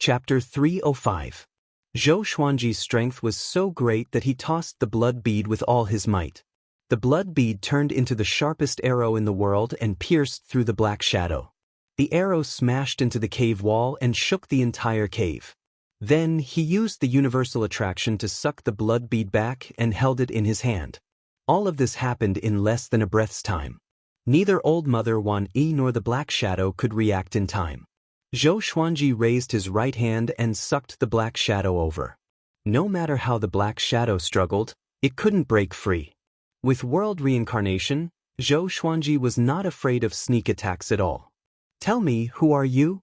Chapter 305. Zhou Xuanji's strength was so great that he tossed the blood bead with all his might. The blood bead turned into the sharpest arrow in the world and pierced through the black shadow. The arrow smashed into the cave wall and shook the entire cave. Then he used the universal attraction to suck the blood bead back and held it in his hand. All of this happened in less than a breath's time. Neither Old Mother Wan Yi nor the black shadow could react in time. Zhou Xuanji raised his right hand and sucked the black shadow over. No matter how the black shadow struggled, it couldn't break free. With world reincarnation, Zhou Xuanji was not afraid of sneak attacks at all. "Tell me, who are you?"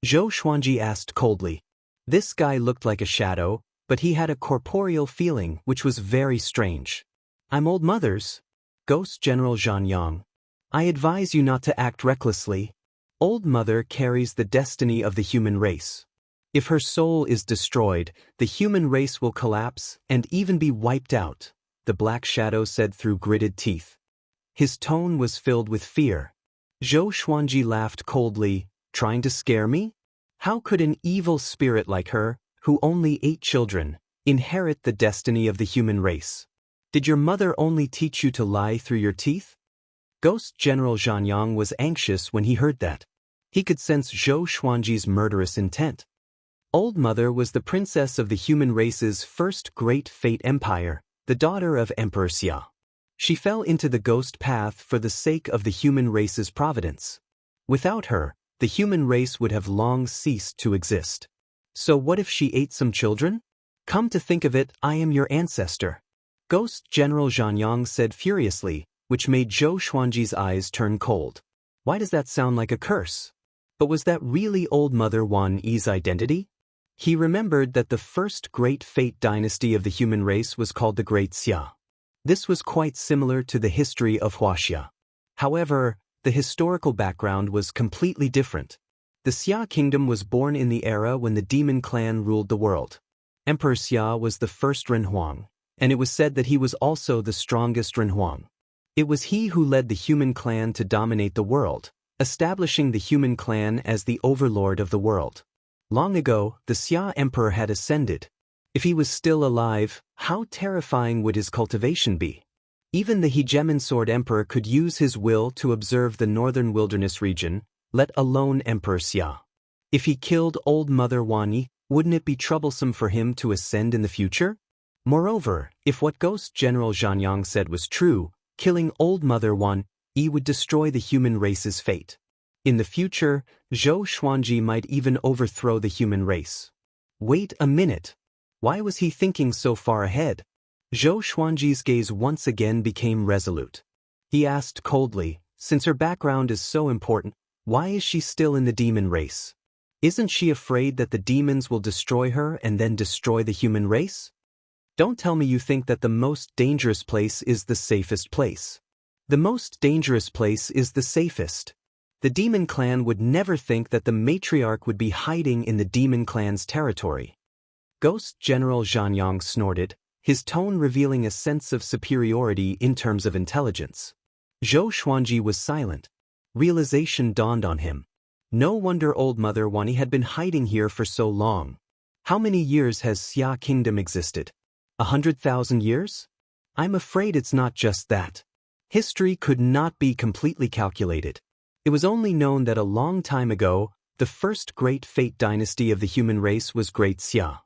Zhou Xuanji asked coldly. This guy looked like a shadow, but he had a corporeal feeling which was very strange. "I'm Old Mother's Ghost General Zhan Yang. I advise you not to act recklessly. Old Mother carries the destiny of the human race. If her soul is destroyed, the human race will collapse and even be wiped out," the black shadow said through gritted teeth. His tone was filled with fear. Zhou Xuanji laughed coldly. "Trying to scare me? How could an evil spirit like her, who only ate children, inherit the destiny of the human race? Did your mother only teach you to lie through your teeth?" Ghost General Zhan Yang was anxious when he heard that. He could sense Zhou Xuanji's murderous intent. Old Mother was the princess of the human race's first great fate empire, the daughter of Emperor Xia. She fell into the ghost path for the sake of the human race's providence. Without her, the human race would have long ceased to exist. So what if she ate some children? "Come to think of it, I am your ancestor," Ghost General Zhan Yang said furiously, which made Zhou Xuanji's eyes turn cold. Why does that sound like a curse? But was that really Old Mother Wan Yi's identity? He remembered that the first great fate dynasty of the human race was called the Great Xia. This was quite similar to the history of Huaxia. However, the historical background was completely different. The Xia kingdom was born in the era when the demon clan ruled the world. Emperor Xia was the first Renhuang, and it was said that he was also the strongest Renhuang. It was he who led the human clan to dominate the world, establishing the human clan as the overlord of the world. Long ago, the Xia emperor had ascended. If he was still alive, how terrifying would his cultivation be? Even the hegemon sword emperor could use his will to observe the northern wilderness region, let alone Emperor Xia. If he killed Old Mother Wan Yi, wouldn't it be troublesome for him to ascend in the future? Moreover, if what Ghost General Zhan Yang said was true, killing Old Mother Wan Yi would destroy the human race's fate. In the future, Zhou Xuanji might even overthrow the human race. Wait a minute. Why was he thinking so far ahead? Zhou Xuanji's gaze once again became resolute. He asked coldly, since her background is so important, why is she still in the demon race? Isn't she afraid that the demons will destroy her and then destroy the human race? Don't tell me you think that the most dangerous place is the safest place. The most dangerous place is the safest. The demon clan would never think that the matriarch would be hiding in the demon clan's territory. Ghost General Zhan Yang snorted, his tone revealing a sense of superiority in terms of intelligence. Zhou Xuanji was silent. Realization dawned on him. No wonder Old Mother Wan Yi had been hiding here for so long. How many years has Xia Kingdom existed? 100,000 years? I'm afraid it's not just that. History could not be completely calculated. It was only known that a long time ago, the first great fate dynasty of the human race was Great Xia.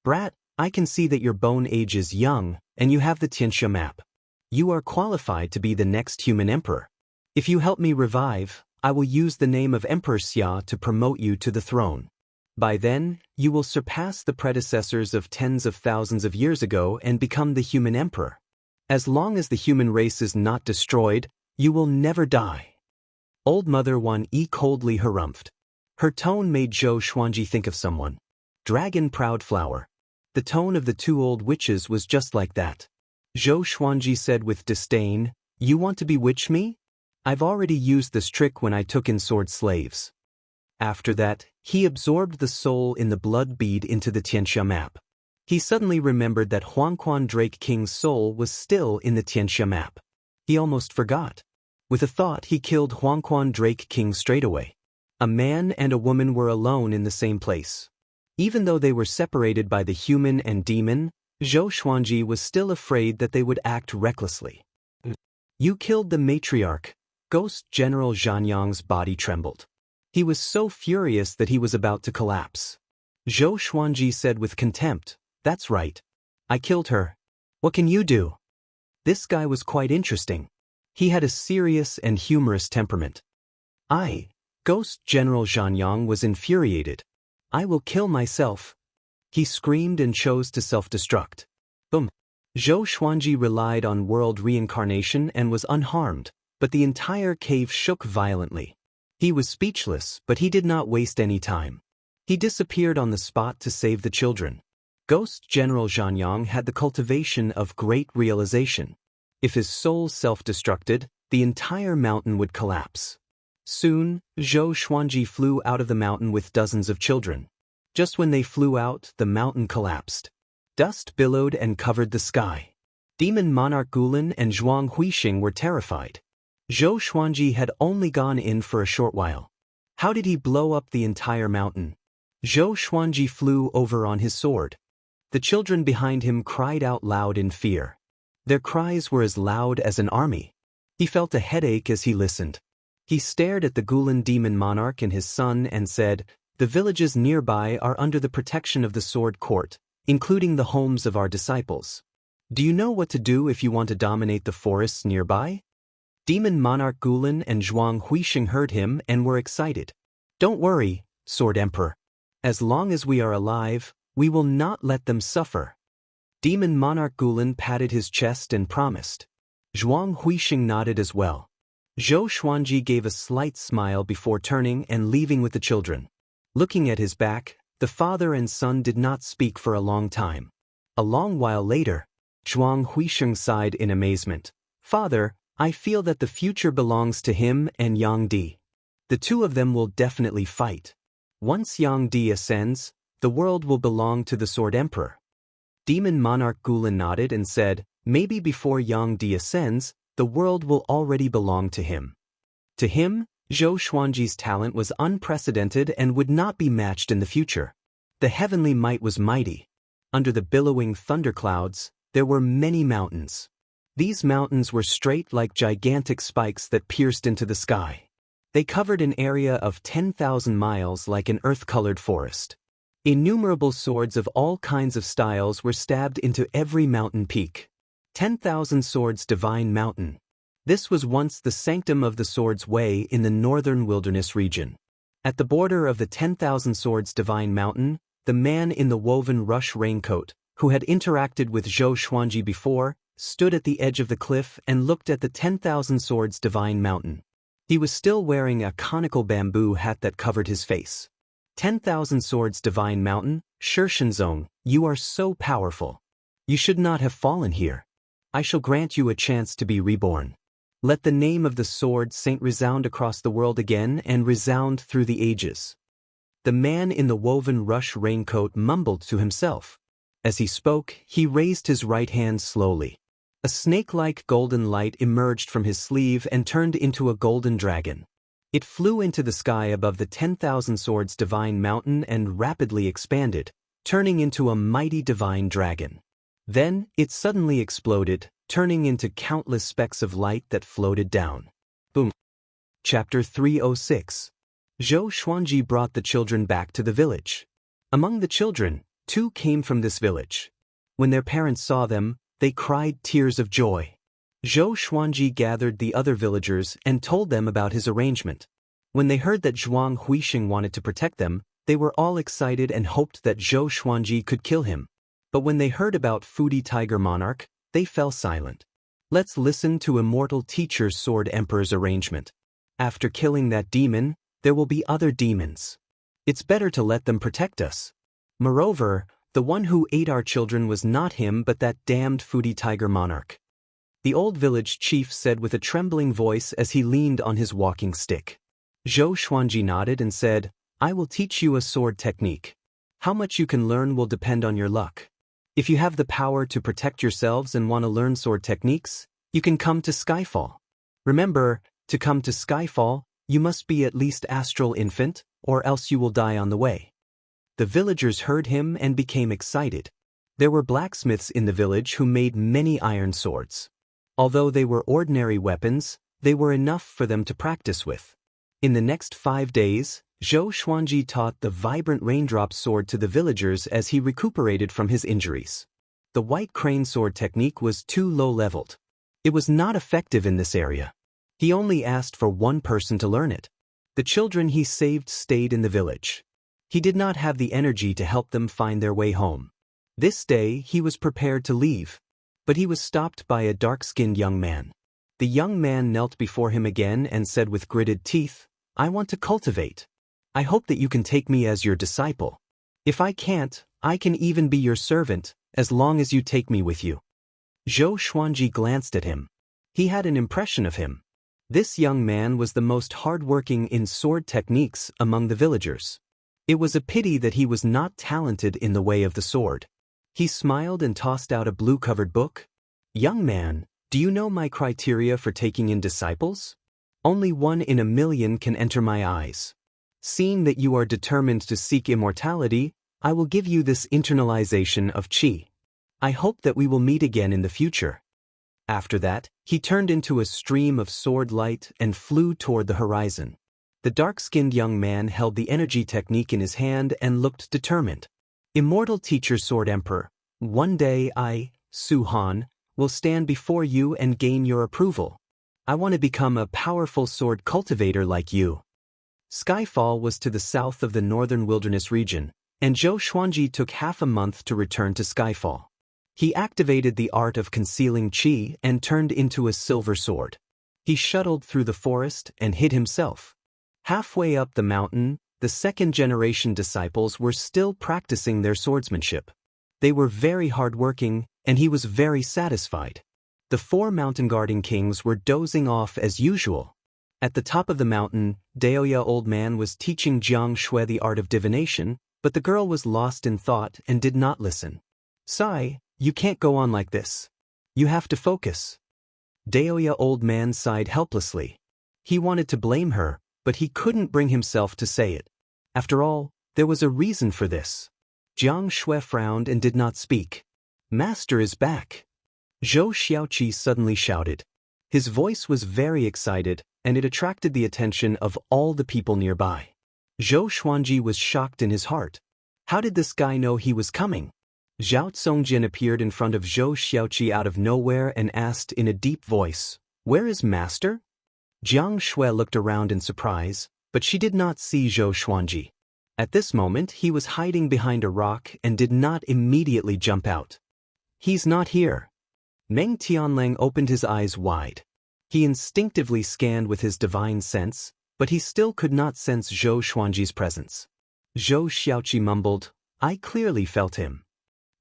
Brat, I can see that your bone age is young, and you have the Tianxia map. You are qualified to be the next human emperor. If you help me revive, I will use the name of Emperor Xia to promote you to the throne. By then, you will surpass the predecessors of tens of thousands of years ago and become the human emperor. As long as the human race is not destroyed, you will never die. Old Mother Wan Yi coldly harumphed. Her tone made Zhou Xuanji think of someone. Dragon Proud Flower. The tone of the two old witches was just like that. Zhou Xuanji said with disdain, "You want to bewitch me? I've already used this trick when I took in sword slaves." After that, he absorbed the soul in the blood bead into the Tianxia map. He suddenly remembered that Huangquan Drake King's soul was still in the Tianxia map. He almost forgot. With a thought, he killed Huangquan Drake King straight away. A man and a woman were alone in the same place. Even though they were separated by the human and demon, Zhou Xuanji was still afraid that they would act recklessly. You killed the matriarch. Ghost General Zhanyang's body trembled. He was so furious that he was about to collapse. Zhou Xuanji said with contempt, "That's right. I killed her. What can you do?" This guy was quite interesting. He had a serious and humorous temperament. Ghost General Zhanyang was infuriated. "I will kill myself." He screamed and chose to self-destruct. Boom. Zhou Xuanji relied on world reincarnation and was unharmed, but the entire cave shook violently. He was speechless, but he did not waste any time. He disappeared on the spot to save the children. Ghost General Zhanyang had the cultivation of great realization. If his soul self-destructed, the entire mountain would collapse. Soon, Zhou Xuanji flew out of the mountain with dozens of children. Just when they flew out, the mountain collapsed. Dust billowed and covered the sky. Demon Monarch Gulen and Zhuang Huixing were terrified. Zhou Xuanji had only gone in for a short while. How did he blow up the entire mountain? Zhou Xuanji flew over on his sword. The children behind him cried out loud in fear. Their cries were as loud as an army. He felt a headache as he listened. He stared at the Gulen demon monarch and his son and said, "The villages nearby are under the protection of the sword court, including the homes of our disciples. Do you know what to do if you want to dominate the forests nearby?" Demon Monarch Gulen and Zhuang Huixing heard him and were excited. "Don't worry, Sword Emperor. As long as we are alive, we will not let them suffer." Demon Monarch Gulen patted his chest and promised. Zhuang Huixing nodded as well. Zhou Xuanji gave a slight smile before turning and leaving with the children. Looking at his back, the father and son did not speak for a long time. A long while later, Zhuang Huixing sighed in amazement. "Father, I feel that the future belongs to him and Yang Di. The two of them will definitely fight. Once Yang Di ascends, the world will belong to the Sword Emperor." Demon Monarch Gulen nodded and said, "Maybe before Yang Di ascends, the world will already belong to him." To him, Zhou Xuanji's talent was unprecedented and would not be matched in the future. The heavenly might was mighty. Under the billowing thunderclouds, there were many mountains. These mountains were straight like gigantic spikes that pierced into the sky. They covered an area of 10,000 miles like an earth-colored forest. Innumerable swords of all kinds of styles were stabbed into every mountain peak. 10,000 Swords Divine Mountain. This was once the sanctum of the Swords Way in the northern wilderness region. At the border of the 10,000 Swords Divine Mountain, the man in the woven rush raincoat, who had interacted with Zhou Xuanji before, stood at the edge of the cliff and looked at the 10,000 Swords Divine Mountain. He was still wearing a conical bamboo hat that covered his face. 10,000 Swords Divine Mountain, Shishenzong, you are so powerful. You should not have fallen here. I shall grant you a chance to be reborn. Let the name of the Sword Saint resound across the world again and resound through the ages." The man in the woven rush raincoat mumbled to himself. As he spoke, he raised his right hand slowly. A snake-like golden light emerged from his sleeve and turned into a golden dragon. It flew into the sky above the 10,000 Swords Divine Mountain and rapidly expanded, turning into a mighty divine dragon. Then, it suddenly exploded, turning into countless specks of light that floated down. Boom. Chapter 306. Zhou Xuanji brought the children back to the village. Among the children, 2 came from this village. When their parents saw them, they cried tears of joy. Zhou Xuanji gathered the other villagers and told them about his arrangement. When they heard that Zhuang Huixing wanted to protect them, they were all excited and hoped that Zhou Xuanji could kill him. But when they heard about Fudi Tiger Monarch, they fell silent. Let's listen to Immortal Teacher Sword Emperor's arrangement. After killing that demon, there will be other demons. It's better to let them protect us. Moreover, the one who ate our children was not him but that damned Fudi Tiger Monarch. The old village chief said with a trembling voice as he leaned on his walking stick. Zhou Xuanji nodded and said, "I will teach you a sword technique. How much you can learn will depend on your luck. If you have the power to protect yourselves and want to learn sword techniques, you can come to Skyfall. Remember, to come to Skyfall, you must be at least astral infant, or else you will die on the way." The villagers heard him and became excited. There were blacksmiths in the village who made many iron swords. Although they were ordinary weapons, they were enough for them to practice with. In the next 5 days, Zhou Xuanji taught the vibrant raindrop sword to the villagers as he recuperated from his injuries. The white crane sword technique was too low-leveled. It was not effective in this area. He only asked for one person to learn it. The children he saved stayed in the village. He did not have the energy to help them find their way home. This day he was prepared to leave, but he was stopped by a dark-skinned young man. The young man knelt before him again and said with gritted teeth, "I want to cultivate. I hope that you can take me as your disciple. If I can't, I can even be your servant, as long as you take me with you." Zhou Xuanji glanced at him. He had an impression of him. This young man was the most hard-working in sword techniques among the villagers. It was a pity that he was not talented in the way of the sword. He smiled and tossed out a blue-covered book. "Young man, do you know my criteria for taking in disciples? Only 1 in a million can enter my eyes. Seeing that you are determined to seek immortality, I will give you this internalization of qi. I hope that we will meet again in the future." After that, he turned into a stream of sword light and flew toward the horizon. The dark-skinned young man held the energy technique in his hand and looked determined. "Immortal Teacher Sword Emperor, one day I, Su Han, will stand before you and gain your approval. I want to become a powerful sword cultivator like you." Skyfall was to the south of the northern wilderness region, and Zhou Xuanji took half a month to return to Skyfall. He activated the art of concealing qi and turned into a silver sword. He shuttled through the forest and hid himself. Halfway up the mountain, the second-generation disciples were still practicing their swordsmanship. They were very hard-working, and he was very satisfied. The 4 mountain-guarding kings were dozing off as usual. At the top of the mountain, Daoya Old Man was teaching Jiang Shui the art of divination, but the girl was lost in thought and did not listen. "Sai, you can't go on like this. You have to focus." Daoya Old Man sighed helplessly. He wanted to blame her, but he couldn't bring himself to say it. After all, there was a reason for this. Jiang Shui frowned and did not speak. "Master is back." Zhou Xiaoqi suddenly shouted. His voice was very excited, and it attracted the attention of all the people nearby. Zhou Xuanji was shocked in his heart. How did this guy know he was coming? Zhao Tsongjin appeared in front of Zhou Xiaoqi out of nowhere and asked in a deep voice, "Where is Master?" Jiang Shui looked around in surprise, but she did not see Zhou Xuanji. At this moment he was hiding behind a rock and did not immediately jump out. "He's not here." Meng Tianlang opened his eyes wide. He instinctively scanned with his divine sense, but he still could not sense Zhou Xuanji's presence. Zhou Xiaoqi mumbled, "I clearly felt him."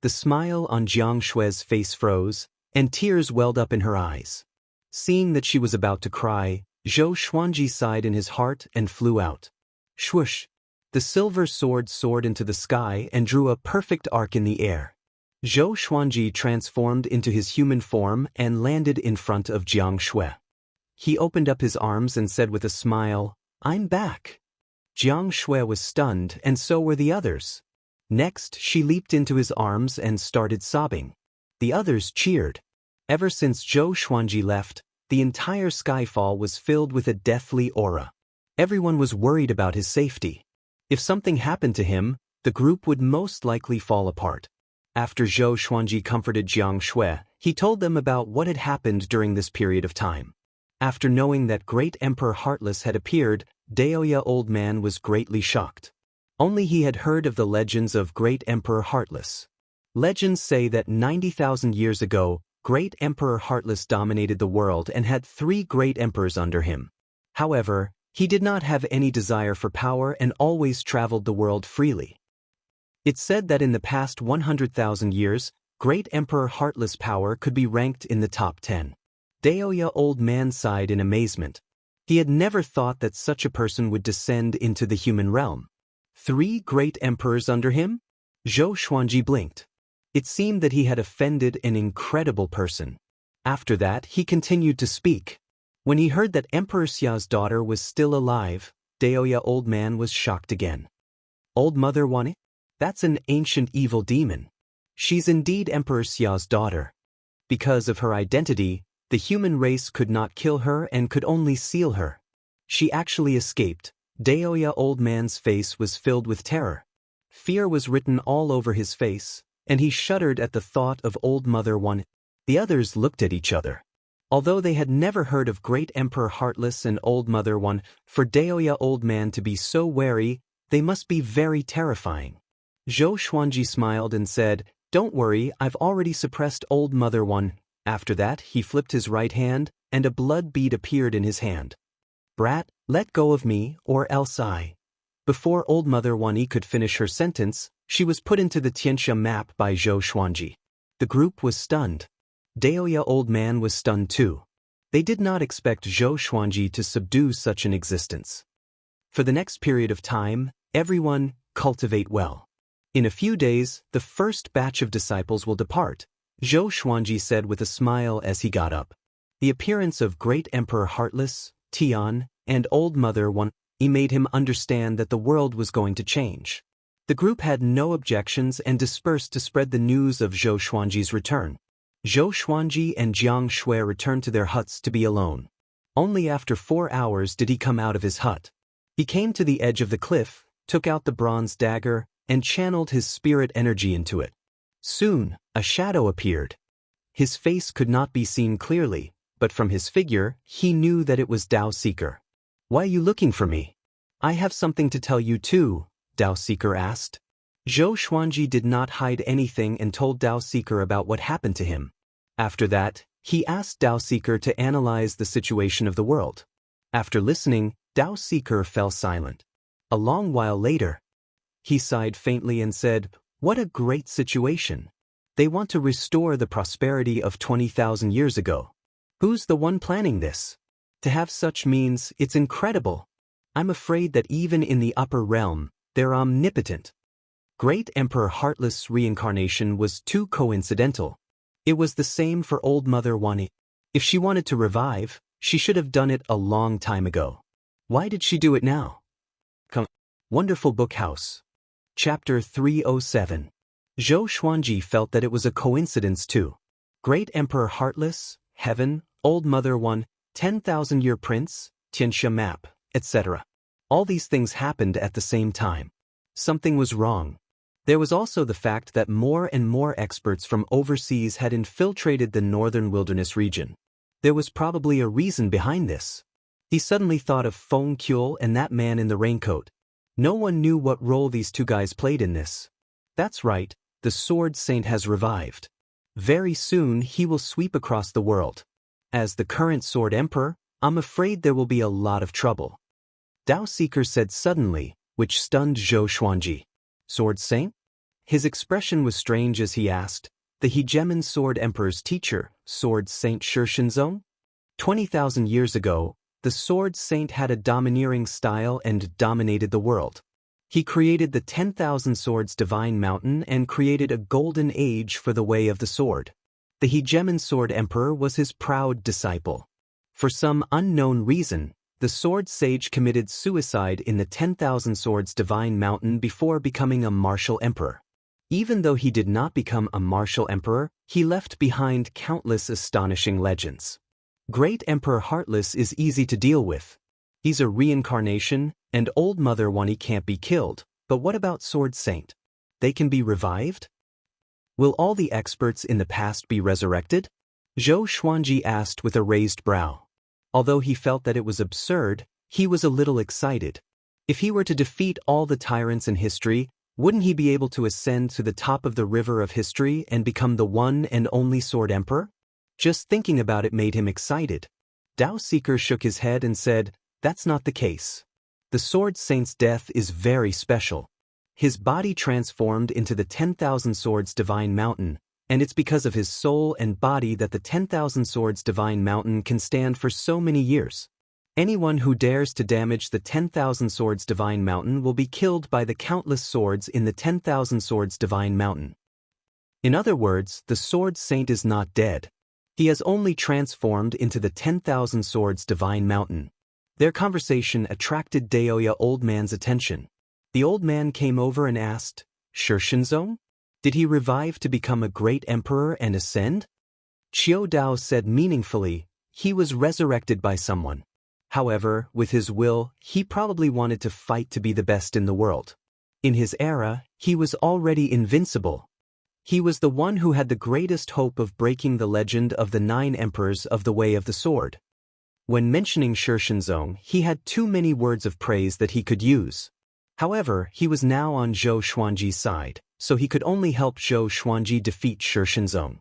The smile on Jiang Shui's face froze, and tears welled up in her eyes. Seeing that she was about to cry, Zhou Xuanji sighed in his heart and flew out. Swoosh! The silver sword soared into the sky and drew a perfect arc in the air. Zhou Xuanji transformed into his human form and landed in front of Jiang Shui. He opened up his arms and said with a smile, "I'm back." Jiang Shui was stunned, and so were the others. Next, she leaped into his arms and started sobbing. The others cheered. Ever since Zhou Xuanji left, the entire Skyfall was filled with a deathly aura. Everyone was worried about his safety. If something happened to him, the group would most likely fall apart. After Zhou Xuanji comforted Jiang Shui, he told them about what had happened during this period of time. After knowing that Great Emperor Heartless had appeared, Daoya Old Man was greatly shocked. Only he had heard of the legends of Great Emperor Heartless. Legends say that 90,000 years ago, Great Emperor Heartless dominated the world and had 3 great emperors under him. However, he did not have any desire for power and always traveled the world freely. It's said that in the past 100,000 years, Great Emperor Heartless' power could be ranked in the top 10. Daoya Old Man sighed in amazement. He had never thought that such a person would descend into the human realm. 3 great emperors under him? Zhou Xuanji blinked. It seemed that he had offended an incredible person. After that, he continued to speak. When he heard that Emperor Xia's daughter was still alive, Daoya Old Man was shocked again. "Old Mother Wane? That's an ancient evil demon. She's indeed Emperor Xiao's daughter. Because of her identity, the human race could not kill her and could only seal her. She actually escaped. Daoya old man's face was filled with terror. Fear was written all over his face, and he shuddered at the thought of old Mother One. The others looked at each other. Although they had never heard of Great Emperor Heartless and Old Mother One, for Daoya old man to be so wary, they must be very terrifying. Zhou Xuanji smiled and said, "Don't worry, I've already suppressed Old Mother One." After that, he flipped his right hand, and a blood bead appeared in his hand. "Brat, let go of me, or else I." Before Old Mother One could finish her sentence, she was put into the Tianxia map by Zhou Xuanji. The group was stunned. Daoya old man was stunned too. They did not expect Zhou Xuanji to subdue such an existence. For the next period of time, everyone, cultivate well. In a few days, the first batch of disciples will depart, Zhou Xuanji said with a smile as he got up. The appearance of Great Emperor Heartless, Tian, and Old Mother One made him understand that the world was going to change. The group had no objections and dispersed to spread the news of Zhou Xuanji's return. Zhou Xuanji and Jiang Shui returned to their huts to be alone. Only after 4 hours did he come out of his hut. He came to the edge of the cliff, took out the bronze dagger, and channeled his spirit energy into it. Soon, a shadow appeared. His face could not be seen clearly, but from his figure, he knew that it was Dao Seeker. "Why are you looking for me?" "I have something to tell you too," Dao Seeker asked. Zhou Xuanji did not hide anything and told Dao Seeker about what happened to him. After that, he asked Dao Seeker to analyze the situation of the world. After listening, Dao Seeker fell silent. A long while later, he sighed faintly and said, "What a great situation. They want to restore the prosperity of 20,000 years ago. Who's the one planning this? To have such means, it's incredible. I'm afraid that even in the upper realm, they're omnipotent." Great Emperor Heartless' reincarnation was too coincidental. It was the same for Old Mother One. If she wanted to revive, she should have done it a long time ago. Why did she do it now? Wonderful Book House. Chapter 307. Zhou Xuanji felt that it was a coincidence too. Great Emperor Heartless, Heaven, Old Mother One, 10,000-year Prince, Tianxia Map, etc. All these things happened at the same time. Something was wrong. There was also the fact that more and more experts from overseas had infiltrated the northern wilderness region. There was probably a reason behind this. He suddenly thought of Feng Qiu and that man in the raincoat. No one knew what role these two guys played in this. That's right, the Sword Saint has revived. Very soon he will sweep across the world. As the current Sword Emperor, I'm afraid there will be a lot of trouble. Dao Seeker said suddenly, which stunned Zhou Xuanji. Sword Saint? His expression was strange as he asked, the Hegemon Sword Emperor's teacher, Sword Saint Shishenzong? 20,000 years ago, the Sword Saint had a domineering style and dominated the world. He created the 10,000 Swords Divine Mountain and created a golden age for the way of the sword. The Hegemon Sword Emperor was his proud disciple. For some unknown reason, the Sword Sage committed suicide in the 10,000 Swords Divine Mountain before becoming a martial emperor. Even though he did not become a martial emperor, he left behind countless astonishing legends. Great Emperor Heartless is easy to deal with. He's a reincarnation, and Old Mother One can't be killed, but what about Sword Saint? They can be revived? Will all the experts in the past be resurrected? Zhou Xuanji asked with a raised brow. Although he felt that it was absurd, he was a little excited. If he were to defeat all the tyrants in history, wouldn't he be able to ascend to the top of the river of history and become the one and only Sword Emperor? Just thinking about it made him excited. Dao Seeker shook his head and said, "That's not the case. The Sword Saint's death is very special. His body transformed into the 10,000 Swords Divine Mountain, and it's because of his soul and body that the 10,000 Swords Divine Mountain can stand for so many years. Anyone who dares to damage the 10,000 Swords Divine Mountain will be killed by the countless swords in the 10,000 Swords Divine Mountain." In other words, the Sword Saint is not dead. He has only transformed into the 10,000 Swords Divine Mountain. Their conversation attracted Daoya old man's attention. The old man came over and asked, Shensong? Did he revive to become a great emperor and ascend? Qiu Dao said meaningfully, he was resurrected by someone. However, with his will, he probably wanted to fight to be the best in the world. In his era, he was already invincible. He was the one who had the greatest hope of breaking the legend of the 9 emperors of the Way of the Sword. When mentioning Shensong, he had too many words of praise that he could use. However, he was now on Zhou Xuanji's side, so he could only help Zhou Xuanji defeat Shensong.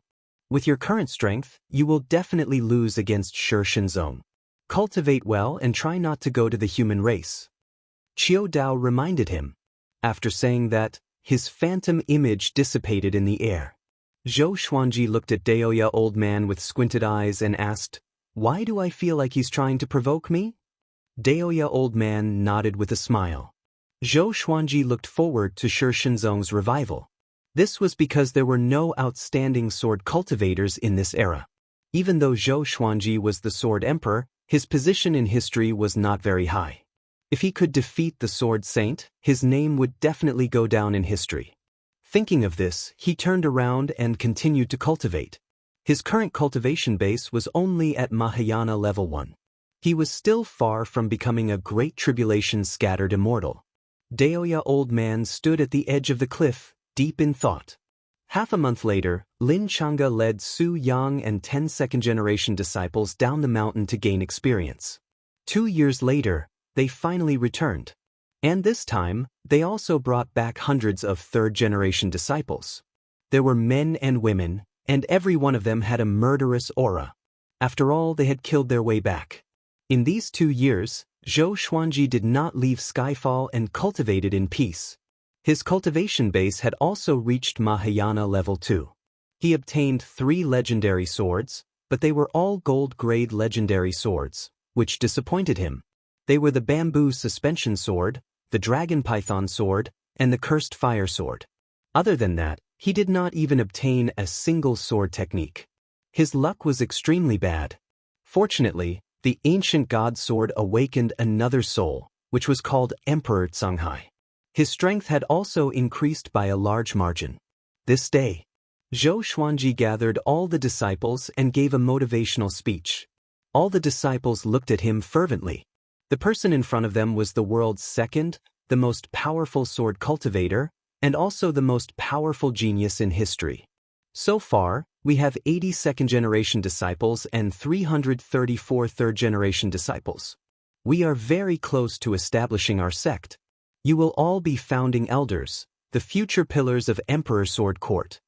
With your current strength, you will definitely lose against Shensong. Cultivate well and try not to go to the human race. Qiu Dao reminded him. After saying that, his phantom image dissipated in the air. Zhou Xuanji looked at Daoya old man with squinted eyes and asked, "Why do I feel like he's trying to provoke me?" Daoya old man nodded with a smile. Zhou Xuanji looked forward to Shensong's revival. This was because there were no outstanding sword cultivators in this era. Even though Zhou Xuanji was the sword emperor, his position in history was not very high. If he could defeat the sword saint, his name would definitely go down in history. Thinking of this, he turned around and continued to cultivate. His current cultivation base was only at Mahayana level 1. He was still far from becoming a great tribulation scattered immortal. Daoya old man stood at the edge of the cliff, deep in thought. Half a month later, Lin Chang'e led Su Yang and 10 second-generation disciples down the mountain to gain experience. 2 years later, they finally returned. And this time, they also brought back hundreds of third-generation disciples. There were men and women, and every one of them had a murderous aura. After all, they had killed their way back. In these 2 years, Zhou Xuanji did not leave Skyfall and cultivated in peace. His cultivation base had also reached Mahayana level 2. He obtained 3 legendary swords, but they were all gold-grade legendary swords, which disappointed him. They were the bamboo suspension sword, the dragon python sword, and the cursed fire sword. Other than that, he did not even obtain a single sword technique. His luck was extremely bad. Fortunately, the ancient god sword awakened another soul, which was called Emperor Canghai. His strength had also increased by a large margin. This day, Zhou Xuanji gathered all the disciples and gave a motivational speech. All the disciples looked at him fervently. The person in front of them was the world's second, the most powerful sword cultivator, and also the most powerful genius in history. So far, we have 80 second-generation disciples and 334 third-generation disciples. We are very close to establishing our sect. You will all be founding elders, the future pillars of Emperor Sword Court.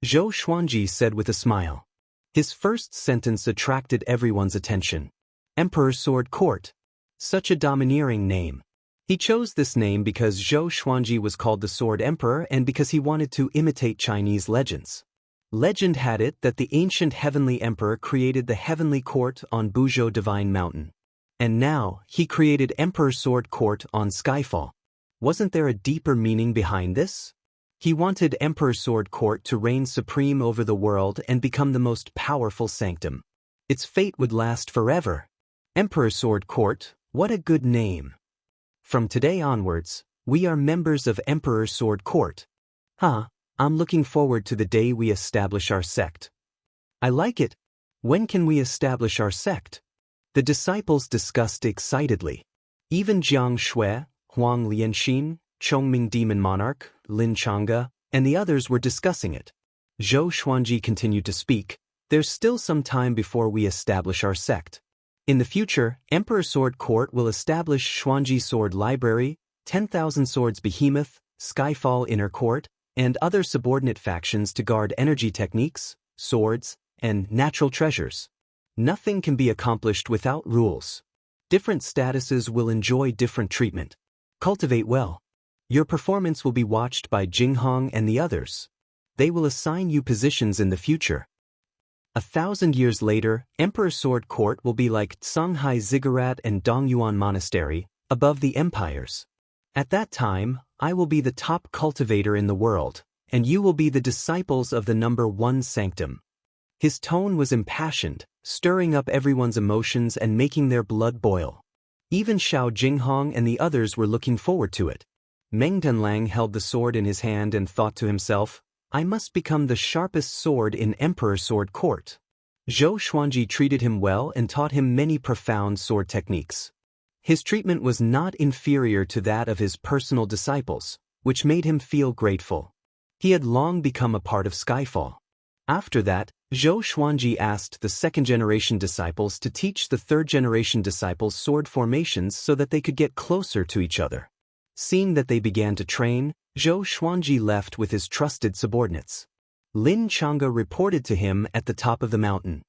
Zhou Xuanji said with a smile. His first sentence attracted everyone's attention. Emperor Sword Court. Such a domineering name. He chose this name because Zhou Xuanji was called the Sword Emperor and because he wanted to imitate Chinese legends. Legend had it that the ancient heavenly emperor created the heavenly court on Buzhou Divine Mountain. And now, he created Emperor Sword Court on Skyfall. Wasn't there a deeper meaning behind this? He wanted Emperor Sword Court to reign supreme over the world and become the most powerful sanctum. Its fate would last forever. Emperor Sword Court, what a good name. From today onwards, we are members of Emperor Sword Court. I'm looking forward to the day we establish our sect. I like it. When can we establish our sect? The disciples discussed excitedly. Even Jiang Shui, Huang Lianxin, Chongming Demon Monarch, Lin Chang'e, and the others were discussing it. Zhou Xuanji continued to speak. There's still some time before we establish our sect. In the future, Emperor Sword Court will establish Xuanji Sword Library, 10,000 Swords Behemoth, Skyfall Inner Court, and other subordinate factions to guard energy techniques, swords, and natural treasures. Nothing can be accomplished without rules. Different statuses will enjoy different treatment. Cultivate well. Your performance will be watched by Jinghong and the others. They will assign you positions in the future. 1,000 years later, Emperor Sword Court will be like Canghai Ziggurat and Dongyuan Monastery, above the empires. At that time, I will be the top cultivator in the world, and you will be the disciples of the number 1 sanctum. His tone was impassioned, stirring up everyone's emotions and making their blood boil. Even Xiao Jinghong and the others were looking forward to it. Meng Tianlang held the sword in his hand and thought to himself, I must become the sharpest sword in Emperor Sword Court. Zhou Xuanji treated him well and taught him many profound sword techniques. His treatment was not inferior to that of his personal disciples, which made him feel grateful. He had long become a part of Skyfall. After that, Zhou Xuanji asked the second-generation disciples to teach the third-generation disciples sword formations so that they could get closer to each other. Seeing that they began to train, Zhou Xuanji left with his trusted subordinates. Lin Chang'e reported to him at the top of the mountain.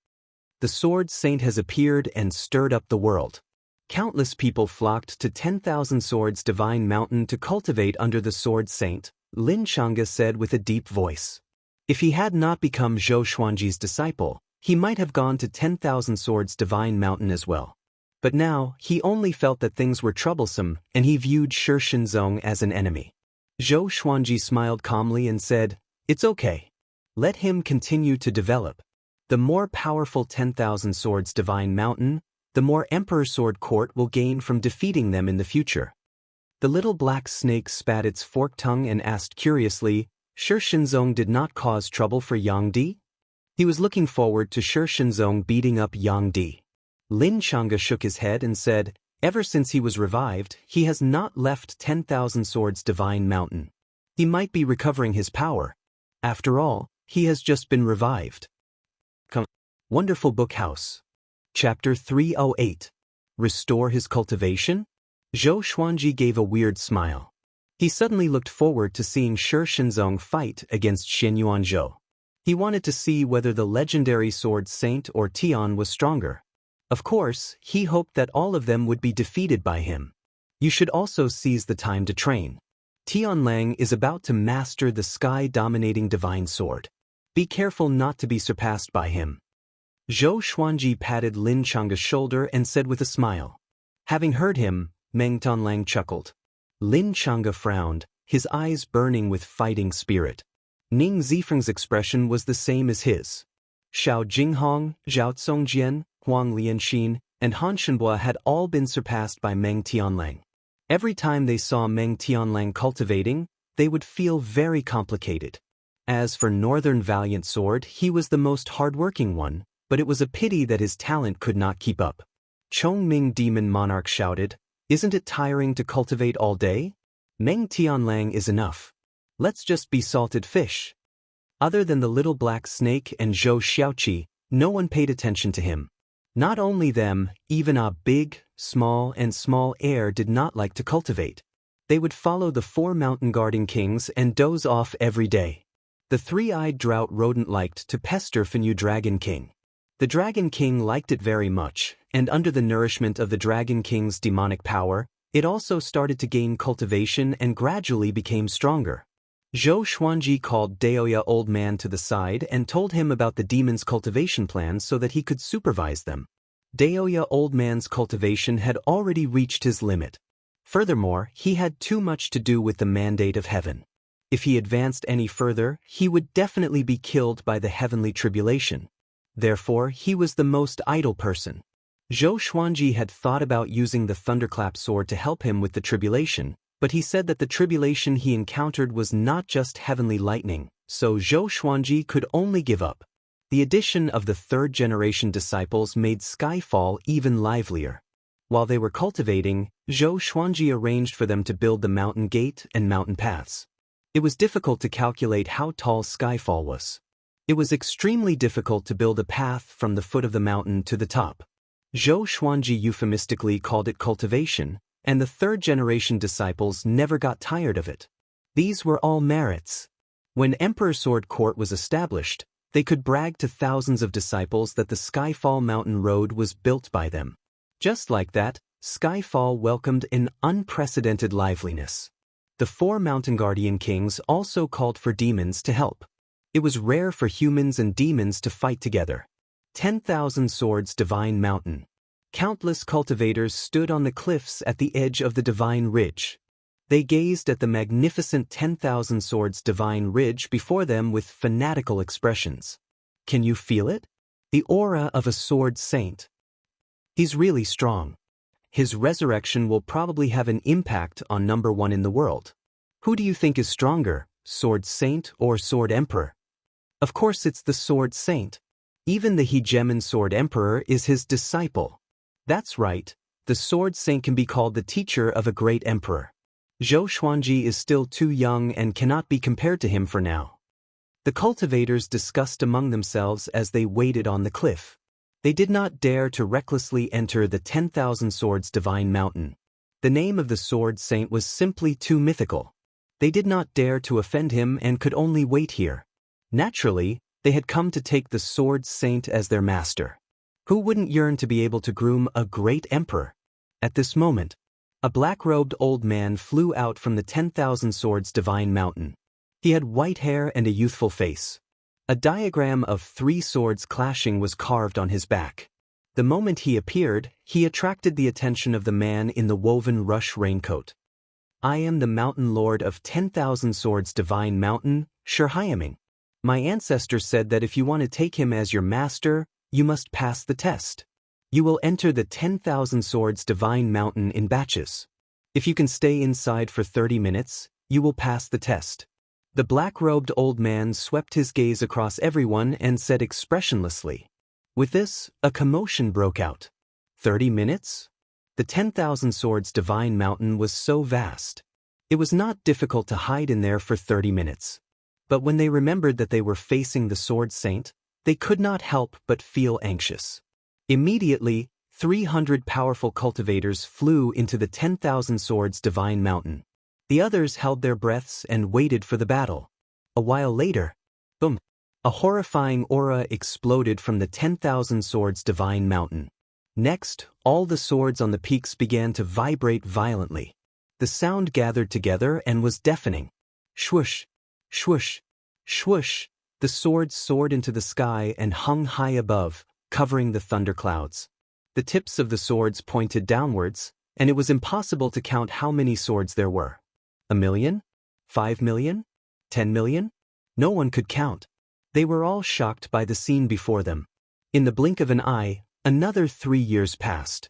The sword saint has appeared and stirred up the world. Countless people flocked to 10,000 Swords Divine Mountain to cultivate under the sword saint, Lin Chang'e said with a deep voice. If he had not become Zhou Xuanji's disciple, he might have gone to 10,000 Swords Divine Mountain as well. But now, he only felt that things were troublesome, and he viewed Shi Shenzong as an enemy. Zhou Xuanji smiled calmly and said, It's okay. Let him continue to develop. The more powerful 10,000 Swords Divine Mountain, the more Emperor Sword Court will gain from defeating them in the future. The little black snake spat its forked tongue and asked curiously, Shi Shenzong did not cause trouble for Yang Di? He was looking forward to Shi Shenzong beating up Yang Di. Lin Chang'e shook his head and said, Ever since he was revived, he has not left 10,000 Swords Divine Mountain. He might be recovering his power. After all, he has just been revived. Wonderful Book House. Chapter 308. Restore his cultivation? Zhou Xuanji gave a weird smile. He suddenly looked forward to seeing Shi Shenzong fight against Shen Yuanzhou. He wanted to see whether the legendary sword saint or Tian was stronger. Of course, he hoped that all of them would be defeated by him. You should also seize the time to train. Tianlang is about to master the sky-dominating divine sword. Be careful not to be surpassed by him. Zhou Xuanji patted Lin Chang'e's shoulder and said with a smile. Having heard him, Meng Tianlang chuckled. Lin Chang'e frowned, his eyes burning with fighting spirit. Ning Zifeng's expression was the same as his. Xiao Jinghong, Zhao Congjian, Huang Lianxin, and Han Shenbua had all been surpassed by Meng Tianlang. Every time they saw Meng Tianlang cultivating, they would feel very complicated. As for Northern Valiant Sword, he was the most hardworking one, but it was a pity that his talent could not keep up. Chongming Demon Monarch shouted, Isn't it tiring to cultivate all day? Meng Tianlang is enough. Let's just be salted fish. Other than the little black snake and Zhou Xiaoqi, no one paid attention to him. Not only them, even a big, small heir did not like to cultivate. They would follow the 4 mountain guarding kings and doze off every day. The 3-eyed drought rodent liked to pester Fenyu Dragon King. The Dragon King liked it very much, and under the nourishment of the Dragon King's demonic power, it also started to gain cultivation and gradually became stronger. Zhou Xuanji called Daoya Old Man to the side and told him about the demon's cultivation plans so that he could supervise them. Daoya Old Man's cultivation had already reached his limit. Furthermore, he had too much to do with the mandate of heaven. If he advanced any further, he would definitely be killed by the heavenly tribulation. Therefore, he was the most idle person. Zhou Xuanji had thought about using the thunderclap sword to help him with the tribulation, but he said that the tribulation he encountered was not just heavenly lightning, so Zhou Xuanji could only give up. The addition of the third-generation disciples made Skyfall even livelier. While they were cultivating, Zhou Xuanji arranged for them to build the mountain gate and mountain paths. It was difficult to calculate how tall Skyfall was. It was extremely difficult to build a path from the foot of the mountain to the top. Zhou Xuanji euphemistically called it cultivation, and the third-generation disciples never got tired of it. These were all merits. When Emperor Sword Court was established, they could brag to thousands of disciples that the Skyfall Mountain Road was built by them. Just like that, Skyfall welcomed an unprecedented liveliness. The 4 mountain guardian kings also called for demons to help. It was rare for humans and demons to fight together. 10,000 Swords Divine Mountain. Countless cultivators stood on the cliffs at the edge of the Divine Ridge. They gazed at the magnificent 10,000 Swords Divine Ridge before them with fanatical expressions. Can you feel it? The aura of a sword saint. He's really strong. His resurrection will probably have an impact on number 1 in the world. Who do you think is stronger, Sword Saint or Sword Emperor? Of course it's the Sword Saint. Even the Hegemon Sword Emperor is his disciple. That's right, the Sword Saint can be called the teacher of a great emperor. Zhou Xuanji is still too young and cannot be compared to him for now. The cultivators discussed among themselves as they waited on the cliff. They did not dare to recklessly enter the 10,000 Swords Divine Mountain. The name of the Sword Saint was simply too mythical. They did not dare to offend him and could only wait here. Naturally, they had come to take the Sword Saint as their master. Who wouldn't yearn to be able to groom a great emperor? At this moment, a black-robed old man flew out from the 10,000 Swords Divine Mountain. He had white hair and a youthful face. A diagram of 3 swords clashing was carved on his back. The moment he appeared, he attracted the attention of the man in the woven rush raincoat. I am the Mountain Lord of 10,000 Swords Divine Mountain, Shurhyaming. My ancestors said that if you want to take him as your master, you must pass the test. You will enter the 10,000 Swords Divine Mountain in batches. If you can stay inside for 30 minutes, you will pass the test. The black-robed old man swept his gaze across everyone and said expressionlessly. With this, a commotion broke out. 30 minutes? The 10,000 Swords Divine Mountain was so vast. It was not difficult to hide in there for 30 minutes. But when they remembered that they were facing the Sword Saint, they could not help but feel anxious. Immediately, 300 powerful cultivators flew into the 10,000 Swords Divine Mountain. The others held their breaths and waited for the battle. A while later, boom! A horrifying aura exploded from the 10,000 Swords Divine Mountain. Next, all the swords on the peaks began to vibrate violently. The sound gathered together and was deafening. Swoosh! Swoosh! Swoosh! The swords soared into the sky and hung high above, covering the thunderclouds. The tips of the swords pointed downwards, and it was impossible to count how many swords there were. 1 million? 5 million? 10 million? No one could count. They were all shocked by the scene before them. In the blink of an eye, another 3 years passed.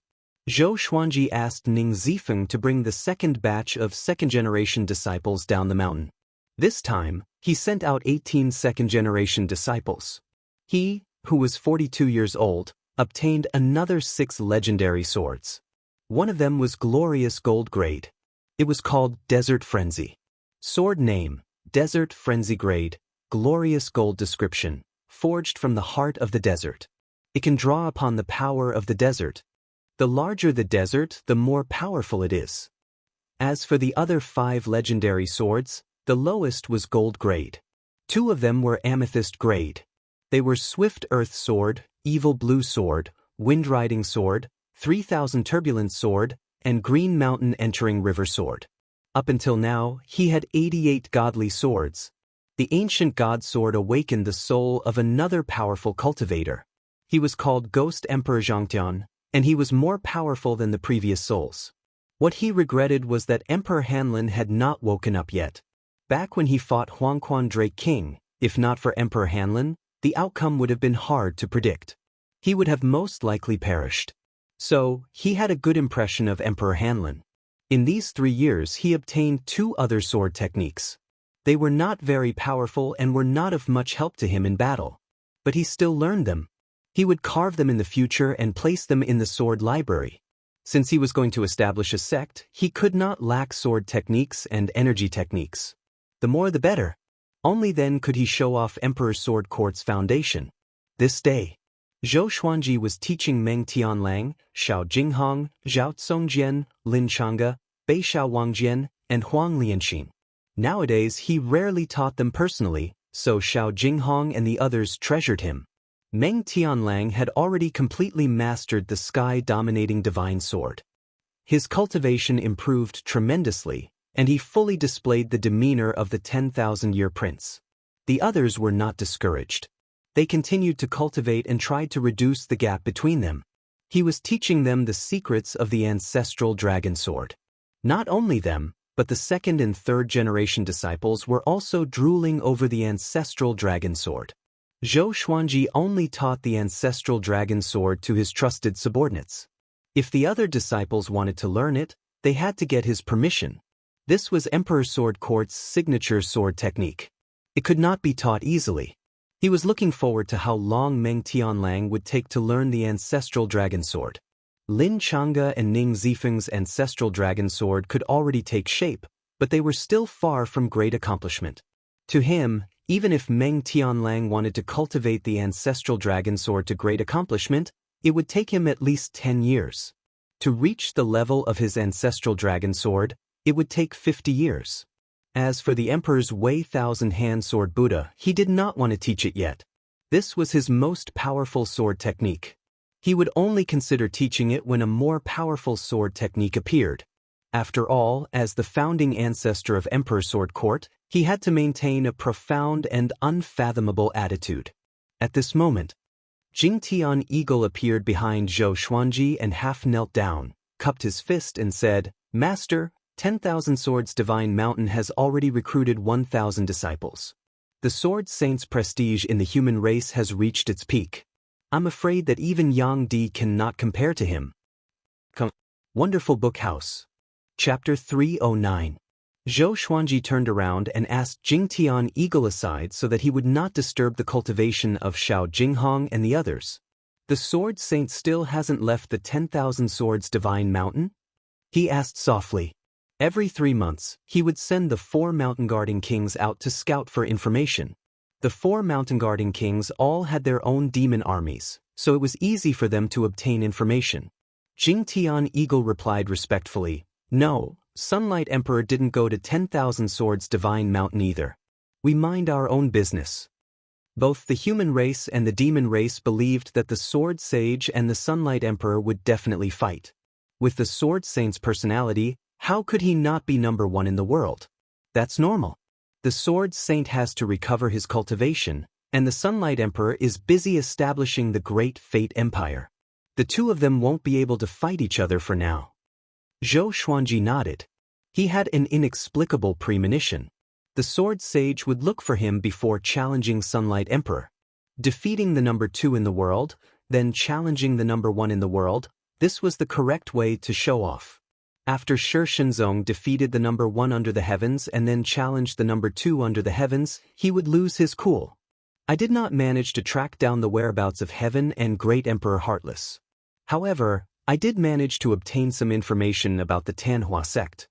Zhou Xuanji asked Ning Zifeng to bring the second batch of second-generation disciples down the mountain. This time, he sent out 18 second-generation disciples. He, who was 42 years old, obtained another 6 legendary swords. One of them was glorious gold grade. It was called Desert Frenzy. Sword name, Desert Frenzy grade, glorious gold description, forged from the heart of the desert. It can draw upon the power of the desert. The larger the desert, the more powerful it is. As for the other 5 legendary swords, the lowest was gold grade. 2 of them were amethyst grade. They were Swift Earth Sword, Evil Blue Sword, Wind Riding Sword, 3000 Turbulent Sword, and Green Mountain Entering River Sword. Up until now, he had 88 godly swords. The ancient god sword awakened the soul of another powerful cultivator. He was called Ghost Emperor Zhangtian, and he was more powerful than the previous souls. What he regretted was that Emperor Hanlin had not woken up yet. Back when he fought Huangquan Drake King, if not for Emperor Hanlin, the outcome would have been hard to predict. He would have most likely perished. So, he had a good impression of Emperor Hanlin. In these 3 years he obtained 2 other sword techniques. They were not very powerful and were not of much help to him in battle. But he still learned them. He would carve them in the future and place them in the sword library. Since he was going to establish a sect, he could not lack sword techniques and energy techniques. The more the better. Only then could he show off Emperor Sword Court's foundation. This day, Zhou Xuanji was teaching Meng Tianlang, Xiao Jinghong, Zhao Tsongjian, Lin Changge, Bei Xiao Wangjian, and Huang Lianxin. Nowadays he rarely taught them personally, so Xiao Jinghong and the others treasured him. Meng Tianlang had already completely mastered the sky-dominating divine sword. His cultivation improved tremendously, and he fully displayed the demeanor of the 10,000-year prince. The others were not discouraged. They continued to cultivate and tried to reduce the gap between them. He was teaching them the secrets of the ancestral dragon sword. Not only them, but the second and third generation disciples were also drooling over the ancestral dragon sword. Zhou Xuanji only taught the ancestral dragon sword to his trusted subordinates. If the other disciples wanted to learn it, they had to get his permission. This was Emperor Sword Court's signature sword technique. It could not be taught easily. He was looking forward to how long Meng Tianlang would take to learn the ancestral dragon sword. Lin Chang'e and Ning Zifeng's ancestral dragon sword could already take shape, but they were still far from great accomplishment. To him, even if Meng Tianlang wanted to cultivate the ancestral dragon sword to great accomplishment, it would take him at least 10 years. To reach the level of his ancestral dragon sword, it would take 50 years. As for the Emperor's Wei Thousand-Hand Sword Buddha, he did not want to teach it yet. This was his most powerful sword technique. He would only consider teaching it when a more powerful sword technique appeared. After all, as the founding ancestor of Emperor Sword Court, he had to maintain a profound and unfathomable attitude. At this moment, Jingtian Eagle appeared behind Zhou Xuanji and half knelt down, cupped his fist and said, "Master, 10,000 Swords Divine Mountain has already recruited 1,000 disciples. The Sword Saint's prestige in the human race has reached its peak. I'm afraid that even Yang Di cannot compare to him." Wonderful Book House. Chapter 309. Zhou Xuanji turned around and asked Jingtian Eagle aside so that he would not disturb the cultivation of Xiao Jinghong and the others. "The Sword Saint still hasn't left the 10,000 Swords Divine Mountain?" he asked softly. Every 3 months, he would send the 4 mountain guarding kings out to scout for information. The 4 mountain guarding kings all had their own demon armies, so it was easy for them to obtain information. Jingtian Eagle replied respectfully, "No, Sunlight Emperor didn't go to 10,000 Swords Divine Mountain either. We mind our own business." Both the human race and the demon race believed that the Sword Sage and the Sunlight Emperor would definitely fight. With the Sword Saint's personality, how could he not be number 1 in the world? That's normal. The Sword Saint has to recover his cultivation, and the Sunlight Emperor is busy establishing the Great Fate Empire. The two of them won't be able to fight each other for now. Zhou Xuanji nodded. He had an inexplicable premonition. The Sword Sage would look for him before challenging Sunlight Emperor. Defeating the number 2 in the world, then challenging the number 1 in the world, this was the correct way to show off. After Shi Shenzong defeated the number 1 under the heavens and then challenged the number 2 under the heavens, he would lose his cool. I did not manage to track down the whereabouts of Heaven and Great Emperor Heartless. However, I did manage to obtain some information about the Tanhua sect.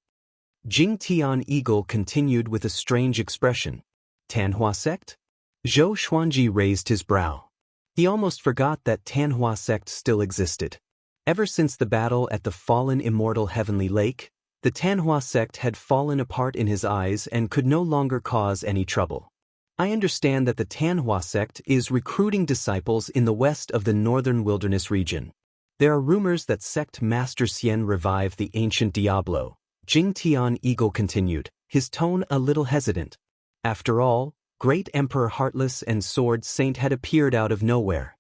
Jingtian Eagle continued with a strange expression. Tanhua sect? Zhou Xuanji raised his brow. He almost forgot that Tanhua sect still existed. Ever since the battle at the fallen immortal Heavenly Lake, the Tanhua sect had fallen apart in his eyes and could no longer cause any trouble. I understand that the Tanhua sect is recruiting disciples in the west of the northern wilderness region. There are rumors that sect Master Xian revived the ancient Diablo. Jingtian Eagle continued, his tone a little hesitant. After all, Great Emperor Heartless and Sword Saint had appeared out of nowhere.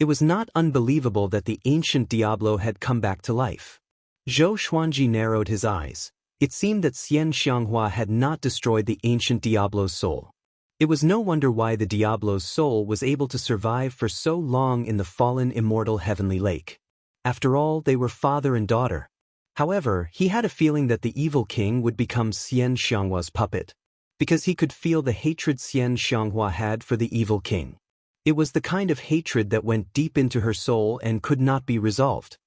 It was not unbelievable that the ancient Diablo had come back to life. Zhou Xuanji narrowed his eyes. It seemed that Xian Xianghua had not destroyed the ancient Diablo's soul. It was no wonder why the Diablo's soul was able to survive for so long in the fallen immortal Heavenly Lake. After all, they were father and daughter. However, he had a feeling that the evil king would become Xian Xianghua's puppet, because he could feel the hatred Xian Xianghua had for the evil king. It was the kind of hatred that went deep into her soul and could not be resolved.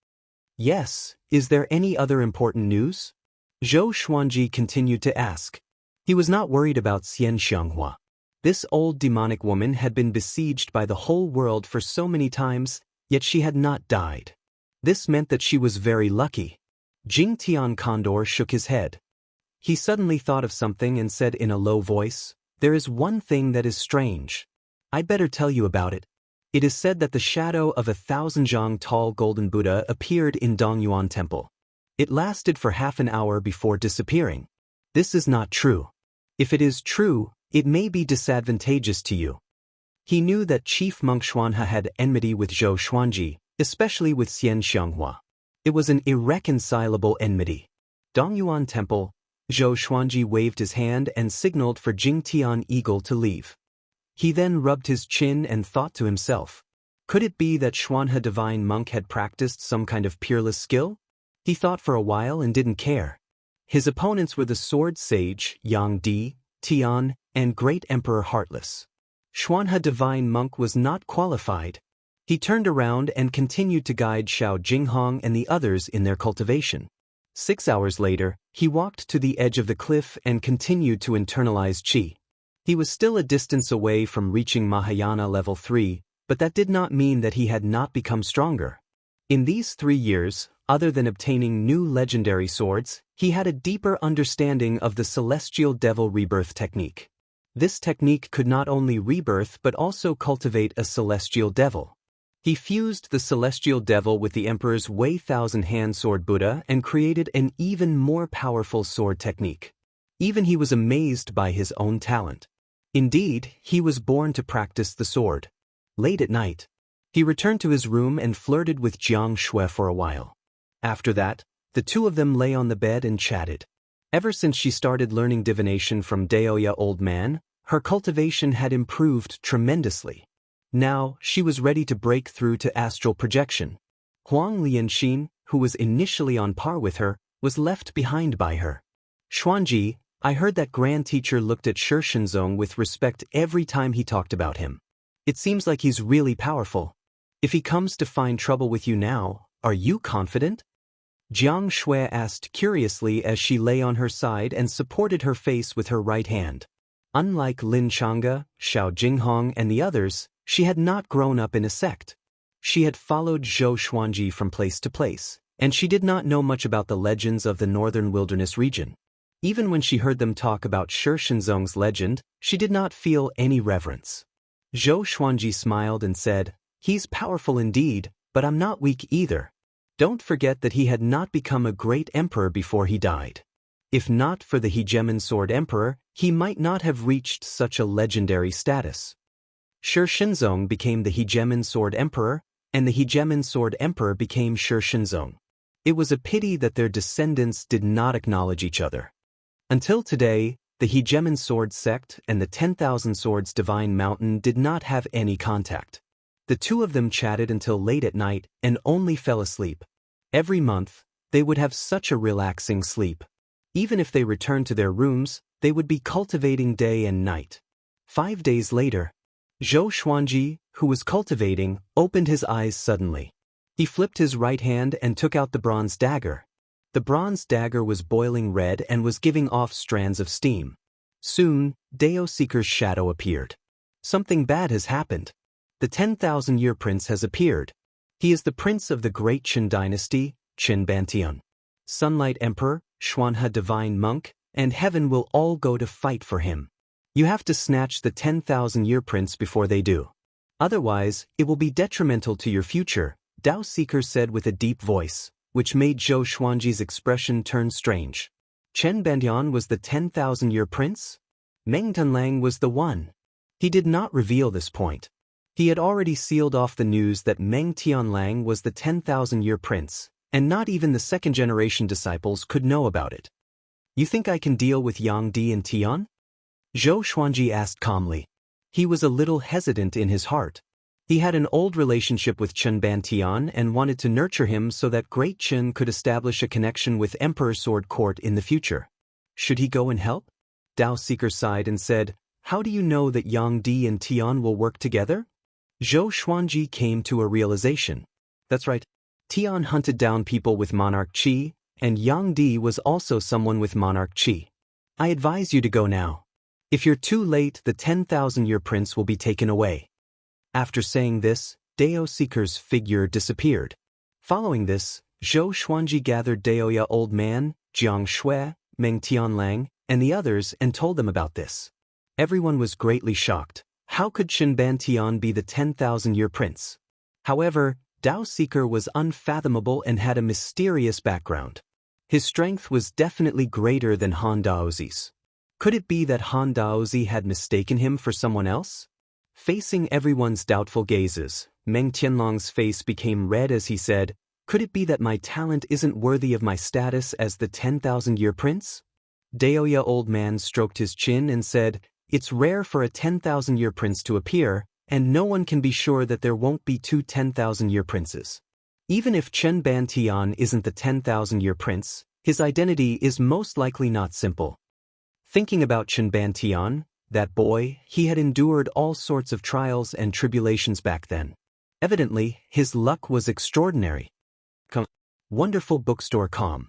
"Yes, is there any other important news?" Zhou Xuanji continued to ask. He was not worried about Xian Xianghua. This old demonic woman had been besieged by the whole world for so many times, yet she had not died. This meant that she was very lucky. Jingtian Condor shook his head. He suddenly thought of something and said in a low voice, "There is one thing that is strange. I'd better tell you about it. It is said that the shadow of 1,000 zhang tall golden Buddha appeared in Dongyuan Temple. It lasted for half an hour before disappearing. This is not true. If it is true, it may be disadvantageous to you." He knew that Chief Monk Xuanhe had enmity with Zhou Xuanji, especially with Xian Xianghua. It was an irreconcilable enmity. Dongyuan Temple, Zhou Xuanji waved his hand and signaled for Jingtian Eagle to leave. He then rubbed his chin and thought to himself, could it be that Xuanhe Divine Monk had practiced some kind of peerless skill? He thought for a while and didn't care. His opponents were the Sword Sage, Yang Di, Tian, and Great Emperor Heartless. Xuanhe Divine Monk was not qualified. He turned around and continued to guide Xiao Jinghong and the others in their cultivation. 6 hours later, he walked to the edge of the cliff and continued to internalize qi. He was still a distance away from reaching Mahayana level 3, but that did not mean that he had not become stronger. In these 3 years, other than obtaining new legendary swords, he had a deeper understanding of the Celestial Devil Rebirth technique. This technique could not only rebirth but also cultivate a Celestial Devil. He fused the Celestial Devil with the Emperor's Wei Thousand Hand Sword Buddha and created an even more powerful sword technique. Even he was amazed by his own talent. Indeed, he was born to practice the sword. Late at night, he returned to his room and flirted with Jiang Shui for a while. After that, the two of them lay on the bed and chatted. Ever since she started learning divination from Daoya Old Man, her cultivation had improved tremendously. Now, she was ready to break through to astral projection. Huang Lianxin, who was initially on par with her, was left behind by her. Xuanji, I heard that Grand Teacher looked at Shi Shenzong with respect every time he talked about him. It seems like he's really powerful. If he comes to find trouble with you now, are you confident? Jiang Shui asked curiously as she lay on her side and supported her face with her right hand. Unlike Lin Changge, Xiao Jinghong and the others, she had not grown up in a sect. She had followed Zhou Xuanji from place to place, and she did not know much about the legends of the northern wilderness region. Even when she heard them talk about Shi Shenzong's legend, she did not feel any reverence. Zhou Xuanji smiled and said, "He's powerful indeed, but I'm not weak either. Don't forget that he had not become a great emperor before he died. If not for the Hegemon Sword Emperor, he might not have reached such a legendary status." Shi Shenzong became the Hegemon Sword Emperor, and the Hegemon Sword Emperor became Shi Shenzong. It was a pity that their descendants did not acknowledge each other. Until today, the Hegemon Sword Sect and the 10,000 Swords Divine Mountain did not have any contact. The two of them chatted until late at night and only fell asleep. Every month, they would have such a relaxing sleep. Even if they returned to their rooms, they would be cultivating day and night. 5 days later, Zhou Xuanji, who was cultivating, opened his eyes suddenly. He flipped his right hand and took out the bronze dagger. The bronze dagger was boiling red and was giving off strands of steam. Soon, Dao Seeker's shadow appeared. Something bad has happened. The 10,000-year prince has appeared. He is the prince of the great Qin dynasty, Qin Bantian. Sunlight Emperor, Xuanhe Divine Monk, and Heaven will all go to fight for him. You have to snatch the 10,000-year prince before they do. Otherwise, it will be detrimental to your future, Dao Seeker said with a deep voice, which made Zhou Xuanji's expression turn strange. Qin Bantian was the 10,000-year prince? Meng Tanlang was the one. He did not reveal this point. He had already sealed off the news that Meng Tianlang was the 10,000-year prince, and not even the second-generation disciples could know about it. You think I can deal with Yang Di and Tian? Zhou Xuanji asked calmly. He was a little hesitant in his heart. He had an old relationship with Qin Bantian and wanted to nurture him so that Great Qin could establish a connection with Emperor Sword Court in the future. Should he go and help? Dao Seeker sighed and said, "How do you know that Yang Di and Tian will work together?" Zhou Xuanji came to a realization. That's right. Tian hunted down people with monarch qi, and Yang Di was also someone with monarch qi. I advise you to go now. If you're too late, the 10,000-year prince will be taken away. After saying this, Dao Seeker's figure disappeared. Following this, Zhou Xuanji gathered Daoya Old Man, Jiang Shui, Meng Tianlang, and the others and told them about this. Everyone was greatly shocked. How could Qin Bantian be the 10,000-year prince? However, Dao Seeker was unfathomable and had a mysterious background. His strength was definitely greater than Han Daozi's. Could it be that Han Daozi had mistaken him for someone else? Facing everyone's doubtful gazes, Meng Tianlang's face became red as he said, "Could it be that my talent isn't worthy of my status as the 10,000-year prince?" Daoya Old Man stroked his chin and said, "It's rare for a 10,000-year prince to appear, and no one can be sure that there won't be two 10,000-year princes. Even if Qin Bantian isn't the 10,000-year prince, His identity is most likely not simple. Thinking about Chen Bantian, that boy, he had endured all sorts of trials and tribulations back then. Evidently, his luck was extraordinary. Wonderful Bookstore Com.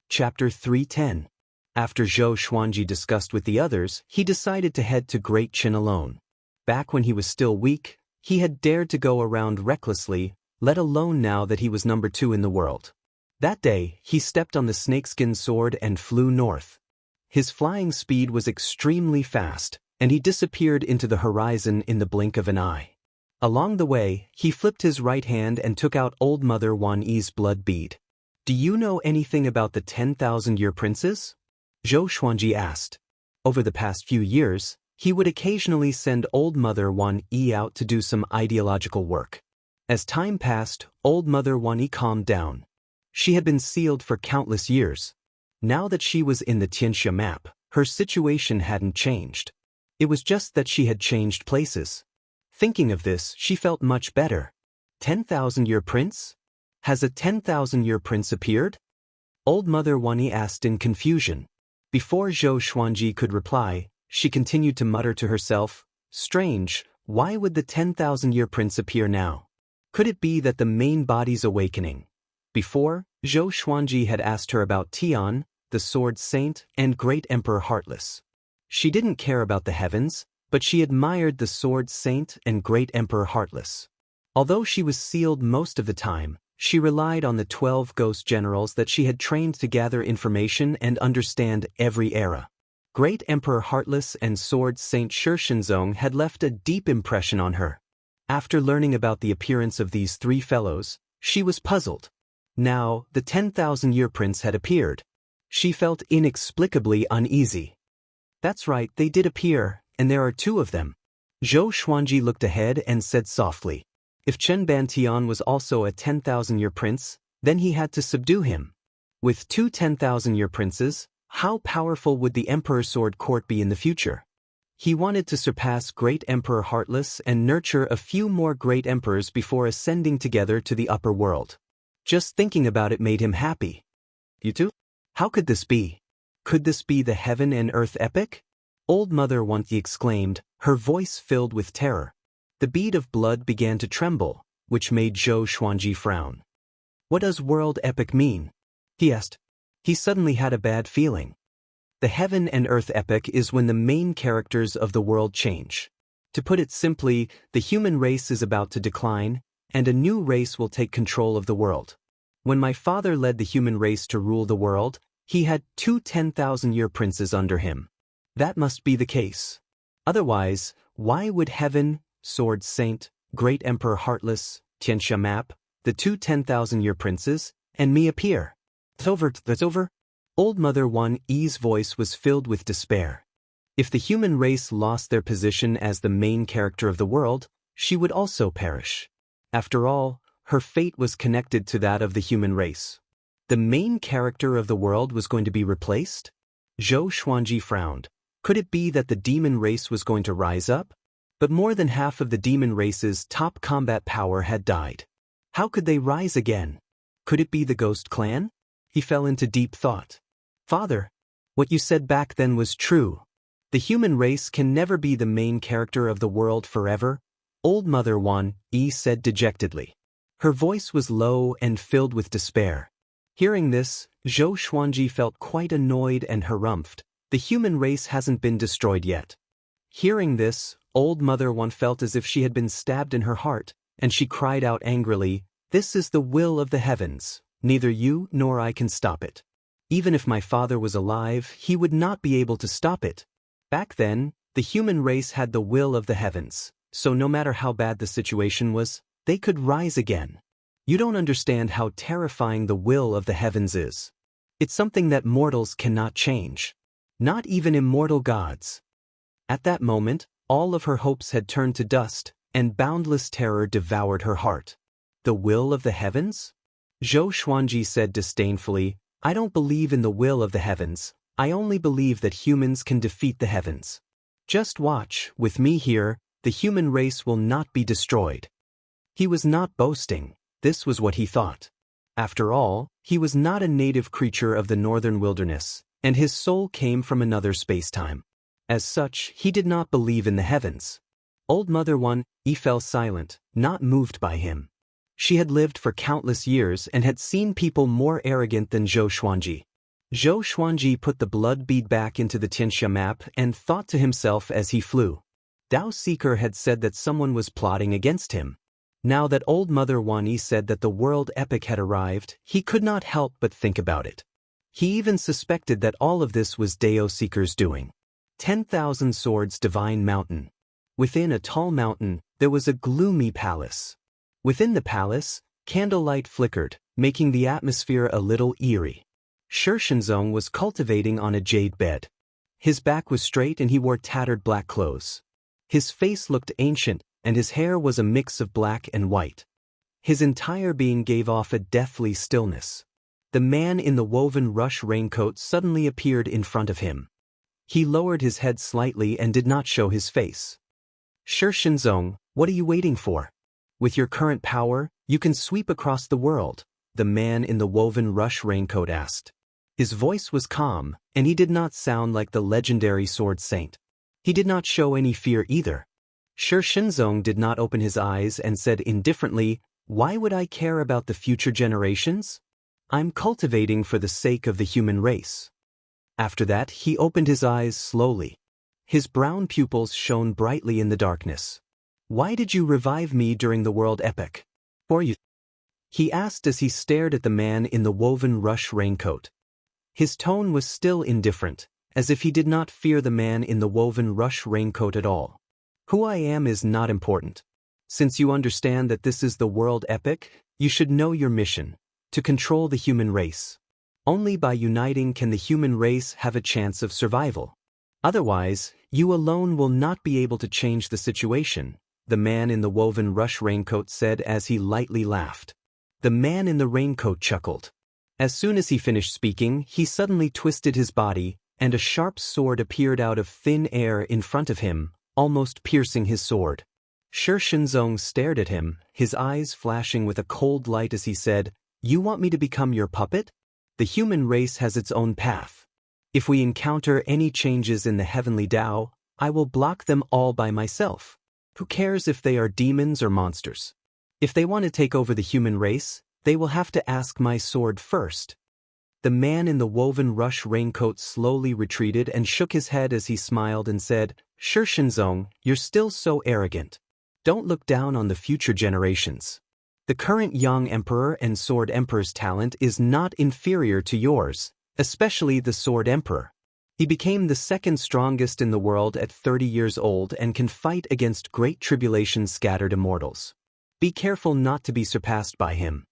Chapter 310. After Zhou Xuanji discussed with the others, he decided to head to Great Qin alone. Back when he was still weak, he had dared to go around recklessly, let alone now that he was number 2 in the world. That day, he stepped on the snakeskin sword and flew north. His flying speed was extremely fast, and he disappeared into the horizon in the blink of an eye. Along the way, he flipped his right hand and took out Old Mother Wan Yi's blood bead. "Do you know anything about the 10,000-year princes?" Zhou Xuanji asked. Over the past few years, he would occasionally send Old Mother Wan Yi out to do some ideological work. As time passed, Old Mother Wan Yi calmed down. She had been sealed for countless years. Now that she was in the Tianxia map, her situation hadn't changed. It was just that she had changed places. Thinking of this, she felt much better. 10,000-year prince? Has a 10,000-year prince appeared? Old Mother Wan Yi asked in confusion. Before Zhou Xuanji could reply, she continued to mutter to herself, "Strange, why would the 10,000-year prince appear now? Could it be that the main body's awakening?" Before, Zhou Xuanji had asked her about Tian, the Sword Saint, and Great Emperor Heartless. She didn't care about the heavens, but she admired the Sword Saint and Great Emperor Heartless. Although she was sealed most of the time, she relied on the 12 ghost generals that she had trained to gather information and understand every era. Great Emperor Heartless and Sword Saint Shenshinzong had left a deep impression on her. After learning about the appearance of these 3 fellows, she was puzzled. Now, the 10,000-year prince had appeared. She felt inexplicably uneasy. That's right, they did appear, and there are 2 of them. Zhou Xuanji looked ahead and said softly, "If Chen Bantian was also a 10,000-year prince, then he had to subdue him. With 2 10,000-year princes, how powerful would the Emperor's Sword Court be in the future?" He wanted to surpass Great Emperor Heartless and nurture a few more great emperors before ascending together to the upper world. Just thinking about it made him happy. "You too? How could this be? Could this be the heaven and earth epic?" Old Mother Wan Yi exclaimed, her voice filled with terror. The bead of blood began to tremble, which made Zhou Xuanji frown. "What does world epic mean?" he asked. He suddenly had a bad feeling. The heaven and earth epic is when the main characters of the world change. To put it simply, the human race is about to decline, and a new race will take control of the world. When my father led the human race to rule the world, he had 2 10,000-year princes under him. That must be the case. Otherwise, why would Heaven, Sword Saint, Great Emperor Heartless, Tianxia Map, the 2 10,000-year princes, and me appear? That's over. Old Mother Wan Yi's voice was filled with despair. If the human race lost their position as the main character of the world, she would also perish. After all, her fate was connected to that of the human race. The main character of the world was going to be replaced? Zhou Xuanji frowned. Could it be that the demon race was going to rise up? But more than half of the demon race's top combat power had died. How could they rise again? Could it be the Ghost Clan? He fell into deep thought. "Father, what you said back then was true. The human race can never be the main character of the world forever," Old Mother Wan Yi said dejectedly. Her voice was low and filled with despair. Hearing this, Zhou Xuanji felt quite annoyed and harumphed. The human race hasn't been destroyed yet. Hearing this, Old Mother Wan felt as if she had been stabbed in her heart, and she cried out angrily, "This is the will of the heavens. Neither you nor I can stop it. Even if my father was alive, he would not be able to stop it. Back then, the human race had the will of the heavens, so no matter how bad the situation was, they could rise again. You don't understand how terrifying the will of the heavens is. It's something that mortals cannot change. Not even immortal gods." At that moment, all of her hopes had turned to dust, and boundless terror devoured her heart. "The will of the heavens?" Zhou Xuanji said disdainfully, "I don't believe in the will of the heavens. I only believe that humans can defeat the heavens. Just watch, with me here, the human race will not be destroyed." He was not boasting. This was what he thought. After all, he was not a native creature of the northern wilderness, and his soul came from another spacetime. As such, he did not believe in the heavens. Old Mother One fell silent, not moved by him. She had lived for countless years and had seen people more arrogant than Zhou Xuanji. Zhou Xuanji put the blood bead back into the Tianxia map and thought to himself as he flew. Dao Seeker had said that someone was plotting against him. Now that Old Mother Wani said that the world epic had arrived, he could not help but think about it. He even suspected that all of this was Dao Seeker's doing. 10,000 Swords Divine Mountain. Within a tall mountain, there was a gloomy palace. Within the palace, candlelight flickered, making the atmosphere a little eerie. Shi Shenzong was cultivating on a jade bed. His back was straight and he wore tattered black clothes. His face looked ancient, and his hair was a mix of black and white. His entire being gave off a deathly stillness. The man in the woven rush raincoat suddenly appeared in front of him. He lowered his head slightly and did not show his face. Shi Shenzong, what are you waiting for? With your current power, you can sweep across the world, the man in the woven rush raincoat asked. His voice was calm, and he did not sound like the legendary sword saint. He did not show any fear either. Shi Shenzong did not open his eyes and said indifferently, "Why would I care about the future generations? I'm cultivating for the sake of the human race." After that, he opened his eyes slowly. His brown pupils shone brightly in the darkness. "Why did you revive me during the world epic?" "For you," he asked as he stared at the man in the woven rush raincoat. His tone was still indifferent, as if he did not fear the man in the woven rush raincoat at all. "Who I am is not important. Since you understand that this is the world epic, you should know your mission, to control the human race. Only by uniting can the human race have a chance of survival. Otherwise, you alone will not be able to change the situation," the man in the woven rush raincoat said as he lightly laughed. The man in the raincoat chuckled. As soon as he finished speaking, he suddenly twisted his body, and a sharp sword appeared out of thin air in front of him, almost piercing his sword. Shi Shenzong stared at him, his eyes flashing with a cold light as he said, "You want me to become your puppet? The human race has its own path. If we encounter any changes in the heavenly Tao, I will block them all by myself. Who cares if they are demons or monsters? If they want to take over the human race, they will have to ask my sword first." The man in the woven rush raincoat slowly retreated and shook his head as he smiled and said, "Shi Shenzong, you're still so arrogant. Don't look down on the future generations. The current young emperor and sword emperor's talent is not inferior to yours, especially the sword emperor. He became the second strongest in the world at 30 years old and can fight against great tribulation's scattered immortals. Be careful not to be surpassed by him.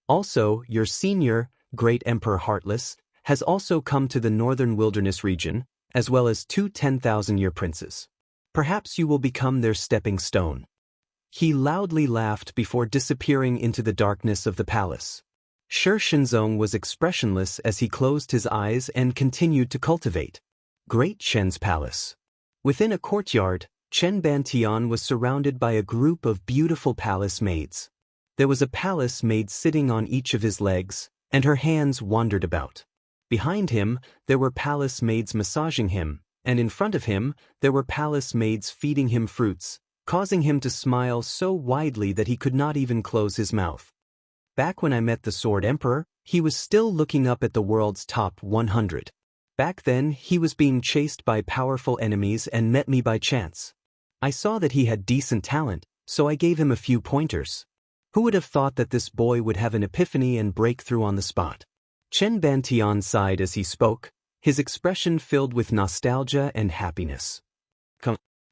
Also, your senior, Great Emperor Heartless, has also come to the northern wilderness region, as well as two 10,000-year princes. Perhaps you will become their stepping stone." He loudly laughed before disappearing into the darkness of the palace. Shi Shenzong was expressionless as he closed his eyes and continued to cultivate. Great Chen's palace. Within a courtyard, Chen Bantian was surrounded by a group of beautiful palace maids. There was a palace maid sitting on each of his legs, and her hands wandered about. Behind him, there were palace maids massaging him, and in front of him, there were palace maids feeding him fruits, causing him to smile so widely that he could not even close his mouth. Back when I met the Sword Emperor, he was still looking up at the world's top 100. Back then, he was being chased by powerful enemies and met me by chance. I saw that he had decent talent, so I gave him a few pointers. Who would have thought that this boy would have an epiphany and break through on the spot? Chen Bantian sighed as he spoke, his expression filled with nostalgia and happiness.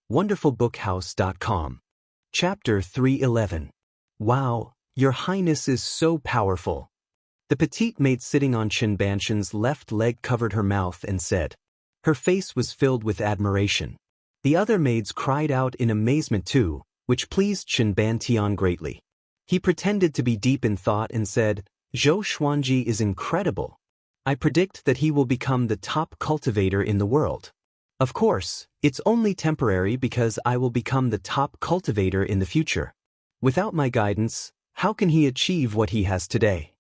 WonderfulBookhouse.com. Chapter 311. Wow, Your Highness is so powerful. The petite maid sitting on Chen Bantian's left leg covered her mouth and said. Her face was filled with admiration. The other maids cried out in amazement too, which pleased Chen Bantian greatly. He pretended to be deep in thought and said, Zhou Xuanji is incredible. I predict that he will become the top cultivator in the world. Of course, it's only temporary because I will become the top cultivator in the future. Without my guidance, how can he achieve what he has today?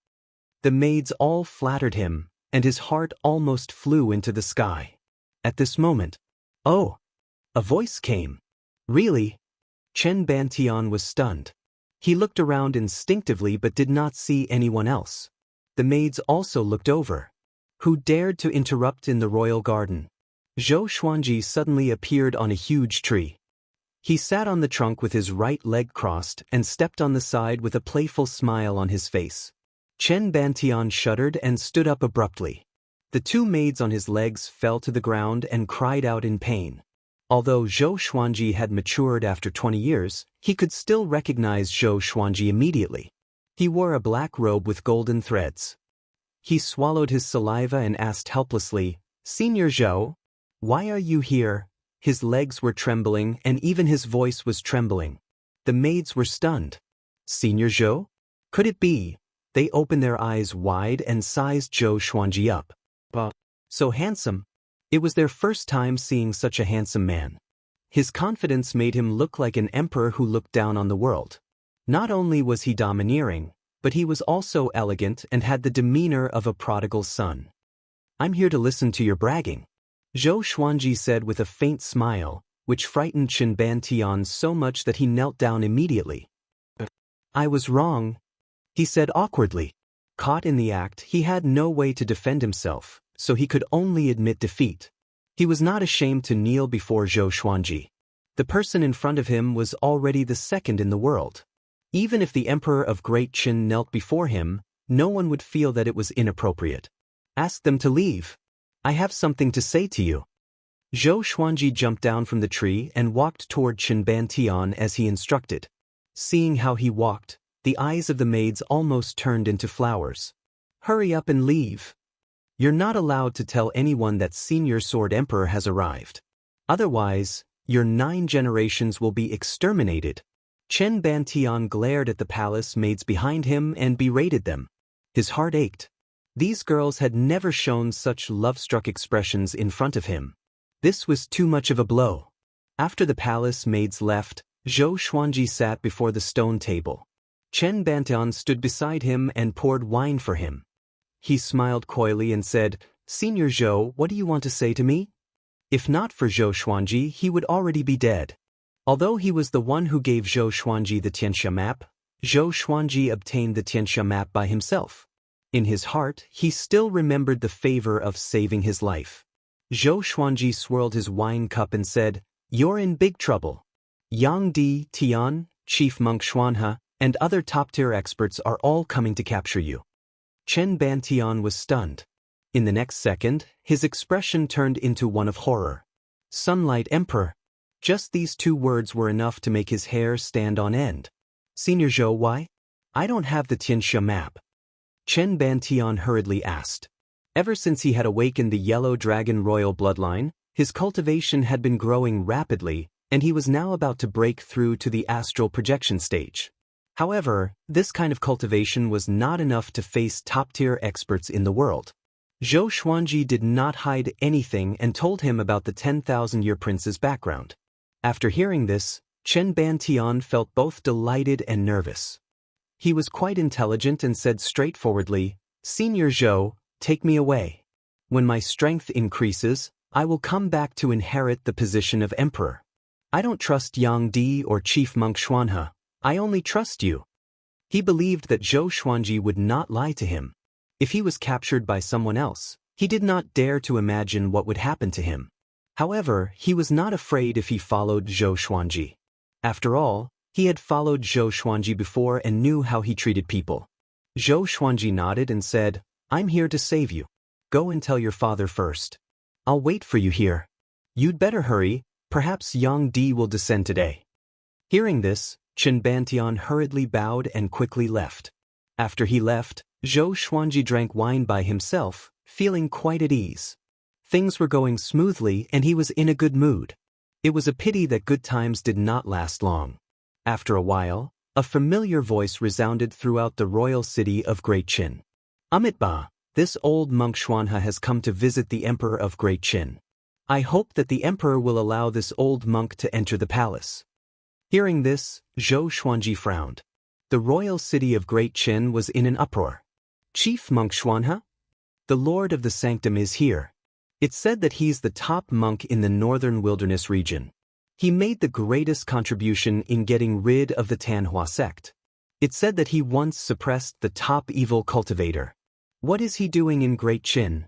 The maids all flattered him, and his heart almost flew into the sky. At this moment, oh! A voice came. Really? Chen Bantian was stunned. He looked around instinctively but did not see anyone else. The maids also looked over. Who dared to interrupt in the royal garden? Zhou Xuanji suddenly appeared on a huge tree. He sat on the trunk with his right leg crossed and stepped on the side with a playful smile on his face. Chen Bantian shuddered and stood up abruptly. The two maids on his legs fell to the ground and cried out in pain. Although Zhou Xuanji had matured after 20 years, he could still recognize Zhou Xuanji immediately. He wore a black robe with golden threads. He swallowed his saliva and asked helplessly, "Senior Zhou, why are you here?" His legs were trembling and even his voice was trembling. The maids were stunned. "Senior Zhou? Could it be?" They opened their eyes wide and sized Zhou Xuanji up. So handsome. It was their first time seeing such a handsome man. His confidence made him look like an emperor who looked down on the world. Not only was he domineering, but he was also elegant and had the demeanor of a prodigal son. "I'm here to listen to your bragging," Zhou Xuanji said with a faint smile, which frightened Chen Bantian so much that he knelt down immediately. "I was wrong," he said awkwardly. Caught in the act, he had no way to defend himself, so he could only admit defeat. He was not ashamed to kneel before Zhou Xuanji. The person in front of him was already the second in the world. Even if the Emperor of Great Qin knelt before him, no one would feel that it was inappropriate. "Ask them to leave. I have something to say to you." Zhou Xuanji jumped down from the tree and walked toward Chen Bantian as he instructed. Seeing how he walked, the eyes of the maids almost turned into flowers. "Hurry up and leave. You're not allowed to tell anyone that Senior Sword Emperor has arrived. Otherwise, your 9 generations will be exterminated." Chen Bantian glared at the palace maids behind him and berated them. His heart ached. These girls had never shown such love-struck expressions in front of him. This was too much of a blow. After the palace maids left, Zhou Xuanji sat before the stone table. Chen Bantian stood beside him and poured wine for him. He smiled coyly and said, "Senior Zhou, what do you want to say to me?" If not for Zhou Xuanji, he would already be dead. Although he was the one who gave Zhou Xuanji the Tianxia map, Zhou Xuanji obtained the Tianxia map by himself. In his heart, he still remembered the favor of saving his life. Zhou Xuanji swirled his wine cup and said, "You're in big trouble. Yang Di, Tian, Chief Monk Xuanhe, and other top-tier experts are all coming to capture you." Chen Bantian was stunned. In the next second, his expression turned into one of horror. "Sunlight Emperor." Just these 2 words were enough to make his hair stand on end. "Senior Zhou, why? I don't have the Tianxia map." Chen Bantian hurriedly asked. Ever since he had awakened the Yellow Dragon royal bloodline, his cultivation had been growing rapidly, and he was now about to break through to the astral projection stage. However, this kind of cultivation was not enough to face top-tier experts in the world. Zhou Xuanji did not hide anything and told him about the 10,000-year prince's background. After hearing this, Chen Bantian felt both delighted and nervous. He was quite intelligent and said straightforwardly, "Senior Zhou, take me away. When my strength increases, I will come back to inherit the position of emperor. I don't trust Yang Di or Chief Monk Xuanhe. I only trust you." He believed that Zhou Xuanji would not lie to him. If he was captured by someone else, he did not dare to imagine what would happen to him. However, he was not afraid if he followed Zhou Xuanji. After all, he had followed Zhou Xuanji before and knew how he treated people. Zhou Xuanji nodded and said, "I'm here to save you. Go and tell your father first. I'll wait for you here. You'd better hurry, perhaps Yang Di will descend today." Hearing this, Chen Bantian hurriedly bowed and quickly left. After he left, Zhou Xuanji drank wine by himself, feeling quite at ease. Things were going smoothly and he was in a good mood. It was a pity that good times did not last long. After a while, a familiar voice resounded throughout the royal city of Great Qin. "Amitba, this old monk Xuanhe has come to visit the Emperor of Great Qin. I hope that the Emperor will allow this old monk to enter the palace." Hearing this, Zhou Xuanji frowned. The royal city of Great Qin was in an uproar. Chief Monk Xuanhe? The Lord of the Sanctum is here. It's said that he's the top monk in the northern wilderness region. He made the greatest contribution in getting rid of the Tanhua sect. It's said that he once suppressed the top evil cultivator. What is he doing in Great Qin?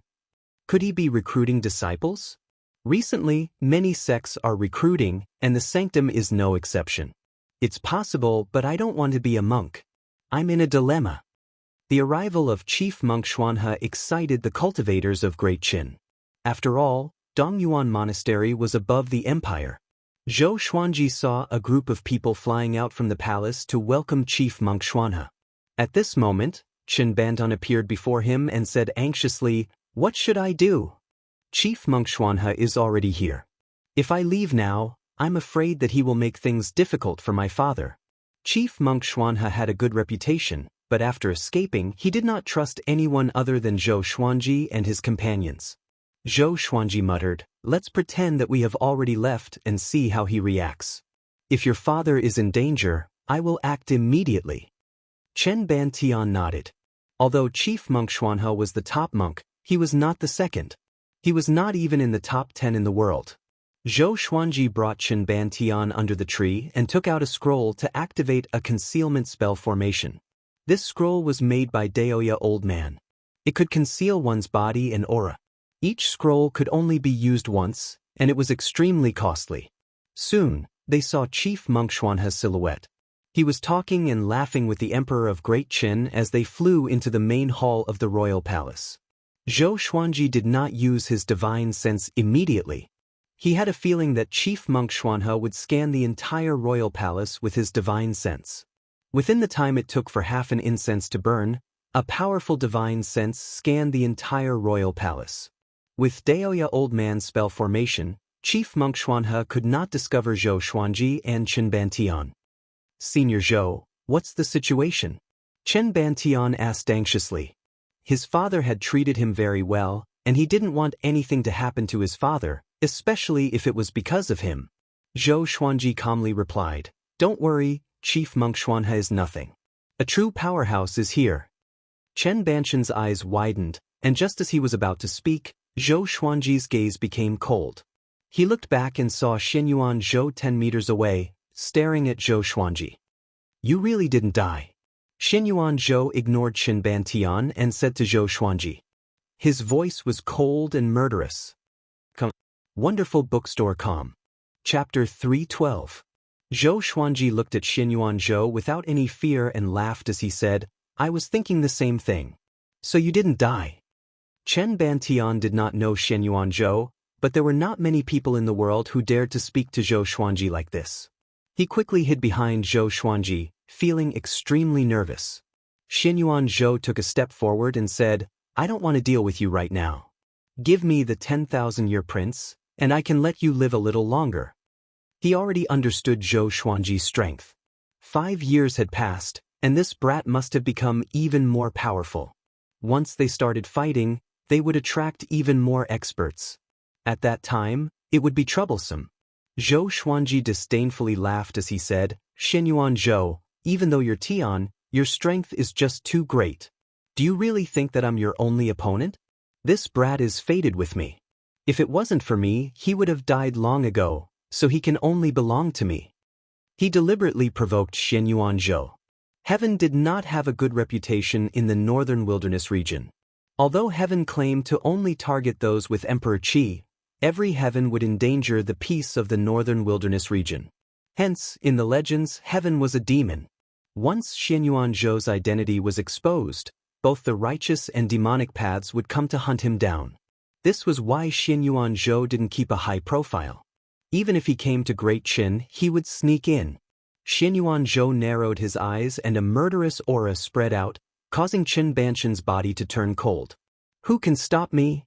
Could he be recruiting disciples? Recently, many sects are recruiting, and the Sanctum is no exception. It's possible, but I don't want to be a monk. I'm in a dilemma. The arrival of Chief Monk Xuanhe excited the cultivators of Great Qin. After all, Dongyuan Monastery was above the empire. Zhou Xuanji saw a group of people flying out from the palace to welcome Chief Monk Xuanhe. At this moment, Qin Banton appeared before him and said anxiously, "What should I do? Chief Monk Xuanhe is already here. If I leave now, I'm afraid that he will make things difficult for my father." Chief Monk Xuanhe had a good reputation, but after escaping, he did not trust anyone other than Zhou Xuanji and his companions. Zhou Xuanji muttered, "Let's pretend that we have already left and see how he reacts. If your father is in danger, I will act immediately." Chen Bantian nodded. Although Chief Monk Xuanhe was the top monk, he was not the second. He was not even in the top 10 in the world. Zhou Xuanji brought Chen Bantian under the tree and took out a scroll to activate a concealment spell formation. This scroll was made by Daoya Old Man. It could conceal one's body and aura. Each scroll could only be used once, and it was extremely costly. Soon, they saw Chief Monk Xuanhe's silhouette. He was talking and laughing with the Emperor of Great Qin as they flew into the main hall of the royal palace. Zhou Xuanji did not use his divine sense immediately. He had a feeling that Chief Monk Xuanhe would scan the entire royal palace with his divine sense. Within the time it took for half an incense to burn, a powerful divine sense scanned the entire royal palace. With Daoya Old Man's spell formation, Chief Monk Xuanhe could not discover Zhou Xuanji and Chen Bantian. "Senior Zhou, what's the situation?" Chen Bantian asked anxiously. His father had treated him very well, and he didn't want anything to happen to his father, especially if it was because of him. Zhou Xuanji calmly replied, "Don't worry, Chief Monk Xuanhe is nothing. A true powerhouse is here." Chen Bantian's eyes widened, and just as he was about to speak, Zhou Xuanji's gaze became cold. He looked back and saw Xinyuan Zhou 10 meters away, staring at Zhou Xuanji. "You really didn't die." Xinyuan Zhou ignored Chen Bantian and said to Zhou Xuanji. His voice was cold and murderous. Wonderful Bookstore Com. Chapter 312. Zhou Xuanji looked at Xinyuan Zhou without any fear and laughed as he said, "I was thinking the same thing. So you didn't die." Chen Bantian did not know Xinyuan Zhou, but there were not many people in the world who dared to speak to Zhou Xuanji like this. He quickly hid behind Zhou Xuanji, feeling extremely nervous. Xinyuan Zhou took a step forward and said, "I don't want to deal with you right now. Give me the 10,000-year prince, and I can let you live a little longer." He already understood Zhou Xuanji's strength. 5 years had passed, and this brat must have become even more powerful. Once they started fighting, they would attract even more experts. At that time, it would be troublesome. Zhou Xuanji disdainfully laughed as he said, "Xinyuan Zhou, even though you're Tian, your strength is just too great. Do you really think that I'm your only opponent? This brat is fated with me. If it wasn't for me, he would have died long ago, so he can only belong to me." He deliberately provoked Xinyuan Zhou. Heaven did not have a good reputation in the northern wilderness region. Although heaven claimed to only target those with Emperor Qi, every heaven would endanger the peace of the northern wilderness region. Hence, in the legends, heaven was a demon. Once Xinyuan Zhou's identity was exposed, both the righteous and demonic paths would come to hunt him down. This was why Xinyuan Zhou didn't keep a high profile. Even if he came to Great Qin, he would sneak in. Xinyuan Zhou narrowed his eyes and a murderous aura spread out, causing Chen Bantian's body to turn cold. "Who can stop me?"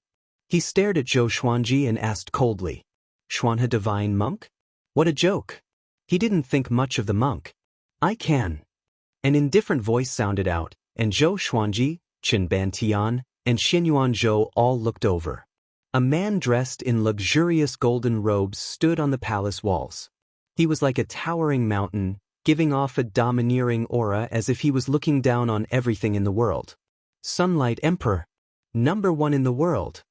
He stared at Zhou Xuanji and asked coldly. "Xuanhe divine monk? What a joke." He didn't think much of the monk. "I can." An indifferent voice sounded out, and Zhou Xuanji, Chen Bantian, and Xinyuan Zhou all looked over. A man dressed in luxurious golden robes stood on the palace walls. He was like a towering mountain, giving off a domineering aura as if he was looking down on everything in the world. Sunlight Emperor. #1 in the world.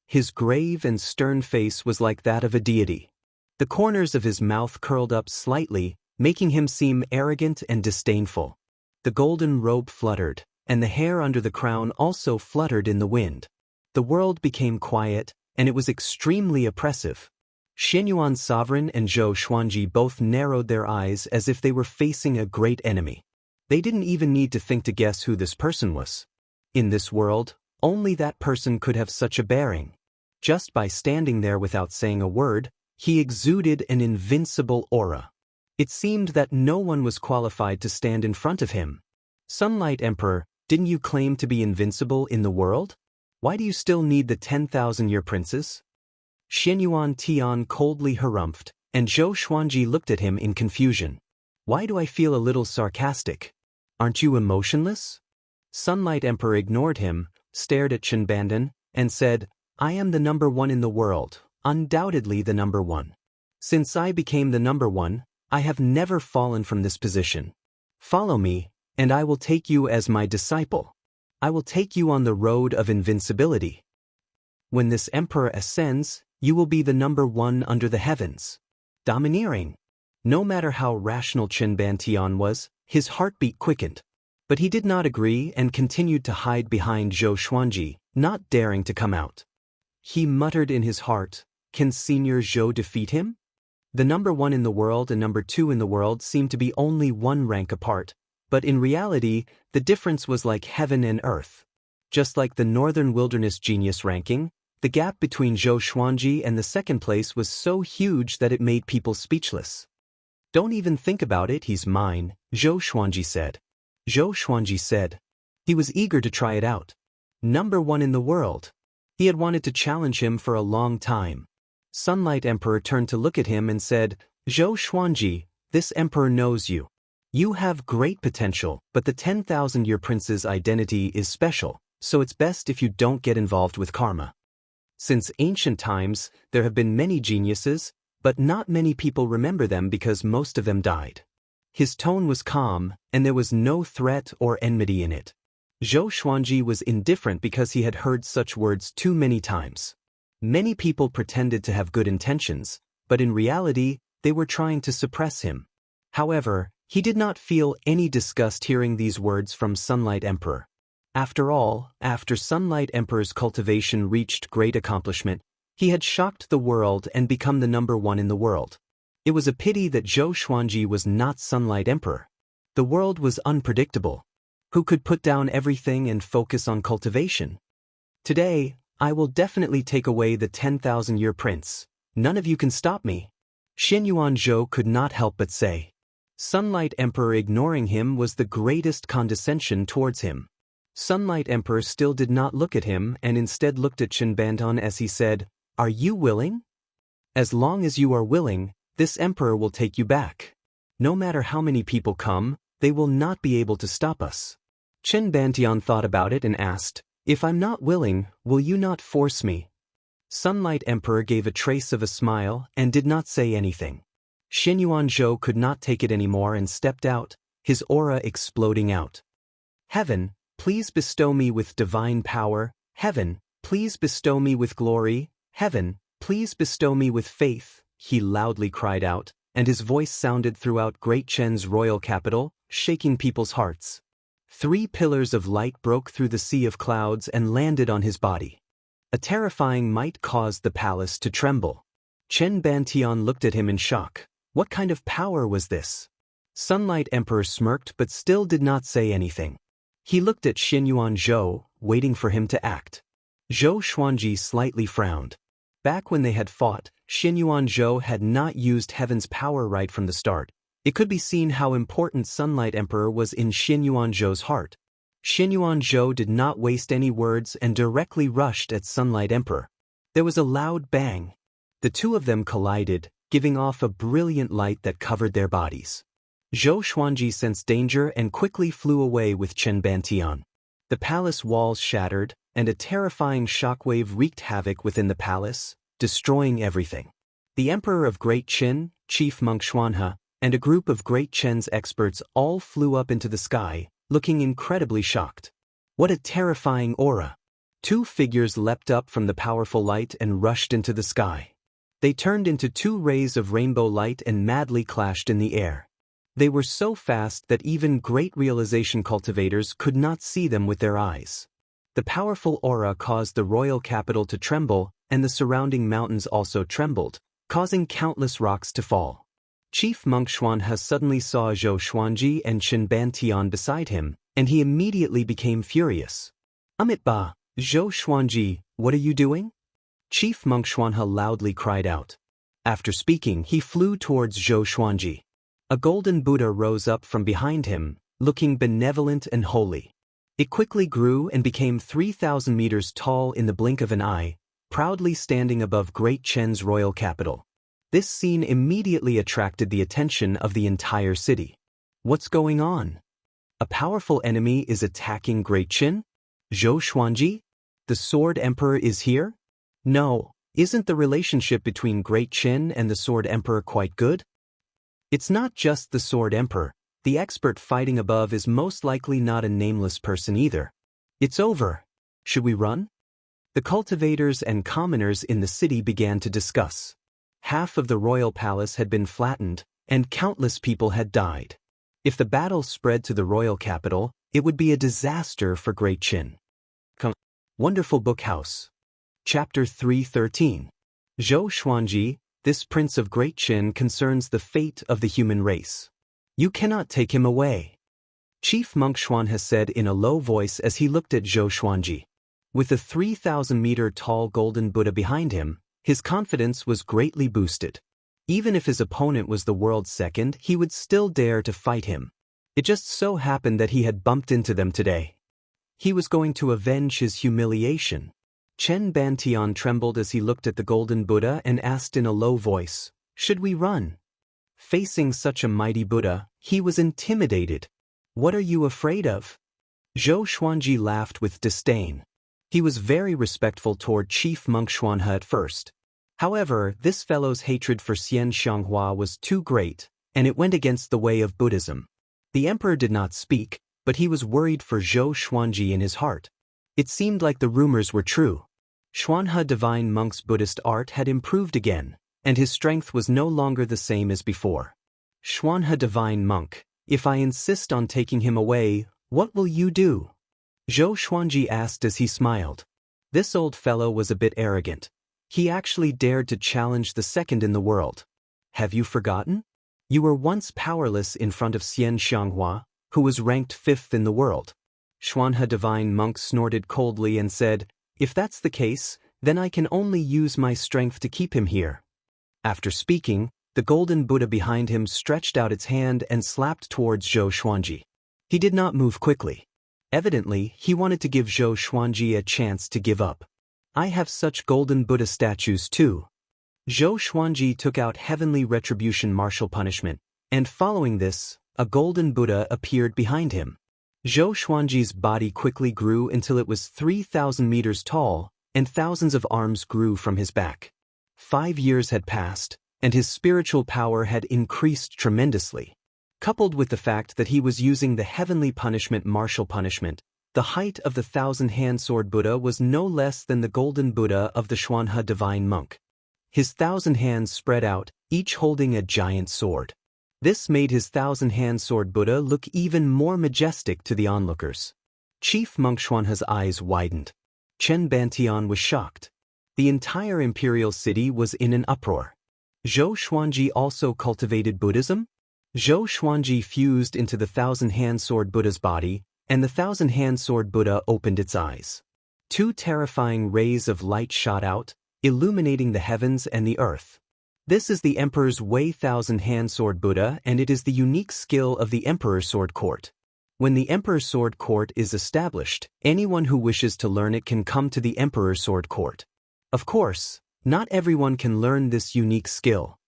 His grave and stern face was like that of a deity. The corners of his mouth curled up slightly, making him seem arrogant and disdainful. The golden robe fluttered, and the hair under the crown also fluttered in the wind. The world became quiet, and it was extremely oppressive. Xianyuan's sovereign and Zhou Xuanji both narrowed their eyes as if they were facing a great enemy. They didn't even need to think to guess who this person was. In this world, only that person could have such a bearing. Just by standing there without saying a word, he exuded an invincible aura. It seemed that no one was qualified to stand in front of him. Sunlight Emperor, didn't you claim to be invincible in the world? Why do you still need the 10,000-year princes? Xianyuan Tian coldly harumphed, and Zhou Xuanji looked at him in confusion. Why do I feel a little sarcastic? Aren't you emotionless? Sunlight Emperor ignored him, stared at Chenbandan, and said, I am the #1 in the world, undoubtedly the #1. Since I became the #1, I have never fallen from this position. Follow me, and I will take you as my disciple. I will take you on the road of invincibility. When this emperor ascends, you will be the #1 under the heavens. Domineering. No matter how rational Chenban Tian was, his heartbeat quickened. But he did not agree and continued to hide behind Zhou Xuanji, not daring to come out. He muttered in his heart, can Senior Zhou defeat him? The #1 in the world and #2 in the world seemed to be only one rank apart, but in reality, the difference was like heaven and earth. Just like the Northern Wilderness Genius ranking, the gap between Zhou Xuanji and the second place was so huge that it made people speechless. Don't even think about it, he's mine, Zhou Xuanji said. Zhou Xuanji said. He was eager to try it out. #1 in the world. He had wanted to challenge him for a long time. Sunlight Emperor turned to look at him and said, Zhou Xuanji, this emperor knows you. You have great potential, but the 10,000-year prince's identity is special, so it's best if you don't get involved with karma. Since ancient times, there have been many geniuses, but not many people remember them because most of them died. His tone was calm, and there was no threat or enmity in it. Zhou Xuanji was indifferent because he had heard such words too many times. Many people pretended to have good intentions, but in reality, they were trying to suppress him. However, he did not feel any disgust hearing these words from Sunlight Emperor. After all, after Sunlight Emperor's cultivation reached great accomplishment, he had shocked the world and become the #1 in the world. It was a pity that Zhou Xuanji was not Sunlight Emperor. The world was unpredictable. Who could put down everything and focus on cultivation? Today, I will definitely take away the 10,000-year prince. None of you can stop me. Xianyuan Zhou could not help but say. Sunlight Emperor ignoring him was the greatest condescension towards him. Sunlight Emperor still did not look at him and instead looked at Chenbandan as he said, Are you willing? As long as you are willing, this emperor will take you back. No matter how many people come, they will not be able to stop us. Chenbantian thought about it and asked, If I'm not willing, will you not force me? Sunlight Emperor gave a trace of a smile and did not say anything. Xianyuan Zhou could not take it anymore and stepped out, his aura exploding out. Heaven, please bestow me with divine power. Heaven, please bestow me with glory. Heaven, please bestow me with faith, he loudly cried out, and his voice sounded throughout Great Chen's royal capital, shaking people's hearts. 3 pillars of light broke through the sea of clouds and landed on his body. A terrifying might caused the palace to tremble. Chenbantian looked at him in shock. What kind of power was this? Sunlight Emperor smirked but still did not say anything. He looked at Xianyuan Zhou, waiting for him to act. Zhou Xuanji slightly frowned. Back when they had fought, Xianyuan Zhou had not used heaven's power right from the start. It could be seen how important Sunlight Emperor was in Xianyuan Zhou's heart. Xianyuan Zhou did not waste any words and directly rushed at Sunlight Emperor. There was a loud bang. The two of them collided, giving off a brilliant light that covered their bodies. Zhou Xuanji sensed danger and quickly flew away with Chenbantian. The palace walls shattered, and a terrifying shockwave wreaked havoc within the palace, destroying everything. The Emperor of Great Chen, Chief Monk Xuanhe, and a group of Great Chen's experts all flew up into the sky, looking incredibly shocked. What a terrifying aura! Two figures leapt up from the powerful light and rushed into the sky. They turned into two rays of rainbow light and madly clashed in the air. They were so fast that even great realization cultivators could not see them with their eyes. The powerful aura caused the royal capital to tremble, and the surrounding mountains also trembled, causing countless rocks to fall. Chief Monk Xuanhe suddenly saw Zhou Xuanji and Chen Bantian beside him, and he immediately became furious. "Amitba, Zhou Xuanji, what are you doing?" Chief Monk Xuanhe loudly cried out. After speaking, he flew towards Zhou Xuanji. A golden Buddha rose up from behind him, looking benevolent and holy. It quickly grew and became 3,000 meters tall in the blink of an eye, proudly standing above Great Chen's royal capital. This scene immediately attracted the attention of the entire city. What's going on? A powerful enemy is attacking Great Chen? Zhou Xuanji? The Sword Emperor is here? No, isn't the relationship between Great Chen and the Sword Emperor quite good? It's not just the Sword Emperor. The expert fighting above is most likely not a nameless person either. It's over. Should we run? The cultivators and commoners in the city began to discuss. Half of the royal palace had been flattened, and countless people had died. If the battle spread to the royal capital, it would be a disaster for Great Chen. Wonderful Book House. Chapter 313. Zhou Xuanji, this prince of Great Chen concerns the fate of the human race. You cannot take him away. Chief Monk Xuanhe said in a low voice as he looked at Zhou Xuanji. With the 3,000-meter tall golden Buddha behind him, his confidence was greatly boosted. Even if his opponent was the world's second, he would still dare to fight him. It just so happened that he had bumped into them today. He was going to avenge his humiliation. Chen Bantian trembled as he looked at the golden Buddha and asked in a low voice, "Should we run?" Facing such a mighty Buddha, he was intimidated. "What are you afraid of?" Zhou Xuanji laughed with disdain. He was very respectful toward Chief Monk Xuanhe at first. However, this fellow's hatred for Xian Xianghua was too great, and it went against the way of Buddhism. The emperor did not speak, but he was worried for Zhou Xuanji in his heart. It seemed like the rumors were true. Xuanhe Divine Monk's Buddhist art had improved again, and his strength was no longer the same as before. "Xuanhe Divine Monk, if I insist on taking him away, what will you do?" Zhou Xuanji asked as he smiled. This old fellow was a bit arrogant. He actually dared to challenge the second in the world. "Have you forgotten? You were once powerless in front of Xian Xianghua, who was ranked 5th in the world." Xuanhe Divine Monk snorted coldly and said, "If that's the case, then I can only use my strength to keep him here." After speaking, the golden Buddha behind him stretched out its hand and slapped towards Zhou Xuanji. He did not move quickly. Evidently, he wanted to give Zhou Xuanji a chance to give up. "I have such golden Buddha statues too." Zhou Xuanji took out heavenly retribution martial punishment, and following this, a golden Buddha appeared behind him. Zhou Xuanji's body quickly grew until it was 3,000 meters tall, and thousands of arms grew from his back. 5 years had passed, and his spiritual power had increased tremendously. Coupled with the fact that he was using the heavenly punishment martial punishment, the height of the 1,000-hand sword Buddha was no less than the golden Buddha of the Xuanhe Divine Monk. His 1,000 hands spread out, each holding a giant sword. This made his 1,000-hand sword Buddha look even more majestic to the onlookers. Chief Monk Xuanhe's eyes widened. Chen Bantian was shocked. The entire imperial city was in an uproar. Zhou Xuanji also cultivated Buddhism? Zhou Xuanji fused into the 1,000-hand sword Buddha's body, and the 1,000-hand sword Buddha opened its eyes. 2 terrifying rays of light shot out, illuminating the heavens and the earth. This is the Emperor's Way 1,000-hand sword Buddha, and it is the unique skill of the Emperor's Sword Court. When the Emperor's Sword Court is established, anyone who wishes to learn it can come to the Emperor's Sword Court. Of course, not everyone can learn this unique skill.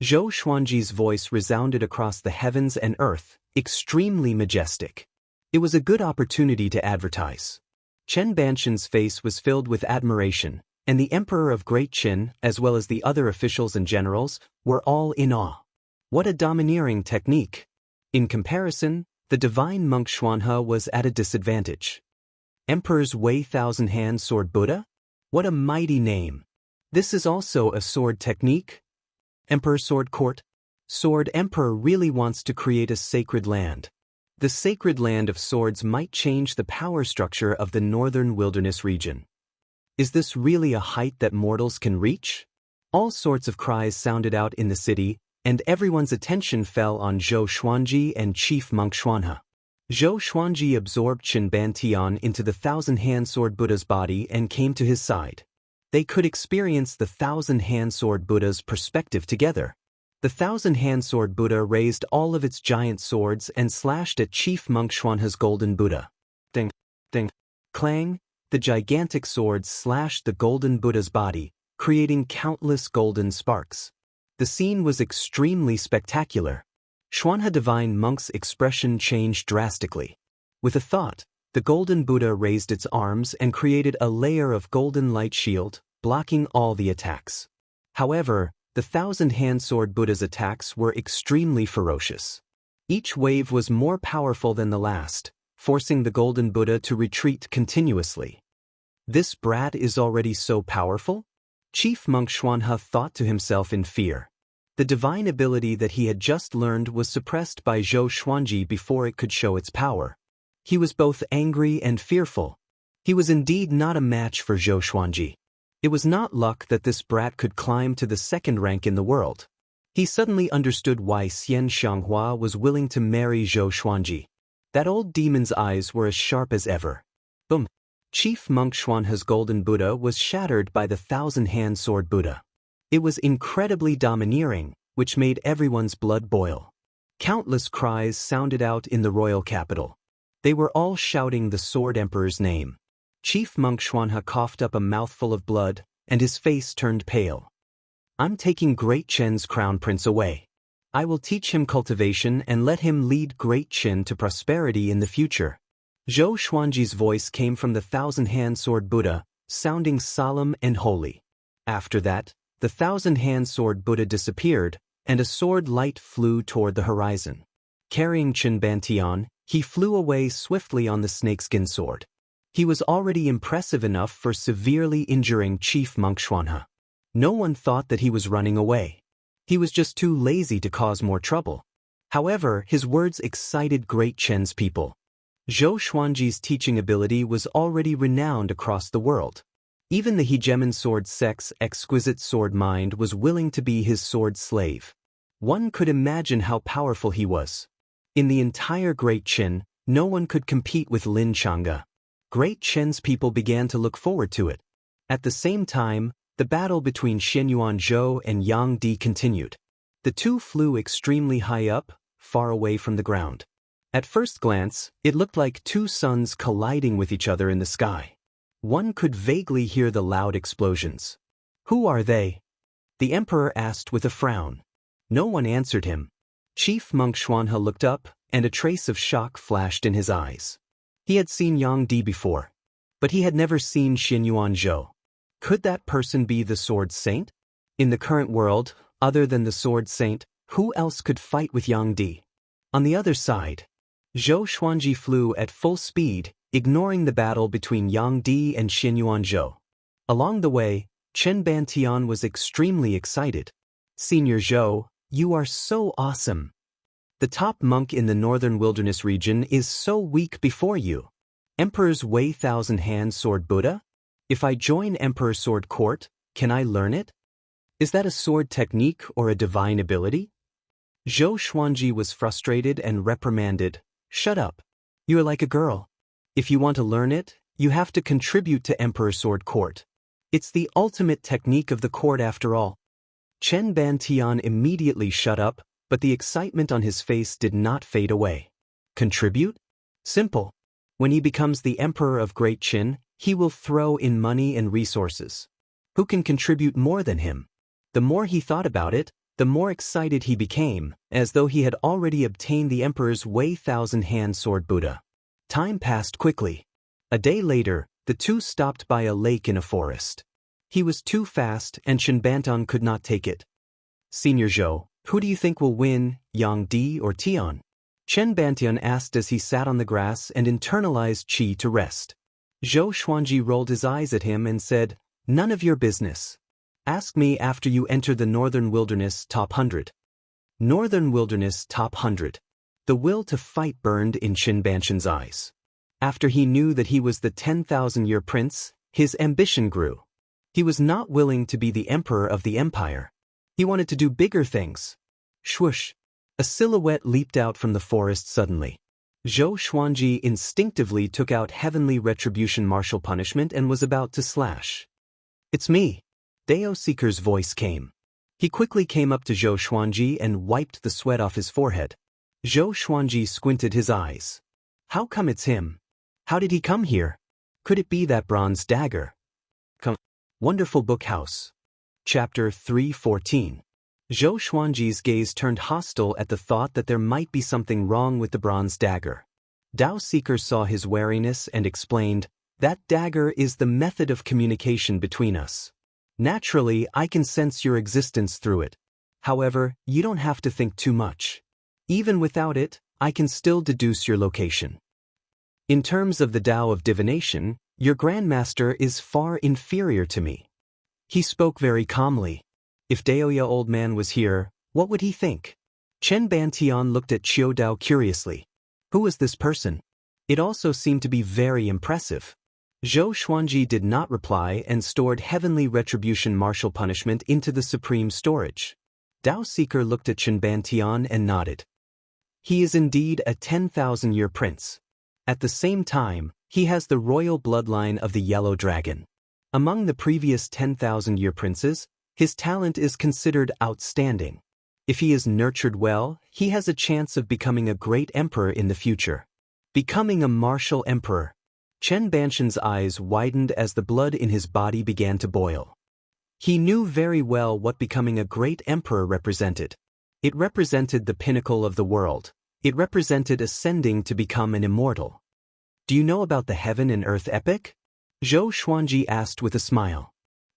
Zhou Xuanji's voice resounded across the heavens and earth, extremely majestic. It was a good opportunity to advertise. Chen Bantian's face was filled with admiration, and the Emperor of Great Chen, as well as the other officials and generals, were all in awe. What a domineering technique! In comparison, the Divine Monk Xuanhe was at a disadvantage. Emperor's Way Thousand Hand Sword Buddha? What a mighty name. This is also a sword technique? Emperor Sword Court? Sword Emperor really wants to create a sacred land. The sacred land of swords might change the power structure of the northern wilderness region. Is this really a height that mortals can reach? All sorts of cries sounded out in the city, and everyone's attention fell on Zhou Xuanji and Chief Monk Xuanhe. Zhou Xuanji absorbed Chen Bantian into the thousand-hand sword Buddha's body and came to his side. They could experience the thousand-hand sword Buddha's perspective together. The thousand-hand sword Buddha raised all of its giant swords and slashed at Chief Monk Xuanhe's golden Buddha. Ding, ding, clang, the gigantic swords slashed the golden Buddha's body, creating countless golden sparks. The scene was extremely spectacular. Xuanhe Divine Monk's expression changed drastically. With a thought, the golden Buddha raised its arms and created a layer of golden light shield, blocking all the attacks. However, the thousand-hand sword Buddha's attacks were extremely ferocious. Each wave was more powerful than the last, forcing the golden Buddha to retreat continuously. This brat is already so powerful? Chief Monk Xuanhe thought to himself in fear. The divine ability that he had just learned was suppressed by Zhou Xuanji before it could show its power. He was both angry and fearful. He was indeed not a match for Zhou Xuanji. It was not luck that this brat could climb to the second rank in the world. He suddenly understood why Xian Xianghua was willing to marry Zhou Xuanji. That old demon's eyes were as sharp as ever. Boom! Chief Monk Xuanhe's golden Buddha was shattered by the thousand-hand sword Buddha. It was incredibly domineering, which made everyone's blood boil. Countless cries sounded out in the royal capital. They were all shouting the Sword Emperor's name. Chief Monk Xuanhe coughed up a mouthful of blood, and his face turned pale. I'm taking Great Chen's crown prince away. I will teach him cultivation and let him lead Great Chen to prosperity in the future. Zhou Xuanji's voice came from the thousand-hand sword Buddha, sounding solemn and holy. After that, the thousand-hand sword Buddha disappeared, and a sword light flew toward the horizon. Carrying Chen Bantian, he flew away swiftly on the snakeskin sword. He was already impressive enough for severely injuring Chief Monk Xuanhe. No one thought that he was running away. He was just too lazy to cause more trouble. However, his words excited Great Chen's people. Zhou Xuanji's teaching ability was already renowned across the world. Even the hegemon sword sect's exquisite sword mind was willing to be his sword slave. One could imagine how powerful he was. In the entire Great Chen, no one could compete with Lin Chang'e. Great Chen's people began to look forward to it. At the same time, the battle between Xianyuan Zhou and Yang Di continued. The two flew extremely high up, far away from the ground. At first glance, it looked like two suns colliding with each other in the sky. One could vaguely hear the loud explosions. Who are they? The emperor asked with a frown. No one answered him. Chief Monk Xuanhe looked up, and a trace of shock flashed in his eyes. He had seen Yang Di before, but he had never seen Xianyuan Zhou. Could that person be the Sword Saint? In the current world, other than the Sword Saint, who else could fight with Yang Di? On the other side, Zhou Xuanji flew at full speed, ignoring the battle between Yang Di and Xianyuan Zhou. Along the way, Chen Bantian was extremely excited. Senior Zhou, you are so awesome. The top monk in the northern wilderness region is so weak before you. Emperor's Way Thousand-Hand Sword Buddha? If I join Emperor Sword Court, can I learn it? Is that a sword technique or a divine ability? Zhou Xuanji was frustrated and reprimanded. Shut up. You are like a girl. If you want to learn it, you have to contribute to Emperor Sword Court. It's the ultimate technique of the court after all. Chen Bantian immediately shut up, but the excitement on his face did not fade away. Contribute? Simple. When he becomes the Emperor of Great Chen, he will throw in money and resources. Who can contribute more than him? The more he thought about it, the more excited he became, as though he had already obtained the Emperor's Way Thousand-Hand Sword Buddha. Time passed quickly. A day later, the two stopped by a lake in a forest. He was too fast and Chen Bantian could not take it. Senior Zhou, who do you think will win, Yang Di or Tian? Chen Bantian asked as he sat on the grass and internalized qi to rest. Zhou Xuanji rolled his eyes at him and said, "None of your business. Ask me after you enter the Northern Wilderness Top 100. Northern Wilderness Top 100. The will to fight burned in Qin Banshan's eyes. After he knew that he was the 10,000-year prince, his ambition grew. He was not willing to be the emperor of the empire. He wanted to do bigger things. Swoosh! A silhouette leaped out from the forest suddenly. Zhou Xuanji instinctively took out heavenly retribution martial punishment and was about to slash. "It's me." Dao Seeker's voice came. He quickly came up to Zhou Xuanji and wiped the sweat off his forehead. Zhou Xuanji squinted his eyes. "How come it's him? How did he come here? Could it be that bronze dagger?" Wonderful Book House. Chapter 314. Zhou Xuanji's gaze turned hostile at the thought that there might be something wrong with the bronze dagger. Dao Seeker saw his wariness and explained, "That dagger is the method of communication between us. Naturally, I can sense your existence through it. However, you don't have to think too much. Even without it, I can still deduce your location. In terms of the Tao of divination, your grandmaster is far inferior to me." He spoke very calmly. If Daoya old man was here, what would he think? Chen Bantian looked at Qiu Dao curiously. Who was this person? It also seemed to be very impressive. Zhou Xuanji did not reply and stored heavenly retribution martial punishment into the supreme storage. Dao Seeker looked at Chen Bantian and nodded. He is indeed a 10,000-year prince. At the same time, he has the royal bloodline of the Yellow Dragon. Among the previous 10,000-year princes, his talent is considered outstanding. If he is nurtured well, he has a chance of becoming a great emperor in the future. Becoming a martial emperor. Chen Banshan's eyes widened as the blood in his body began to boil. He knew very well what becoming a great emperor represented. It represented the pinnacle of the world. It represented ascending to become an immortal. "Do you know about the Heaven and Earth epic?" Zhou Xuanji asked with a smile.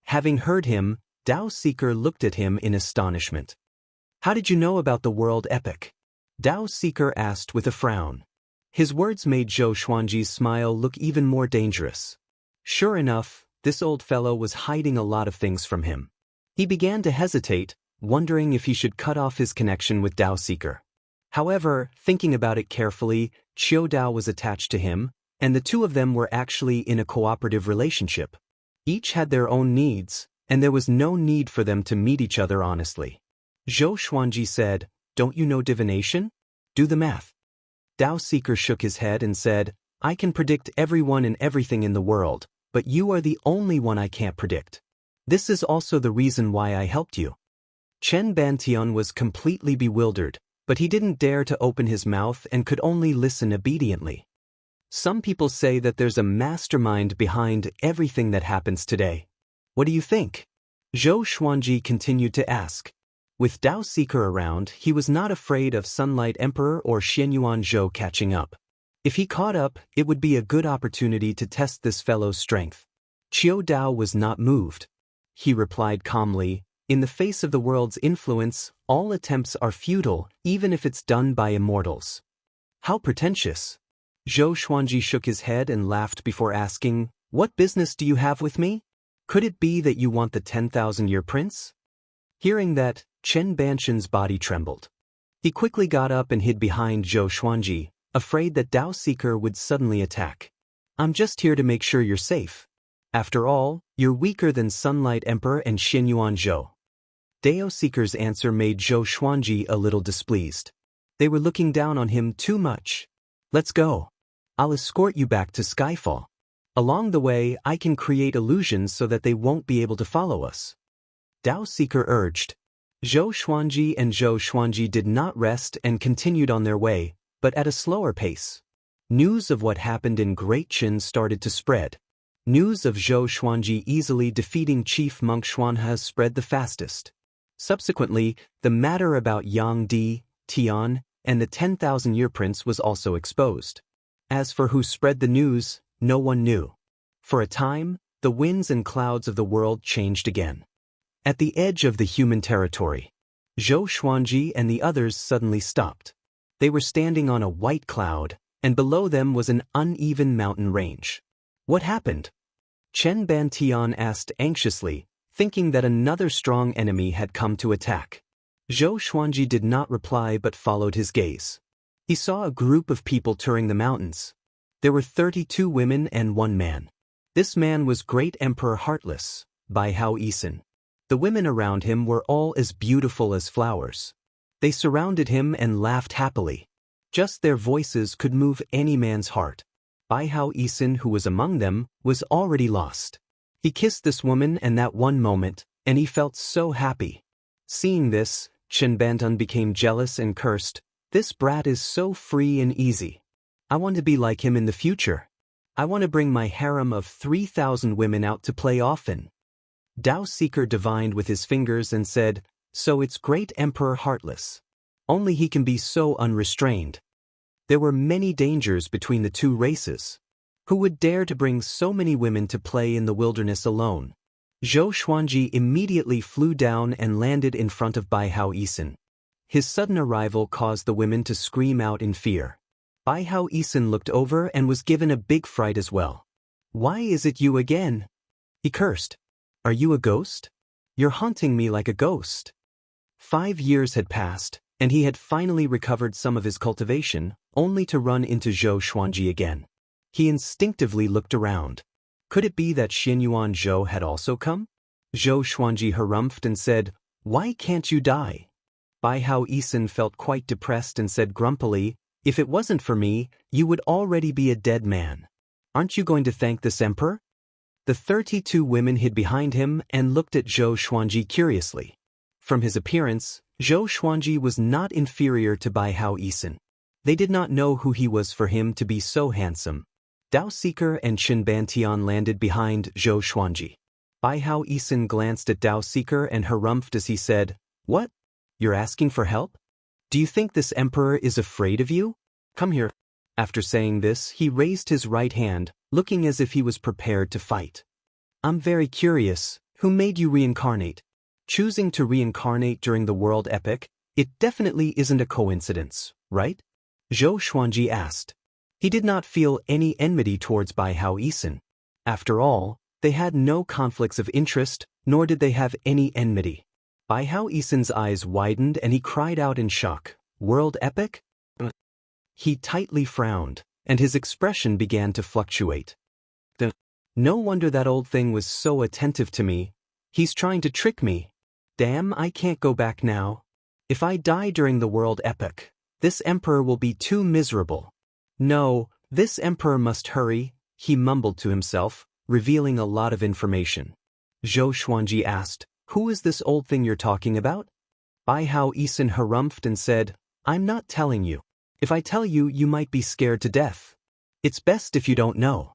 Having heard him, Dao Seeker looked at him in astonishment. "How did you know about the world epic?" Dao Seeker asked with a frown. His words made Zhou Xuanji's smile look even more dangerous. Sure enough, this old fellow was hiding a lot of things from him. He began to hesitate, wondering if he should cut off his connection with Dao Seeker. However, thinking about it carefully, Qiu Dao was attached to him, and the two of them were actually in a cooperative relationship. Each had their own needs, and there was no need for them to meet each other honestly. Zhou Xuanji said, "Don't you know divination? Do the math." Dao Seeker shook his head and said, "I can predict everyone and everything in the world, but you are the only one I can't predict. This is also the reason why I helped you." Chen Bantian was completely bewildered, but he didn't dare to open his mouth and could only listen obediently. Some people say that there's a mastermind behind everything that happens today. What do you think? Zhou Xuanji continued to ask. With Dao Seeker around, he was not afraid of Sunlight Emperor or Xianyuan Zhou catching up. If he caught up, it would be a good opportunity to test this fellow's strength. Qiu Dao was not moved. He replied calmly, "In the face of the world's influence, all attempts are futile, even if it's done by immortals." How pretentious. Zhou Xuanji shook his head and laughed before asking, "What business do you have with me? Could it be that you want the 10,000-year prince?" Hearing that, Chen Banshan's body trembled. He quickly got up and hid behind Zhou Xuanji, afraid that Dao Seeker would suddenly attack. "I'm just here to make sure you're safe. After all, you're weaker than Sunlight Emperor and Xianyuan Zhou." Dao Seeker's answer made Zhou Xuanji a little displeased. They were looking down on him too much. "Let's go. I'll escort you back to Skyfall. Along the way, I can create illusions so that they won't be able to follow us." Dao Seeker urged. Zhou Xuanji did not rest and continued on their way, but at a slower pace. News of what happened in Great Qin started to spread. News of Zhou Xuanji easily defeating Chief Monk Xuanhe spread the fastest. Subsequently, the matter about Yang Di, Tian, and the 10,000-year prince was also exposed. As for who spread the news, no one knew. For a time, the winds and clouds of the world changed again. At the edge of the human territory, Zhou Xuanji and the others suddenly stopped. They were standing on a white cloud, and below them was an uneven mountain range. What happened? Chen Bantian asked anxiously, thinking that another strong enemy had come to attack. Zhou Xuanji did not reply but followed his gaze. He saw a group of people touring the mountains. There were 32 women and 1 man. This man was Great Emperor Heartless, Bai Hao Yisan. The women around him were all as beautiful as flowers. They surrounded him and laughed happily. Just their voices could move any man's heart. Bai Hao Yisan, who was among them, was already lost. He kissed this woman in that one moment, and he felt so happy. Seeing this, Chen Bantan became jealous and cursed. This brat is so free and easy. I want to be like him in the future. I want to bring my harem of 3,000 women out to play often. Dao Seeker divined with his fingers and said, so it's Great Emperor Heartless. Only he can be so unrestrained. There were many dangers between the 2 races. Who would dare to bring so many women to play in the wilderness alone? Zhou Xuanji immediately flew down and landed in front of Bai Hao Yisan. His sudden arrival caused the women to scream out in fear. Bai Hao Yisan looked over and was given a big fright as well. Why is it you again? He cursed. Are you a ghost? You're haunting me like a ghost. 5 years had passed, and he had finally recovered some of his cultivation, only to run into Zhou Xuanji again. He instinctively looked around. Could it be that Xianyuan Zhou had also come? Zhou Xuanji harumphed and said, why can't you die? Bai Hao Yisan felt quite depressed and said grumpily, if it wasn't for me, you would already be a dead man. Aren't you going to thank this emperor? The 32 women hid behind him and looked at Zhou Xuanji curiously. From his appearance, Zhou Xuanji was not inferior to Bai Hao Yisan. They did not know who he was for him to be so handsome. Dao Seeker and Chen Bantian landed behind Zhou Xuanji. Bai Hao Yisan glanced at Dao Seeker and harumphed as he said, what? You're asking for help? Do you think this emperor is afraid of you? Come here. After saying this, he raised his right hand, looking as if he was prepared to fight. I'm very curious, who made you reincarnate? Choosing to reincarnate during the world epic, it definitely isn't a coincidence, right? Zhou Xuanji asked. He did not feel any enmity towards Bai Hao Yisan. After all, they had no conflicts of interest, nor did they have any enmity. Bai Hao Yisan's eyes widened and he cried out in shock, world epic? He tightly frowned, and his expression began to fluctuate. No wonder that old thing was so attentive to me. He's trying to trick me. Damn, I can't go back now. If I die during the world epic, this emperor will be too miserable. No, this emperor must hurry, he mumbled to himself, revealing a lot of information. Zhou Xuanji asked, who is this old thing you're talking about? Bai Hao Yisan harumphed and said, I'm not telling you. If I tell you, you might be scared to death. It's best if you don't know.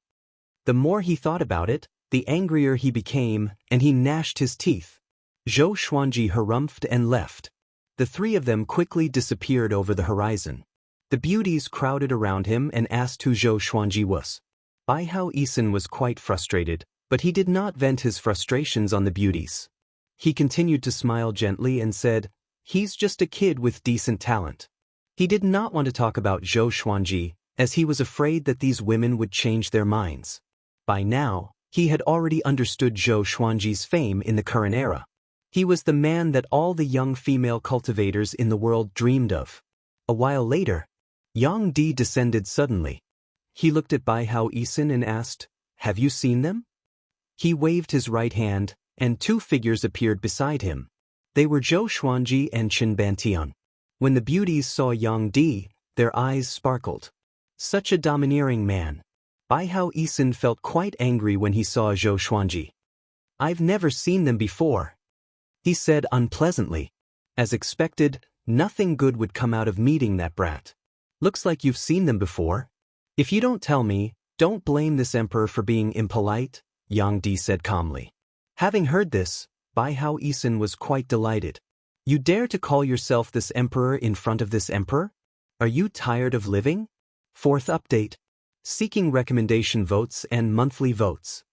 The more he thought about it, the angrier he became, and he gnashed his teeth. Zhou Xuanji harumphed and left. The 3 of them quickly disappeared over the horizon. The beauties crowded around him and asked who Zhou Xuanji was. Bai Hao Yisan was quite frustrated, but he did not vent his frustrations on the beauties. He continued to smile gently and said, he's just a kid with decent talent. He did not want to talk about Zhou Xuanji, as he was afraid that these women would change their minds. By now, he had already understood Zhou Xuanji's fame in the current era. He was the man that all the young female cultivators in the world dreamed of. A while later, Yang Di descended suddenly. He looked at Bai Hao Yisan and asked, have you seen them? He waved his right hand, and 2 figures appeared beside him. They were Zhou Xuanji and Chen Bantian. When the beauties saw Yang Di, their eyes sparkled. Such a domineering man. Bai Hao Yisan felt quite angry when he saw Zhou Xuanji. I've never seen them before, he said unpleasantly. As expected, nothing good would come out of meeting that brat. Looks like you've seen them before. If you don't tell me, don't blame this emperor for being impolite, Yang Di said calmly. Having heard this, Bai Hao Yisan was quite delighted. You dare to call yourself this emperor in front of this emperor? Are you tired of living? 4th update. Seeking recommendation votes and monthly votes.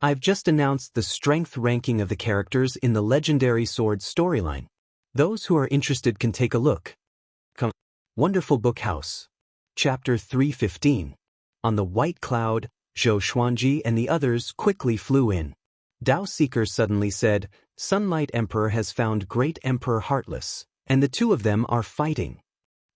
I've just announced the strength ranking of the characters in the Legendary Sword storyline. Those who are interested can take a look. Wonderful Book House. Chapter 315. On the White Cloud, Zhou Xuanji and the others quickly flew in. Dao Seeker suddenly said, Sunlight Emperor has found Great Emperor Heartless, and the two of them are fighting.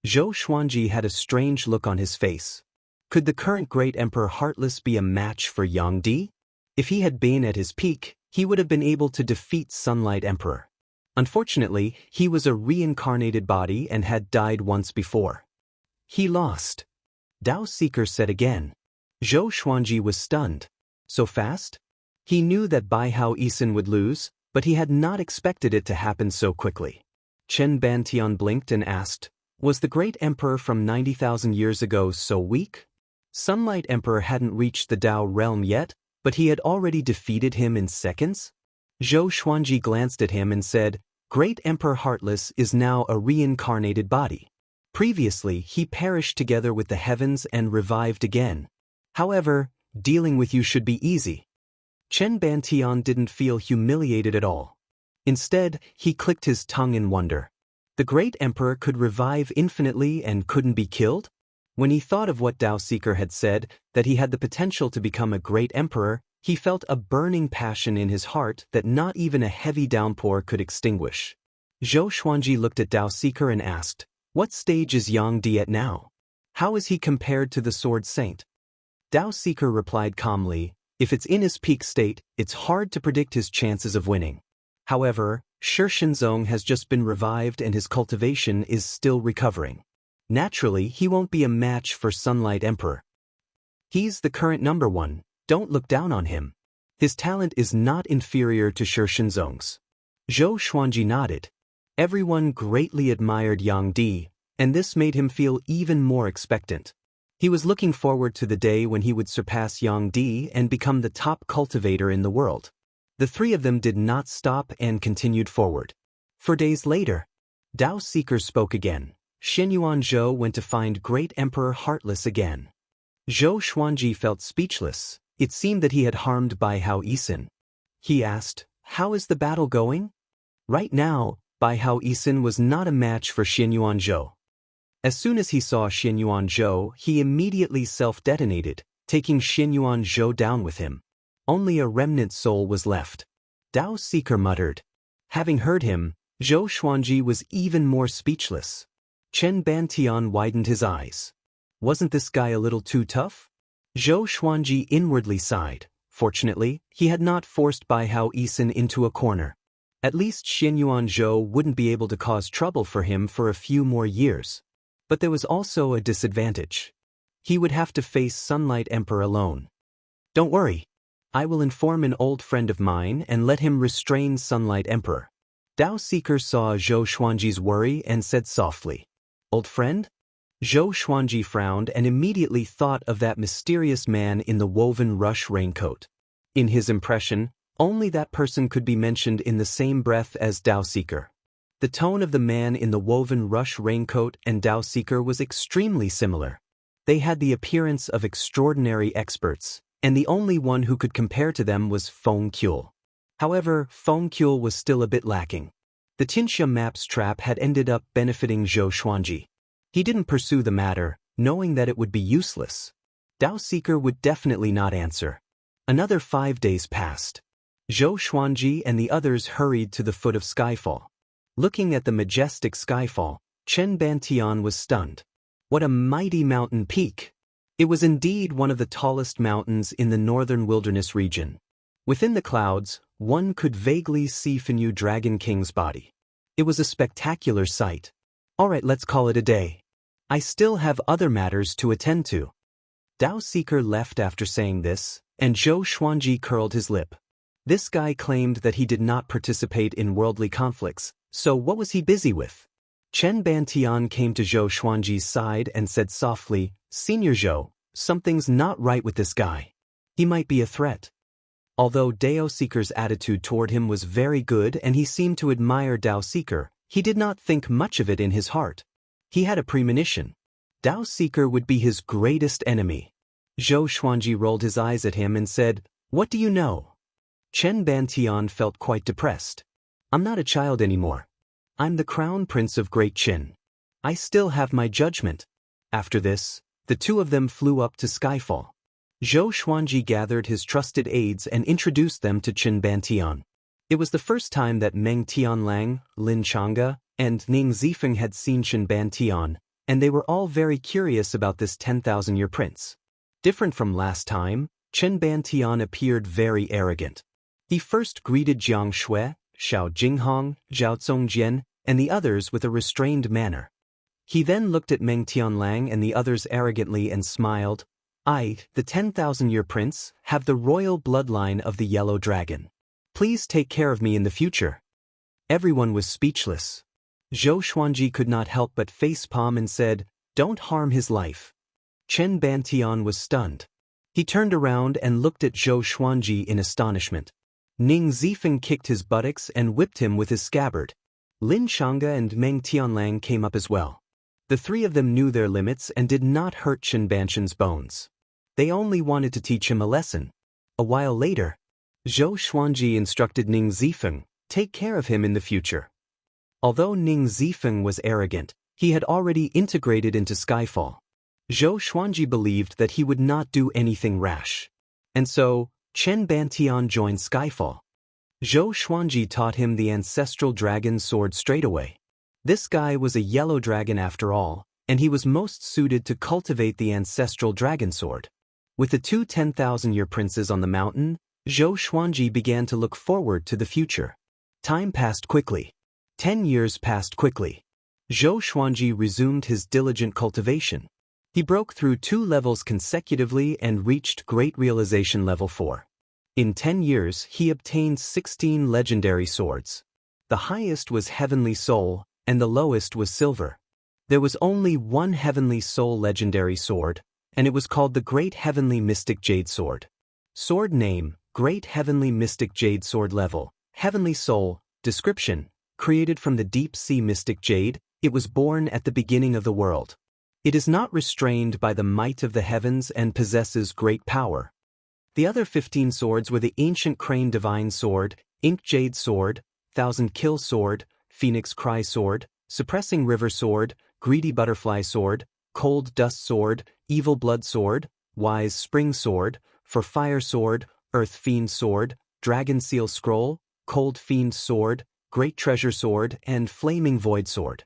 Zhou Xuanji had a strange look on his face. Could the current Great Emperor Heartless be a match for Yang Di? If he had been at his peak, he would have been able to defeat Sunlight Emperor. Unfortunately, he was a reincarnated body and had died once before. He lost. Dao Seeker said again. Zhou Xuanji was stunned. So fast? He knew that Bai Hao Yisan would lose, but he had not expected it to happen so quickly. Chen Bantian blinked and asked, was the great emperor from 90,000 years ago so weak? Sunlight Emperor hadn't reached the Dao realm yet, but he had already defeated him in seconds? Zhou Xuanji glanced at him and said, Great Emperor Heartless is now a reincarnated body. Previously, he perished together with the heavens and revived again. However, dealing with you should be easy. Chen Bantian didn't feel humiliated at all. Instead, he clicked his tongue in wonder. The great emperor could revive infinitely and couldn't be killed? When he thought of what Dao Seeker had said, that he had the potential to become a great emperor, he felt a burning passion in his heart that not even a heavy downpour could extinguish. Zhou Xuanji looked at Dao Seeker and asked, what stage is Yang Di at now? How is he compared to the Sword Saint? Dao Seeker replied calmly, if it's in his peak state, it's hard to predict his chances of winning. However, Shi Shenzong has just been revived and his cultivation is still recovering. Naturally, he won't be a match for Sunlight Emperor. He's the current number one, don't look down on him. His talent is not inferior to Shi Shenzong's. Zhou Xuanji nodded. Everyone greatly admired Yang Di, and this made him feel even more expectant. He was looking forward to the day when he would surpass Yang Di and become the top cultivator in the world. The three of them did not stop and continued forward. 4 days later, Dao Seeker spoke again. Xinyuan Zhou went to find Great Emperor Heartless again. Zhou Xuanji felt speechless. It seemed that he had harmed Bai Hao Yisan. He asked, how is the battle going? Right now, Bai Hao Yisan was not a match for Xinyuan Zhou. As soon as he saw Xinyuan Zhou, he immediately self-detonated, taking Xinyuan Zhou down with him. Only a remnant soul was left. Dao Seeker muttered. Having heard him, Zhou Xuanji was even more speechless. Chen Bantian widened his eyes. Wasn't this guy a little too tough? Zhou Xuanji inwardly sighed. Fortunately, he had not forced Bai Hao Yisan into a corner. At least Xinyuan Zhou wouldn't be able to cause trouble for him for a few more years. But there was also a disadvantage. He would have to face Sunlight Emperor alone. Don't worry. I will inform an old friend of mine and let him restrain Sunlight Emperor. Dao Seeker saw Zhou Xuanji's worry and said softly, Old friend? Zhou Xuanji frowned and immediately thought of that mysterious man in the woven rush raincoat. In his impression, only that person could be mentioned in the same breath as Dao Seeker. The tone of the man in the woven rush raincoat and Dao Seeker was extremely similar. They had the appearance of extraordinary experts, and the only one who could compare to them was Feng Qiu. However, Feng Qiu was still a bit lacking. The Tianxia map's trap had ended up benefiting Zhou Xuanji. He didn't pursue the matter, knowing that it would be useless. Dao Seeker would definitely not answer. Another 5 days passed. Zhou Xuanji and the others hurried to the foot of Skyfall. Looking at the majestic Skyfall, Chen Bantian was stunned. What a mighty mountain peak! It was indeed one of the tallest mountains in the northern wilderness region. Within the clouds, one could vaguely see Fenyu Dragon King's body. It was a spectacular sight. Alright, let's call it a day. I still have other matters to attend to. Dao Seeker left after saying this, and Zhou Xuanji curled his lip. This guy claimed that he did not participate in worldly conflicts, so what was he busy with? Chen Bantian came to Zhou Xuanji's side and said softly, Senior Zhou, something's not right with this guy. He might be a threat. Although Dao Seeker's attitude toward him was very good and he seemed to admire Dao Seeker, he did not think much of it in his heart. He had a premonition. Dao Seeker would be his greatest enemy. Zhou Xuanji rolled his eyes at him and said, What do you know? Chen Bantian felt quite depressed. I'm not a child anymore. I'm the Crown Prince of Great Qin. I still have my judgment. After this, the two of them flew up to Skyfall. Zhou Xuanji gathered his trusted aides and introduced them to Chen Bantian. It was the first time that Meng Tianlang, Lin Changge, and Ning Zifeng had seen Chen Bantian, and they were all very curious about this 10,000-year prince. Different from last time, Chen Bantian appeared very arrogant. He first greeted Jiang Shui, Xiao Jinghong, Zhao Zongjian, and the others with a restrained manner. He then looked at Meng Tianlang and the others arrogantly and smiled. I, the 10,000-year prince, have the royal bloodline of the Yellow Dragon. Please take care of me in the future. Everyone was speechless. Zhou Xuanji could not help but facepalm and said, "Don't harm his life." Chen Bantian was stunned. He turned around and looked at Zhou Xuanji in astonishment. Ning Zifeng kicked his buttocks and whipped him with his scabbard. Lin Changge and Meng Tianlang came up as well. The three of them knew their limits and did not hurt Chen Bantian's bones. They only wanted to teach him a lesson. A while later, Zhou Xuanji instructed Ning Zifeng, "Take care of him in the future." Although Ning Zifeng was arrogant, he had already integrated into Skyfall. Zhou Xuanji believed that he would not do anything rash. And so, Chen Bantian joined Skyfall. Zhou Xuanji taught him the ancestral dragon sword straightaway. This guy was a yellow dragon after all, and he was most suited to cultivate the ancestral dragon sword. With the two 10,000-year princes on the mountain, Zhou Xuanji began to look forward to the future. Time passed quickly. 10 years passed quickly. Zhou Xuanji resumed his diligent cultivation. He broke through 2 levels consecutively and reached Great Realization Level 4. In 10 years, he obtained 16 legendary swords. The highest was Heavenly Soul, and the lowest was Silver. There was only one Heavenly Soul legendary sword, and it was called the Great Heavenly Mystic Jade Sword. Sword name, Great Heavenly Mystic Jade Sword Level, Heavenly Soul. Description, created from the deep sea mystic jade, it was born at the beginning of the world. It is not restrained by the might of the heavens and possesses great power. The other 15 swords were the Ancient Crane Divine Sword, Ink Jade Sword, Thousand Kill Sword, Phoenix Cry Sword, Suppressing River Sword, Greedy Butterfly Sword, Cold Dust Sword, Evil Blood Sword, Wise Spring Sword, For Fire Sword, Earth Fiend Sword, Dragon Seal Scroll, Cold Fiend Sword, Great Treasure Sword, and Flaming Void Sword.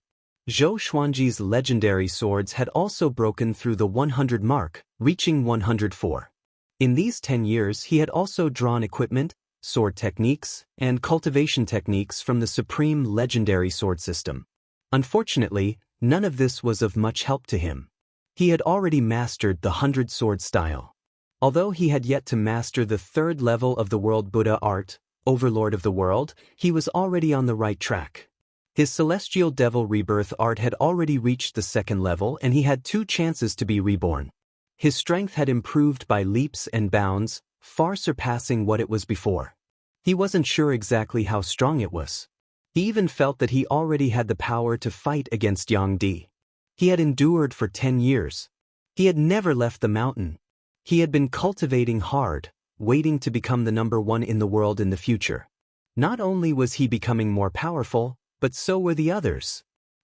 Zhou Xuanji's legendary swords had also broken through the 100 mark, reaching 104. In these 10 years he had also drawn equipment, sword techniques, and cultivation techniques from the supreme legendary sword system. Unfortunately, none of this was of much help to him. He had already mastered the 100 sword style. Although he had yet to master the 3rd level of the World Buddha art, Overlord of the World, he was already on the right track. His Celestial Devil Rebirth art had already reached the 2nd level and he had 2 chances to be reborn. His strength had improved by leaps and bounds, far surpassing what it was before. He wasn't sure exactly how strong it was. He even felt that he already had the power to fight against Yang Di. He had endured for 10 years. He had never left the mountain. He had been cultivating hard, waiting to become the #1 in the world in the future. Not only was he becoming more powerful, but so were the others.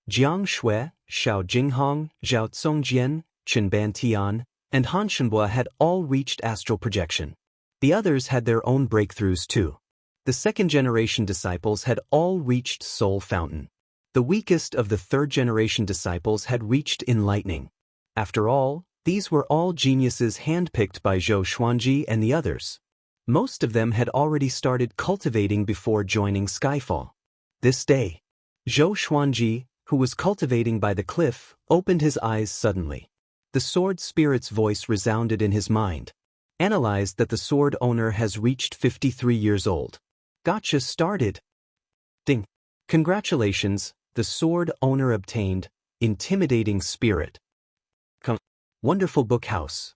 Jiang Shui, Xiao Jinghong, Zhao Zongjian, Chen Bantian, and Han Shenhua had all reached astral projection. The others had their own breakthroughs too. The 2nd-generation disciples had all reached Soul Fountain. The weakest of the 3rd-generation disciples had reached enlightening. After all, these were all geniuses handpicked by Zhou Xuanji and the others. Most of them had already started cultivating before joining Skyfall. This day, Zhou Xuanji, who was cultivating by the cliff, opened his eyes suddenly. The sword spirit's voice resounded in his mind. Analyzed that the sword owner has reached 53 years old. Gotcha started. Ding. Congratulations, the sword owner obtained Intimidating Spirit. Wonderful Book House.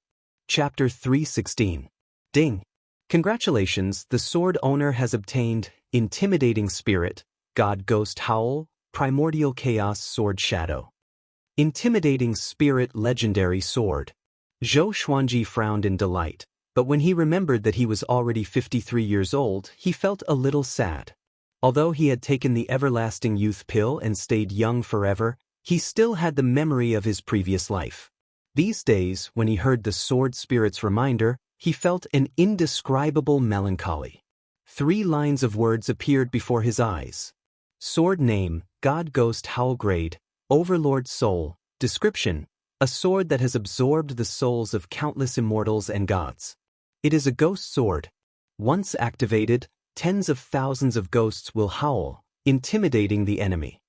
Chapter 316. Ding. Congratulations, the sword owner has obtained Intimidating Spirit, God Ghost Howl, Primordial Chaos Sword Shadow. Intimidating Spirit Legendary Sword. Zhou Xuanji frowned in delight, but when he remembered that he was already 53 years old, he felt a little sad. Although he had taken the everlasting youth pill and stayed young forever, he still had the memory of his previous life. These days, when he heard the sword spirit's reminder, he felt an indescribable melancholy. 3 lines of words appeared before his eyes. Sword name, God Ghost Howl Grade, Overlord Soul, description, a sword that has absorbed the souls of countless immortals and gods. It is a ghost sword. Once activated, tens of thousands of ghosts will howl, intimidating the enemy.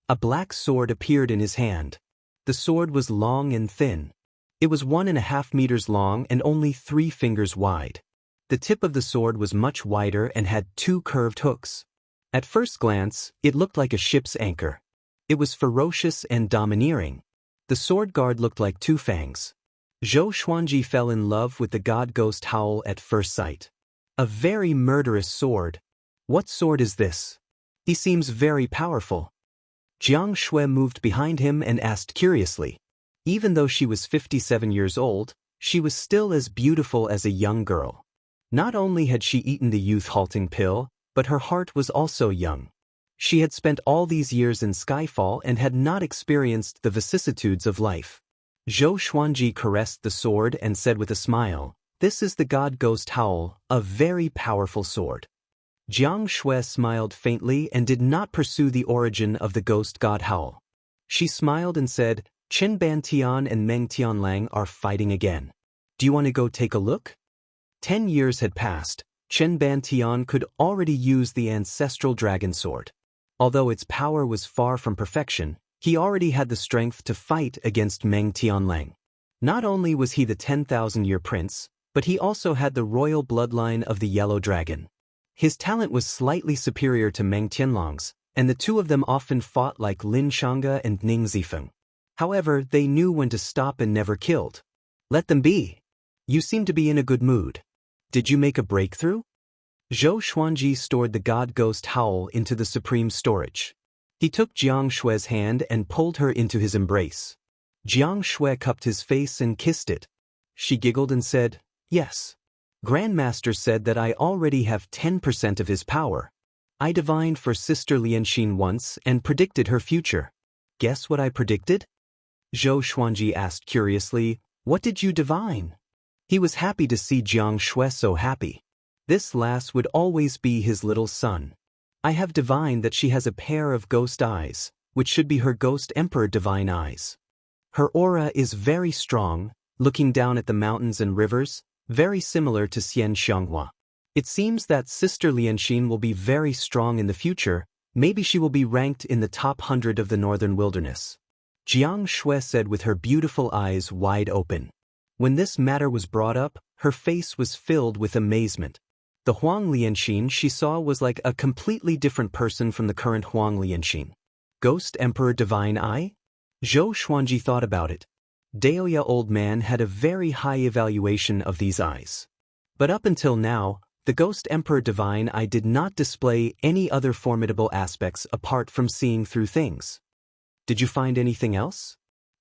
A black sword appeared in his hand. The sword was long and thin. It was 1.5 meters long and only 3 fingers wide. The tip of the sword was much wider and had 2 curved hooks. At first glance, it looked like a ship's anchor. It was ferocious and domineering. The sword guard looked like 2 fangs. Zhou Xuanji fell in love with the god ghost howl at first sight. A very murderous sword. What sword is this? He seems very powerful. Jiang Shui moved behind him and asked curiously. Even though she was 57 years old, she was still as beautiful as a young girl. Not only had she eaten the youth-halting pill, but her heart was also young. She had spent all these years in Skyfall and had not experienced the vicissitudes of life. Zhou Xuanji caressed the sword and said with a smile, "This is the god ghost howl, a very powerful sword." Jiang Shui smiled faintly and did not pursue the origin of the ghost god howl. She smiled and said, "Chen Bantian and Meng Tianlang are fighting again. Do you want to go take a look?" 10 years had passed. Chen Bantian could already use the ancestral dragon sword. Although its power was far from perfection, he already had the strength to fight against Meng Tianlang. Not only was he the 10,000-year prince, but he also had the royal bloodline of the yellow dragon. His talent was slightly superior to Meng Tianlang's, and the 2 of them often fought like Lin Shanga and Ning Zifeng. However, they knew when to stop and never killed. "Let them be. You seem to be in a good mood. Did you make a breakthrough?" Zhou Xuanji stored the god ghost howl into the supreme storage. He took Jiang Shui's hand and pulled her into his embrace. Jiang Shui cupped his face and kissed it. She giggled and said, "Yes. Grandmaster said that I already have 10% of his power. I divined for Sister Lianxin once and predicted her future. Guess what I predicted?" Zhou Xuanji asked curiously, "What did you divine?" He was happy to see Jiang Shui so happy. This lass would always be his little son. "I have divined that she has a pair of ghost eyes, which should be her ghost emperor divine eyes. Her aura is very strong, looking down at the mountains and rivers, very similar to Xian Xianghua. It seems that Sister Lianxin will be very strong in the future. Maybe she will be ranked in the top 100 of the northern wilderness." Jiang Shui said with her beautiful eyes wide open. When this matter was brought up, her face was filled with amazement. The Huang Lianxin she saw was like a completely different person from the current Huang Lianxin. Ghost Emperor Divine Eye? Zhou Xuanji thought about it. Daoya Old Man had a very high evaluation of these eyes. But up until now, the Ghost Emperor Divine Eye did not display any other formidable aspects apart from seeing through things. "Did you find anything else?"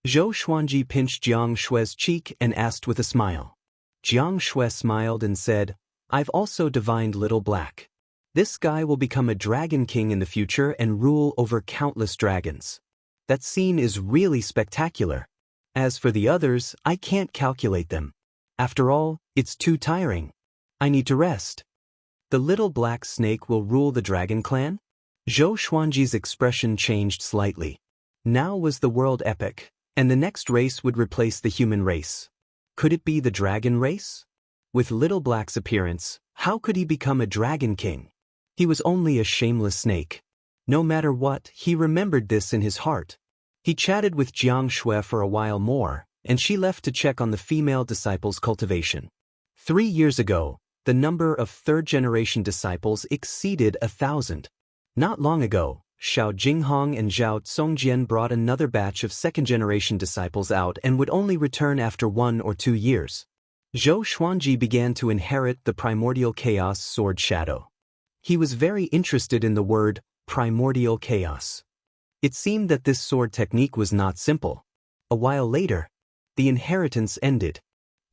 Zhou Xuanji pinched Jiang Shui's cheek and asked with a smile. Jiang Shui smiled and said, "I've also divined Little Black. This guy will become a dragon king in the future and rule over countless dragons. That scene is really spectacular. As for the others, I can't calculate them. After all, it's too tiring. I need to rest." "The Little Black Snake will rule the dragon clan?" Zhou Xuanji's expression changed slightly. Now was the world epic, and the next race would replace the human race. Could it be the dragon race? With Little Black's appearance, how could he become a dragon king? He was only a shameless snake. No matter what, he remembered this in his heart. He chatted with Jiang Shui for a while more, and she left to check on the female disciples' cultivation. 3 years ago, the number of third-generation disciples exceeded 1,000. Not long ago, Xiao Jinghong and Zhao Congjian brought another batch of second-generation disciples out and would only return after 1 or 2 years. Zhou Xuanji began to inherit the primordial chaos sword shadow. He was very interested in the word primordial chaos. It seemed that this sword technique was not simple. A while later, the inheritance ended.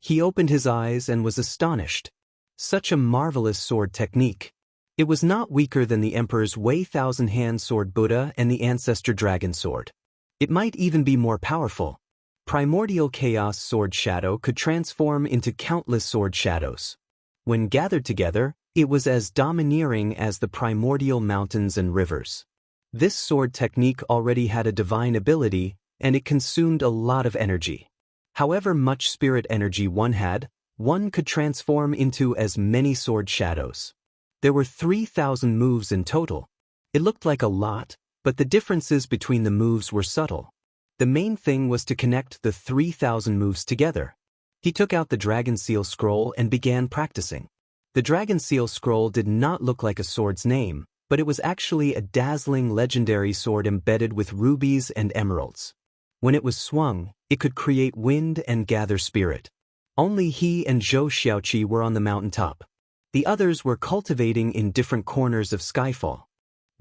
He opened his eyes and was astonished. Such a marvelous sword technique. It was not weaker than the Emperor's Wei Thousand-Hand Sword Buddha and the Ancestor Dragon Sword. It might even be more powerful. Primordial Chaos Sword Shadow could transform into countless sword shadows. When gathered together, it was as domineering as the primordial mountains and rivers. This sword technique already had a divine ability, and it consumed a lot of energy. However much spirit energy one had, one could transform into as many sword shadows. There were 3,000 moves in total. It looked like a lot, but the differences between the moves were subtle. The main thing was to connect the 3,000 moves together. He took out the Dragon Seal Scroll and began practicing. The Dragon Seal Scroll did not look like a sword's name, but it was actually a dazzling legendary sword embedded with rubies and emeralds. When it was swung, it could create wind and gather spirit. Only he and Zhou Xiaoqi were on the mountaintop. The others were cultivating in different corners of Skyfall.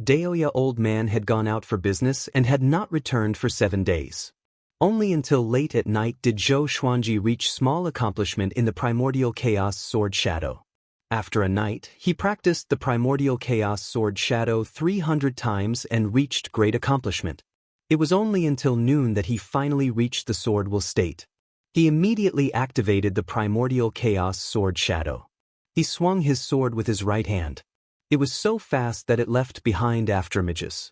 Daoya Old Man had gone out for business and had not returned for 7 days. Only until late at night did Zhou Xuanji reach small accomplishment in the Primordial Chaos Sword Shadow. After a night, he practiced the Primordial Chaos Sword Shadow 300 times and reached great accomplishment. It was only until noon that he finally reached the sword will state. He immediately activated the Primordial Chaos Sword Shadow. He swung his sword with his right hand. It was so fast that it left behind afterimages.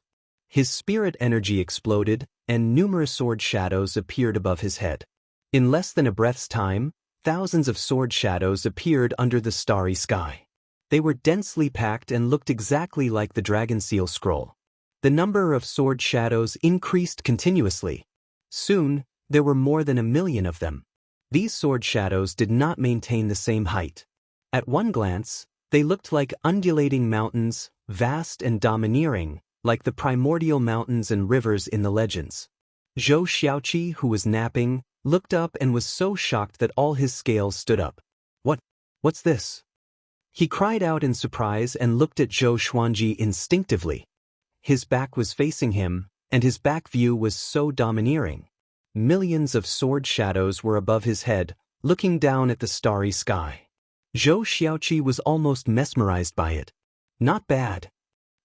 His spirit energy exploded, and numerous sword shadows appeared above his head. In less than a breath's time, thousands of sword shadows appeared under the starry sky. They were densely packed and looked exactly like the Dragon Seal Scroll. The number of sword shadows increased continuously. Soon, there were more than 1 million of them. These sword shadows did not maintain the same height. At one glance, they looked like undulating mountains, vast and domineering, like the primordial mountains and rivers in the legends. Zhou Xiaoqi, who was napping, looked up and was so shocked that all his scales stood up. What's this? He cried out in surprise and looked at Zhou Xuanji instinctively. His back was facing him, and his back view was so domineering. Millions of sword shadows were above his head, looking down at the starry sky. Zhou Xiaoqi was almost mesmerized by it. Not bad.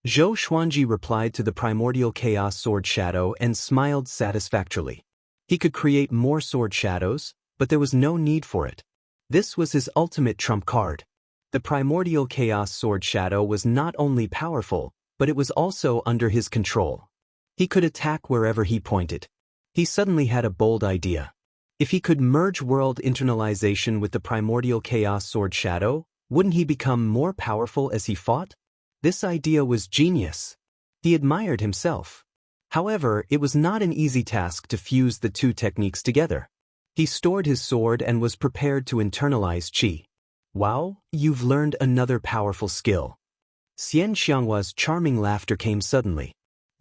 Zhou Xuanji replied to the Primordial Chaos Sword Shadow and smiled satisfactorily. He could create more sword shadows, but there was no need for it. This was his ultimate trump card. The Primordial Chaos Sword Shadow was not only powerful, but it was also under his control. He could attack wherever he pointed. He suddenly had a bold idea. If he could merge world internalization with the Primordial Chaos Sword Shadow, wouldn't he become more powerful as he fought? This idea was genius. He admired himself. However, it was not an easy task to fuse the two techniques together. He stored his sword and was prepared to internalize qi. Wow, you've learned another powerful skill. Xian Xianghua's charming laughter came suddenly.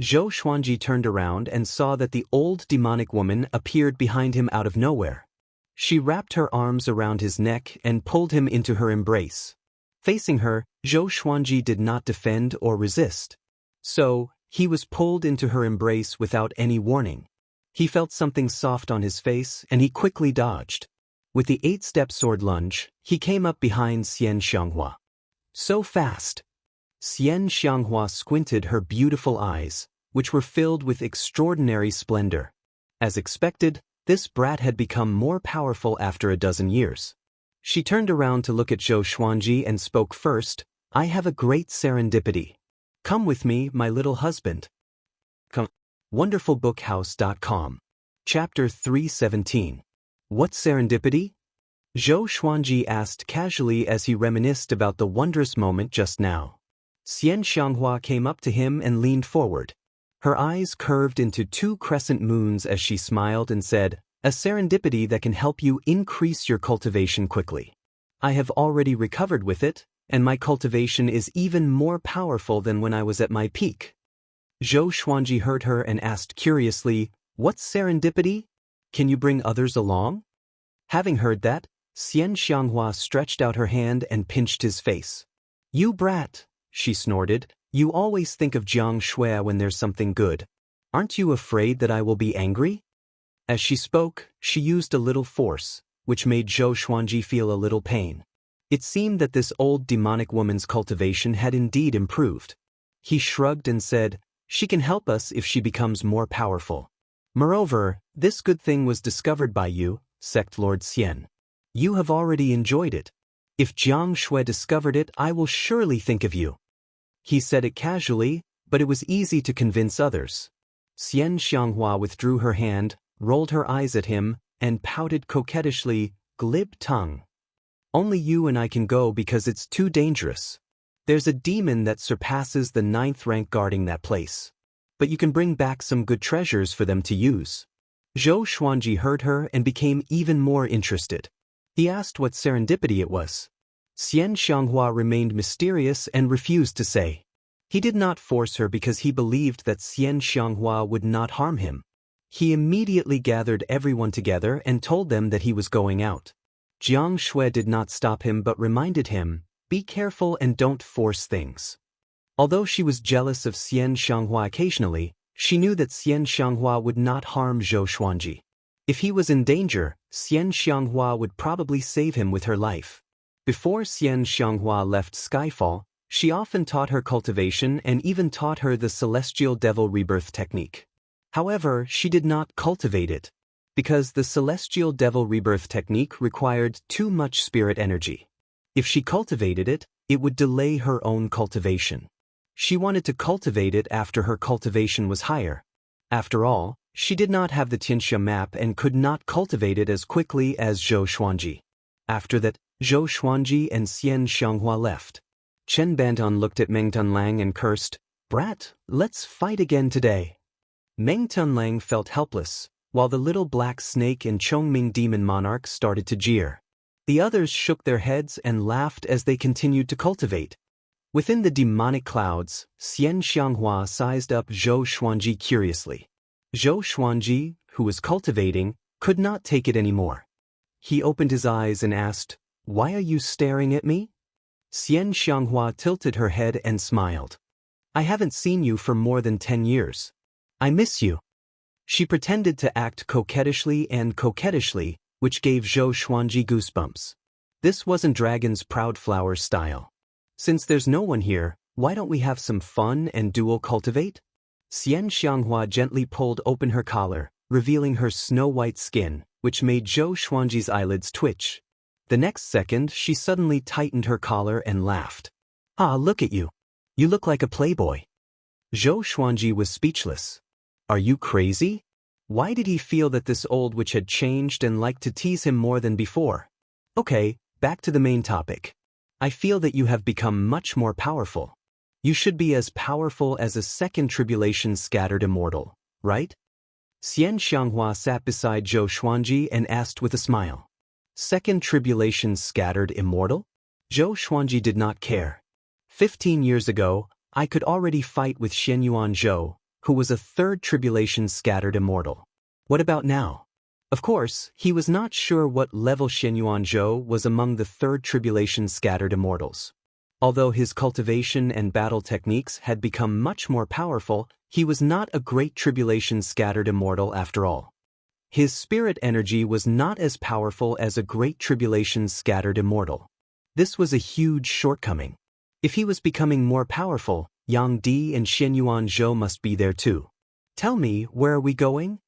Zhou Xuanji turned around and saw that the old demonic woman appeared behind him out of nowhere. She wrapped her arms around his neck and pulled him into her embrace. Facing her, Zhou Xuanji did not defend or resist. So, he was pulled into her embrace without any warning. He felt something soft on his face and he quickly dodged. With the 8-step sword lunge, he came up behind Xian Xianghua. So fast! Xian Xianghua squinted her beautiful eyes, which were filled with extraordinary splendor. As expected, this brat had become more powerful after a dozen years. She turned around to look at Zhou Xuanji and spoke first. I have a great serendipity. Come with me, my little husband. Come. WonderfulBookhouse.com. Chapter 317. What serendipity? Zhou Xuanji asked casually as he reminisced about the wondrous moment just now. Xian Xianghua came up to him and leaned forward. Her eyes curved into 2 crescent moons as she smiled and said, a serendipity that can help you increase your cultivation quickly. I have already recovered with it, and my cultivation is even more powerful than when I was at my peak. Zhou Xuanji heard her and asked curiously, what's serendipity? Can you bring others along? Having heard that, Xian Xianghua stretched out her hand and pinched his face. You brat, she snorted, you always think of Jiang Shui when there's something good. Aren't you afraid that I will be angry? As she spoke, she used a little force, which made Zhou Xuanji feel a little pain. It seemed that this old demonic woman's cultivation had indeed improved. He shrugged and said, she can help us if she becomes more powerful. Moreover, this good thing was discovered by you, sect Lord Xian. You have already enjoyed it. If Jiang Shui discovered it, I will surely think of you. He said it casually, but it was easy to convince others. Xian Xianghua withdrew her hand, rolled her eyes at him, and pouted coquettishly, glib tongue. Only you and I can go because it's too dangerous. There's a demon that surpasses the 9th rank guarding that place. But you can bring back some good treasures for them to use. Zhou Xuanji heard her and became even more interested. He asked what serendipity it was. Xian Xianghua remained mysterious and refused to say. He did not force her because he believed that Xian Xianghua would not harm him. He immediately gathered everyone together and told them that he was going out. Jiang Shui did not stop him but reminded him, "Be careful and don't force things." Although she was jealous of Xian Xianghua occasionally, she knew that Xian Xianghua would not harm Zhou Xuanji. If he was in danger, Xian Xianghua would probably save him with her life. Before Xian Xianghua left Skyfall, she often taught her cultivation and even taught her the Celestial Devil Rebirth technique. However, she did not cultivate it, because the Celestial Devil Rebirth technique required too much spirit energy. If she cultivated it, it would delay her own cultivation. She wanted to cultivate it after her cultivation was higher. After all, she did not have the Tianxia map and could not cultivate it as quickly as Zhou Xuanji. After that, Zhou Xuanji and Xian Xianghua left. Chen Banton looked at Meng Tunlang and cursed, "Brat, let's fight again today." Meng Tunlang felt helpless, while the little black snake and Chongming demon monarch started to jeer. The others shook their heads and laughed as they continued to cultivate. Within the demonic clouds, Xian Xianghua sized up Zhou Xuanji curiously. Zhou Xuanji, who was cultivating, could not take it anymore. He opened his eyes and asked, "Why are you staring at me?" Xian Xianghua tilted her head and smiled. "I haven't seen you for more than 10 years. I miss you." She pretended to act coquettishly, which gave Zhou Xuanji goosebumps. This wasn't Dragon's Proud Flower style. "Since there's no one here, why don't we have some fun and dual cultivate?" Xian Xianghua gently pulled open her collar, revealing her snow-white skin, which made Zhou Xuanji's eyelids twitch. The next second, she suddenly tightened her collar and laughed. "Ah, look at you. You look like a playboy." Zhou Xuanji was speechless. Are you crazy? Why did he feel that this old witch had changed and liked to tease him more than before? Okay, back to the main topic. I feel that you have become much more powerful. You should be as powerful as a second tribulation scattered immortal, right? Xian Xianghua sat beside Zhou Xuanji and asked with a smile. Second tribulation scattered immortal? Zhou Xuanji did not care. 15 years ago, I could already fight with Shenyuan Zhou, who was a third tribulation scattered immortal. What about now? Of course, he was not sure what level Shenyuan Zhou was among the third tribulation scattered immortals. Although his cultivation and battle techniques had become much more powerful, he was not a great tribulation scattered immortal after all. His spirit energy was not as powerful as a great tribulation scattered immortal. This was a huge shortcoming. If he was becoming more powerful, Yang Di and Shenyuan Zhou must be there too. Tell me, where are we going?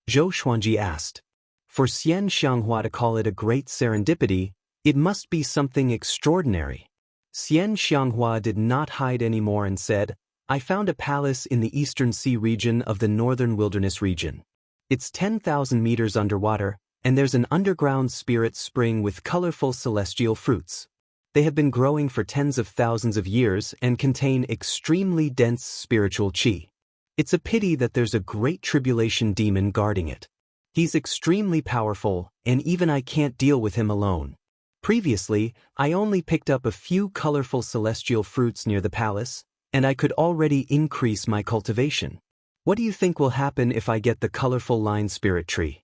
Zhou Xuanji asked. For Xian Xianghua to call it a great serendipity, it must be something extraordinary. Xian Xianghua did not hide anymore and said, I found a palace in the eastern sea region of the northern wilderness region. It's 10,000 meters underwater, and there's an underground spirit spring with colorful celestial fruits. They have been growing for tens of thousands of years and contain extremely dense spiritual qi. It's a pity that there's a great tribulation demon guarding it. He's extremely powerful, and even I can't deal with him alone. Previously, I only picked up a few colorful celestial fruits near the palace, and I could already increase my cultivation. What do you think will happen if I get the colorful line spirit tree?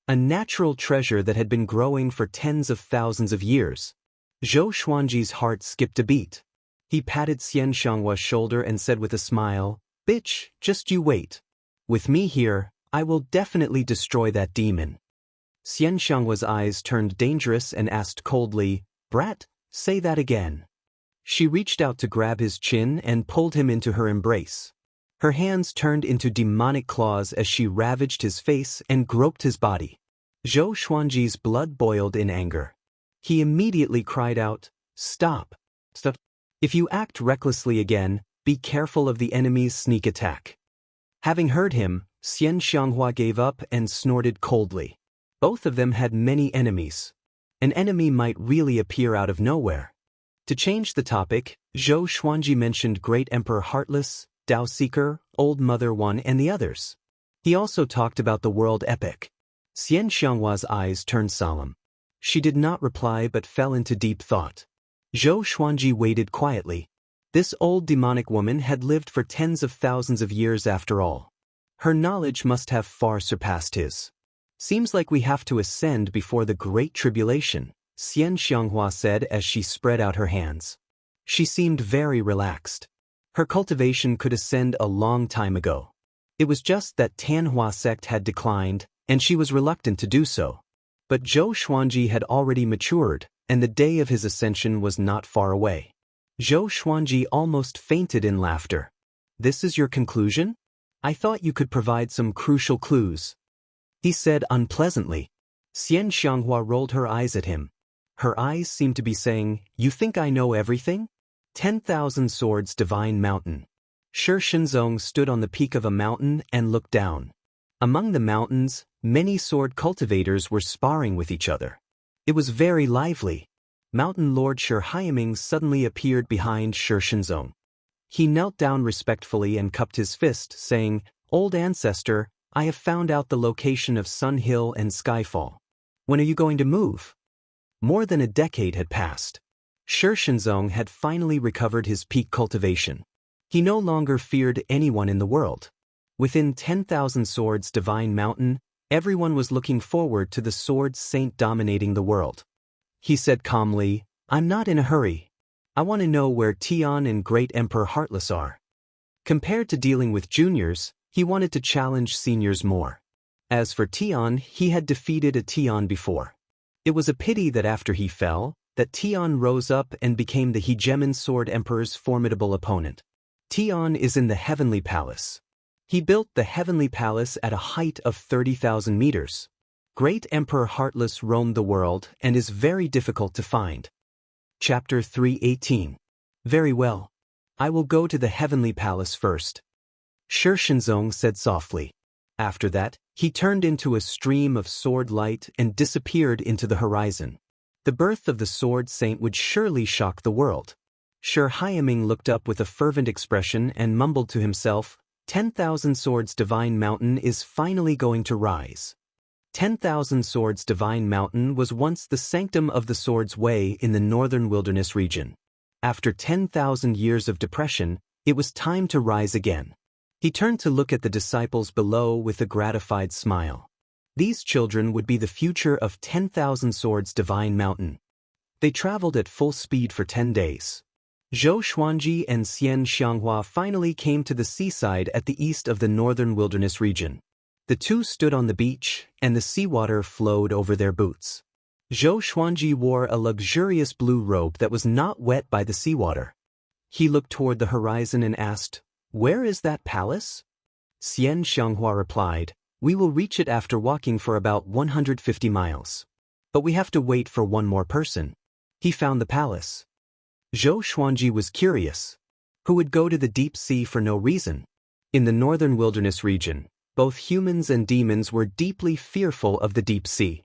A natural treasure that had been growing for tens of thousands of years. Zhou Xuanji's heart skipped a beat. He patted Xian Xianghua's shoulder and said with a smile, Bitch, just you wait. With me here, I will definitely destroy that demon. Xian Xianghua's eyes turned dangerous and asked coldly, Brat, say that again. She reached out to grab his chin and pulled him into her embrace. Her hands turned into demonic claws as she ravaged his face and groped his body. Zhou Xuanji's blood boiled in anger. He immediately cried out, "Stop! Stop! If you act recklessly again, be careful of the enemy's sneak attack." Having heard him, Xian Xianghua gave up and snorted coldly. Both of them had many enemies. An enemy might really appear out of nowhere. To change the topic, Zhou Xuanji mentioned Great Emperor Heartless, Dao Seeker, Old Mother One and the others. He also talked about the world epic. Xian Xianghua's eyes turned solemn. She did not reply but fell into deep thought. Zhou Xuanji waited quietly. This old demonic woman had lived for tens of thousands of years after all. Her knowledge must have far surpassed his. "Seems like we have to ascend before the Great Tribulation," Xian Xianghua said as she spread out her hands. She seemed very relaxed. Her cultivation could ascend a long time ago. It was just that Tanhua sect had declined, and she was reluctant to do so. But Zhou Xuanji had already matured, and the day of his ascension was not far away. Zhou Xuanji almost fainted in laughter. "This is your conclusion? I thought you could provide some crucial clues," he said unpleasantly. Xian Xianghua rolled her eyes at him. Her eyes seemed to be saying, "You think I know everything?" 10,000 Swords Divine Mountain. Shi Shenzong stood on the peak of a mountain and looked down. Among the mountains, many sword cultivators were sparring with each other. It was very lively. Mountain Lord Shi Haiming suddenly appeared behind Shi Shenzong. He knelt down respectfully and cupped his fist, saying, "Old ancestor, I have found out the location of Sun Hill and Skyfall. When are you going to move?" More than a decade had passed. Shi Shenzong had finally recovered his peak cultivation. He no longer feared anyone in the world. Within 10,000 Swords Divine Mountain, everyone was looking forward to the Sword Saint dominating the world. He said calmly, "I'm not in a hurry. I want to know where Tian and Great Emperor Heartless are." Compared to dealing with juniors, he wanted to challenge seniors more. As for Tian, he had defeated a Tian before. It was a pity that after he fell, that Tian rose up and became the Hegemon Sword Emperor's formidable opponent. Tian is in the Heavenly Palace. He built the Heavenly Palace at a height of 30,000 meters. Great Emperor Heartless roamed the world and is very difficult to find. Chapter 318. Very well. I will go to the Heavenly Palace first, Shi Shenzong said softly. After that, he turned into a stream of sword light and disappeared into the horizon. The birth of the Sword Saint would surely shock the world. Shi Haiming looked up with a fervent expression and mumbled to himself, 10,000 Swords Divine Mountain is finally going to rise. 10,000 Swords Divine Mountain was once the sanctum of the Sword's Way in the northern wilderness region. After 10,000 years of depression, it was time to rise again. He turned to look at the disciples below with a gratified smile. These children would be the future of 10,000 Swords Divine Mountain. They traveled at full speed for 10 days. Zhou Xuanji and Xian Xianghua finally came to the seaside at the east of the northern wilderness region. The two stood on the beach, and the seawater flowed over their boots. Zhou Xuanji wore a luxurious blue robe that was not wet by the seawater. He looked toward the horizon and asked, "Where is that palace?" Xian Xianghua replied, "We will reach it after walking for about 150 miles. But we have to wait for one more person." He found the palace. Zhou Xuanji was curious. Who would go to the deep sea for no reason? In the northern wilderness region, both humans and demons were deeply fearful of the deep sea.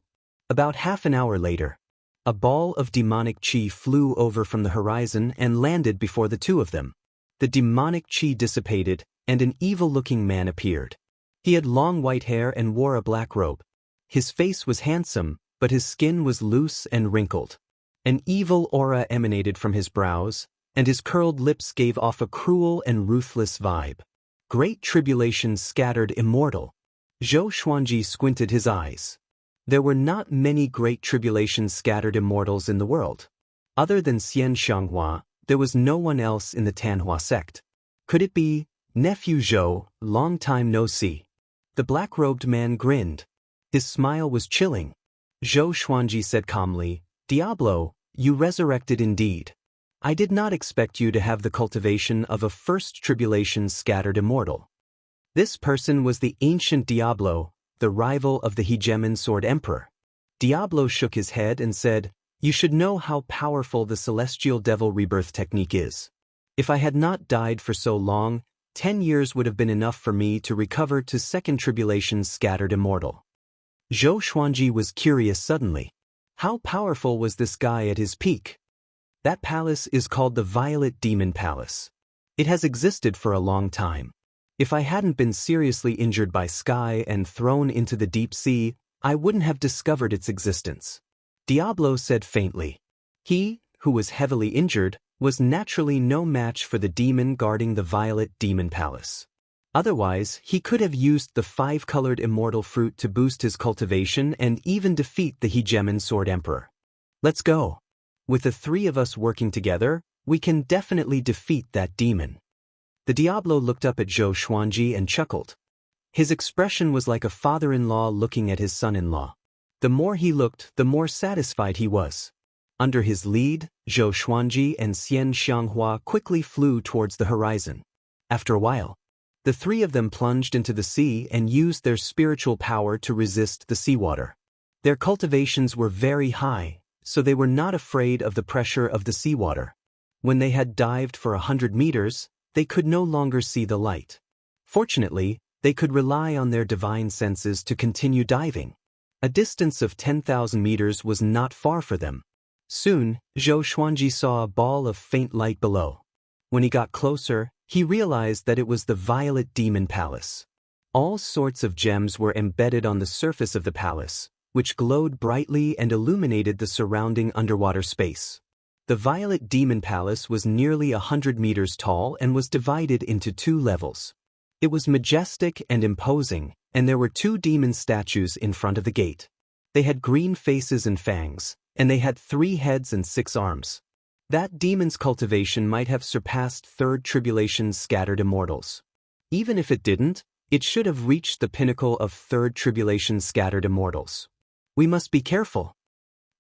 About half an hour later, a ball of demonic chi flew over from the horizon and landed before the two of them. The demonic chi dissipated, and an evil-looking man appeared. He had long white hair and wore a black robe. His face was handsome, but his skin was loose and wrinkled. An evil aura emanated from his brows, and his curled lips gave off a cruel and ruthless vibe. Great Tribulation Scattered Immortal. Zhou Xuanji squinted his eyes. There were not many Great Tribulation Scattered Immortals in the world. Other than Xian Xianghua, there was no one else in the Tanhua sect. Could it be, "Nephew Zhou, long time no see"? The black-robed man grinned. His smile was chilling. Zhou Xuanji said calmly, "Diablo, you resurrected indeed. I did not expect you to have the cultivation of a first tribulation scattered immortal. This person was the ancient Diablo, the rival of the hegemon sword emperor. Diablo shook his head and said, "You should know how powerful the celestial devil rebirth technique is. If I had not died for so long, 10 years would have been enough for me to recover to second tribulation's scattered immortal." Zhou Xuanji was curious suddenly. How powerful was this guy at his peak? That palace is called the Violet Demon Palace. It has existed for a long time. If I hadn't been seriously injured by Sky and thrown into the deep sea, I wouldn't have discovered its existence. Diablo said faintly. He, who was heavily injured, was naturally no match for the demon guarding the Violet Demon Palace. Otherwise, he could have used the 5-colored immortal fruit to boost his cultivation and even defeat the hegemon sword emperor. Let's go. With the 3 of us working together, we can definitely defeat that demon. The Diablo looked up at Zhou Xuanji and chuckled. His expression was like a father-in-law looking at his son-in-law. The more he looked, the more satisfied he was. Under his lead, Zhou Xuanji and Xian Xianghua quickly flew towards the horizon. After a while, the 3 of them plunged into the sea and used their spiritual power to resist the seawater. Their cultivations were very high, so they were not afraid of the pressure of the seawater. When they had dived for 100 meters, they could no longer see the light. Fortunately, they could rely on their divine senses to continue diving. A distance of 10,000 meters was not far for them. Soon, Zhou Xuanji saw a ball of faint light below. When he got closer, he realized that it was the Violet Demon Palace. All sorts of gems were embedded on the surface of the palace, which glowed brightly and illuminated the surrounding underwater space. The Violet Demon Palace was nearly 100 meters tall and was divided into 2 levels. It was majestic and imposing, and there were 2 demon statues in front of the gate. They had green faces and fangs, and they had 3 heads and 6 arms. That demon's cultivation might have surpassed Third Tribulation's scattered immortals. Even if it didn't, it should have reached the pinnacle of Third Tribulation's scattered immortals. We must be careful.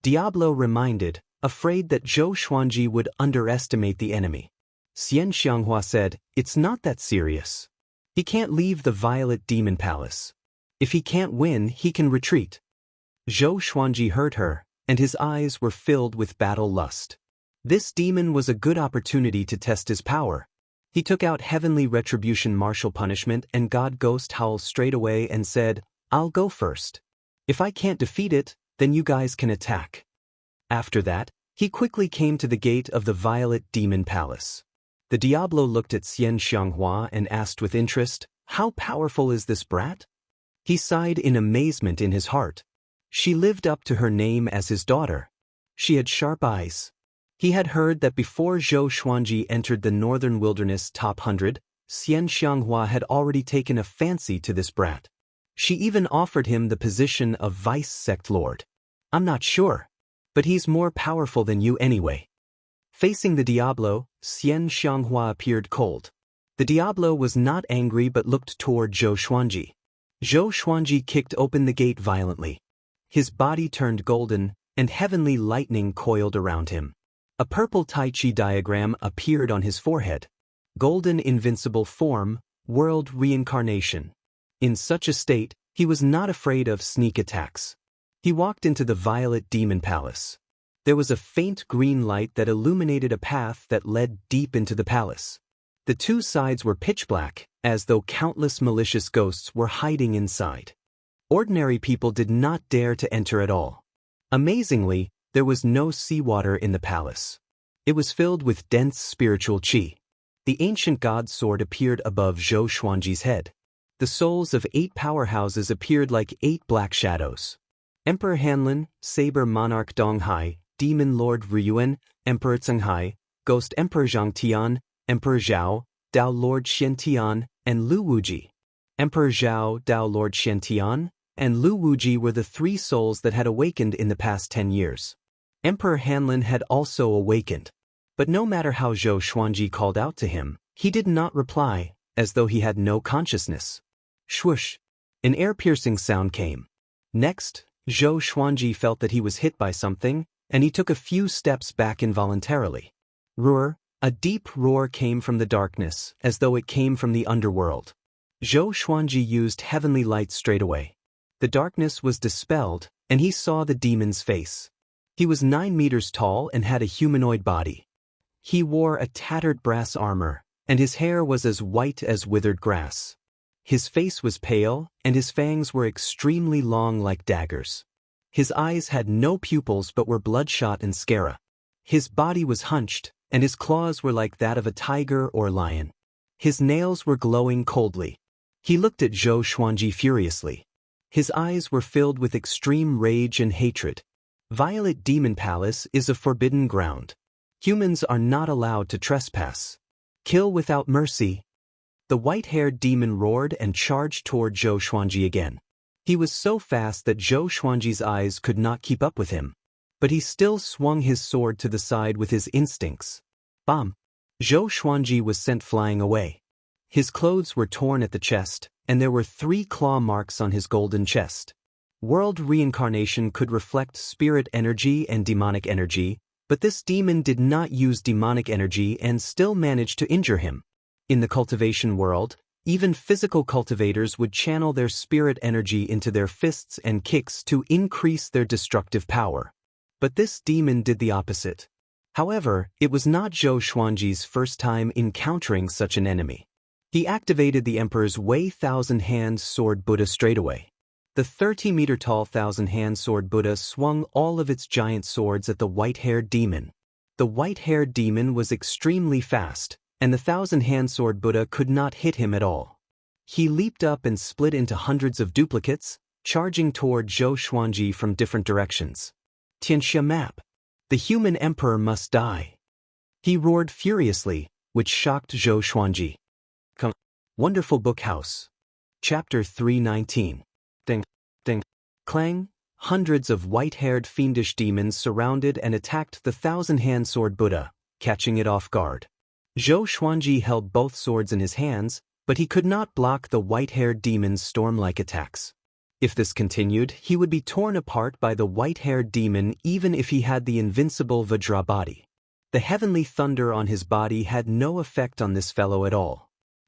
Diablo reminded, afraid that Zhou Xuanji would underestimate the enemy. Xian Xianghua said, "It's not that serious. He can't leave the Violet Demon Palace. If he can't win, he can retreat." Zhou Xuanji heard her, and his eyes were filled with battle lust. This demon was a good opportunity to test his power. He took out Heavenly Retribution Martial Punishment and God Ghost Howl straight away and said, "I'll go first. If I can't defeat it, then you guys can attack." After that, he quickly came to the gate of the Violet Demon Palace. The Diablo looked at Xian Xianghua and asked with interest, "How powerful is this brat?" He sighed in amazement in his heart. She lived up to her name as his daughter. She had sharp eyes. He had heard that before Zhou Xuanji entered the Northern Wilderness top 100, Xian Xianghua had already taken a fancy to this brat. She even offered him the position of vice sect lord. "I'm not sure, but he's more powerful than you anyway." Facing the Diablo, Xian Xianghua appeared cold. The Diablo was not angry but looked toward Zhou Xuanji. Zhou Xuanji kicked open the gate violently. His body turned golden, and heavenly lightning coiled around him. A purple Tai Chi diagram appeared on his forehead. Golden invincible form, world reincarnation. In such a state, he was not afraid of sneak attacks. He walked into the Violet Demon Palace. There was a faint green light that illuminated a path that led deep into the palace. The 2 sides were pitch black, as though countless malicious ghosts were hiding inside. Ordinary people did not dare to enter at all. Amazingly, there was no seawater in the palace. It was filled with dense spiritual qi. The ancient god's sword appeared above Zhou Xuanji's head. The souls of 8 powerhouses appeared like 8 black shadows. Emperor Hanlin, Saber Monarch Donghai, Demon Lord Ryuan, Emperor Chenghai, Ghost Emperor Zhang Tian, Emperor Zhao, Dao Lord Xiantian, and Lu Wuji. Emperor Zhao, Dao Lord Xiantian, and Lu Wuji were the 3 souls that had awakened in the past 10 years. Emperor Hanlin had also awakened. But no matter how Zhou Xuanji called out to him, he did not reply, as though he had no consciousness. Swoosh! An air-piercing sound came. Next, Zhou Xuanji felt that he was hit by something, and he took a few steps back involuntarily. Roar, a deep roar came from the darkness, as though it came from the underworld. Zhou Xuanji used heavenly light straight away. The darkness was dispelled, and he saw the demon's face. He was 9 meters tall and had a humanoid body. He wore a tattered brass armor, and his hair was as white as withered grass. His face was pale, and his fangs were extremely long like daggers. His eyes had no pupils but were bloodshot and scara. His body was hunched, and his claws were like that of a tiger or lion. His nails were glowing coldly. He looked at Zhou Xuanji furiously. His eyes were filled with extreme rage and hatred. Violet Demon Palace is a forbidden ground. Humans are not allowed to trespass. Kill without mercy. The white-haired demon roared and charged toward Zhou Xuanji again. He was so fast that Zhou Xuanji's eyes could not keep up with him. But he still swung his sword to the side with his instincts. Bam! Zhou Xuanji was sent flying away. His clothes were torn at the chest, and there were 3 claw marks on his golden chest. World reincarnation could reflect spirit energy and demonic energy, but this demon did not use demonic energy and still managed to injure him. In the cultivation world, even physical cultivators would channel their spirit energy into their fists and kicks to increase their destructive power. But this demon did the opposite. However, it was not Zhou Xuanji's first time encountering such an enemy. He activated the Emperor's Wei Thousand-Hand Sword Buddha straightaway. The 30-meter-tall Thousand-Hand Sword Buddha swung all of its giant swords at the white-haired demon. The white-haired demon was extremely fast, and the Thousand-Hand Sword Buddha could not hit him at all. He leaped up and split into hundreds of duplicates, charging toward Zhou Xuanji from different directions. Tianxia map. The human emperor must die. He roared furiously, which shocked Zhou Xuanji. Wonderful Book House. Chapter 319. Ding, ding, clang. Hundreds of white-haired fiendish demons surrounded and attacked the Thousand-Hand Sword Buddha, catching it off guard. Zhou Xuanji held both swords in his hands, but he could not block the white-haired demon's storm-like attacks. If this continued, he would be torn apart by the white-haired demon even if he had the invincible Vajra body. The heavenly thunder on his body had no effect on this fellow at all.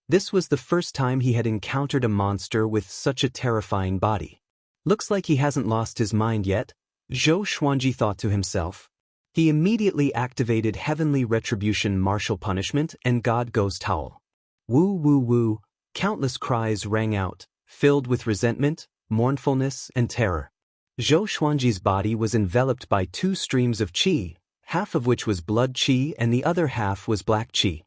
This was the first time he had encountered a monster with such a terrifying body. Looks like he hasn't lost his mind yet, Zhou Xuanji thought to himself. He immediately activated Heavenly Retribution Martial Punishment and God Ghost Howl. Woo woo woo, countless cries rang out, filled with resentment, mournfulness, and terror. Zhou Xuanji's body was enveloped by 2 streams of qi, half of which was blood qi and the other half was black qi.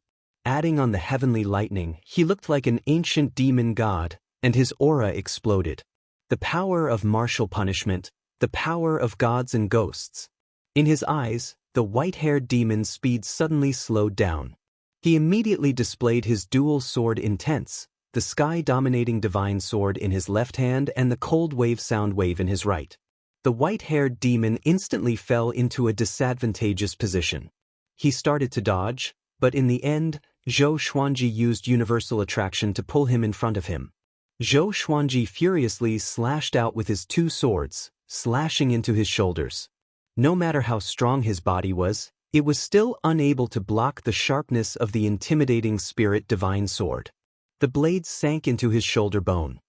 Adding on the heavenly lightning, he looked like an ancient demon god, and his aura exploded. The power of martial punishment, the power of gods and ghosts. In his eyes, the white-haired demon's speed suddenly slowed down. He immediately displayed his dual sword intense, the sky-dominating divine sword in his left hand and the cold wave sound wave in his right. The white-haired demon instantly fell into a disadvantageous position. He started to dodge, but in the end, Zhou Xuanji used universal attraction to pull him in front of him. Zhou Xuanji furiously slashed out with his 2 swords, slashing into his shoulders. No matter how strong his body was, it was still unable to block the sharpness of the intimidating spirit divine sword. The blade sank into his shoulder bone.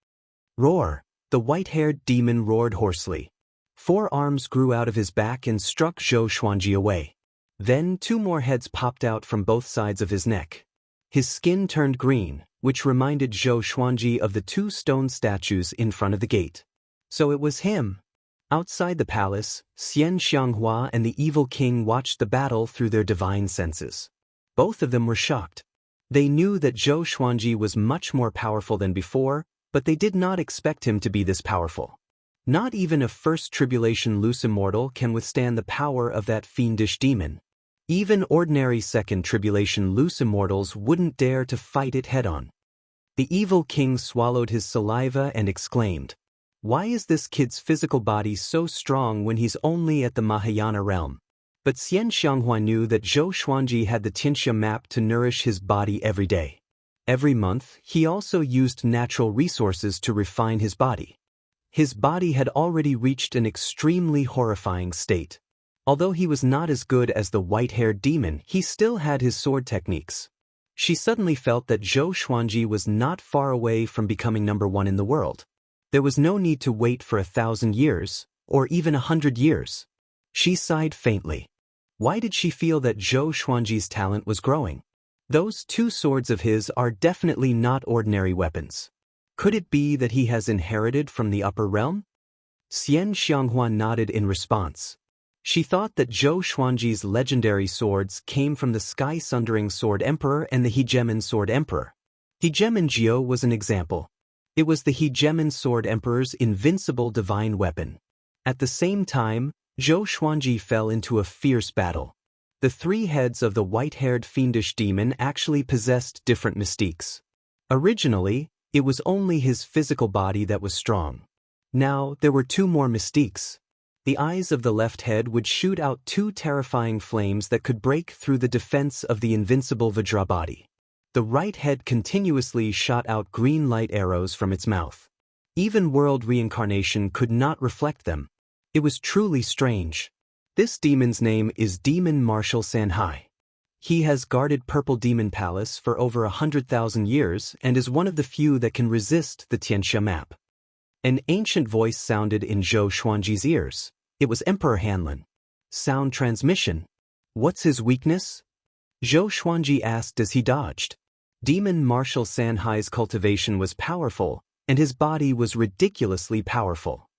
Roar! The white-haired demon roared hoarsely. 4 arms grew out of his back and struck Zhou Xuanji away. Then 2 more heads popped out from both sides of his neck. His skin turned green, which reminded Zhou Xuanji of the 2 stone statues in front of the gate. So it was him. Outside the palace, Xian Xianghua and the evil king watched the battle through their divine senses. Both of them were shocked. They knew that Zhou Xuanji was much more powerful than before, but they did not expect him to be this powerful. Not even a first tribulation loose immortal can withstand the power of that fiendish demon. Even ordinary second tribulation loose immortals wouldn't dare to fight it head-on. The evil king swallowed his saliva and exclaimed, "Why is this kid's physical body so strong when he's only at the Mahayana realm?" But Xian Xianghua knew that Zhou Xuanji had the Tianxia map to nourish his body every day. Every month, he also used natural resources to refine his body. His body had already reached an extremely horrifying state. Although he was not as good as the white-haired demon, he still had his sword techniques. She suddenly felt that Zhou Xuanji was not far away from becoming number one in the world. There was no need to wait for 1,000 years, or even 100 years. She sighed faintly. Why did she feel that Zhou Xuanji's talent was growing? Those two swords of his are definitely not ordinary weapons. Could it be that he has inherited from the upper realm? Xian Xianghua nodded in response. She thought that Zhou Xuanji's legendary swords came from the Sky Sundering Sword Emperor and the Hegemon Sword Emperor. Hegemon Jiao was an example. It was the Hegemon Sword Emperor's invincible divine weapon. At the same time, Zhou Xuanji fell into a fierce battle. The three heads of the white-haired fiendish demon actually possessed different mystiques. Originally, it was only his physical body that was strong. Now, there were two more mystiques. The eyes of the left head would shoot out two terrifying flames that could break through the defense of the invincible Vajra body. The right head continuously shot out green light arrows from its mouth. Even world reincarnation could not reflect them. It was truly strange. This demon's name is Demon Marshal Sanhai. He has guarded Purple Demon Palace for over 100,000 years and is one of the few that can resist the Tianxia map. An ancient voice sounded in Zhou Xuanji's ears. It was Emperor Hanlin. Sound transmission. What's his weakness? Zhou Xuanji asked as he dodged. Demon Marshal Sanhai's cultivation was powerful, and his body was ridiculously powerful.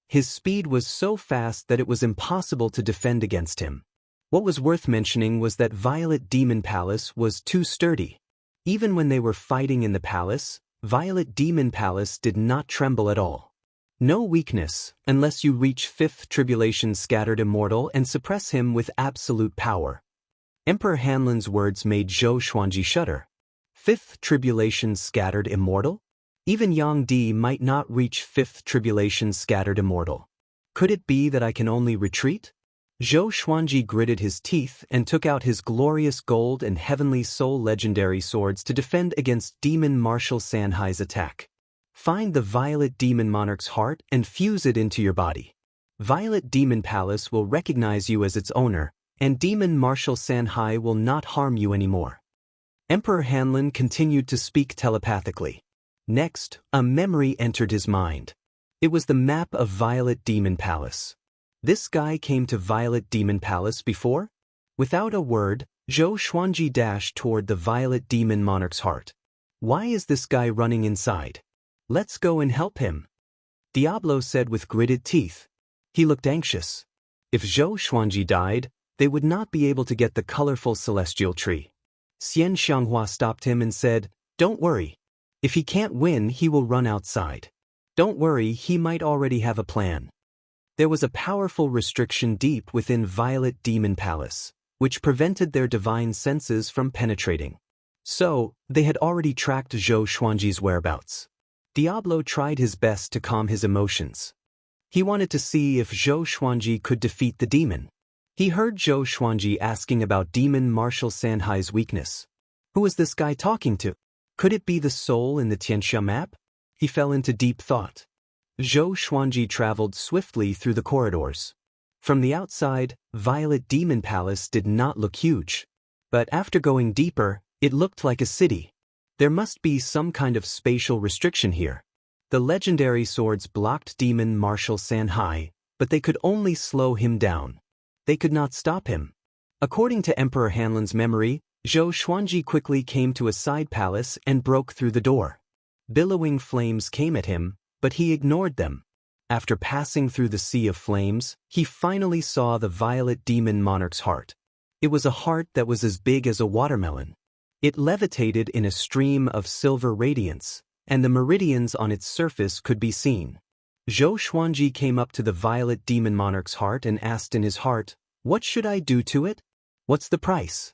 His speed was so fast that it was impossible to defend against him. What was worth mentioning was that Violet Demon Palace was too sturdy. Even when they were fighting in the palace, Violet Demon Palace did not tremble at all. No weakness, unless you reach Fifth Tribulation Scattered Immortal and suppress him with absolute power. Emperor Hanlin's words made Zhou Xuanji shudder. Fifth Tribulation Scattered Immortal? Even Yang Di might not reach Fifth Tribulation Scattered Immortal. Could it be that I can only retreat? Zhou Xuanji gritted his teeth and took out his glorious gold and heavenly soul legendary swords to defend against Demon Marshal Sanhai's attack. Find the Violet Demon Monarch's heart and fuse it into your body. Violet Demon Palace will recognize you as its owner, and Demon Marshal Sanhai will not harm you anymore. Emperor Hanlin continued to speak telepathically. Next, a memory entered his mind. It was the map of Violet Demon Palace. This guy came to Violet Demon Palace before? Without a word, Zhou Xuanji dashed toward the Violet Demon Monarch's heart. Why is this guy running inside? Let's go and help him. Diablo said with gritted teeth. He looked anxious. If Zhou Xuanji died, they would not be able to get the colorful celestial tree. Xian Xianghua stopped him and said, "Don't worry. If he can't win, he will run outside. Don't worry, he might already have a plan." There was a powerful restriction deep within Violet Demon Palace, which prevented their divine senses from penetrating. So, they had already tracked Zhou Xuanji's whereabouts. Diablo tried his best to calm his emotions. He wanted to see if Zhou Xuanji could defeat the demon. He heard Zhou Xuanji asking about Demon Marshal Sanhai's weakness. Who was this guy talking to? Could it be the soul in the Tianxia map? He fell into deep thought. Zhou Xuanji traveled swiftly through the corridors. From the outside, Violet Demon Palace did not look huge. But after going deeper, it looked like a city. There must be some kind of spatial restriction here. The legendary swords blocked Demon Marshal Sanhai, but they could only slow him down. They could not stop him. According to Emperor Hanlin's memory, Zhou Xuanji quickly came to a side palace and broke through the door. Billowing flames came at him, but he ignored them. After passing through the sea of flames, he finally saw the Violet Demon Monarch's heart. It was a heart that was as big as a watermelon. It levitated in a stream of silver radiance, and the meridians on its surface could be seen. Zhou Xuanji came up to the Violet Demon Monarch's heart and asked in his heart, "What should I do to it? What's the price?"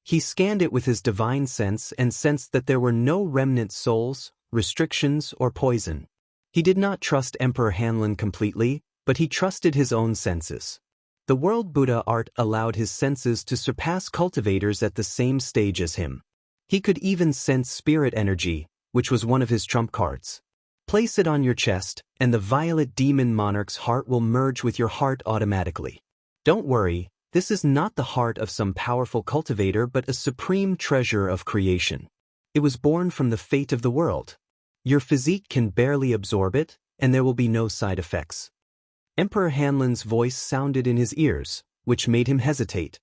He scanned it with his divine sense and sensed that there were no remnant souls, restrictions, or poison. He did not trust Emperor Hanlin completely, but he trusted his own senses. The World Buddha art allowed his senses to surpass cultivators at the same stage as him. He could even sense spirit energy, which was one of his trump cards. Place it on your chest, and the Violet Demon Monarch's heart will merge with your heart automatically. Don't worry, this is not the heart of some powerful cultivator but a supreme treasure of creation. It was born from the fate of the world. Your physique can barely absorb it, and there will be no side effects. Emperor Hanlon's voice sounded in his ears, which made him hesitate.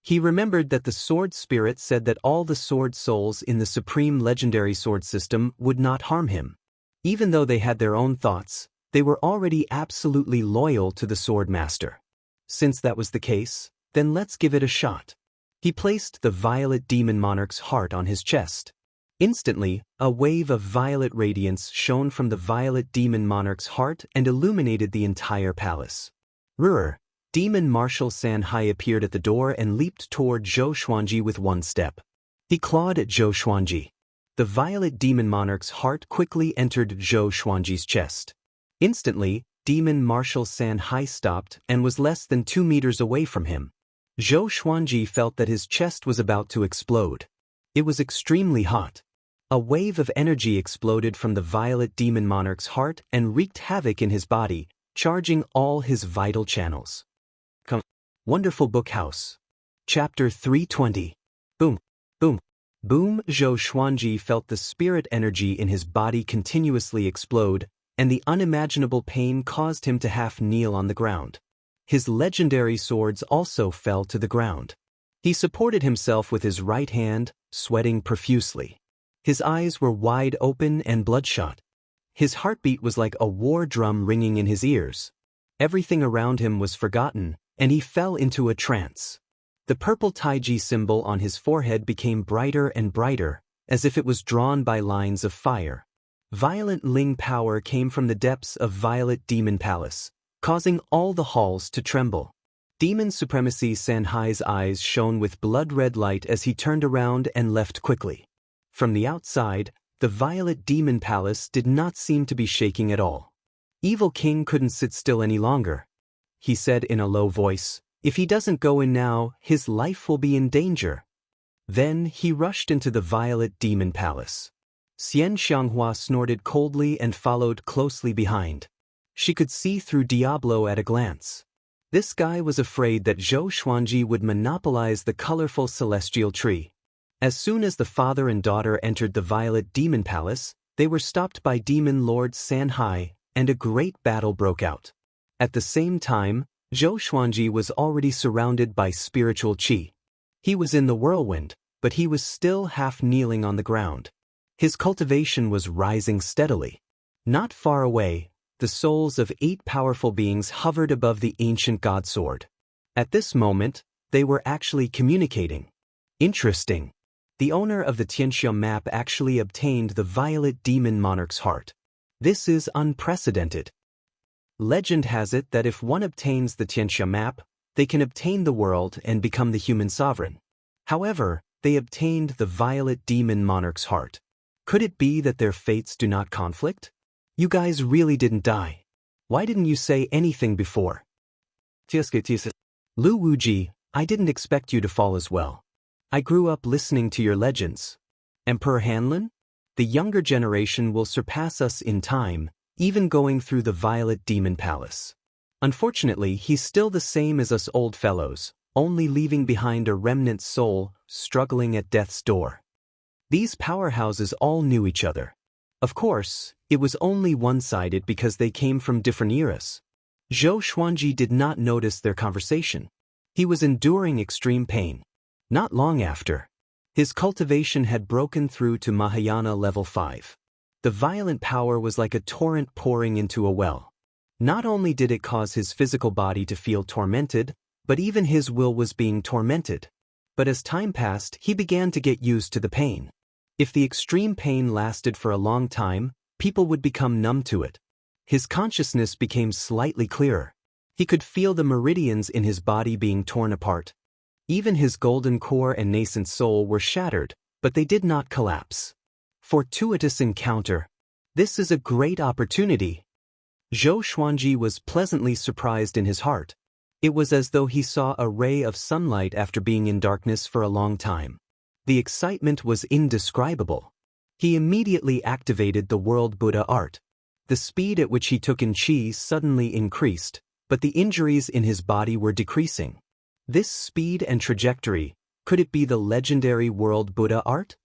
He remembered that the sword spirit said that all the sword souls in the supreme legendary sword system would not harm him. Even though they had their own thoughts, they were already absolutely loyal to the sword master. Since that was the case, then let's give it a shot. He placed the violet demon monarch's heart on his chest. Instantly, a wave of violet radiance shone from the violet demon monarch's heart and illuminated the entire palace. Ruhr, Demon Marshal Sanhai appeared at the door and leaped toward Zhou Xuanji with one step. He clawed at Zhou Xuanji. The violet demon monarch's heart quickly entered Zhou Xuanji's chest. Instantly, Demon Marshal Sanhai stopped and was less than 2 meters away from him. Zhou Xuanji felt that his chest was about to explode. It was extremely hot. A wave of energy exploded from the violet demon monarch's heart and wreaked havoc in his body, charging all his vital channels. Wonderful Book House. Chapter 320. Boom, boom, boom. Zhou Xuanji felt the spirit energy in his body continuously explode, and the unimaginable pain caused him to half kneel on the ground. His legendary swords also fell to the ground. He supported himself with his right hand, sweating profusely. His eyes were wide open and bloodshot. His heartbeat was like a war drum ringing in his ears. Everything around him was forgotten, and he fell into a trance. The purple Taiji symbol on his forehead became brighter and brighter, as if it was drawn by lines of fire. Violent Ling power came from the depths of Violet Demon Palace, causing all the halls to tremble. Demon Supremacy Sanhai's eyes shone with blood-red light as he turned around and left quickly. From the outside, the Violet Demon Palace did not seem to be shaking at all. Evil King couldn't sit still any longer. He said in a low voice, "If he doesn't go in now, his life will be in danger." Then he rushed into the Violet Demon Palace. Xian Xianghua snorted coldly and followed closely behind. She could see through Diablo at a glance. This guy was afraid that Zhou Xuanji would monopolize the colorful celestial tree. As soon as the father and daughter entered the Violet Demon Palace, they were stopped by Demon Lord Sanhai, and a great battle broke out. At the same time, Zhou Xuanji was already surrounded by spiritual qi. He was in the whirlwind, but he was still half kneeling on the ground. His cultivation was rising steadily. Not far away, the souls of 8 powerful beings hovered above the ancient god sword. At this moment, they were actually communicating. Interesting. The owner of the Tianxia map actually obtained the Violet Demon Monarch's heart. This is unprecedented. Legend has it that if one obtains the Tianxia map, they can obtain the world and become the human sovereign. However, they obtained the Violet Demon Monarch's heart. Could it be that their fates do not conflict? You guys really didn't die. Why didn't you say anything before? Lu Wuji, I didn't expect you to fall as well. I grew up listening to your legends. Emperor Hanlon? The younger generation will surpass us in time, even going through the Violet Demon Palace. Unfortunately, he's still the same as us old fellows, only leaving behind a remnant soul, struggling at death's door. These powerhouses all knew each other. Of course, it was only one-sided because they came from different eras. Zhou Xuanji did not notice their conversation. He was enduring extreme pain. Not long after, his cultivation had broken through to Mahayana level 5. The violent power was like a torrent pouring into a well. Not only did it cause his physical body to feel tormented, but even his will was being tormented. But as time passed, he began to get used to the pain. If the extreme pain lasted for a long time, people would become numb to it. His consciousness became slightly clearer. He could feel the meridians in his body being torn apart. Even his golden core and nascent soul were shattered, but they did not collapse. Fortuitous encounter. This is a great opportunity. Zhou Xuanji was pleasantly surprised in his heart. It was as though he saw a ray of sunlight after being in darkness for a long time. The excitement was indescribable. He immediately activated the World Buddha art. The speed at which he took in qi suddenly increased, but the injuries in his body were decreasing. This speed and trajectory, could it be the legendary World Buddha art?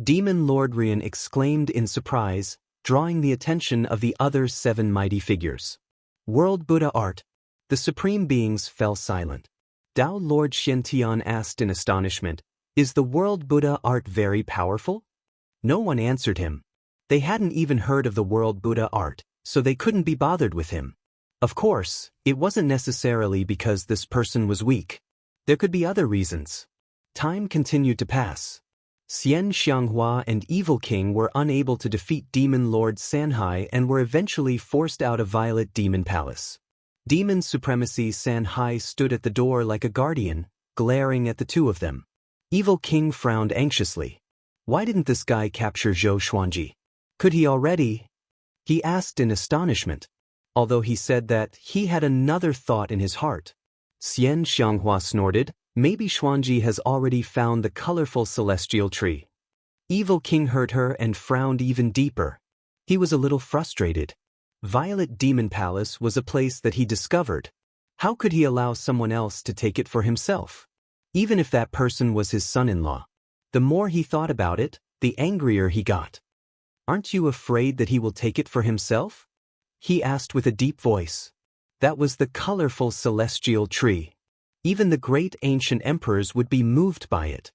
Demon Lord Rian exclaimed in surprise, drawing the attention of the other 7 mighty figures. World Buddha art. The supreme beings fell silent. Tao Lord Xiantian asked in astonishment, "Is the World Buddha art very powerful?" No one answered him. They hadn't even heard of the World Buddha art, so they couldn't be bothered with him. Of course, it wasn't necessarily because this person was weak. There could be other reasons. Time continued to pass. Xian Xianghua and Evil King were unable to defeat Demon Lord Sanhai and were eventually forced out of Violet Demon Palace. Demon Supremacy Sanhai stood at the door like a guardian, glaring at the two of them. Evil King frowned anxiously. Why didn't this guy capture Zhou Xuanji? Could he already? He asked in astonishment, although he said that he had another thought in his heart. Xian Xianghua snorted, maybe Xuanji has already found the colorful celestial tree. Evil King heard her and frowned even deeper. He was a little frustrated. Violet Demon Palace was a place that he discovered. How could he allow someone else to take it for himself? Even if that person was his son-in-law. The more he thought about it, the angrier he got. Aren't you afraid that he will take it for himself? He asked with a deep voice. That was the colorful celestial tree. Even the great ancient emperors would be moved by it.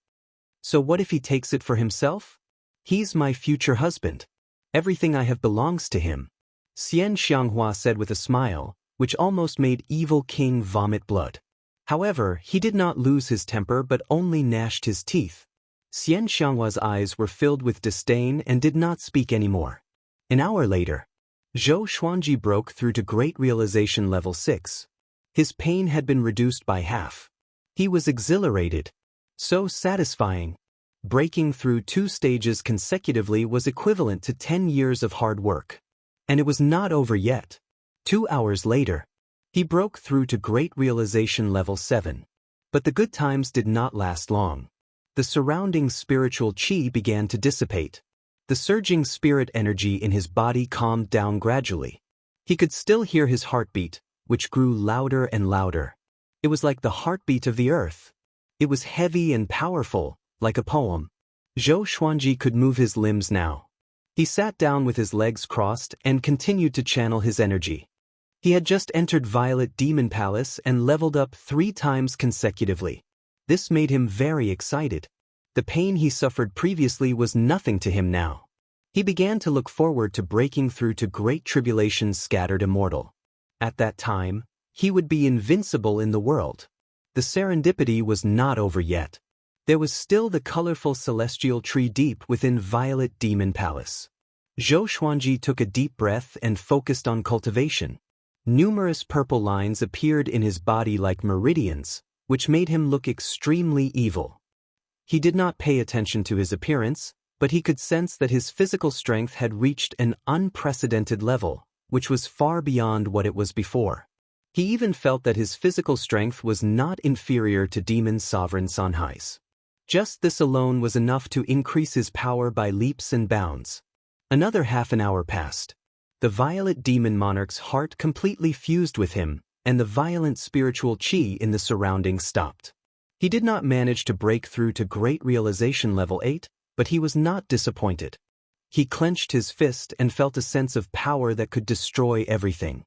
So what if he takes it for himself? He's my future husband. Everything I have belongs to him. Xian Xianghua said with a smile, which almost made Evil King vomit blood. However, he did not lose his temper but only gnashed his teeth. Xian Xianghua's eyes were filled with disdain and did not speak anymore. An hour later, Zhou Xuanji broke through to Great Realization Level 6. His pain had been reduced by half. He was exhilarated. So satisfying. Breaking through 2 stages consecutively was equivalent to 10 years of hard work. And it was not over yet. 2 hours later, he broke through to Great Realization Level 7. But the good times did not last long. The surrounding spiritual qi began to dissipate. The surging spirit energy in his body calmed down gradually. He could still hear his heartbeat, which grew louder and louder. It was like the heartbeat of the earth. It was heavy and powerful, like a poem. Zhou Xuanji could move his limbs now. He sat down with his legs crossed and continued to channel his energy. He had just entered Violet Demon Palace and leveled up 3 times consecutively. This made him very excited. The pain he suffered previously was nothing to him now. He began to look forward to breaking through to Great Tribulation's scattered immortal. At that time, he would be invincible in the world. The serendipity was not over yet. There was still the colorful celestial tree deep within Violet Demon Palace. Zhou Xuanji took a deep breath and focused on cultivation. Numerous purple lines appeared in his body like meridians, which made him look extremely evil. He did not pay attention to his appearance, but he could sense that his physical strength had reached an unprecedented level, which was far beyond what it was before. He even felt that his physical strength was not inferior to Demon Sovereign Sanhai's. Just this alone was enough to increase his power by leaps and bounds. Another half an hour passed. The Violet Demon Monarch's heart completely fused with him, and the violent spiritual qi in the surroundings stopped. He did not manage to break through to Great Realization Level 8, but he was not disappointed. He clenched his fist and felt a sense of power that could destroy everything.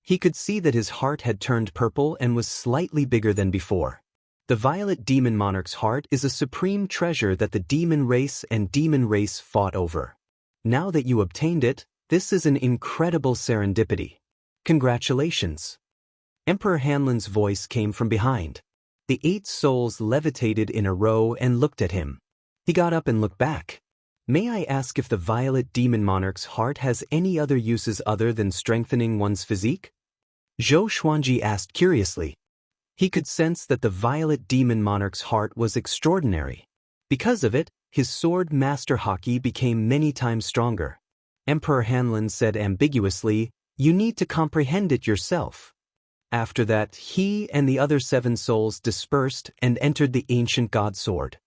He could see that his heart had turned purple and was slightly bigger than before. The Violet Demon Monarch's heart is a supreme treasure that the demon race and demon race fought over. Now that you obtained it, this is an incredible serendipity. Congratulations. Emperor Hanlin's voice came from behind. The 8 souls levitated in a row and looked at him. He got up and looked back. May I ask if the Violet Demon Monarch's heart has any other uses other than strengthening one's physique? Zhou Xuanji asked curiously. He could sense that the Violet Demon Monarch's heart was extraordinary. Because of it, his sword master haki became many times stronger. Emperor Hanlin said ambiguously, "You need to comprehend it yourself." After that, he and the other 7 souls dispersed and entered the ancient god sword.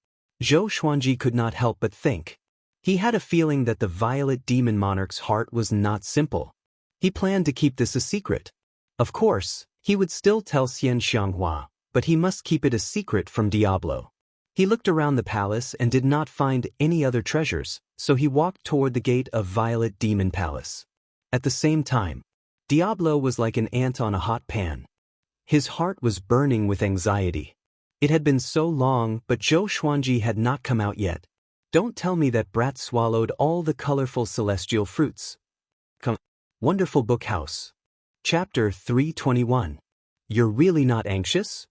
Zhou Xuanji could not help but think. He had a feeling that the Violet Demon Monarch's heart was not simple. He planned to keep this a secret. Of course, He would still tell Xian Xianghua, but he must keep it a secret from Diablo. He looked around the palace and did not find any other treasures, so he walked toward the gate of Violet Demon Palace. At the same time, Diablo was like an ant on a hot pan. His heart was burning with anxiety. It had been so long, but Zhou Xuanji had not come out yet. Don't tell me that brat swallowed all the colorful celestial fruits. Come. Wonderful Book House. Chapter 321. You're really not anxious?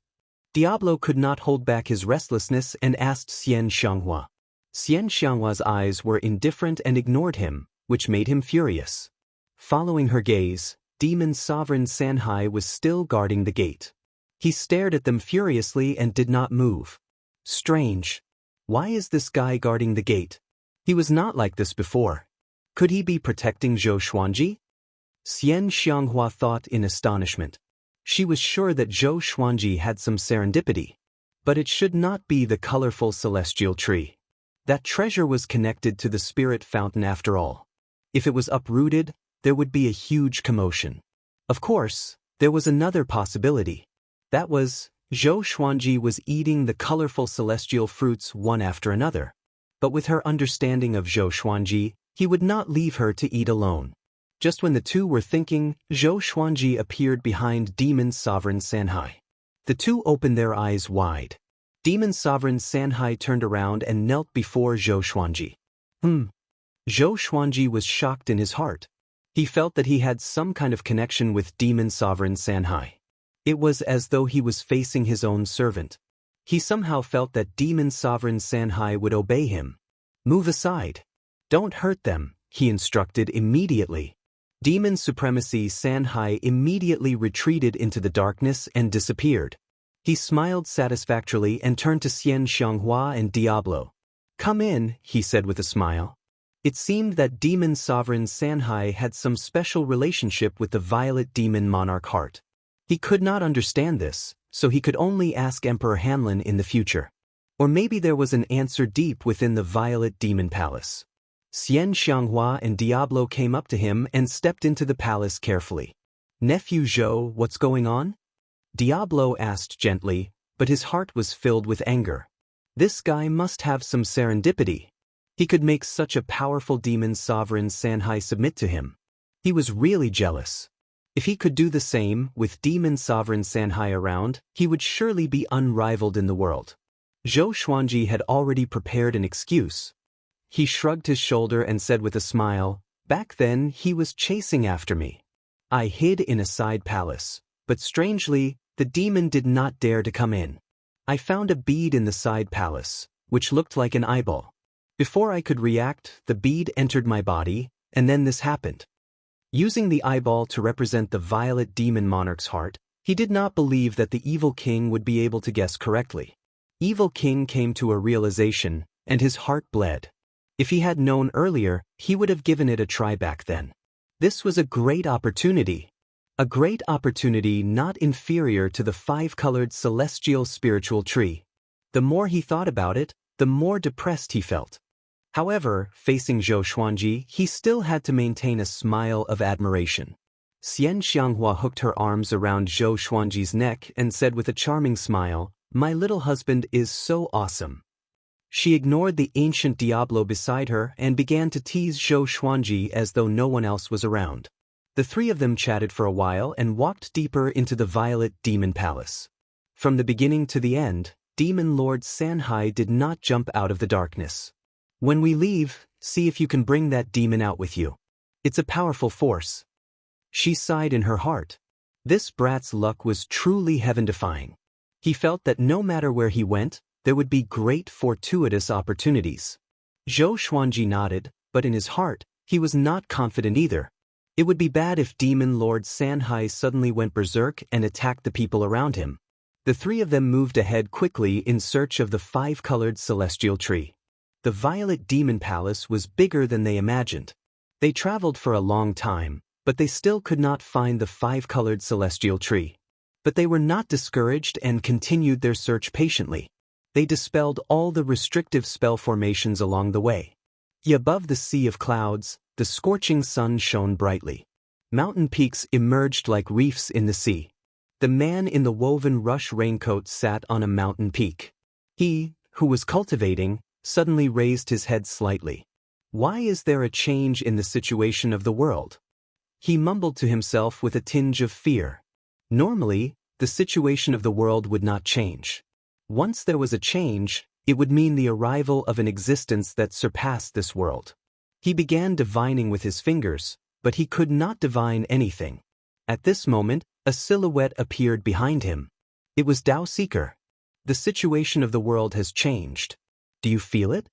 Diablo could not hold back his restlessness and asked Xian Xianghua. Xian Xianghua's eyes were indifferent and ignored him, which made him furious. Following her gaze, Demon Sovereign Sanhai was still guarding the gate. He stared at them furiously and did not move. Strange. Why is this guy guarding the gate? He was not like this before. Could he be protecting Zhou Xuanji? Xian Xianghua thought in astonishment. She was sure that Zhou Xuanji had some serendipity. But it should not be the colorful celestial tree. That treasure was connected to the spirit fountain after all. If it was uprooted, there would be a huge commotion. Of course, there was another possibility. That was, Zhou Xuanji was eating the colorful celestial fruits one after another. But with her understanding of Zhou Xuanji, he would not leave her to eat alone. Just when the two were thinking, Zhou Xuanji appeared behind Demon Sovereign Sanhai. The two opened their eyes wide. Demon Sovereign Sanhai turned around and knelt before Zhou Xuanji. Zhou Xuanji was shocked in his heart. He felt that he had some kind of connection with Demon Sovereign Sanhai. It was as though he was facing his own servant. He somehow felt that Demon Sovereign Sanhai would obey him. Move aside. Don't hurt them, he instructed immediately. Demon Supremacy Sanhai immediately retreated into the darkness and disappeared. He smiled satisfactorily and turned to Xian Xianghua and Diablo. Come in, he said with a smile. It seemed that Demon Sovereign Sanhai had some special relationship with the Violet Demon Monarch heart. He could not understand this, so he could only ask Emperor Hanlin in the future. Or maybe there was an answer deep within the Violet Demon Palace. Xian Xianghua and Diablo came up to him and stepped into the palace carefully. Nephew Zhou, what's going on? Diablo asked gently, but his heart was filled with anger. This guy must have some serendipity. He could make such a powerful Demon Sovereign Sanhai submit to him. He was really jealous. If he could do the same with Demon Sovereign Sanhai around, he would surely be unrivaled in the world. Zhou Xuanji had already prepared an excuse. He shrugged his shoulder and said with a smile, back then he was chasing after me. I hid in a side palace, but strangely, the demon did not dare to come in. I found a bead in the side palace, which looked like an eyeball. Before I could react, the bead entered my body, and then this happened. Using the eyeball to represent the Violet Demon Monarch's heart, he did not believe that the Evil King would be able to guess correctly. Evil King came to a realization, and his heart bled. If he had known earlier, he would have given it a try back then. This was a great opportunity. A great opportunity not inferior to the five-colored celestial spiritual tree. The more he thought about it, the more depressed he felt. However, facing Zhou Xuanji, he still had to maintain a smile of admiration. Xian Xianghua hooked her arms around Zhou Xuanji's neck and said with a charming smile, "My little husband is so awesome." She ignored the ancient Diablo beside her and began to tease Zhou Xuanji as though no one else was around. The three of them chatted for a while and walked deeper into the Violet Demon Palace. From the beginning to the end, Demon Lord Sanhai did not jump out of the darkness. When we leave, see if you can bring that demon out with you. It's a powerful force. She sighed in her heart. This brat's luck was truly heaven-defying. He felt that no matter where he went, there would be great fortuitous opportunities. Zhou Xuanji nodded, but in his heart, he was not confident either. It would be bad if Demon Lord Sanhai suddenly went berserk and attacked the people around him. The three of them moved ahead quickly in search of the five-colored celestial tree. The Violet Demon Palace was bigger than they imagined. They traveled for a long time, but they still could not find the five-colored celestial tree. But they were not discouraged and continued their search patiently. They dispelled all the restrictive spell formations along the way. Above the sea of clouds, the scorching sun shone brightly. Mountain peaks emerged like reefs in the sea. The man in the woven rush raincoat sat on a mountain peak. He, who was cultivating, suddenly raised his head slightly. Why is there a change in the situation of the world? He mumbled to himself with a tinge of fear. Normally, the situation of the world would not change. Once there was a change, it would mean the arrival of an existence that surpassed this world. He began divining with his fingers, but he could not divine anything. At this moment, a silhouette appeared behind him. It was Tao Seeker. The situation of the world has changed. Do you feel it?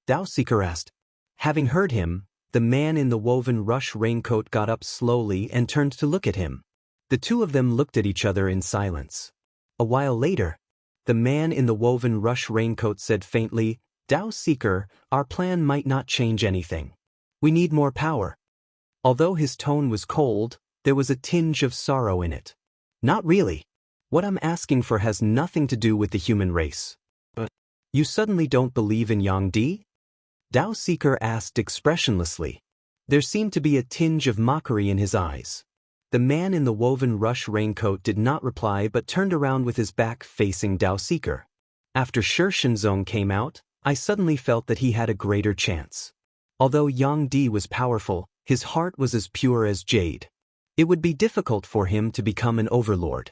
Tao Seeker asked. Having heard him, the man in the woven rush raincoat got up slowly and turned to look at him. The two of them looked at each other in silence. A while later, the man in the woven rush raincoat said faintly, Tao Seeker, our plan might not change anything. We need more power. Although his tone was cold, there was a tinge of sorrow in it. Not really. What I'm asking for has nothing to do with the human race. But you suddenly don't believe in Yang Di? Tao Seeker asked expressionlessly. There seemed to be a tinge of mockery in his eyes. The man in the woven rush raincoat did not reply but turned around with his back facing Tao Seeker. After Shi Shenzong came out, I suddenly felt that he had a greater chance. Although Yang Di was powerful, his heart was as pure as jade. It would be difficult for him to become an overlord.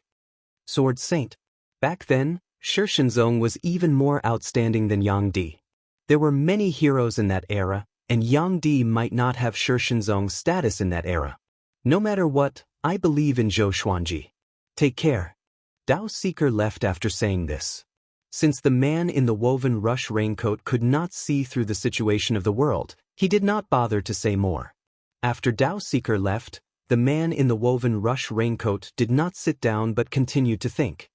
Sword Saint. Back then, Shi Shenzong was even more outstanding than Yang Di. There were many heroes in that era, and Yang Di might not have Shi Shenzong's status in that era. No matter what, I believe in Zhou Xuanji. Take care. Tao Seeker left after saying this. Since the man in the woven rush raincoat could not see through the situation of the world, he did not bother to say more. After Tao Seeker left, the man in the woven rush raincoat did not sit down but continued to think.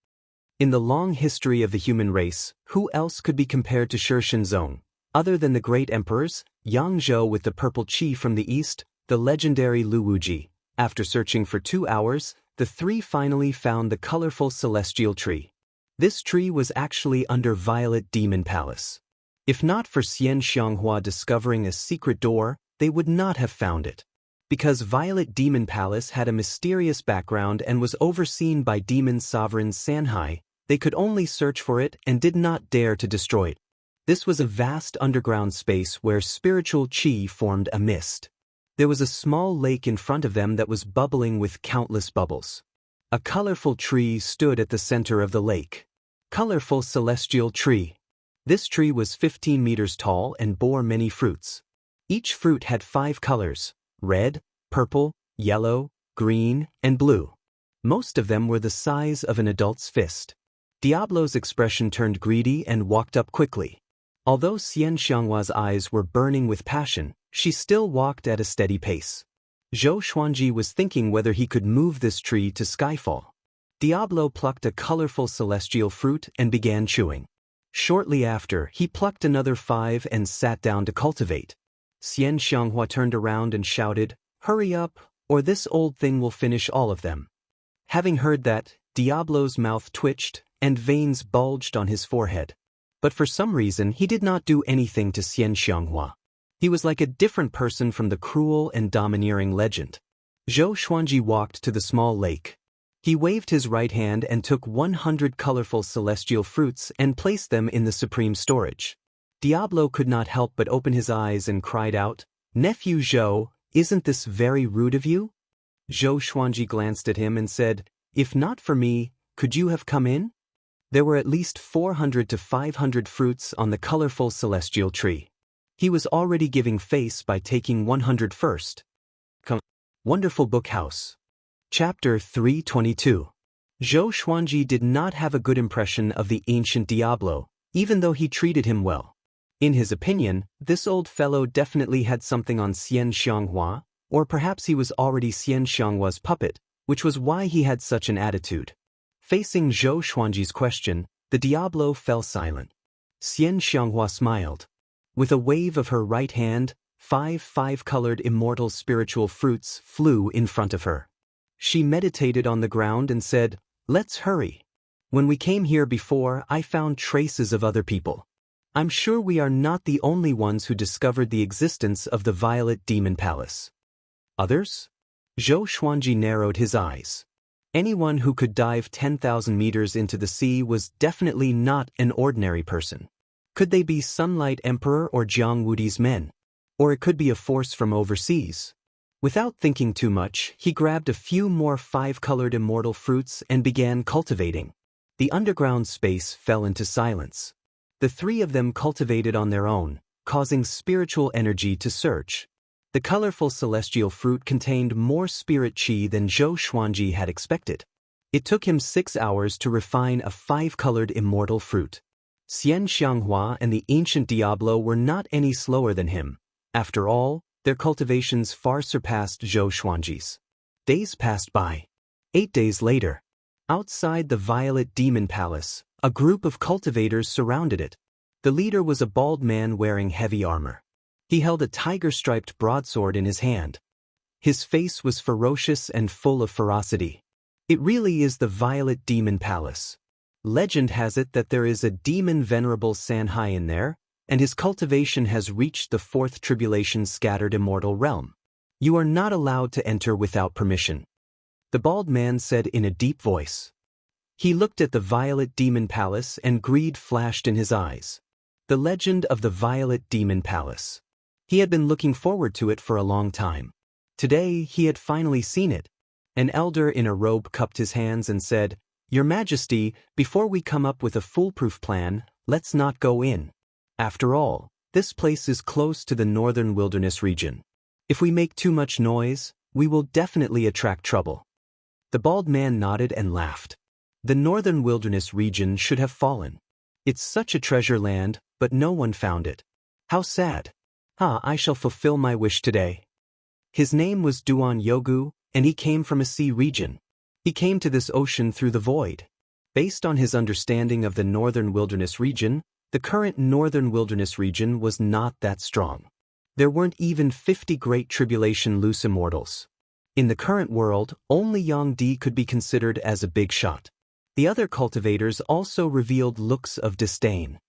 In the long history of the human race, who else could be compared to Shi Shenzong, other than the great emperors, Yang Zhou with the purple chi from the east, the legendary Lu Wuji? After searching for 2 hours, the three finally found the colorful celestial tree. This tree was actually under Violet Demon Palace. If not for Xian Xianghua discovering a secret door, they would not have found it. Because Violet Demon Palace had a mysterious background and was overseen by demon sovereign Sanhai, they could only search for it and did not dare to destroy it. This was a vast underground space where spiritual chi formed a mist. There was a small lake in front of them that was bubbling with countless bubbles. A colorful tree stood at the center of the lake. Colorful celestial tree. This tree was 15 meters tall and bore many fruits. Each fruit had 5 colors: red, purple, yellow, green, and blue. Most of them were the size of an adult's fist. Diablo's expression turned greedy and walked up quickly. Although Xian Xianghua's eyes were burning with passion, she still walked at a steady pace. Zhou Xuanji was thinking whether he could move this tree to Skyfall. Diablo plucked a colorful celestial fruit and began chewing. Shortly after, he plucked another 5 and sat down to cultivate. Xian Xianghua turned around and shouted, "Hurry up, or this old thing will finish all of them." Having heard that, Diablo's mouth twitched, and veins bulged on his forehead. But for some reason he did not do anything to Xian Xianghua. He was like a different person from the cruel and domineering legend. Zhou Xuanji walked to the small lake. He waved his right hand and took 100 colorful celestial fruits and placed them in the supreme storage. Diablo could not help but open his eyes and cried out, "Nephew Zhou, isn't this very rude of you?" Zhou Xuanji glanced at him and said, "If not for me, could you have come in?" There were at least 400 to 500 fruits on the colorful celestial tree. He was already giving face by taking 100 first. Wonderful Book House. Chapter 322. Zhou Xuanji did not have a good impression of the ancient Diablo, even though he treated him well. In his opinion, this old fellow definitely had something on Xian Xianghua, or perhaps he was already Xian Xianghua's puppet, which was why he had such an attitude. Facing Zhou Xuanji's question, the Diablo fell silent. Xian Xianghua smiled. With a wave of her right hand, 5 5-colored immortal spiritual fruits flew in front of her. She meditated on the ground and said, "Let's hurry. When we came here before, I found traces of other people. I'm sure we are not the only ones who discovered the existence of the Violet Demon Palace." Others? Zhou Xuanji narrowed his eyes. Anyone who could dive 10,000 meters into the sea was definitely not an ordinary person. Could they be Sunlight Emperor or Jiang Wudi's men? Or it could be a force from overseas. Without thinking too much, he grabbed a few more 5-colored immortal fruits and began cultivating. The underground space fell into silence. The three of them cultivated on their own, causing spiritual energy to surge. The colorful celestial fruit contained more spirit chi than Zhou Xuanji had expected. It took him 6 hours to refine a 5-colored immortal fruit. Xian Xianghua and the ancient Diablo were not any slower than him. After all, their cultivations far surpassed Zhou Xuanji's. Days passed by. 8 days later, outside the Violet Demon Palace, a group of cultivators surrounded it. The leader was a bald man wearing heavy armor. He held a tiger-striped broadsword in his hand. His face was ferocious and full of ferocity. It really is the Violet Demon Palace. Legend has it that there is a demon venerable Sanhai in there, and his cultivation has reached the 4th tribulation's scattered immortal realm. You are not allowed to enter without permission, the bald man said in a deep voice. He looked at the Violet Demon Palace and greed flashed in his eyes. The legend of the Violet Demon Palace. He had been looking forward to it for a long time. Today he had finally seen it. An elder in a robe cupped his hands and said, "Your Majesty, before we come up with a foolproof plan, let's not go in. After all, this place is close to the northern wilderness region. If we make too much noise, we will definitely attract trouble." The bald man nodded and laughed. The northern wilderness region should have fallen. It's such a treasure land, but no one found it. How sad. I shall fulfill my wish today. His name was Duan Yogu, and he came from a sea region. He came to this ocean through the void. Based on his understanding of the northern wilderness region, the current northern wilderness region was not that strong. There weren't even 50 Great Tribulation loose immortals. In the current world, only Yang Di could be considered as a big shot. The other cultivators also revealed looks of disdain.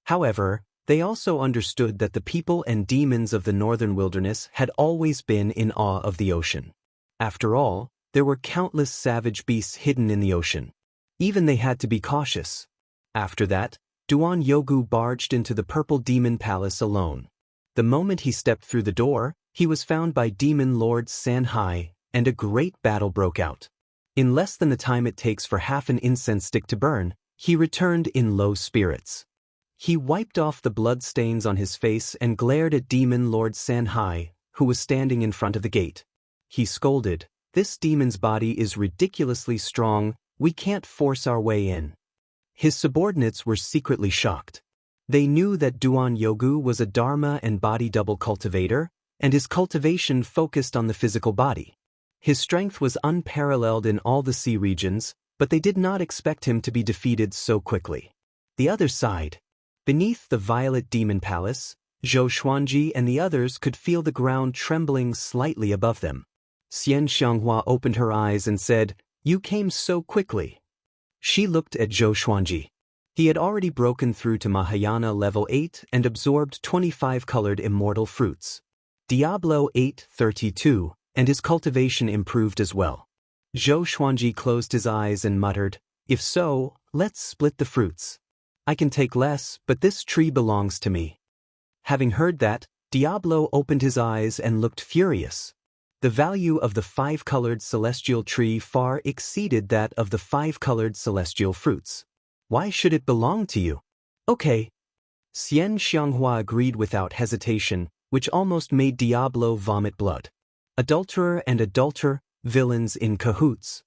However, they also understood that the people and demons of the northern wilderness had always been in awe of the ocean. After all, there were countless savage beasts hidden in the ocean. Even they had to be cautious. After that, Duan Yogu barged into the Purple Demon Palace alone. The moment he stepped through the door, he was found by Demon Lord Sanhai, and a great battle broke out. In less than the time it takes for half an incense stick to burn, he returned in low spirits. He wiped off the blood stains on his face and glared at Demon Lord Sanhai, who was standing in front of the gate. He scolded, "This demon's body is ridiculously strong, we can't force our way in." His subordinates were secretly shocked. They knew that Duan Yogu was a Dharma and body double cultivator, and his cultivation focused on the physical body. His strength was unparalleled in all the sea regions, but they did not expect him to be defeated so quickly. The other side. Beneath the Violet Demon Palace, Zhou Xuanji and the others could feel the ground trembling slightly above them. Xian Xianghua opened her eyes and said, "You came so quickly." She looked at Zhou Xuanji. He had already broken through to Mahayana level 8 and absorbed 25 colored immortal fruits. Diablo 832, and his cultivation improved as well. Zhou Xuanji closed his eyes and muttered, "If so, let's split the fruits. I can take less, but this tree belongs to me." Having heard that, Diablo opened his eyes and looked furious. The value of the 5-colored celestial tree far exceeded that of the 5-colored celestial fruits. Why should it belong to you? Okay. Xian Xianghua agreed without hesitation, which almost made Diablo vomit blood. Adulterer and adulterer, villains in cahoots.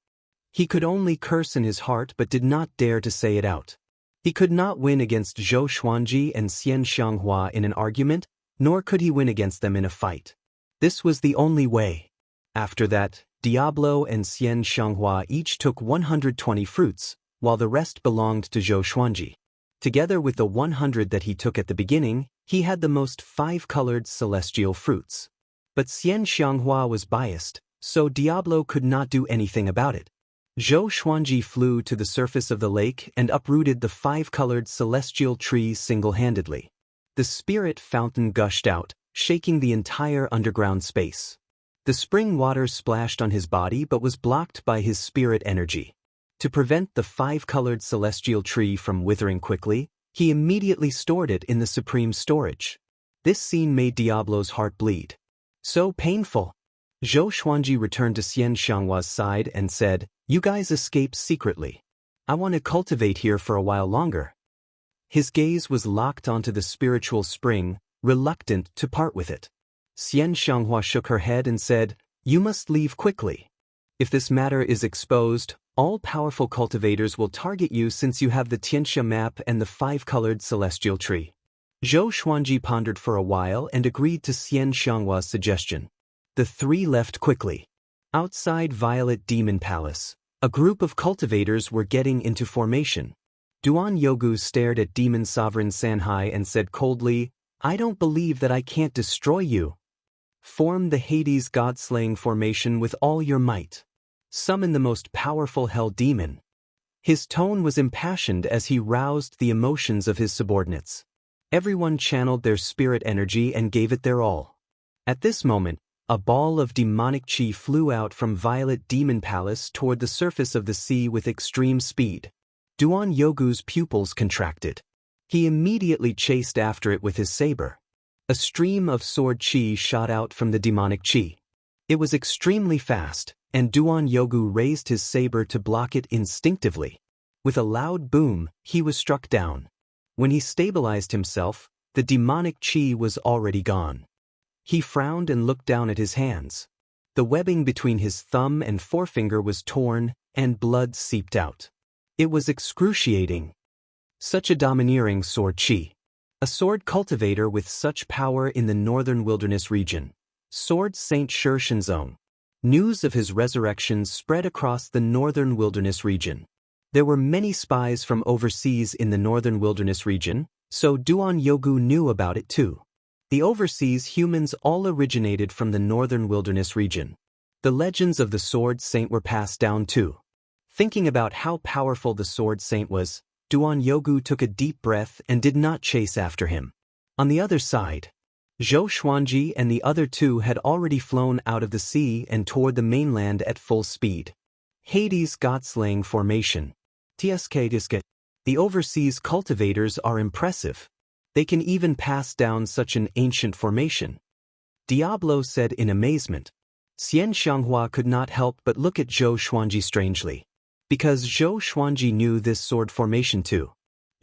He could only curse in his heart but did not dare to say it out. He could not win against Zhou Xuanji and Xian Xianghua in an argument, nor could he win against them in a fight. This was the only way. After that, Diablo and Xian Xianghua each took 120 fruits, while the rest belonged to Zhou Xuanji. Together with the 100 that he took at the beginning, he had the most 5-colored celestial fruits. But Xian Xianghua was biased, so Diablo could not do anything about it. Zhou Xuanji flew to the surface of the lake and uprooted the 5-colored celestial tree single-handedly. The spirit fountain gushed out, shaking the entire underground space. The spring water splashed on his body but was blocked by his spirit energy. To prevent the five-colored celestial tree from withering quickly, he immediately stored it in the supreme storage. This scene made Diablo's heart bleed. So painful. Zhou Xuanji returned to Xian Xianghua's side and said, "You guys escaped secretly. I want to cultivate here for a while longer." His gaze was locked onto the spiritual spring, reluctant to part with it. Xian Xianghua shook her head and said, "You must leave quickly. If this matter is exposed, all powerful cultivators will target you since you have the Tianxia map and the five-colored celestial tree." Zhou Xuanji pondered for a while and agreed to Xian Xianghua's suggestion. The three left quickly. Outside Violet Demon Palace, a group of cultivators were getting into formation. Duan Yogu stared at Demon Sovereign Sanhai and said coldly, "I don't believe that I can't destroy you. Form the Hades God-slaying formation with all your might. Summon the most powerful hell demon." His tone was impassioned as he roused the emotions of his subordinates. Everyone channeled their spirit energy and gave it their all. At this moment, a ball of demonic chi flew out from Violet Demon Palace toward the surface of the sea with extreme speed. Duan Yogu's pupils contracted. He immediately chased after it with his saber. A stream of sword chi shot out from the demonic chi. It was extremely fast, and Duan Yogu raised his saber to block it instinctively. With a loud boom, he was struck down. When he stabilized himself, the demonic chi was already gone. He frowned and looked down at his hands. The webbing between his thumb and forefinger was torn, and blood seeped out. It was excruciating. Such a domineering sword chi. A sword cultivator with such power in the northern wilderness region. Sword Saint Shi Shenzong. News of his resurrection spread across the northern wilderness region. There were many spies from overseas in the northern wilderness region, so Duan Yogu knew about it too. The overseas humans all originated from the northern wilderness region. The legends of the Sword Saint were passed down too. Thinking about how powerful the Sword Saint was, Duan Yogu took a deep breath and did not chase after him. On the other side, Zhou Xuanji and the other two had already flown out of the sea and toward the mainland at full speed. Hades God-slaying formation. TSK. The overseas cultivators are impressive. They can even pass down such an ancient formation. Diablo said in amazement. Xian Xianghua could not help but look at Zhou Xuanji strangely. Because Zhou Xuanji knew this sword formation too.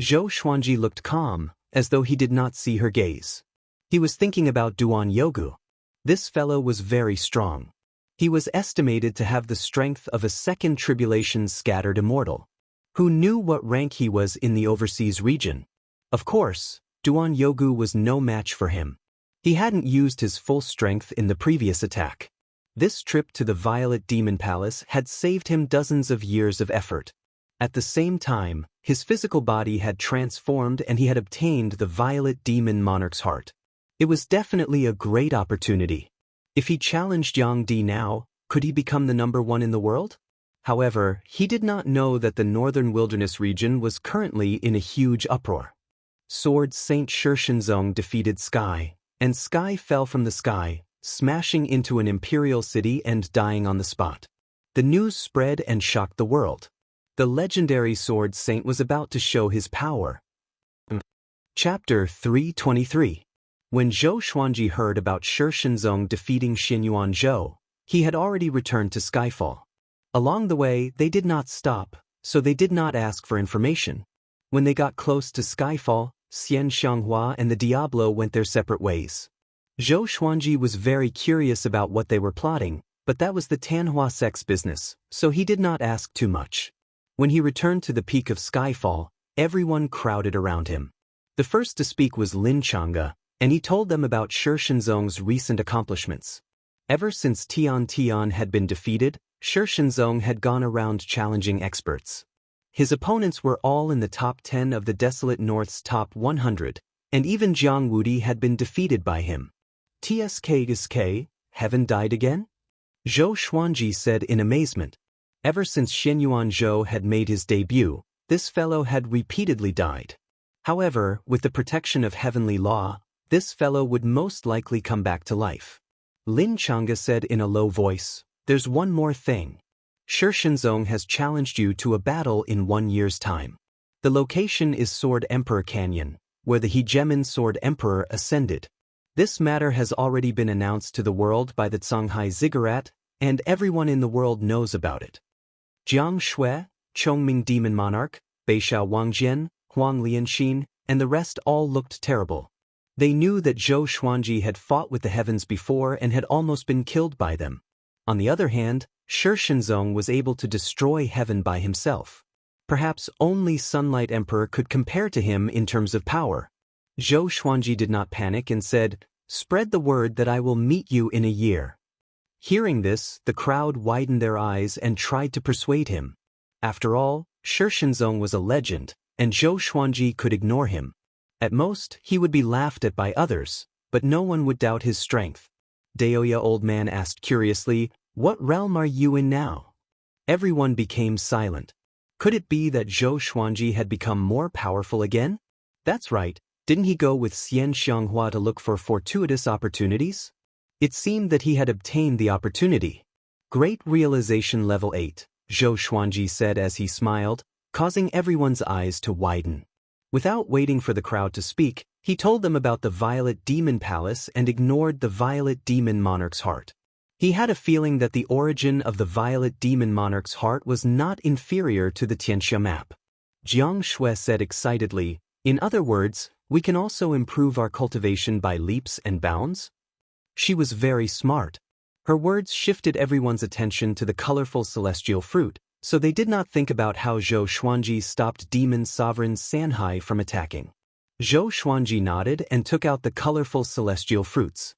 Zhou Xuanji looked calm, as though he did not see her gaze. He was thinking about Duan Yogu. This fellow was very strong. He was estimated to have the strength of a second tribulation's scattered immortal. Who knew what rank he was in the overseas region? Of course, Duan Yogu was no match for him. He hadn't used his full strength in the previous attack. This trip to the Violet Demon Palace had saved him dozens of years of effort. At the same time, his physical body had transformed and he had obtained the Violet Demon Monarch's heart. It was definitely a great opportunity. If he challenged Yang Di now, could he become the #1 in the world? However, he did not know that the northern wilderness region was currently in a huge uproar. Sword Saint Shi Shenzong defeated Sky, and Sky fell from the sky, smashing into an imperial city and dying on the spot. The news spread and shocked the world. The legendary Sword Saint was about to show his power. Chapter 323. When Zhou Xuanji heard about Shi Shenzong defeating Xinyuan Zhou, he had already returned to Skyfall. Along the way, they did not stop, so they did not ask for information. When they got close to Skyfall, Xian Xianghua and the Diablo went their separate ways. Zhou Xuanji was very curious about what they were plotting, but that was the Tanhua sect's business, so he did not ask too much. When he returned to the peak of Skyfall, everyone crowded around him. The first to speak was Lin Chang'e, and he told them about Shi Shenzong's recent accomplishments. Ever since Tian Tian had been defeated, Shi Shenzong had gone around challenging experts. His opponents were all in the top 10 of the Desolate North's top 100, and even Jiang Wudi had been defeated by him. TSK, heaven died again? Zhou Xuanji said in amazement. Ever since Xinyuan Zhou had made his debut, this fellow had repeatedly died. However, with the protection of heavenly law, this fellow would most likely come back to life. Lin Changa said in a low voice, "There's one more thing. Shi Shenzong has challenged you to a battle in 1 year's time. The location is Sword Emperor Canyon, where the hegemon Sword Emperor ascended. This matter has already been announced to the world by the Shanghai Ziggurat, and everyone in the world knows about it." Jiang Shui, Chongming Demon Monarch, Beishao Wangjian, Huang Lianxin, and the rest all looked terrible. They knew that Zhou Xuanji had fought with the heavens before and had almost been killed by them. On the other hand, Shi Shenzong was able to destroy heaven by himself. Perhaps only Sunlight Emperor could compare to him in terms of power. Zhou Xuanji did not panic and said, "Spread the word that I will meet you in a year." Hearing this, the crowd widened their eyes and tried to persuade him. After all, Shi Shenzong was a legend, and Zhou Xuanji could ignore him. At most, he would be laughed at by others, but no one would doubt his strength. Daoya Old Man asked curiously, "What realm are you in now?" Everyone became silent. Could it be that Zhou Xuanji had become more powerful again? That's right, didn't he go with Xian Xianghua to look for fortuitous opportunities? It seemed that he had obtained the opportunity. "Great realization level 8, Zhou Xuanji said as he smiled, causing everyone's eyes to widen. Without waiting for the crowd to speak, he told them about the Violet Demon Palace and ignored the Violet Demon Monarch's heart. He had a feeling that the origin of the Violet Demon Monarch's heart was not inferior to the Tianxia map. Jiang Shui said excitedly, "In other words, we can also improve our cultivation by leaps and bounds?" She was very smart. Her words shifted everyone's attention to the colorful celestial fruit, so they did not think about how Zhou Xuanji stopped demon sovereign Sanhai from attacking. Zhou Xuanji nodded and took out the colorful celestial fruits.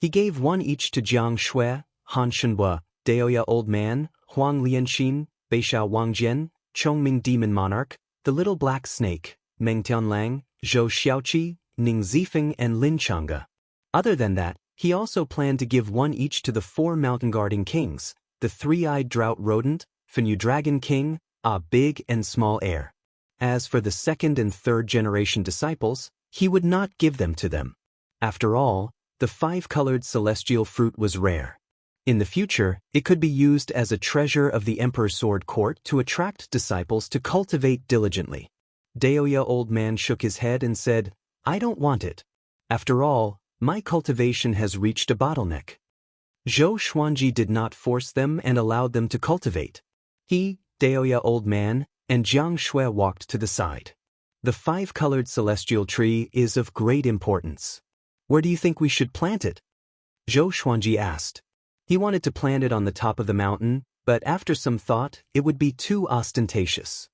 He gave one each to Jiang Shui, Han Shenhua, Daoya Old Man, Huang Lianxin, Beishao Wangjian, Chongming Demon Monarch, the Little Black Snake, Meng Tianlang, Zhou Xiaoqi, Ning Zifeng, and Lin Changa. Other than that, he also planned to give one each to the 4 mountain guarding kings, the 3-eyed drought rodent, Fenyu Dragon King, Big and Small Air. As for the 2nd and 3rd generation disciples, he would not give them to them. After all, the 5-colored celestial fruit was rare. In the future, it could be used as a treasure of the Emperor's Sword Court to attract disciples to cultivate diligently. Daoya Old Man shook his head and said, "I don't want it. After all, my cultivation has reached a bottleneck." Zhou Xuanji did not force them and allowed them to cultivate. He, Daoya Old Man, and Jiang Shui walked to the side. "The 5-colored celestial tree is of great importance. Where do you think we should plant it?" Zhou Xuanji asked. He wanted to plant it on the top of the mountain, but after some thought, it would be too ostentatious.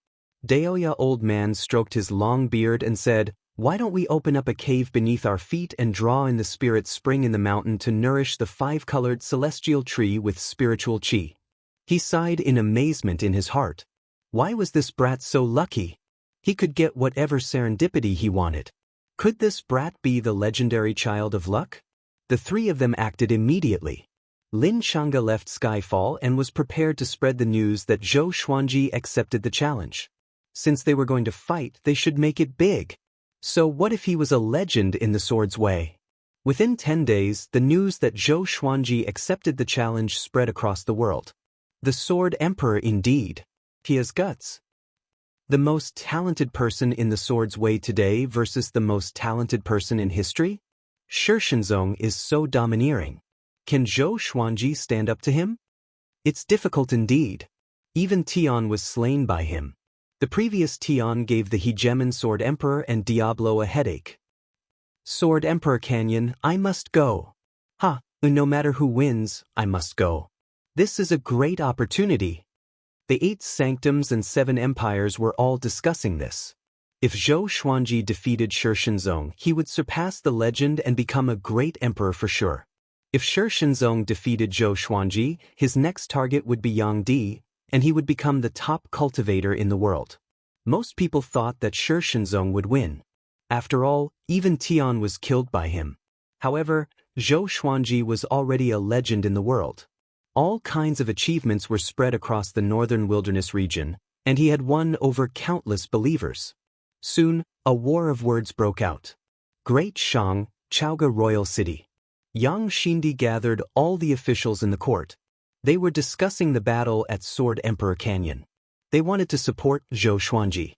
Daoya Old Man stroked his long beard and said, "Why don't we open up a cave beneath our feet and draw in the spirit spring in the mountain to nourish the 5-colored celestial tree with spiritual qi?" He sighed in amazement in his heart. Why was this brat so lucky? He could get whatever serendipity he wanted. Could this brat be the legendary child of luck? The 3 of them acted immediately. Lin Changa left Skyfall and was prepared to spread the news that Zhou Xuanji accepted the challenge. Since they were going to fight, they should make it big. So what if he was a legend in the sword's way? Within 10 days, the news that Zhou Xuanji accepted the challenge spread across the world. The Sword Emperor indeed. He has guts. The most talented person in the sword's way today versus the most talented person in history? Shi Shenzong is so domineering. Can Zhou Xuanji stand up to him? It's difficult indeed. Even Tian was slain by him. The previous Tian gave the hegemon Sword Emperor and Diablo a headache. Sword Emperor Canyon, I must go. No matter who wins, I must go. This is a great opportunity. The 8 sanctums and 7 empires were all discussing this. If Zhou Xuanji defeated Shi Shenzong, he would surpass the legend and become a great emperor for sure. If Shi Shenzong defeated Zhou Xuanji, his next target would be Yang Di, and he would become the top cultivator in the world. Most people thought that Shi Shenzong would win. After all, even Tian was killed by him. However, Zhou Xuanji was already a legend in the world. All kinds of achievements were spread across the northern wilderness region, and he had won over countless believers. Soon, a war of words broke out. Great Shang, Chaoga Royal City. Yang Xindi gathered all the officials in the court. They were discussing the battle at Sword Emperor Canyon. They wanted to support Zhou Xuanji.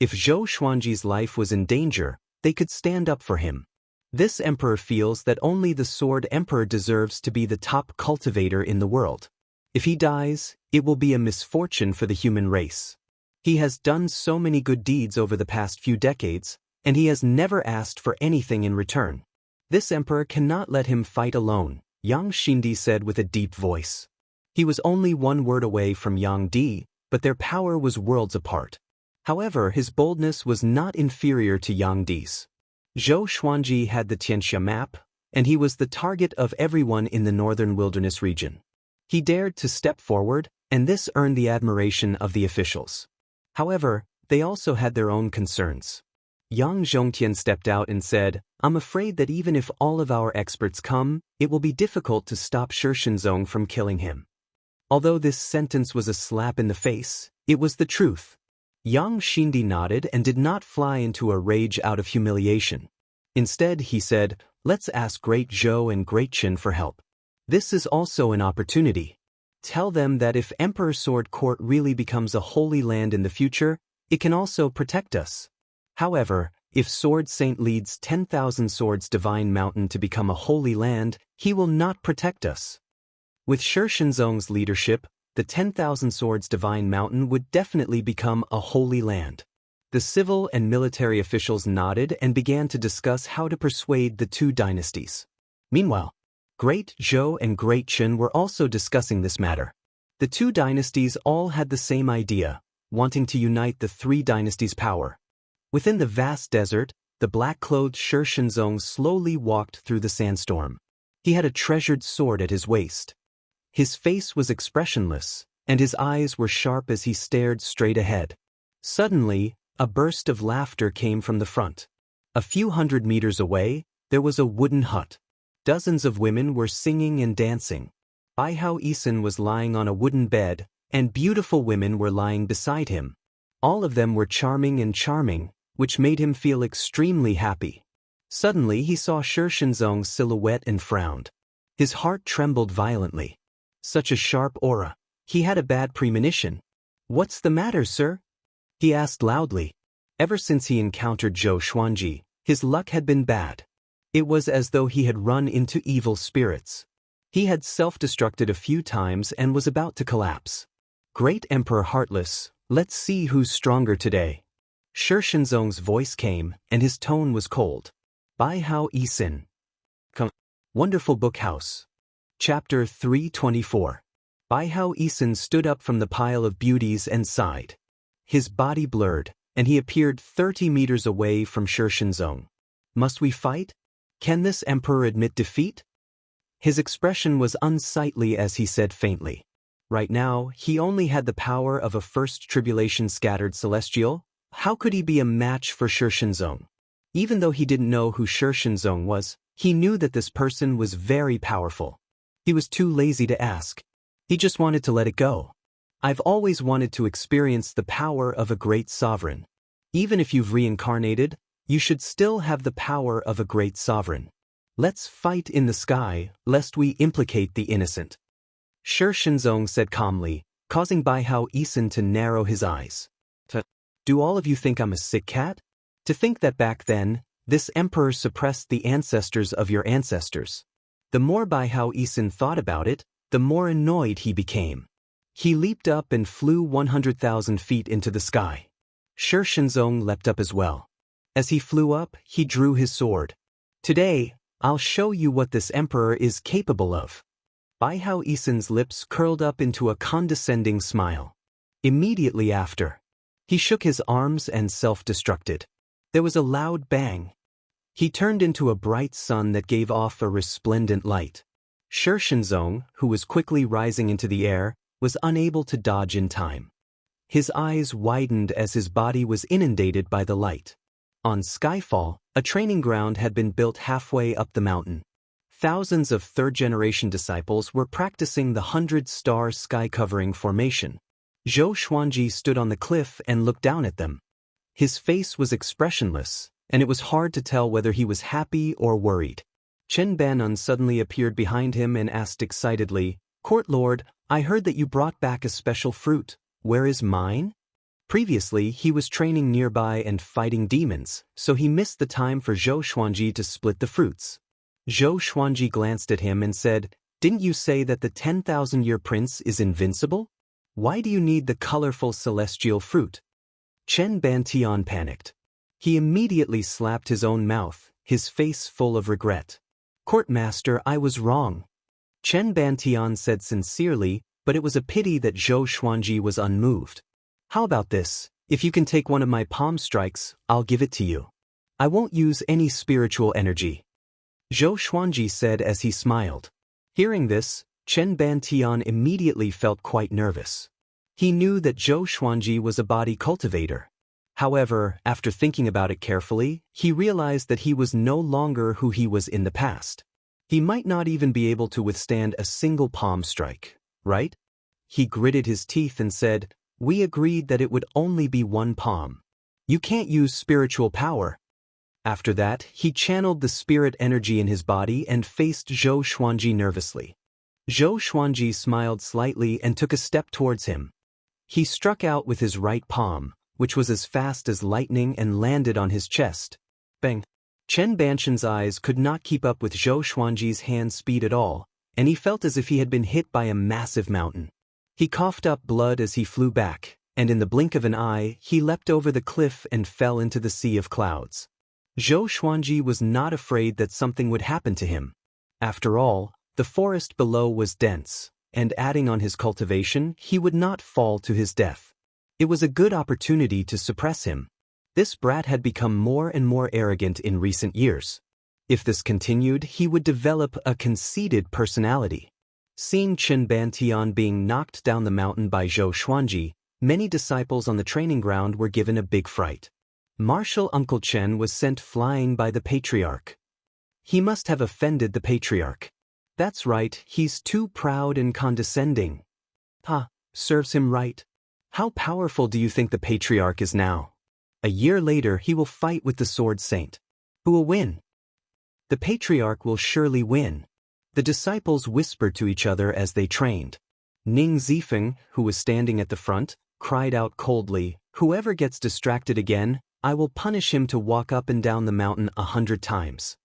If Zhou Xuanji's life was in danger, they could stand up for him. This emperor feels that only the Sword Emperor deserves to be the top cultivator in the world. If he dies, it will be a misfortune for the human race. He has done so many good deeds over the past few decades, and he has never asked for anything in return. This emperor cannot let him fight alone, Yang Xindi said with a deep voice. He was only one word away from Yang Di, but their power was worlds apart. However, his boldness was not inferior to Yang Di's. Zhou Xuanji had the Tianxia map, and he was the target of everyone in the northern wilderness region. He dared to step forward, and this earned the admiration of the officials. However, they also had their own concerns. Yang Zhongtian stepped out and said, "I'm afraid that even if all of our experts come, it will be difficult to stop Shi Shenzong from killing him." Although this sentence was a slap in the face, it was the truth. Yang Xindi nodded and did not fly into a rage out of humiliation. Instead, he said, "Let's ask Great Zhou and Great Qin for help. This is also an opportunity. Tell them that if Emperor Sword Court really becomes a holy land in the future, it can also protect us. However, if Sword Saint leads 10,000 Swords Divine Mountain to become a holy land, he will not protect us." With Shi Shenzong's leadership, the 10,000 Swords Divine Mountain would definitely become a holy land. The civil and military officials nodded and began to discuss how to persuade the two dynasties. Meanwhile, Great Zhou and Great Qin were also discussing this matter. The two dynasties all had the same idea, wanting to unite the three dynasties' power. Within the vast desert, the black-clothed Shi Shenzong slowly walked through the sandstorm. He had a treasured sword at his waist. His face was expressionless, and his eyes were sharp as he stared straight ahead. Suddenly, a burst of laughter came from the front. A few hundred meters away, there was a wooden hut. Dozens of women were singing and dancing. Bai Hao Yisun was lying on a wooden bed, and beautiful women were lying beside him. All of them were charming, which made him feel extremely happy. Suddenly he saw Shi Shenzong's silhouette and frowned. His heart trembled violently. Such a sharp aura. He had a bad premonition. "What's the matter, sir?" he asked loudly. Ever since he encountered Zhou Xuanji, his luck had been bad. It was as though he had run into evil spirits. He had self-destructed a few times and was about to collapse. "Great Emperor Heartless, let's see who's stronger today." Shi Shenzong's voice came, and his tone was cold. Bai Hao Yisun. Wonderful Book House. Chapter 324. Bai Hao Yisun stood up from the pile of beauties and sighed. His body blurred, and he appeared 30 meters away from Shi Shenzong. "Must we fight? Can this emperor admit defeat?" His expression was unsightly as he said faintly. Right now, he only had the power of a first tribulation scattered celestial. How could he be a match for Shi Shenzong? Even though he didn't know who Shi Shenzong was, he knew that this person was very powerful. He was too lazy to ask. He just wanted to let it go. "I've always wanted to experience the power of a great sovereign. Even if you've reincarnated, you should still have the power of a great sovereign. Let's fight in the sky, lest we implicate the innocent." Shi Shenzong said calmly, causing Bai Hao Yisun to narrow his eyes. "Do all of you think I'm a sick cat? To think that back then, this emperor suppressed the ancestors of your ancestors." The more Bai Hao Yisun thought about it, the more annoyed he became. He leaped up and flew 100,000 feet into the sky. Shi Shenzong leapt up as well. As he flew up, he drew his sword. "Today, I'll show you what this emperor is capable of." Bai Hao Yisun's lips curled up into a condescending smile. Immediately after, he shook his arms and self-destructed. There was a loud bang. He turned into a bright sun that gave off a resplendent light. Shi Shenzong, who was quickly rising into the air, was unable to dodge in time. His eyes widened as his body was inundated by the light. On Skyfall, a training ground had been built halfway up the mountain. Thousands of third-generation disciples were practicing the 100-star sky-covering formation. Zhou Xuanji stood on the cliff and looked down at them. His face was expressionless, and it was hard to tell whether he was happy or worried. Chen Banun suddenly appeared behind him and asked excitedly, "Court Lord, I heard that you brought back a special fruit. Where is mine?" Previously, he was training nearby and fighting demons, so he missed the time for Zhou Xuanji to split the fruits. Zhou Xuanji glanced at him and said, "Didn't you say that the 10,000-year prince is invincible? Why do you need the colorful celestial fruit?" Chen Bantian panicked. He immediately slapped his own mouth, his face full of regret. "Court Master, I was wrong." Chen Bantian said sincerely, but it was a pity that Zhou Xuanji was unmoved. "How about this? If you can take one of my palm strikes, I'll give it to you. I won't use any spiritual energy." Zhou Xuanji said as he smiled. Hearing this, Chen Bantian immediately felt quite nervous. He knew that Zhou Xuanji was a body cultivator. However, after thinking about it carefully, he realized that he was no longer who he was in the past. He might not even be able to withstand a single palm strike, right? He gritted his teeth and said, "We agreed that it would only be one palm. You can't use spiritual power." After that, he channeled the spirit energy in his body and faced Zhou Xuanji nervously. Zhou Xuanji smiled slightly and took a step towards him. He struck out with his right palm, which was as fast as lightning, and landed on his chest. Bang! Chen Banshan's eyes could not keep up with Zhou Xuanji's hand speed at all, and he felt as if he had been hit by a massive mountain. He coughed up blood as he flew back, and in the blink of an eye, he leapt over the cliff and fell into the sea of clouds. Zhou Xuanji was not afraid that something would happen to him. After all, the forest below was dense, and adding on his cultivation, he would not fall to his death. It was a good opportunity to suppress him. This brat had become more and more arrogant in recent years. If this continued, he would develop a conceited personality. Seeing Chen Bantian being knocked down the mountain by Zhou Xuanji, many disciples on the training ground were given a big fright. Martial Uncle Chen was sent flying by the patriarch. He must have offended the patriarch. That's right, he's too proud and condescending. Serves him right. How powerful do you think the patriarch is now? A year later he will fight with the sword saint. Who will win? The patriarch will surely win. The disciples whispered to each other as they trained. Ning Zifeng, who was standing at the front, cried out coldly, "Whoever gets distracted again, I will punish him to walk up and down the mountain 100 times.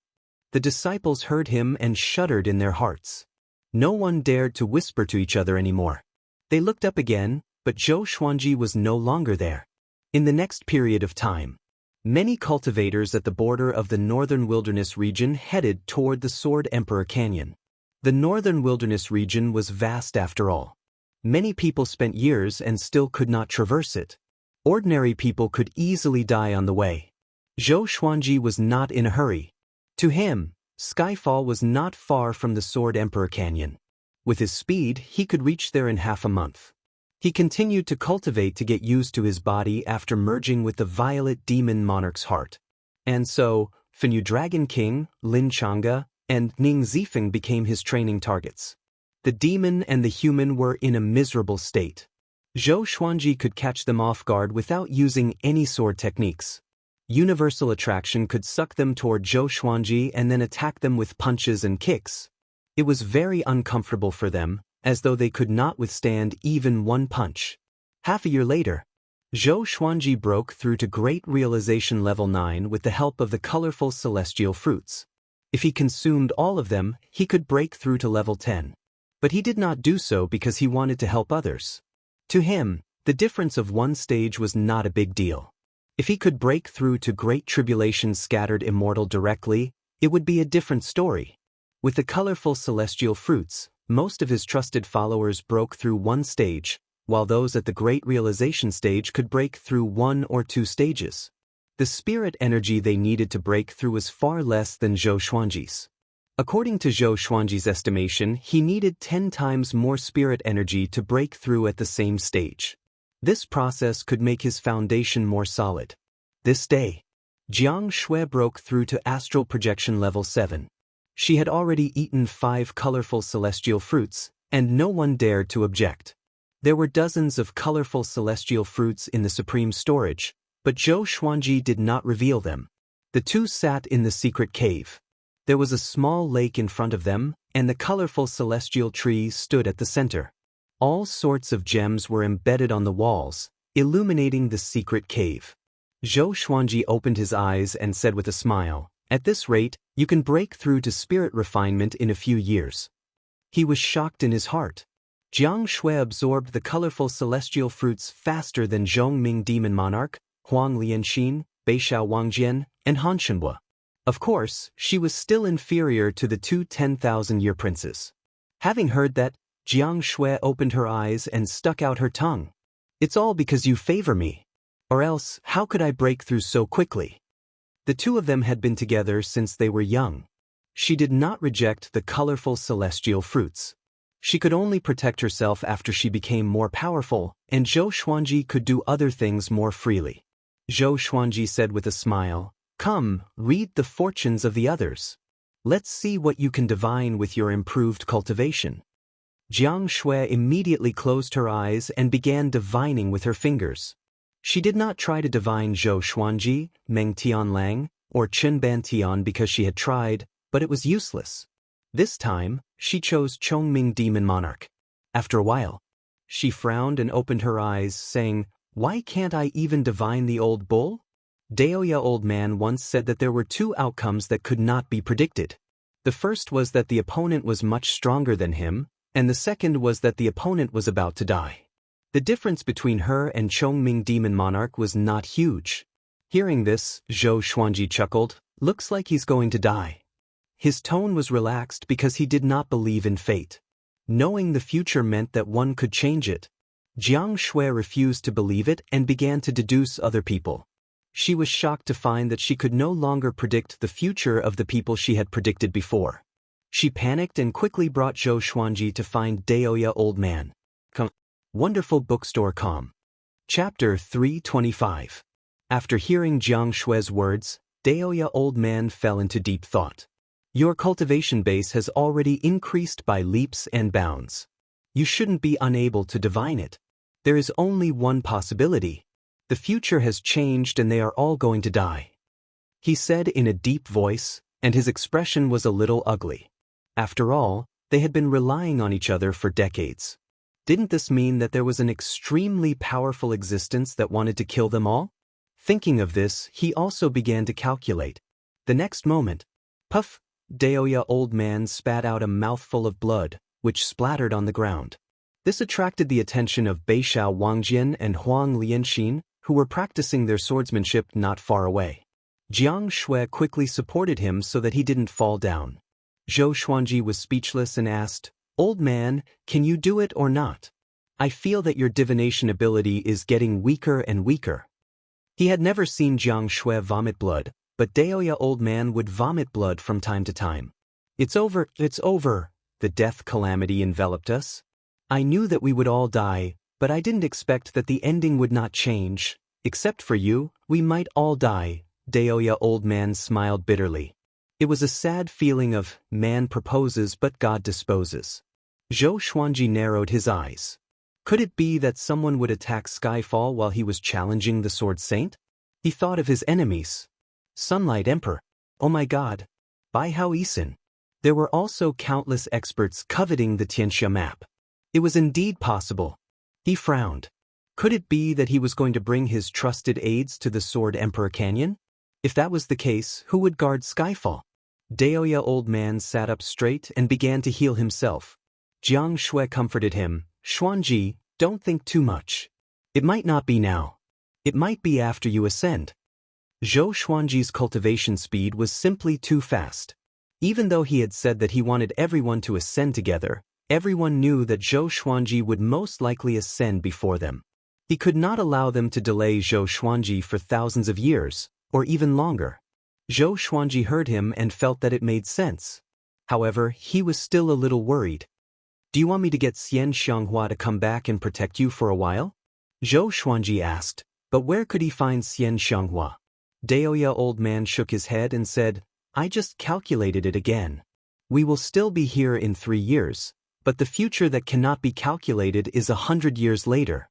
The disciples heard him and shuddered in their hearts. No one dared to whisper to each other anymore. They looked up again, but Zhou Xuanji was no longer there. In the next period of time, many cultivators at the border of the Northern Wilderness region headed toward the Sword Emperor Canyon. The Northern Wilderness region was vast after all. Many people spent years and still could not traverse it. Ordinary people could easily die on the way. Zhou Xuanji was not in a hurry. To him, Skyfall was not far from the Sword Emperor Canyon. With his speed, he could reach there in half a month. He continued to cultivate to get used to his body after merging with the Violet Demon Monarch's heart. And so, Fenyu Dragon King, Lin Chang'e, and Ning Zifeng became his training targets. The demon and the human were in a miserable state. Zhou Xuanji could catch them off guard without using any sword techniques. Universal attraction could suck them toward Zhou Xuanji and then attack them with punches and kicks. It was very uncomfortable for them, as though they could not withstand even one punch. Half a year later, Zhou Xuanji broke through to Great Realization Level 9 with the help of the colorful celestial fruits. If he consumed all of them, he could break through to Level 10. But he did not do so because he wanted to help others. To him, the difference of one stage was not a big deal. If he could break through to Great Tribulation Scattered Immortal directly, it would be a different story. With the colorful celestial fruits, most of his trusted followers broke through one stage, while those at the Great Realization stage could break through 1 or 2 stages. The spirit energy they needed to break through was far less than Zhou Xuanji's. According to Zhou Xuanji's estimation, he needed 10 times more spirit energy to break through at the same stage. This process could make his foundation more solid. This day, Jiang Shui broke through to Astral Projection Level 7. She had already eaten 5 colorful celestial fruits, and no one dared to object. There were dozens of colorful celestial fruits in the supreme storage, but Zhou Xuanji did not reveal them. The two sat in the secret cave. There was a small lake in front of them, and the colorful celestial tree stood at the center. All sorts of gems were embedded on the walls, illuminating the secret cave. Zhou Xuanji opened his eyes and said with a smile, "At this rate, you can break through to spirit refinement in a few years." He was shocked in his heart. Jiang Shui absorbed the colorful celestial fruits faster than Zhongming Demon Monarch, Huang Lianxin, Beishao Wangjian, and Han Shenhua. Of course, she was still inferior to the two 10,000-year princes. Having heard that, Jiang Shui opened her eyes and stuck out her tongue. "It's all because you favor me. Or else, how could I break through so quickly?" The two of them had been together since they were young. She did not reject the colorful celestial fruits. She could only protect herself after she became more powerful, and Zhou Xuanji could do other things more freely. Zhou Xuanji said with a smile, "Come, read the fortunes of the others. Let's see what you can divine with your improved cultivation." Jiang Shui immediately closed her eyes and began divining with her fingers. She did not try to divine Zhou Xuanji, Meng Tianlang, or Chen Bantian because she had tried, but it was useless. This time, she chose Chongming Demon Monarch. After a while, she frowned and opened her eyes, saying, "Why can't I even divine the old bull?" Daoya Old Man once said that there were two outcomes that could not be predicted. The first was that the opponent was much stronger than him, and the second was that the opponent was about to die. The difference between her and Chongming Demon Monarch was not huge. Hearing this, Zhou Xuanji chuckled, "Looks like he's going to die." His tone was relaxed because he did not believe in fate. Knowing the future meant that one could change it. Jiang Shui refused to believe it and began to deduce other people. She was shocked to find that she could no longer predict the future of the people she had predicted before. She panicked and quickly brought Zhou Xuanji to find Daoya Old Man. Wonderful Bookstore. Chapter 325. After hearing Jiang Shui's words, Daoya Old Man fell into deep thought. Your cultivation base has already increased by leaps and bounds. You shouldn't be unable to divine it. There is only one possibility. The future has changed and they are all going to die. He said in a deep voice, and his expression was a little ugly. After all, they had been relying on each other for decades. Didn't this mean that there was an extremely powerful existence that wanted to kill them all? Thinking of this, he also began to calculate. The next moment, puff, Daoya Old Man spat out a mouthful of blood, which splattered on the ground. This attracted the attention of Beishao Wangjian and Huang Lianxin, who were practicing their swordsmanship not far away. Jiang Shui quickly supported him so that he didn't fall down. Zhou Xuanji was speechless and asked, "Old Man, can you do it or not? I feel that your divination ability is getting weaker and weaker." He had never seen Jiang Shui vomit blood, but Daoya Old Man would vomit blood from time to time. It's over. The death calamity enveloped us. I knew that we would all die, but I didn't expect that the ending would not change. Except for you, we might all die. Daoya Old Man smiled bitterly. It was a sad feeling of, man proposes but God disposes. Zhou Xuanji narrowed his eyes. Could it be that someone would attack Skyfall while he was challenging the Sword Saint? He thought of his enemies. Sunlight Emperor. Oh my God. Bai Hao Yisin. There were also countless experts coveting the Tianxia map. It was indeed possible. He frowned. Could it be that he was going to bring his trusted aides to the Sword Emperor Canyon? If that was the case, who would guard Skyfall? Daoya Old Man sat up straight and began to heal himself. Jiang Shui comforted him. "Xuanji, don't think too much. It might not be now. It might be after you ascend." Zhou Xuanji's cultivation speed was simply too fast. Even though he had said that he wanted everyone to ascend together, everyone knew that Zhou Xuanji would most likely ascend before them. He could not allow them to delay Zhou Xuanji for thousands of years, or even longer. Zhou Xuanji heard him and felt that it made sense. However, he was still a little worried. "Do you want me to get Xian Xianghua to come back and protect you for a while?" Zhou Xuanji asked, but where could he find Xian Xianghua? Daoya Old Man shook his head and said, "I just calculated it again. We will still be here in 3 years, but the future that cannot be calculated is 100 years later."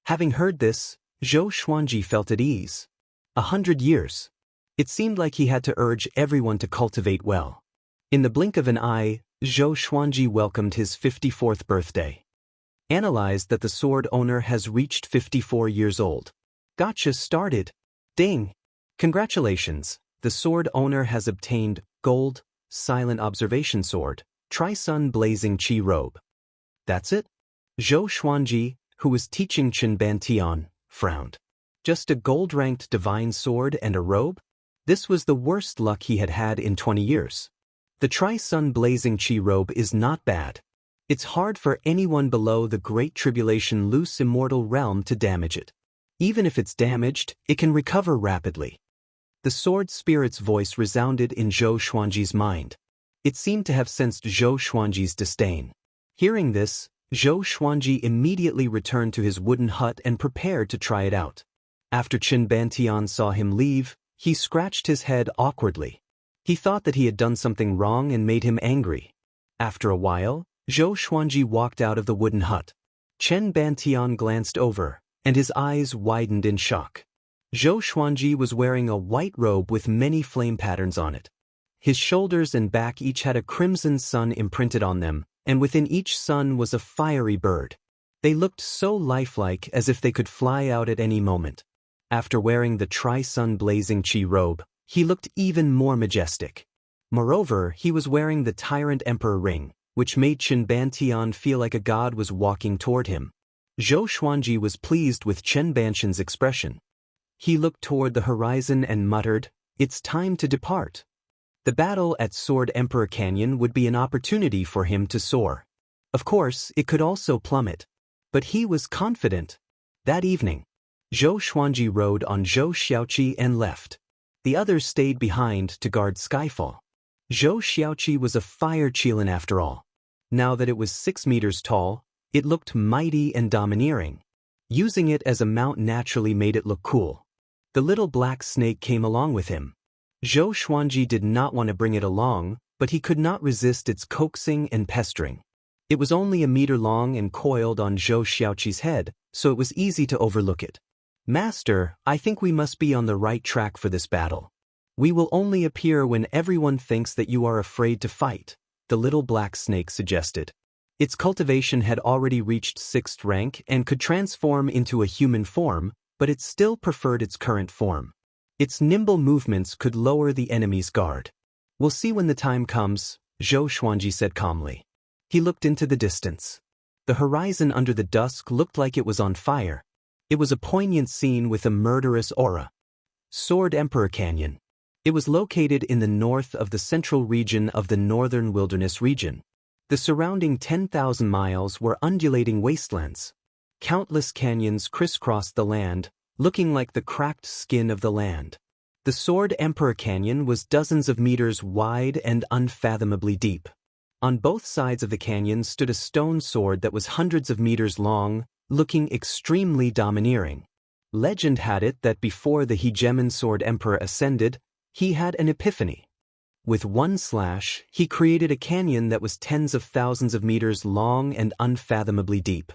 Having heard this, Zhou Xuanji felt at ease. 100 years. It seemed like he had to urge everyone to cultivate well. In the blink of an eye, Zhou Xuanji welcomed his 54th birthday. Analyzed that the sword owner has reached 54 years old. Gotcha started. Ding! Congratulations, the sword owner has obtained Gold, Silent Observation Sword, Tri-Sun Blazing Qi Robe. That's it? Zhou Xuanji, who was teaching Chen Bantian, frowned. Just a gold-ranked divine sword and a robe? This was the worst luck he had had in 20 years. The Tri-Sun Blazing Qi Robe is not bad. It's hard for anyone below the Great Tribulation loose immortal realm to damage it. Even if it's damaged, it can recover rapidly. The sword spirit's voice resounded in Zhou Xuanji's mind. It seemed to have sensed Zhou Xuanji's disdain. Hearing this, Zhou Xuanji immediately returned to his wooden hut and prepared to try it out. After Chen Bantian saw him leave, he scratched his head awkwardly. He thought that he had done something wrong and made him angry. After a while, Zhou Xuanji walked out of the wooden hut. Chen Bantian glanced over, and his eyes widened in shock. Zhou Xuanji was wearing a white robe with many flame patterns on it. His shoulders and back each had a crimson sun imprinted on them, and within each sun was a fiery bird. They looked so lifelike as if they could fly out at any moment. After wearing the Tri-Sun Blazing Qi robe, he looked even more majestic. Moreover, he was wearing the Tyrant Emperor ring, which made Chen Bantian feel like a god was walking toward him. Zhou Xuanji was pleased with Chen Bantian's expression. He looked toward the horizon and muttered, "It's time to depart." The battle at Sword Emperor Canyon would be an opportunity for him to soar. Of course, it could also plummet. But he was confident. That evening, Zhou Xuanji rode on Zhou Xiaoqi and left. The others stayed behind to guard Skyfall. Zhou Xiaoqi was a fire qilin after all. Now that it was 6 meters tall, it looked mighty and domineering. Using it as a mount naturally made it look cool. The little black snake came along with him. Zhou Xuanji did not want to bring it along, but he could not resist its coaxing and pestering. It was only a meter long and coiled on Zhou Xiaoqi's head, so it was easy to overlook it. "Master, I think we must be on the right track for this battle. We will only appear when everyone thinks that you are afraid to fight," the little black snake suggested. Its cultivation had already reached 6th rank and could transform into a human form, but it still preferred its current form. Its nimble movements could lower the enemy's guard. "We'll see when the time comes," Zhou Xuanji said calmly. He looked into the distance. The horizon under the dusk looked like it was on fire. It was a poignant scene with a murderous aura. Sword Emperor Canyon. It was located in the north of the central region of the Northern Wilderness region. The surrounding 10,000 miles were undulating wastelands. Countless canyons crisscrossed the land, looking like the cracked skin of the land. The Sword Emperor Canyon was dozens of meters wide and unfathomably deep. On both sides of the canyon stood a stone sword that was hundreds of meters long, looking extremely domineering. Legend had it that before the hegemon Sword Emperor ascended, he had an epiphany. With one slash, he created a canyon that was tens of thousands of meters long and unfathomably deep.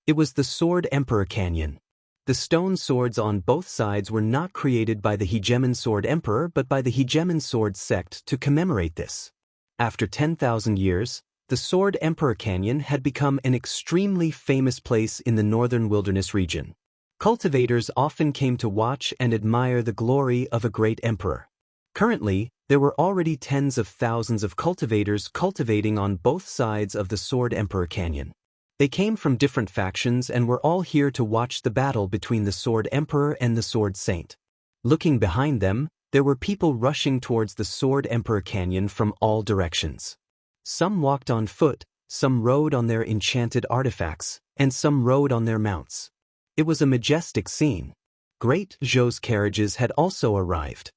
It was the Sword Emperor Canyon. The stone swords on both sides were not created by the hegemon Sword Emperor but by the hegemon Sword sect to commemorate this. After 10,000 years, the Sword Emperor Canyon had become an extremely famous place in the Northern Wilderness region. Cultivators often came to watch and admire the glory of a great emperor. Currently, there were already tens of thousands of cultivators cultivating on both sides of the Sword Emperor Canyon. They came from different factions and were all here to watch the battle between the Sword Emperor and the Sword Saint. Looking behind them, there were people rushing towards the Sword Emperor Canyon from all directions. Some walked on foot, some rode on their enchanted artifacts, and some rode on their mounts. It was a majestic scene. Great Zhou's carriages had also arrived.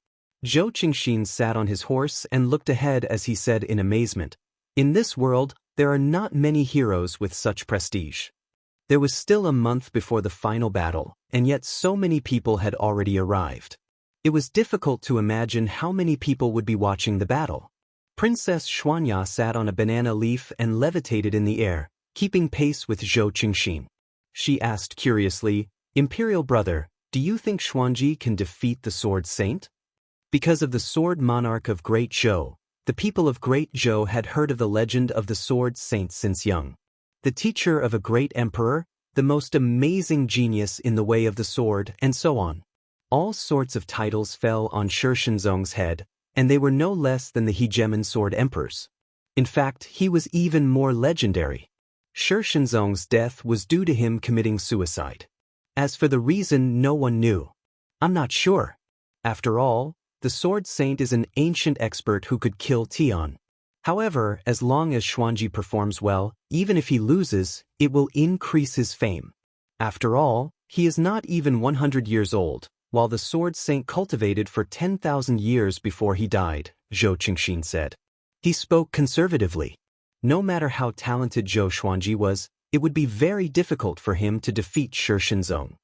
Zhou Qingxin sat on his horse and looked ahead as he said in amazement, "In this world, there are not many heroes with such prestige." There was still a month before the final battle, and yet so many people had already arrived. It was difficult to imagine how many people would be watching the battle. Princess Xuanya sat on a banana leaf and levitated in the air, keeping pace with Zhou Qingxin. She asked curiously, "Imperial brother, do you think Xuanji can defeat the Sword Saint?" Because of the Sword Monarch of Great Zhou, The people of Great Zhou had heard of the legend of the sword saint since young. The teacher of a great emperor, the most amazing genius in the way of the sword, and so on. All sorts of titles fell on Shi Shenzong's head, and they were no less than the hegemon sword emperors. In fact, he was even more legendary. Shi Shenzong's death was due to him committing suicide. As for the reason, no one knew. I'm not sure. After all, the sword saint is an ancient expert who could kill Tian. However, as long as Xuanji performs well, even if he loses, it will increase his fame. After all, he is not even 100 years old, while the sword saint cultivated for 10,000 years before he died, Zhou Qingxin said. He spoke conservatively. No matter how talented Zhou Xuanji was, it would be very difficult for him to defeat Shi Shenzong.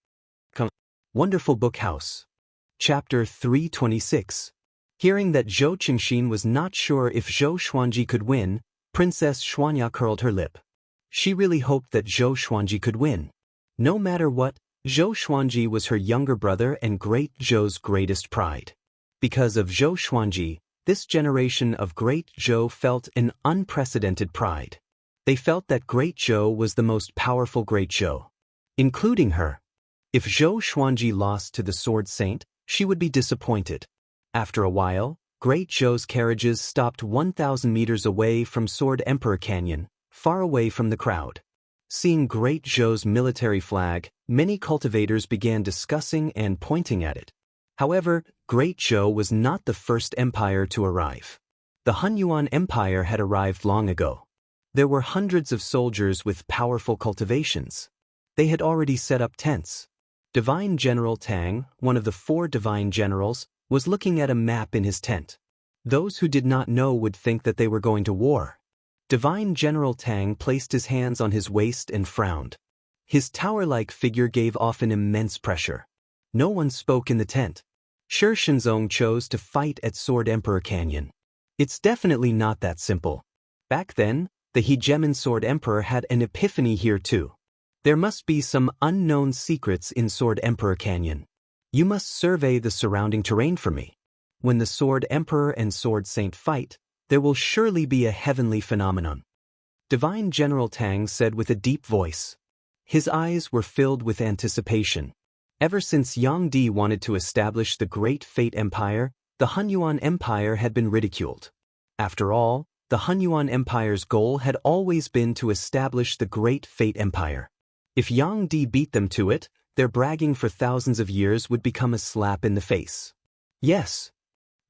Wonderful Book House. Chapter 326. Hearing that Zhou Qingxin was not sure if Zhou Xuanji could win, Princess Xuanya curled her lip. She really hoped that Zhou Xuanji could win. No matter what, Zhou Xuanji was her younger brother and Great Zhou's greatest pride. Because of Zhou Xuanji, this generation of Great Zhou felt an unprecedented pride. They felt that Great Zhou was the most powerful Great Zhou, including her. If Zhou Xuanji lost to the Sword Saint, she would be disappointed. After a while, Great Zhou's carriages stopped 1,000 meters away from Sword Emperor Canyon, far away from the crowd. Seeing Great Zhou's military flag, many cultivators began discussing and pointing at it. However, Great Zhou was not the first empire to arrive. The Hunyuan Empire had arrived long ago. There were hundreds of soldiers with powerful cultivations. They had already set up tents. Divine General Tang, one of the 4 divine generals, was looking at a map in his tent. Those who did not know would think that they were going to war. Divine General Tang placed his hands on his waist and frowned. His tower-like figure gave off an immense pressure. No one spoke in the tent. Shi Shenzong chose to fight at Sword Emperor Canyon. It's definitely not that simple. Back then, the hegemon Sword Emperor had an epiphany here too. There must be some unknown secrets in Sword Emperor Canyon. You must survey the surrounding terrain for me. When the Sword Emperor and Sword Saint fight, there will surely be a heavenly phenomenon. Divine General Tang said with a deep voice. His eyes were filled with anticipation. Ever since Yang Di wanted to establish the Great Fate Empire, the Hunyuan Empire had been ridiculed. After all, the Hunyuan Empire's goal had always been to establish the Great Fate Empire. If Yang Di beat them to it, their bragging for thousands of years would become a slap in the face. Yes.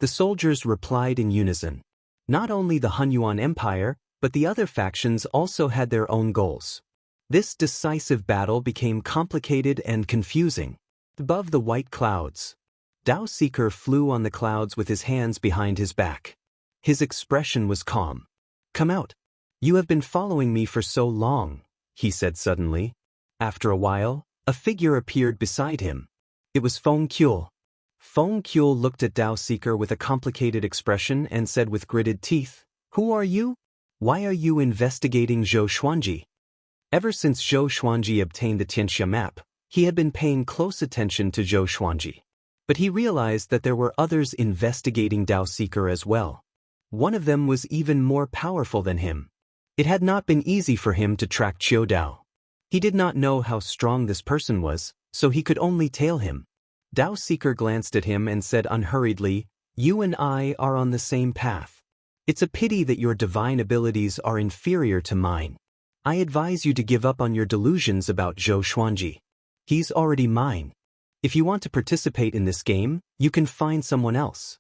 The soldiers replied in unison. Not only the Hunyuan Empire, but the other factions also had their own goals. This decisive battle became complicated and confusing. Above the white clouds, Dao Seeker flew on the clouds with his hands behind his back. His expression was calm. Come out. You have been following me for so long, he said suddenly. After a while, a figure appeared beside him. It was Feng Qiu. Feng Qiu looked at Dao Seeker with a complicated expression and said with gritted teeth, Who are you? Why are you investigating Zhou Xuanji? Ever since Zhou Xuanji obtained the Tianxia map, he had been paying close attention to Zhou Xuanji. But he realized that there were others investigating Dao Seeker as well. One of them was even more powerful than him. It had not been easy for him to track Qiu Dao. He did not know how strong this person was, so he could only tail him. Dao Seeker glanced at him and said unhurriedly, You and I are on the same path. It's a pity that your divine abilities are inferior to mine. I advise you to give up on your delusions about Zhou Xuanji. He's already mine. If you want to participate in this game, you can find someone else.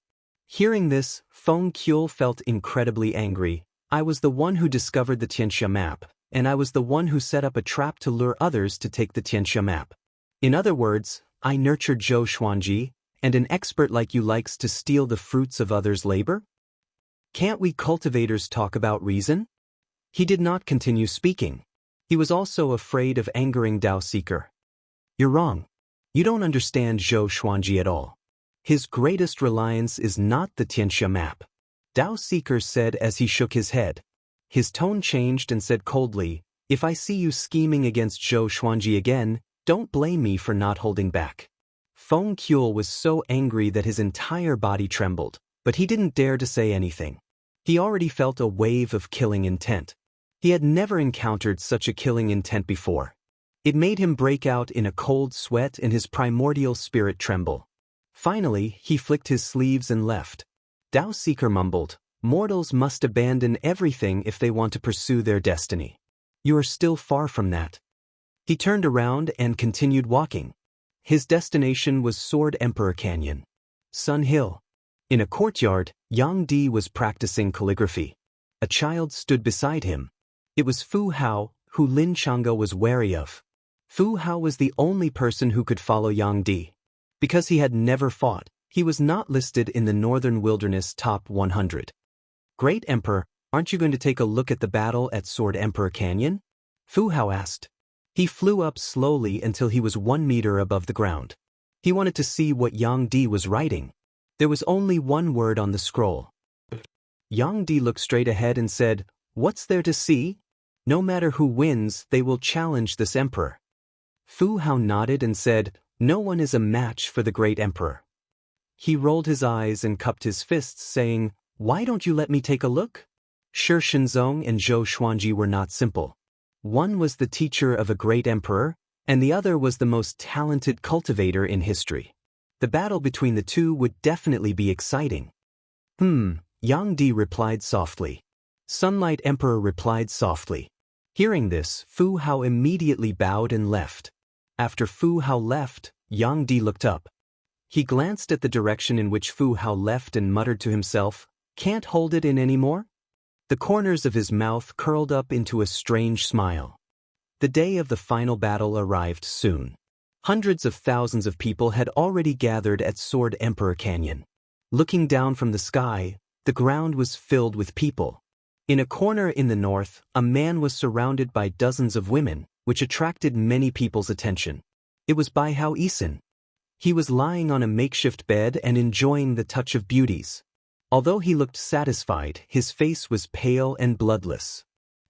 Hearing this, Feng Qiu felt incredibly angry. I was the one who discovered the Tianxia map, and I was the one who set up a trap to lure others to take the Tianxia map. In other words, I nurtured Zhou Xuanji, and an expert like you likes to steal the fruits of others' labor? Can't we cultivators talk about reason? He did not continue speaking. He was also afraid of angering Dao Seeker. You're wrong. You don't understand Zhou Xuanji at all. His greatest reliance is not the Tianxia map. Dao Seeker said as he shook his head. His tone changed and said coldly, If I see you scheming against Zhou Xuanji again, don't blame me for not holding back. Feng Qiu was so angry that his entire body trembled, but he didn't dare to say anything. He already felt a wave of killing intent. He had never encountered such a killing intent before. It made him break out in a cold sweat and his primordial spirit tremble. Finally, he flicked his sleeves and left. Dao Seeker mumbled, "Mortals must abandon everything if they want to pursue their destiny. You are still far from that." He turned around and continued walking. His destination was Sword Emperor Canyon. Sun Hill. In a courtyard, Yang Di was practicing calligraphy. A child stood beside him. It was Fu Hao, who Lin Chang'e was wary of. Fu Hao was the only person who could follow Yang Di. Because he had never fought, he was not listed in the Northern Wilderness Top 100. "Great Emperor, aren't you going to take a look at the battle at Sword Emperor Canyon?" Fu Hao asked. He flew up slowly until he was 1 meter above the ground. He wanted to see what Yang Di was writing. There was only one word on the scroll. Yang Di looked straight ahead and said, "What's there to see? No matter who wins, they will challenge this emperor." Fu Hao nodded and said, "No one is a match for the great emperor." He rolled his eyes and cupped his fists, saying, "Why don't you let me take a look?" Shi Shenzong and Zhou Xuanji were not simple. One was the teacher of a great emperor, and the other was the most talented cultivator in history. The battle between the two would definitely be exciting. Yang Di replied softly. Sunlight Emperor replied softly. Hearing this, Fu Hao immediately bowed and left. After Fu Hao left, Yang Di looked up. He glanced at the direction in which Fu Hao left and muttered to himself, "Can't hold it in anymore?" The corners of his mouth curled up into a strange smile. The day of the final battle arrived soon. Hundreds of thousands of people had already gathered at Sword Emperor Canyon. Looking down from the sky, the ground was filled with people. In a corner in the north, a man was surrounded by dozens of women, which attracted many people's attention. It was Bai Hao Isin. He was lying on a makeshift bed and enjoying the touch of beauties. Although he looked satisfied, his face was pale and bloodless.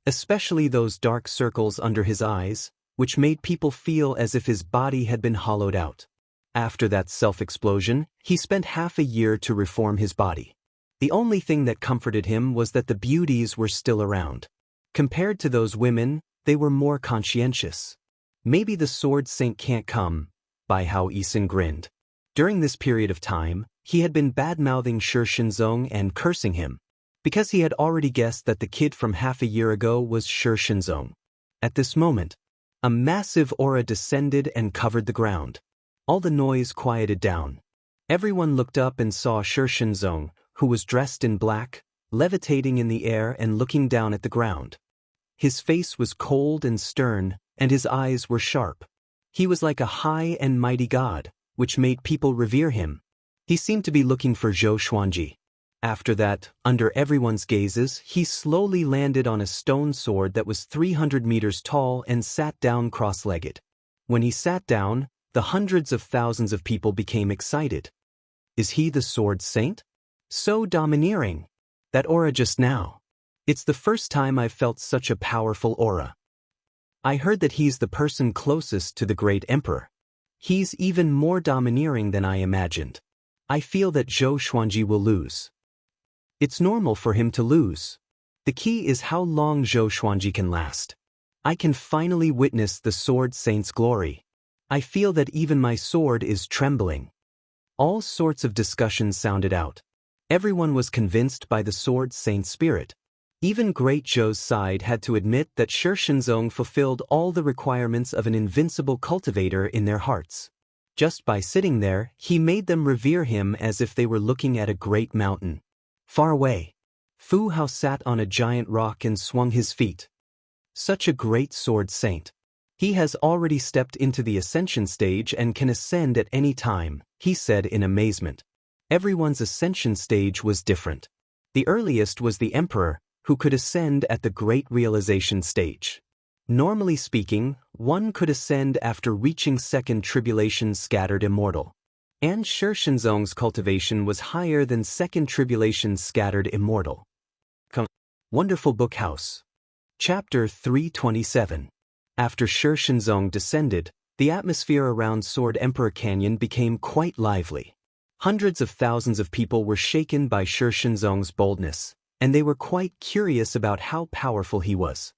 Especially those dark circles under his eyes, which made people feel as if his body had been hollowed out. After that self-explosion, he spent half a year to reform his body. The only thing that comforted him was that the beauties were still around. Compared to those women, they were more conscientious. "Maybe the Sword Saint can't come," Bai Hao Isin grinned. During this period of time, he had been bad-mouthing Shi Shenzong and cursing him, because he had already guessed that the kid from half a year ago was Shi Shenzong. At this moment, a massive aura descended and covered the ground. All the noise quieted down. Everyone looked up and saw Shi Shenzong, who was dressed in black, levitating in the air and looking down at the ground. His face was cold and stern, and his eyes were sharp. He was like a high and mighty god, which made people revere him. He seemed to be looking for Zhou Xuanji. After that, under everyone's gazes, he slowly landed on a stone sword that was 300 meters tall and sat down cross-legged. When he sat down, the hundreds of thousands of people became excited. Is he the Sword Saint? So domineering. That aura just now. It's the first time I've felt such a powerful aura. I heard that he's the person closest to the great emperor. He's even more domineering than I imagined. I feel that Zhou Xuanji will lose. It's normal for him to lose. The key is how long Zhou Xuanji can last. I can finally witness the Sword Saint's glory. I feel that even my sword is trembling. All sorts of discussions sounded out. Everyone was convinced by the Sword Saint's spirit. Even Great Zhou's side had to admit that Shi Shenzong fulfilled all the requirements of an invincible cultivator in their hearts. Just by sitting there, he made them revere him as if they were looking at a great mountain. Far away, Fu Hao sat on a giant rock and swung his feet. Such a great Sword Saint. He has already stepped into the ascension stage and can ascend at any time, he said in amazement. Everyone's ascension stage was different. The earliest was the Emperor, who could ascend at the Great Realization stage. Normally speaking, one could ascend after reaching Second Tribulation Scattered Immortal. And Shi Shenzong's cultivation was higher than Second Tribulation Scattered Immortal. Wonderful Book House. Chapter 327. After Shi Shenzong descended, the atmosphere around Sword Emperor Canyon became quite lively. Hundreds of thousands of people were shaken by Shi Shenzong's boldness. and they were quite curious about how powerful he was.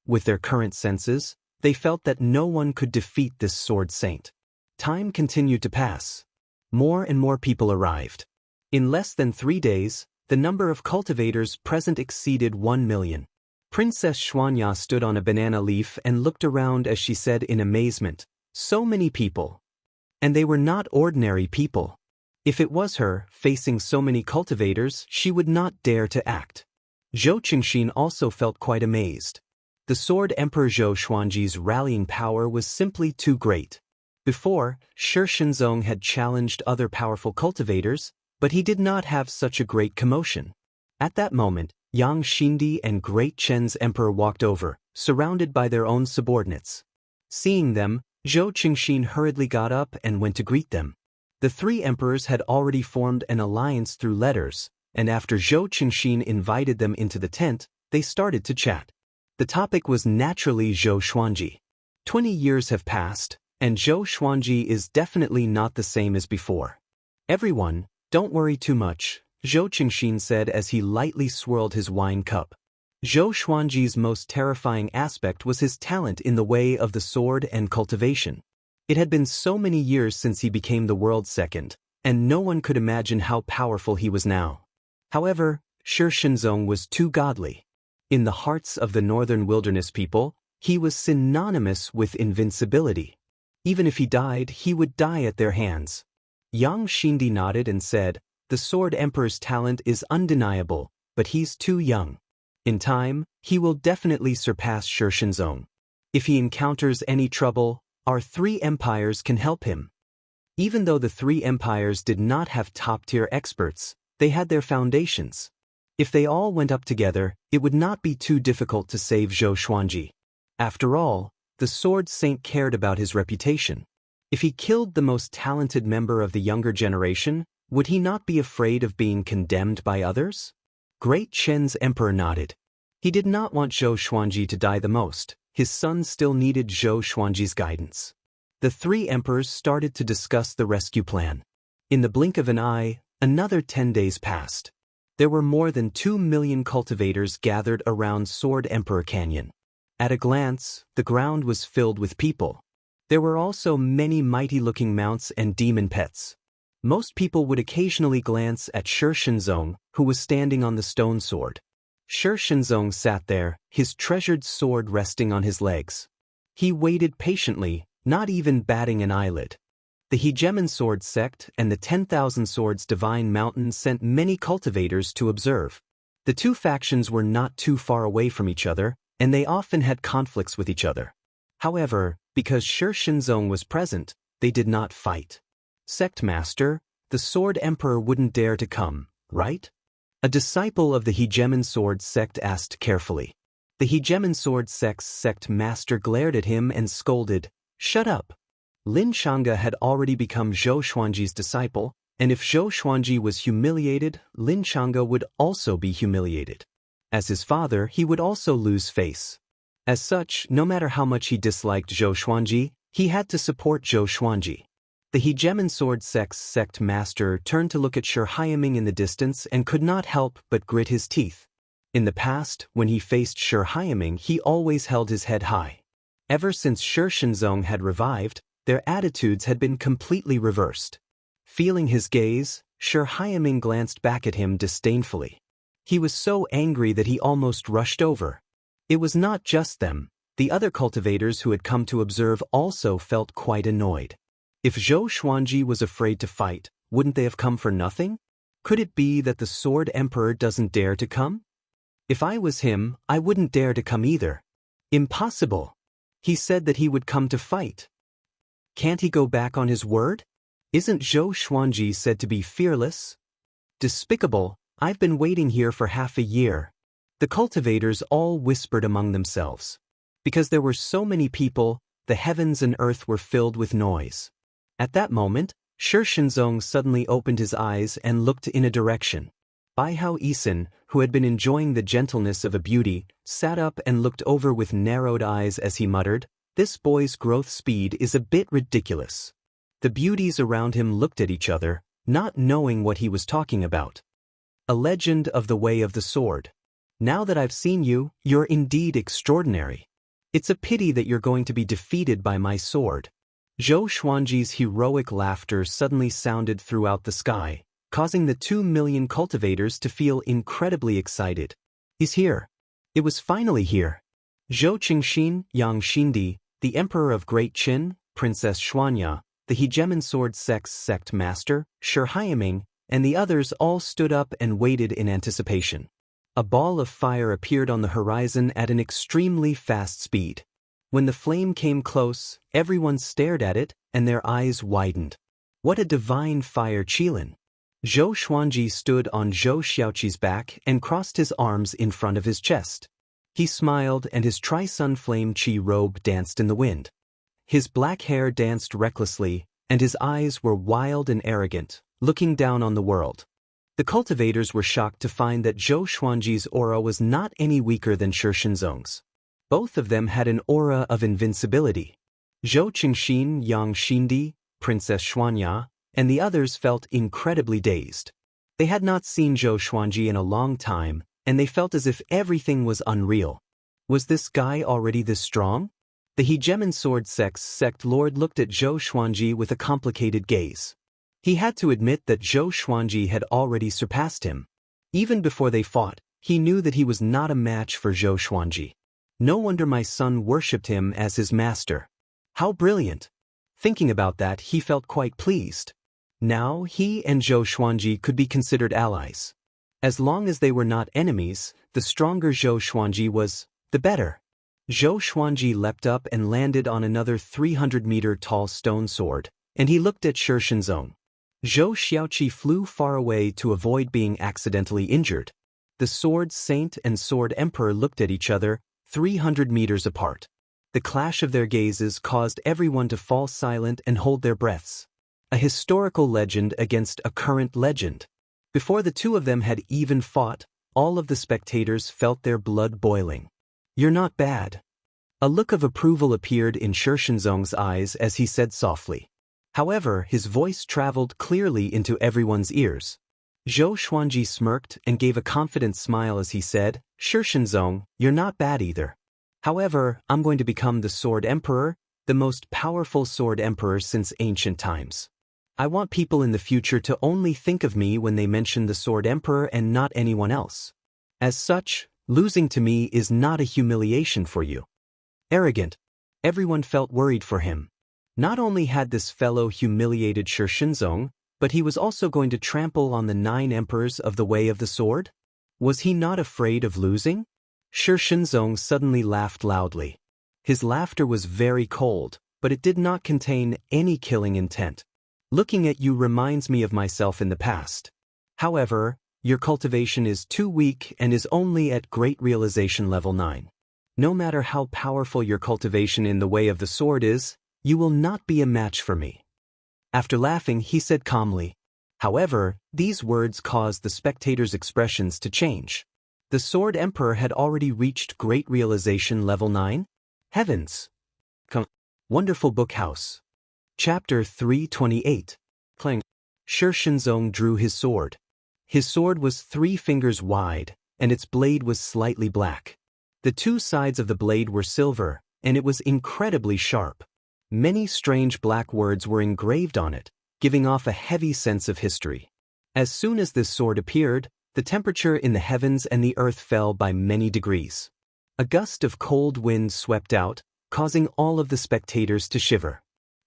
With their current senses, they felt that no one could defeat this sword saint. Time continued to pass. More and more people arrived. In less than 3 days, the number of cultivators present exceeded 1 million. Princess Xuanya stood on a banana leaf and looked around as she said in amazement, "So many people. And they were not ordinary people." If it was her, facing so many cultivators, she would not dare to act. Zhou Qingxin also felt quite amazed. The Sword Emperor Zhou Xuanji's rallying power was simply too great. Before, Shi Shenzong had challenged other powerful cultivators, but he did not have such a great commotion. At that moment, Yang Xindi and Great Chen's emperor walked over, surrounded by their own subordinates. Seeing them, Zhou Qingxin hurriedly got up and went to greet them. The 3 emperors had already formed an alliance through letters, and after Zhou Qingxin invited them into the tent, they started to chat. The topic was naturally Zhou Xuanji. 20 years have passed, and Zhou Xuanji is definitely not the same as before. "Everyone, don't worry too much," Zhou Qingxin said as he lightly swirled his wine cup. Zhou Xuanji's most terrifying aspect was his talent in the way of the sword and cultivation. It had been so many years since he became the world's second, and no one could imagine how powerful he was now. However, Shi Shenzong was too godly. In the hearts of the northern wilderness people, he was synonymous with invincibility. Even if he died, he would die at their hands. Yang Xindi nodded and said, "The Sword Emperor's talent is undeniable, but he's too young. In time, he will definitely surpass Shi Shenzong. If he encounters any trouble, our 3 empires can help him." Even though the 3 empires did not have top-tier experts, they had their foundations. If they all went up together, it would not be too difficult to save Zhou Xuanji. After all, the Sword Saint cared about his reputation. If he killed the most talented member of the younger generation, would he not be afraid of being condemned by others? Great Chen's emperor nodded. He did not want Zhou Xuanji to die the most. His son still needed Zhou Xuanji's guidance. The 3 emperors started to discuss the rescue plan. In the blink of an eye, another 10 days passed. There were more than 2 million cultivators gathered around Sword Emperor Canyon. At a glance, the ground was filled with people. There were also many mighty-looking mounts and demon pets. Most people would occasionally glance at Shi Shenzong, who was standing on the stone sword. Shi Shenzong sat there, his treasured sword resting on his legs. He waited patiently, not even batting an eyelid. The Hegemon Sword Sect and the 10,000 Swords Divine Mountain sent many cultivators to observe. The 2 factions were not too far away from each other, and they often had conflicts with each other. However, because Shi Shenzong was present, they did not fight. "Sect Master, the Sword Emperor wouldn't dare to come, right?" A disciple of the Hegemon Sword Sect asked carefully. The Hegemon Sword Sect's Sect Master glared at him and scolded, "Shut up." Lin Shanga had already become Zhou Xuanji's disciple, and if Zhou Xuanji was humiliated, Lin Shanga would also be humiliated. As his father, he would also lose face. As such, no matter how much he disliked Zhou Xuanji, he had to support Zhou Xuanji. The Hegemon Sword Sect's Sect Master turned to look at Shi Haiming in the distance and could not help but grit his teeth. In the past, when he faced Shi Haiming, he always held his head high. Ever since Shi Shenzong had revived, their attitudes had been completely reversed. Feeling his gaze, Shi Haiming glanced back at him disdainfully. He was so angry that he almost rushed over. It was not just them. The other cultivators who had come to observe also felt quite annoyed. If Zhou Xuanji was afraid to fight, wouldn't they have come for nothing? Could it be that the Sword Emperor doesn't dare to come? If I was him, I wouldn't dare to come either. Impossible. He said that he would come to fight. Can't he go back on his word? Isn't Zhou Xuanji said to be fearless? Despicable, I've been waiting here for half a year. The cultivators all whispered among themselves. Because there were so many people, the heavens and earth were filled with noise. At that moment, Shi Shenzong suddenly opened his eyes and looked in a direction. Baihao Isin, who had been enjoying the gentleness of a beauty, sat up and looked over with narrowed eyes as he muttered, "This boy's growth speed is a bit ridiculous." The beauties around him looked at each other, not knowing what he was talking about. A legend of the way of the sword. Now that I've seen you, you're indeed extraordinary. It's a pity that you're going to be defeated by my sword. Zhou Xuanji's heroic laughter suddenly sounded throughout the sky, causing the 2 million cultivators to feel incredibly excited. He's here. It was finally here. Zhou Qingxin, Yang Xindi, the Emperor of Great Qin, Princess Xuanya, the Hegemon Sword sect master, Shi Haiming, and the others all stood up and waited in anticipation. A ball of fire appeared on the horizon at an extremely fast speed. When the flame came close, everyone stared at it, and their eyes widened. What a divine fire qilin! Zhou Xuanji stood on Zhou Xiaoqi's back and crossed his arms in front of his chest. He smiled and his tri-sun flame qi robe danced in the wind. His black hair danced recklessly, and his eyes were wild and arrogant, looking down on the world. The cultivators were shocked to find that Zhou Xuanji's aura was not any weaker than Shi Shinzong's. Both of them had an aura of invincibility. Zhou Qingxin, Yang Xindi, Princess Xuanya, and the others felt incredibly dazed. They had not seen Zhou Xuanji in a long time, and they felt as if everything was unreal. Was this guy already this strong? The Hegemon Sword sect lord looked at Zhou Xuanji with a complicated gaze. He had to admit that Zhou Xuanji had already surpassed him. Even before they fought, he knew that he was not a match for Zhou Xuanji. No wonder my son worshipped him as his master. How brilliant! Thinking about that, he felt quite pleased. Now he and Zhou Xuanji could be considered allies. As long as they were not enemies, the stronger Zhou Xuanji was, the better. Zhou Xuanji leapt up and landed on another 300-meter-tall stone sword, and he looked at Shi Shinzong. Zhou Xiaoqi flew far away to avoid being accidentally injured. The Sword Saint and Sword Emperor looked at each other, 300 meters apart. The clash of their gazes caused everyone to fall silent and hold their breaths. A historical legend against a current legend. Before the two of them had even fought, all of the spectators felt their blood boiling. You're not bad. A look of approval appeared in Shi Shinzong's eyes as he said softly. However, his voice traveled clearly into everyone's ears. Zhou Xuanji smirked and gave a confident smile as he said, Shi Shinzong, you're not bad either. However, I'm going to become the Sword Emperor, the most powerful Sword Emperor since ancient times. I want people in the future to only think of me when they mention the Sword Emperor and not anyone else. As such, losing to me is not a humiliation for you. Arrogant. Everyone felt worried for him. Not only had this fellow humiliated Shi Shinzong, but he was also going to trample on the 9 emperors of the way of the sword? Was he not afraid of losing? Shi Shinzong suddenly laughed loudly. His laughter was very cold, but it did not contain any killing intent. Looking at you reminds me of myself in the past. However, your cultivation is too weak and is only at Great Realization level 9. No matter how powerful your cultivation in the way of the sword is, you will not be a match for me. After laughing, he said calmly. However, these words caused the spectators' expressions to change. The Sword Emperor had already reached Great Realization level 9? Heavens! Wonderful Book House. Chapter 328. Clang. Shi Shinzong drew his sword. His sword was 3 fingers wide, and its blade was slightly black. The 2 sides of the blade were silver, and it was incredibly sharp. Many strange black words were engraved on it, giving off a heavy sense of history. As soon as this sword appeared, the temperature in the heavens and the earth fell by many degrees. A gust of cold wind swept out, causing all of the spectators to shiver.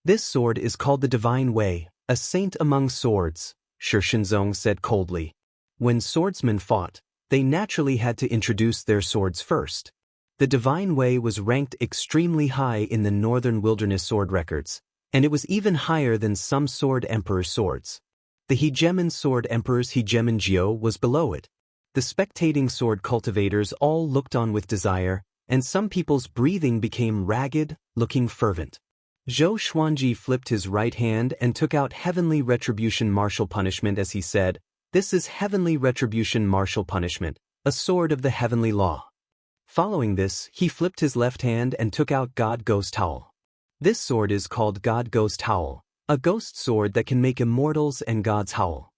This sword is called the Divine Way, a saint among swords, Shi Shinzong said coldly. When swordsmen fought, they naturally had to introduce their swords first. The Divine Way was ranked extremely high in the Northern Wilderness sword records, and it was even higher than some Sword Emperor swords. The Hegemon Sword Emperor's Hegemon Jiao was below it. The spectating sword cultivators all looked on with desire, and some people's breathing became ragged, looking fervent. Zhou Xuanji flipped his right hand and took out Heavenly Retribution Martial Punishment as he said, "This is Heavenly Retribution Martial Punishment, a sword of the heavenly law." Following this, he flipped his left hand and took out God Ghost Howl. This sword is called God Ghost Howl, a ghost sword that can make immortals and gods howl.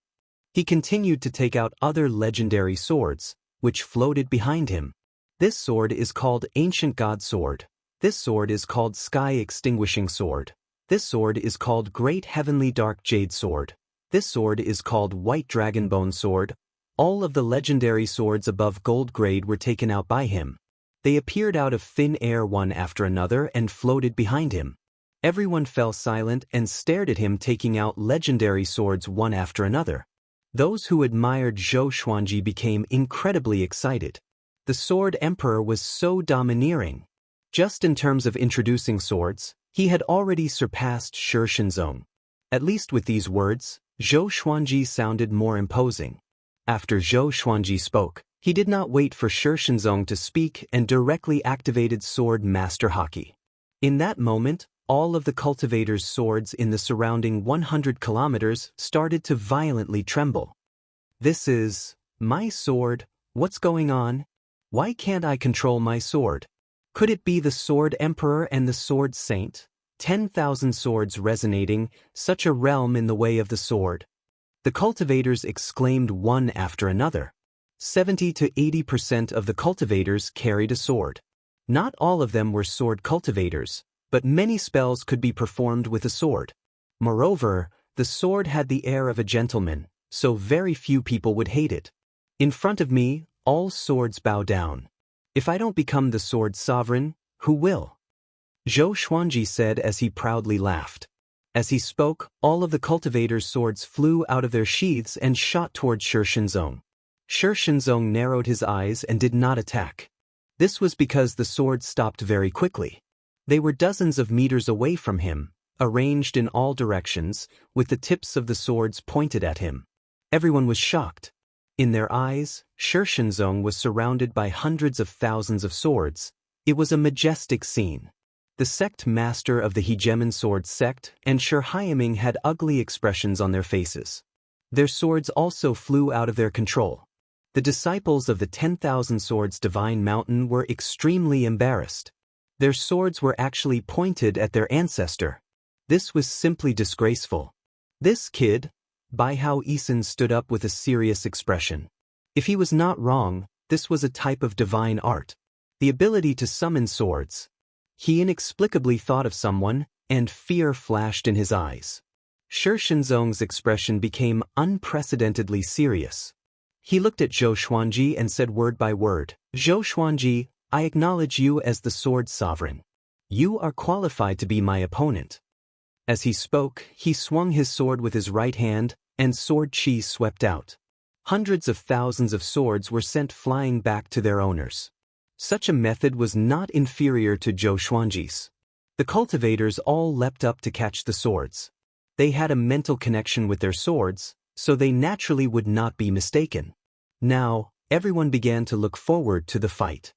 He continued to take out other legendary swords, which floated behind him. This sword is called Ancient God Sword. This sword is called Sky Extinguishing Sword. This sword is called Great Heavenly Dark Jade Sword. This sword is called White Dragonbone Sword. All of the legendary swords above gold grade were taken out by him. They appeared out of thin air one after another and floated behind him. Everyone fell silent and stared at him taking out legendary swords one after another. Those who admired Zhou Xuanji became incredibly excited. The Sword Emperor was so domineering. Just in terms of introducing swords, he had already surpassed Shi Shenzong. At least with these words, Zhou Xuanji sounded more imposing. After Zhou Xuanji spoke, he did not wait for Shi Shenzong to speak and directly activated Sword Master Haki. In that moment, all of the cultivators' swords in the surrounding 100 kilometers started to violently tremble. This is my sword. What's going on? Why can't I control my sword? Could it be the Sword Emperor and the Sword Saint? 10,000 swords resonating, such a realm in the way of the sword. The cultivators exclaimed one after another. 70 to 80% of the cultivators carried a sword. Not all of them were sword cultivators, but many spells could be performed with a sword. Moreover, the sword had the air of a gentleman, so very few people would hate it. In front of me, all swords bow down. If I don't become the sword sovereign, who will? Zhou Xuanji said as he proudly laughed. As he spoke, all of the cultivators' swords flew out of their sheaths and shot towards Shi Shenzong. Shi Shenzong narrowed his eyes and did not attack. This was because the swords stopped very quickly. They were dozens of meters away from him, arranged in all directions, with the tips of the swords pointed at him. Everyone was shocked. In their eyes, Shi Shenzong was surrounded by hundreds of thousands of swords. It was a majestic scene. The sect master of the Hegemon Sword sect and Shi Haiming had ugly expressions on their faces. Their swords also flew out of their control. The disciples of the 10,000 Swords Divine Mountain were extremely embarrassed. Their swords were actually pointed at their ancestor. This was simply disgraceful. This kid, Bai Hao Yisan stood up with a serious expression. If he was not wrong, this was a type of divine art. The ability to summon swords. He inexplicably thought of someone, and fear flashed in his eyes. Shi Shenzong's expression became unprecedentedly serious. He looked at Zhou Xuanji and said word by word, "Zhou Xuanji, I acknowledge you as the sword sovereign. You are qualified to be my opponent." As he spoke, he swung his sword with his right hand, and sword chi swept out. Hundreds of thousands of swords were sent flying back to their owners. Such a method was not inferior to Zhou Xuanji's. The cultivators all leapt up to catch the swords. They had a mental connection with their swords, so they naturally would not be mistaken. Now, everyone began to look forward to the fight.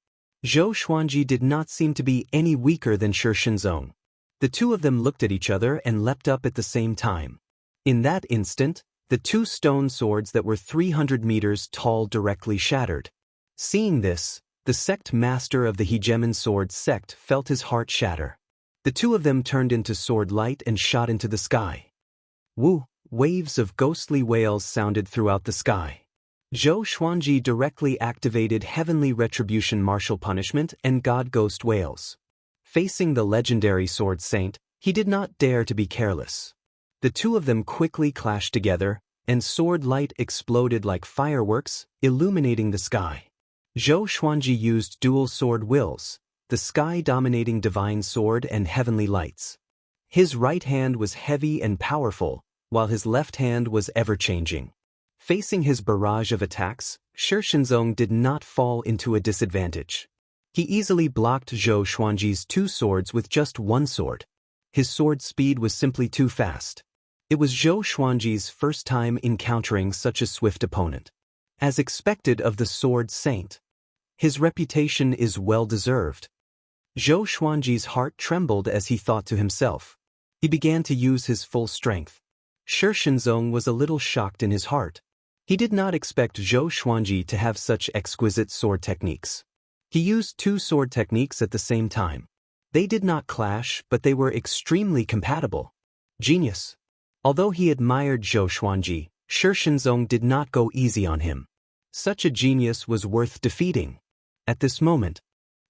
Zhou Xuanji did not seem to be any weaker than Shi Shenzong. The two of them looked at each other and leapt up at the same time. In that instant, the two stone swords that were 300 meters tall directly shattered. Seeing this, the sect master of the Hegemon Sword sect felt his heart shatter. The two of them turned into sword light and shot into the sky. Woo! Waves of ghostly wails sounded throughout the sky. Zhou Xuanji directly activated Heavenly Retribution Martial Punishment and God Ghost Wails. Facing the legendary Sword Saint, he did not dare to be careless. The two of them quickly clashed together, and sword light exploded like fireworks, illuminating the sky. Zhou Xuanji used dual sword wills, the sky-dominating divine sword and heavenly lights. His right hand was heavy and powerful, while his left hand was ever-changing. Facing his barrage of attacks, Shi Shenzong did not fall into a disadvantage. He easily blocked Zhou Xuanji's two swords with just one sword. His sword speed was simply too fast. It was Zhou Xuanji's first time encountering such a swift opponent. As expected of the Sword Saint, his reputation is well-deserved. Zhou Xuanji's heart trembled as he thought to himself. He began to use his full strength. Shi Shenzong was a little shocked in his heart. He did not expect Zhou Xuanji to have such exquisite sword techniques. He used two sword techniques at the same time. They did not clash, but they were extremely compatible. Genius. Although he admired Zhou Xuanji, Shi Shenzong did not go easy on him. Such a genius was worth defeating. At this moment,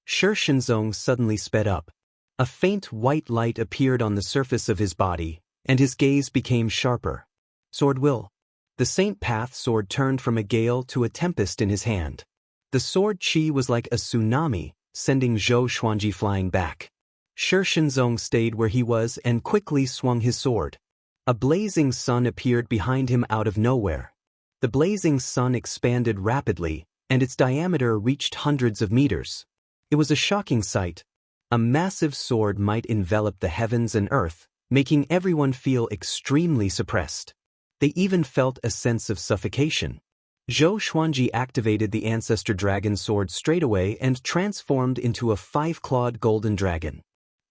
Shi Shenzong suddenly sped up. A faint white light appeared on the surface of his body, and his gaze became sharper. Sword will. The Saint Path sword turned from a gale to a tempest in his hand. The sword chi was like a tsunami, sending Zhou Xuanji flying back. Shi Shenzong stayed where he was and quickly swung his sword. A blazing sun appeared behind him out of nowhere. The blazing sun expanded rapidly, and its diameter reached hundreds of meters. It was a shocking sight. A massive sword might envelop the heavens and earth, making everyone feel extremely suppressed. They even felt a sense of suffocation. Zhou Xuanji activated the Ancestor Dragon sword straightaway and transformed into a 5-clawed golden dragon.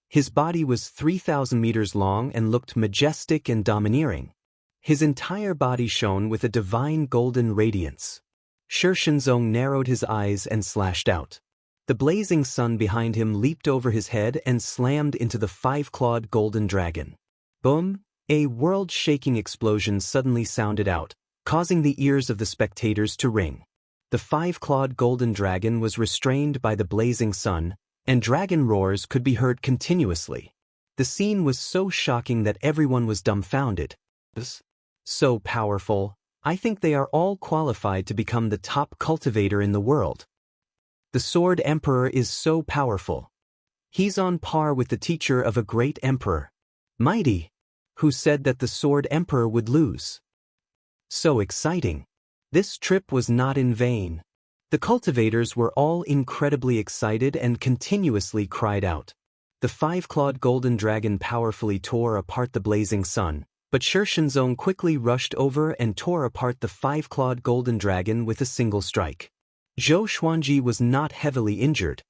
His body was 3,000 meters long and looked majestic and domineering. His entire body shone with a divine golden radiance. Shi Shenzong narrowed his eyes and slashed out. The blazing sun behind him leaped over his head and slammed into the 5-clawed golden dragon. Boom! A world-shaking explosion suddenly sounded out, causing the ears of the spectators to ring. The 5-clawed golden dragon was restrained by the blazing sun, and dragon roars could be heard continuously. The scene was so shocking that everyone was dumbfounded. So powerful, I think they are all qualified to become the top cultivator in the world. The Sword Emperor is so powerful. He's on par with the teacher of a great emperor. Mighty. Who said that the Sword Emperor would lose? So exciting. This trip was not in vain. The cultivators were all incredibly excited and continuously cried out. The 5-clawed golden dragon powerfully tore apart the blazing sun, but Shi Shenzong quickly rushed over and tore apart the 5-clawed golden dragon with a single strike. Zhou Xuanji was not heavily injured.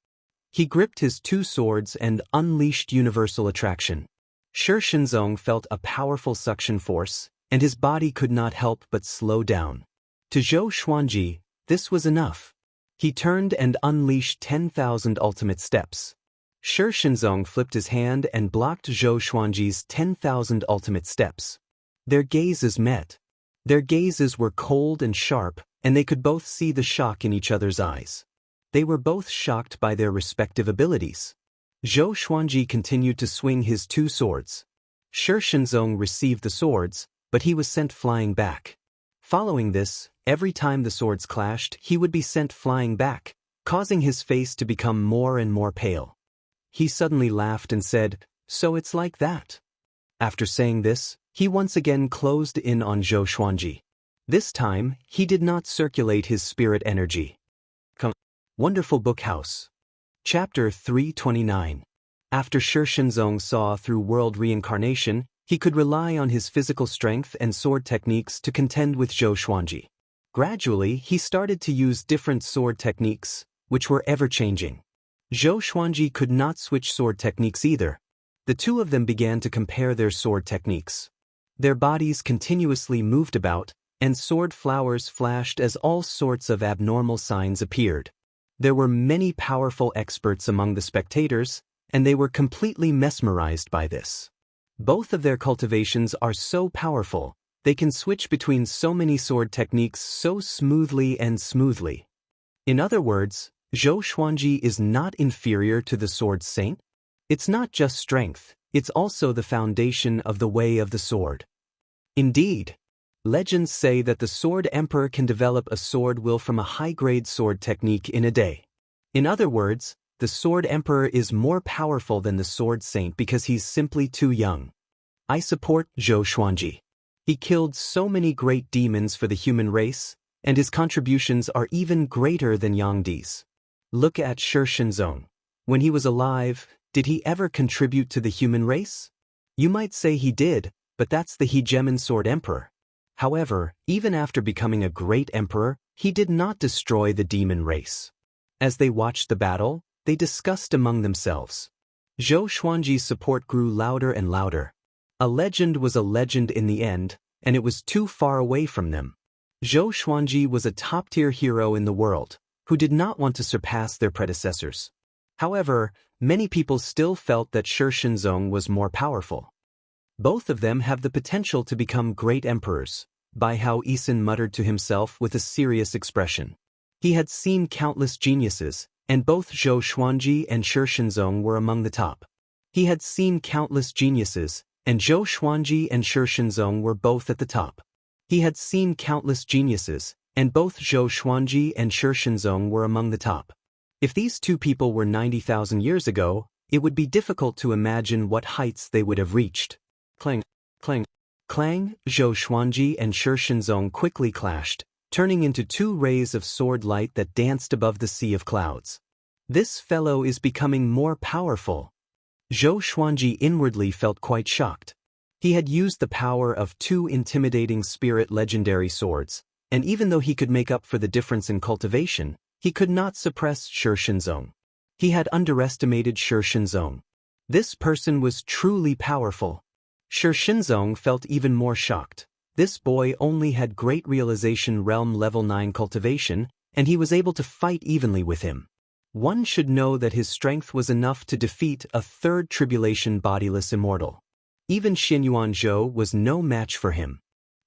He gripped his 2 swords and unleashed universal attraction. Shi Shenzong felt a powerful suction force, and his body could not help but slow down. To Zhou Xuanji, this was enough. He turned and unleashed 10,000 ultimate steps. Shi Shenzong flipped his hand and blocked Zhou Xuanji's 10,000 ultimate steps. Their gazes met. Their gazes were cold and sharp, and they could both see the shock in each other's eyes. They were both shocked by their respective abilities. Zhou Xuanji continued to swing his 2 swords. Shi Shenzong received the swords, but he was sent flying back. Following this, every time the swords clashed, he would be sent flying back, causing his face to become more and more pale. He suddenly laughed and said, "So it's like that." After saying this, he once again closed in on Zhou Xuanji. This time, he did not circulate his spirit energy. Wonderful Book House. Chapter 329. After Shi Shenzong saw through world reincarnation, he could rely on his physical strength and sword techniques to contend with Zhou Xuanji. Gradually, he started to use different sword techniques, which were ever-changing. Zhou Xuanji could not switch sword techniques either. The two of them began to compare their sword techniques. Their bodies continuously moved about, and sword flowers flashed as all sorts of abnormal signs appeared. There were many powerful experts among the spectators, and they were completely mesmerized by this. Both of their cultivations are so powerful, they can switch between so many sword techniques so smoothly and smoothly. In other words, Zhou Xuanji is not inferior to the Sword Saint. It's not just strength, it's also the foundation of the way of the sword. Indeed, legends say that the Sword Emperor can develop a sword will from a high-grade sword technique in a day. In other words, the Sword Emperor is more powerful than the Sword Saint because he's simply too young. I support Zhou Xuanji. He killed so many great demons for the human race, and his contributions are even greater than Yang Di's. Look at Shi Shenzong. When he was alive, did he ever contribute to the human race? You might say he did, but that's the Hegemon Sword Emperor. However, even after becoming a great emperor, he did not destroy the demon race. As they watched the battle, they discussed among themselves. Zhou Xuanji's support grew louder and louder. A legend was a legend in the end, and it was too far away from them. Zhou Xuanji was a top-tier hero in the world, who did not want to surpass their predecessors. However, many people still felt that Shi Shenzong was more powerful. Both of them have the potential to become great emperors, Bai Hao Isin muttered to himself with a serious expression. He had seen countless geniuses, and both Zhou Xuanji and Shi Shenzong were among the top. He had seen countless geniuses, and Zhou Xuanji and Shi Shenzong were both at the top. He had seen countless geniuses, and both Zhou Xuanji and Shi Shenzong were among the top. If these two people were 90,000 years ago, it would be difficult to imagine what heights they would have reached. Clang, clang, clang, Zhou Xuanji and Shi Shenzong quickly clashed, turning into two rays of sword light that danced above the sea of clouds. This fellow is becoming more powerful. Zhou Xuanji inwardly felt quite shocked. He had used the power of two intimidating spirit legendary swords, and even though he could make up for the difference in cultivation, he could not suppress Shi Shenzong. He had underestimated Shi Shenzong. This person was truly powerful. Shi Shenzong felt even more shocked. This boy only had great realization realm level 9 cultivation, and he was able to fight evenly with him. One should know that his strength was enough to defeat a third tribulation bodiless immortal. Even Xinyuan Zhou was no match for him.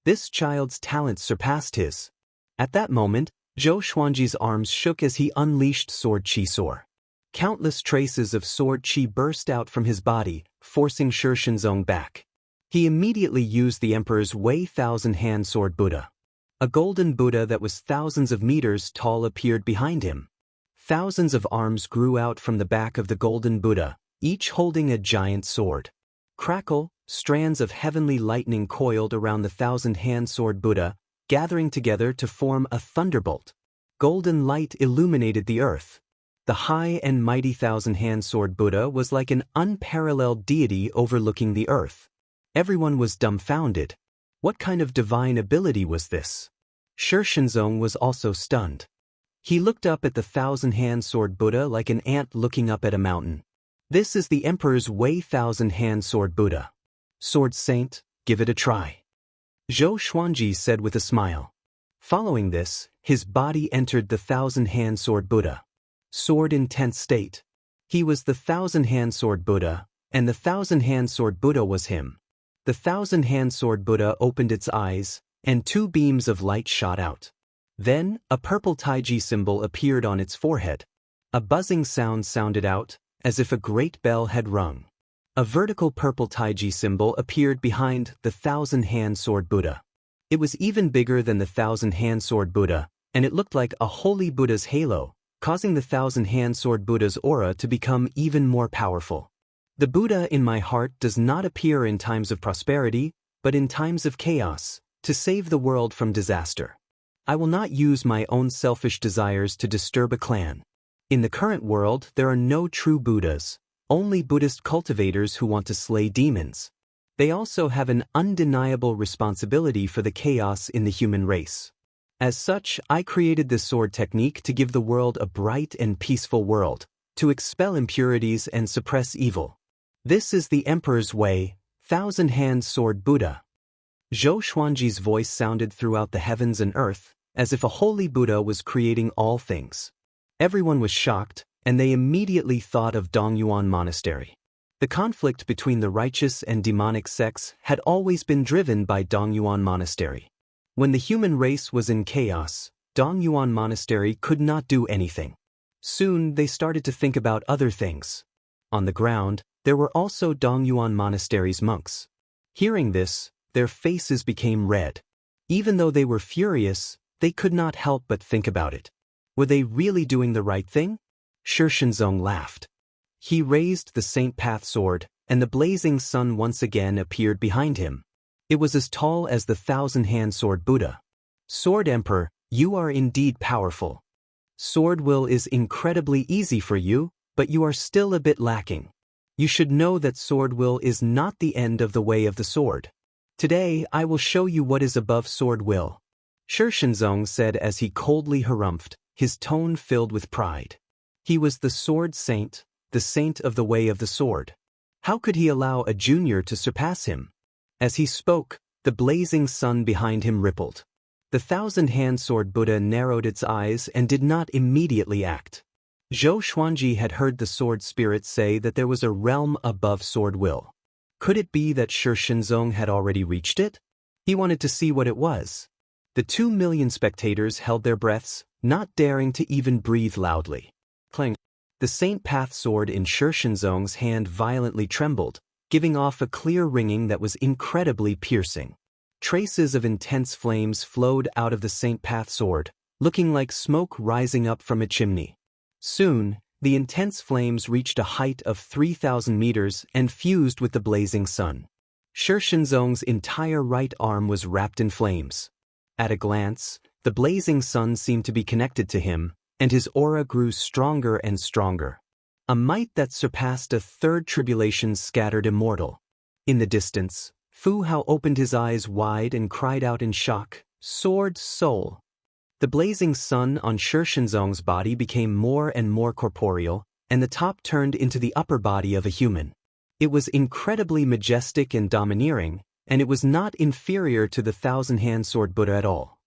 This child's talent surpassed his. At that moment, Zhou Xuanji's arms shook as he unleashed sword chi soar. Countless traces of sword chi burst out from his body, forcing Shi Shenzong back. He immediately used the Emperor's Wei Thousand-Hand Sword Buddha. A golden Buddha that was thousands of meters tall appeared behind him. Thousands of arms grew out from the back of the golden Buddha, each holding a giant sword. Crackle, strands of heavenly lightning coiled around the thousand-hand sword Buddha, gathering together to form a thunderbolt. Golden light illuminated the earth. The high and mighty thousand-hand sword Buddha was like an unparalleled deity overlooking the earth. Everyone was dumbfounded. What kind of divine ability was this? Shi Shenzong was also stunned. He looked up at the thousand-hand sword Buddha like an ant looking up at a mountain. This is the Emperor's Wei Thousand-Hand Sword Buddha. Sword Saint, give it a try. Zhou Xuanji said with a smile. Following this, his body entered the thousand-hand sword Buddha. Sword intense state. He was the thousand-hand sword Buddha, and the thousand-hand sword Buddha was him. The thousand-hand sword Buddha opened its eyes, and two beams of light shot out. Then, a purple taiji symbol appeared on its forehead. A buzzing sound sounded out, as if a great bell had rung. A vertical purple taiji symbol appeared behind the thousand-hand sword Buddha. It was even bigger than the thousand-hand sword Buddha, and it looked like a holy Buddha's halo, causing the thousand-hand sword Buddha's aura to become even more powerful. The Buddha in my heart does not appear in times of prosperity, but in times of chaos, to save the world from disaster. I will not use my own selfish desires to disturb a clan. In the current world, there are no true Buddhas, only Buddhist cultivators who want to slay demons. They also have an undeniable responsibility for the chaos in the human race. As such, I created this sword technique to give the world a bright and peaceful world, to expel impurities and suppress evil. This is the Emperor's Way, Thousand-Hand Sword Buddha. Zhou Xuanji's voice sounded throughout the heavens and earth, as if a holy Buddha was creating all things. Everyone was shocked, and they immediately thought of Dongyuan Monastery. The conflict between the righteous and demonic sects had always been driven by Dongyuan Monastery. When the human race was in chaos, Dongyuan Monastery could not do anything. Soon they started to think about other things. On the ground, there were also Dongyuan Monastery's monks. Hearing this, their faces became red. Even though they were furious, they could not help but think about it. Were they really doing the right thing? Shi Shenzong laughed. He raised the Saint Path sword, and the blazing sun once again appeared behind him. It was as tall as the thousand-hand sword Buddha. Sword Emperor, you are indeed powerful. Sword will is incredibly easy for you, but you are still a bit lacking. You should know that sword will is not the end of the way of the sword. Today I will show you what is above sword will. Shi Shenzong said as he coldly harumphed, his tone filled with pride. He was the sword saint, the saint of the way of the sword. How could he allow a junior to surpass him? As he spoke, the blazing sun behind him rippled. The thousand-hand sword Buddha narrowed its eyes and did not immediately act. Zhou Xuanji had heard the sword spirit say that there was a realm above sword will. Could it be that Shi Shenzong had already reached it? He wanted to see what it was. The 2 million spectators held their breaths, not daring to even breathe loudly. Clang! The Saint Path sword in Shi Shinzong's hand violently trembled, giving off a clear ringing that was incredibly piercing. Traces of intense flames flowed out of the Saint Path sword, looking like smoke rising up from a chimney. Soon, the intense flames reached a height of 3,000 meters and fused with the blazing sun. Shi Shinzong's entire right arm was wrapped in flames. At a glance, the blazing sun seemed to be connected to him, and his aura grew stronger and stronger. A might that surpassed a third tribulation's scattered immortal. In the distance, Fu Hao opened his eyes wide and cried out in shock, "Sword Soul!" The blazing sun on Shi Shinzong's body became more and more corporeal, and the top turned into the upper body of a human. It was incredibly majestic and domineering, and it was not inferior to the thousand-hand sword Buddha at all.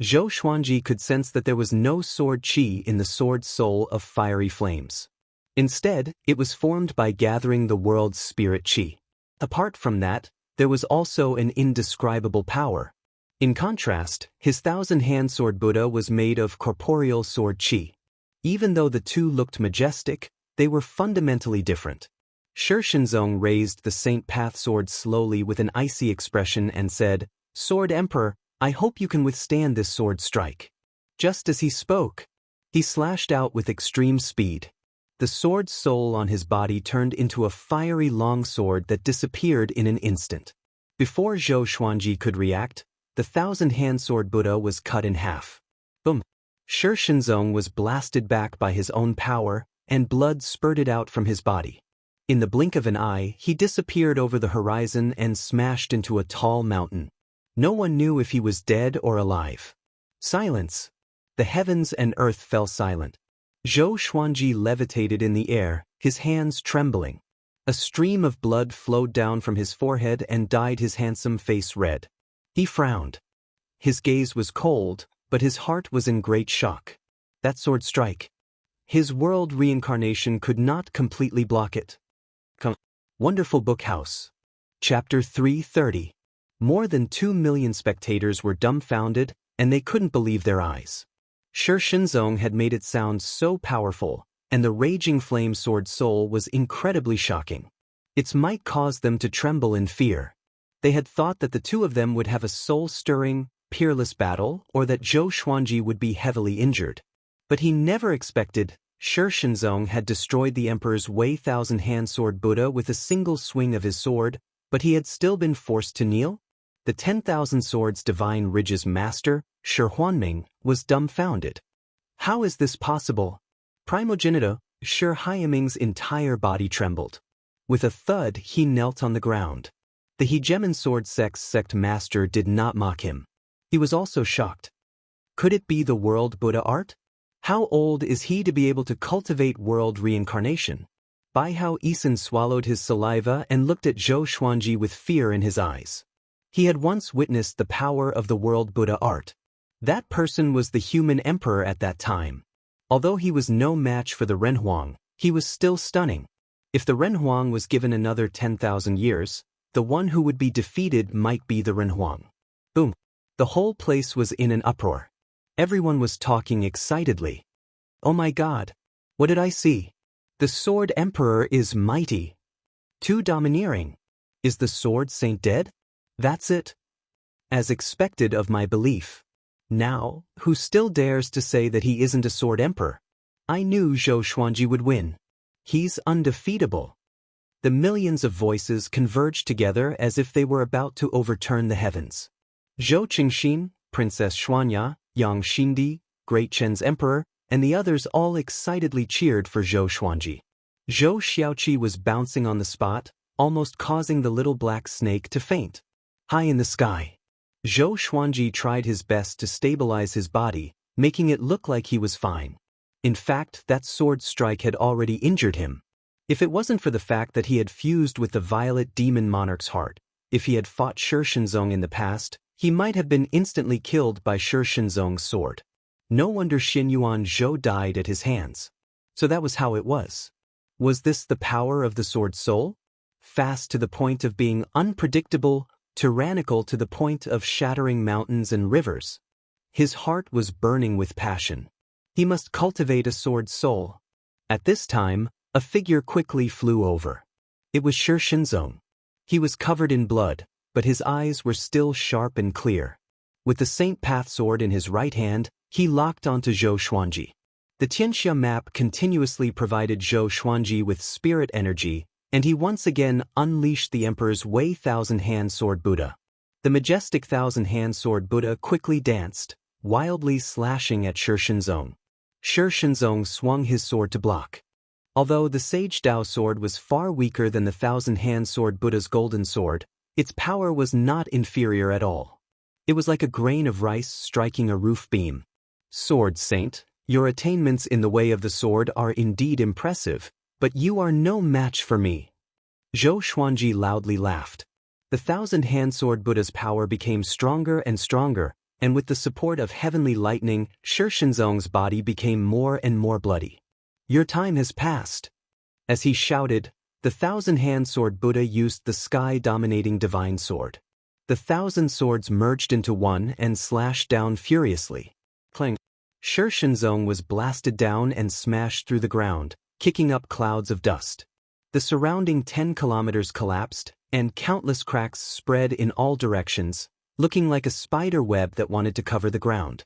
Zhou Xuanji could sense that there was no sword qi in the sword soul of fiery flames. Instead, it was formed by gathering the world's spirit qi. Apart from that, there was also an indescribable power. In contrast, his thousand-hand sword Buddha was made of corporeal sword qi. Even though the two looked majestic, they were fundamentally different. Shi Shinzong raised the Saint Path sword slowly with an icy expression and said, "Sword Emperor, I hope you can withstand this sword strike." Just as he spoke, he slashed out with extreme speed. The sword soul on his body turned into a fiery longsword that disappeared in an instant. Before Zhou Xuanji could react, the thousand-hand sword Buddha was cut in half. Boom! Shi Shinzong was blasted back by his own power, and blood spurted out from his body. In the blink of an eye, he disappeared over the horizon and smashed into a tall mountain. No one knew if he was dead or alive. Silence. The heavens and earth fell silent. Zhou Xuanji levitated in the air, his hands trembling. A stream of blood flowed down from his forehead and dyed his handsome face red. He frowned. His gaze was cold, but his heart was in great shock. That sword strike. His world reincarnation could not completely block it. Wonderful Book House. Chapter 330. More than 2 million spectators were dumbfounded, and they couldn't believe their eyes. Shi Shinzong had made it sound so powerful, and the raging flame sword soul was incredibly shocking. Its might caused them to tremble in fear. They had thought that the two of them would have a soul-stirring, peerless battle, or that Zhou Xuanji would be heavily injured. But he never expected. Shi Shinzong had destroyed the Emperor's Wei thousand-hand sword Buddha with a single swing of his sword, but he had still been forced to kneel? The 10,000 Swords Divine Ridge's master, Shi Huanming, was dumbfounded. How is this possible? Primogenito, Shi Huanming's entire body trembled. With a thud, he knelt on the ground. The Hegemon sword sect master did not mock him. He was also shocked. Could it be the world Buddha art? How old is he to be able to cultivate world reincarnation? Bai Hao Isan swallowed his saliva and looked at Zhou Xuanji with fear in his eyes. He had once witnessed the power of the world Buddha art. That person was the human emperor at that time. Although he was no match for the Renhuang, he was still stunning. If the Renhuang was given another 10,000 years, the one who would be defeated might be the Renhuang. Boom! The whole place was in an uproar. Everyone was talking excitedly. Oh my God! What did I see? The Sword Emperor is mighty. Too domineering. Is the Sword Saint dead? That's it. As expected of my belief. Now, who still dares to say that he isn't a Sword Emperor? I knew Zhou Xuanji would win. He's undefeatable. The millions of voices converged together as if they were about to overturn the heavens. Zhou Qingxin, Princess Xuanya, Yang Xindi, Great Chen's Emperor, and the others all excitedly cheered for Zhou Xuanji. Zhou Xiaoqi was bouncing on the spot, almost causing the little black snake to faint. High in the sky, Zhou Xuanji tried his best to stabilize his body, making it look like he was fine. In fact, that sword strike had already injured him. If it wasn't for the fact that he had fused with the Violet Demon Monarch's heart, if he had fought Shi Shinzong in the past, he might have been instantly killed by Shi Shinzong's sword. No wonder Xin Yuan Zhou died at his hands. So that was how it was. Was this the power of the sword soul? Fast to the point of being unpredictable, tyrannical to the point of shattering mountains and rivers. His heart was burning with passion. He must cultivate a sword soul. At this time, a figure quickly flew over. It was Shensong. He was covered in blood, but his eyes were still sharp and clear. With the Saint Path sword in his right hand, he locked onto Zhou Xuanji. The Tianxia map continuously provided Zhou Xuanji with spirit energy, and he once again unleashed the Emperor's Wei Thousand-Hand Sword Buddha. The majestic Thousand-Hand Sword Buddha quickly danced, wildly slashing at Shensong. Shensong swung his sword to block. Although the Sage Dao sword was far weaker than the Thousand-Hand Sword Buddha's golden sword, its power was not inferior at all. It was like a grain of rice striking a roof beam. Sword Saint, your attainments in the way of the sword are indeed impressive, but you are no match for me. Zhou Xuanji loudly laughed. The Thousand-Hand Sword Buddha's power became stronger and stronger, and with the support of heavenly lightning, Shensong's body became more and more bloody. Your time has passed. As he shouted, the Thousand-Hand Sword Buddha used the sky-dominating divine sword. The 1,000 swords merged into one and slashed down furiously. Clang! Shensong was blasted down and smashed through the ground, kicking up clouds of dust. The surrounding 10 kilometers collapsed, and countless cracks spread in all directions, looking like a spider web that wanted to cover the ground.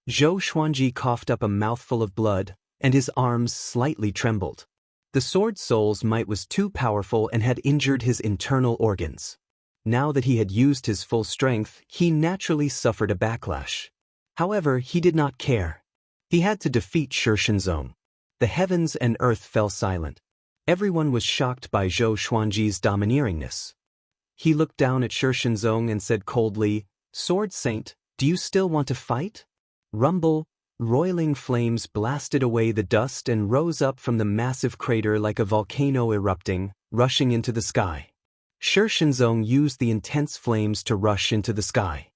Zhou Xuanji coughed up a mouthful of blood, and his arms slightly trembled. The sword soul's might was too powerful and had injured his internal organs. Now that he had used his full strength, he naturally suffered a backlash. However, he did not care. He had to defeat Shensong. The heavens and earth fell silent. Everyone was shocked by Zhou Xuanji's domineeringness. He looked down at Shensong and said coldly, "Sword Saint, do you still want to fight?" Rumble, roiling flames blasted away the dust and rose up from the massive crater like a volcano erupting, rushing into the sky. Shensong used the intense flames to rush into the sky.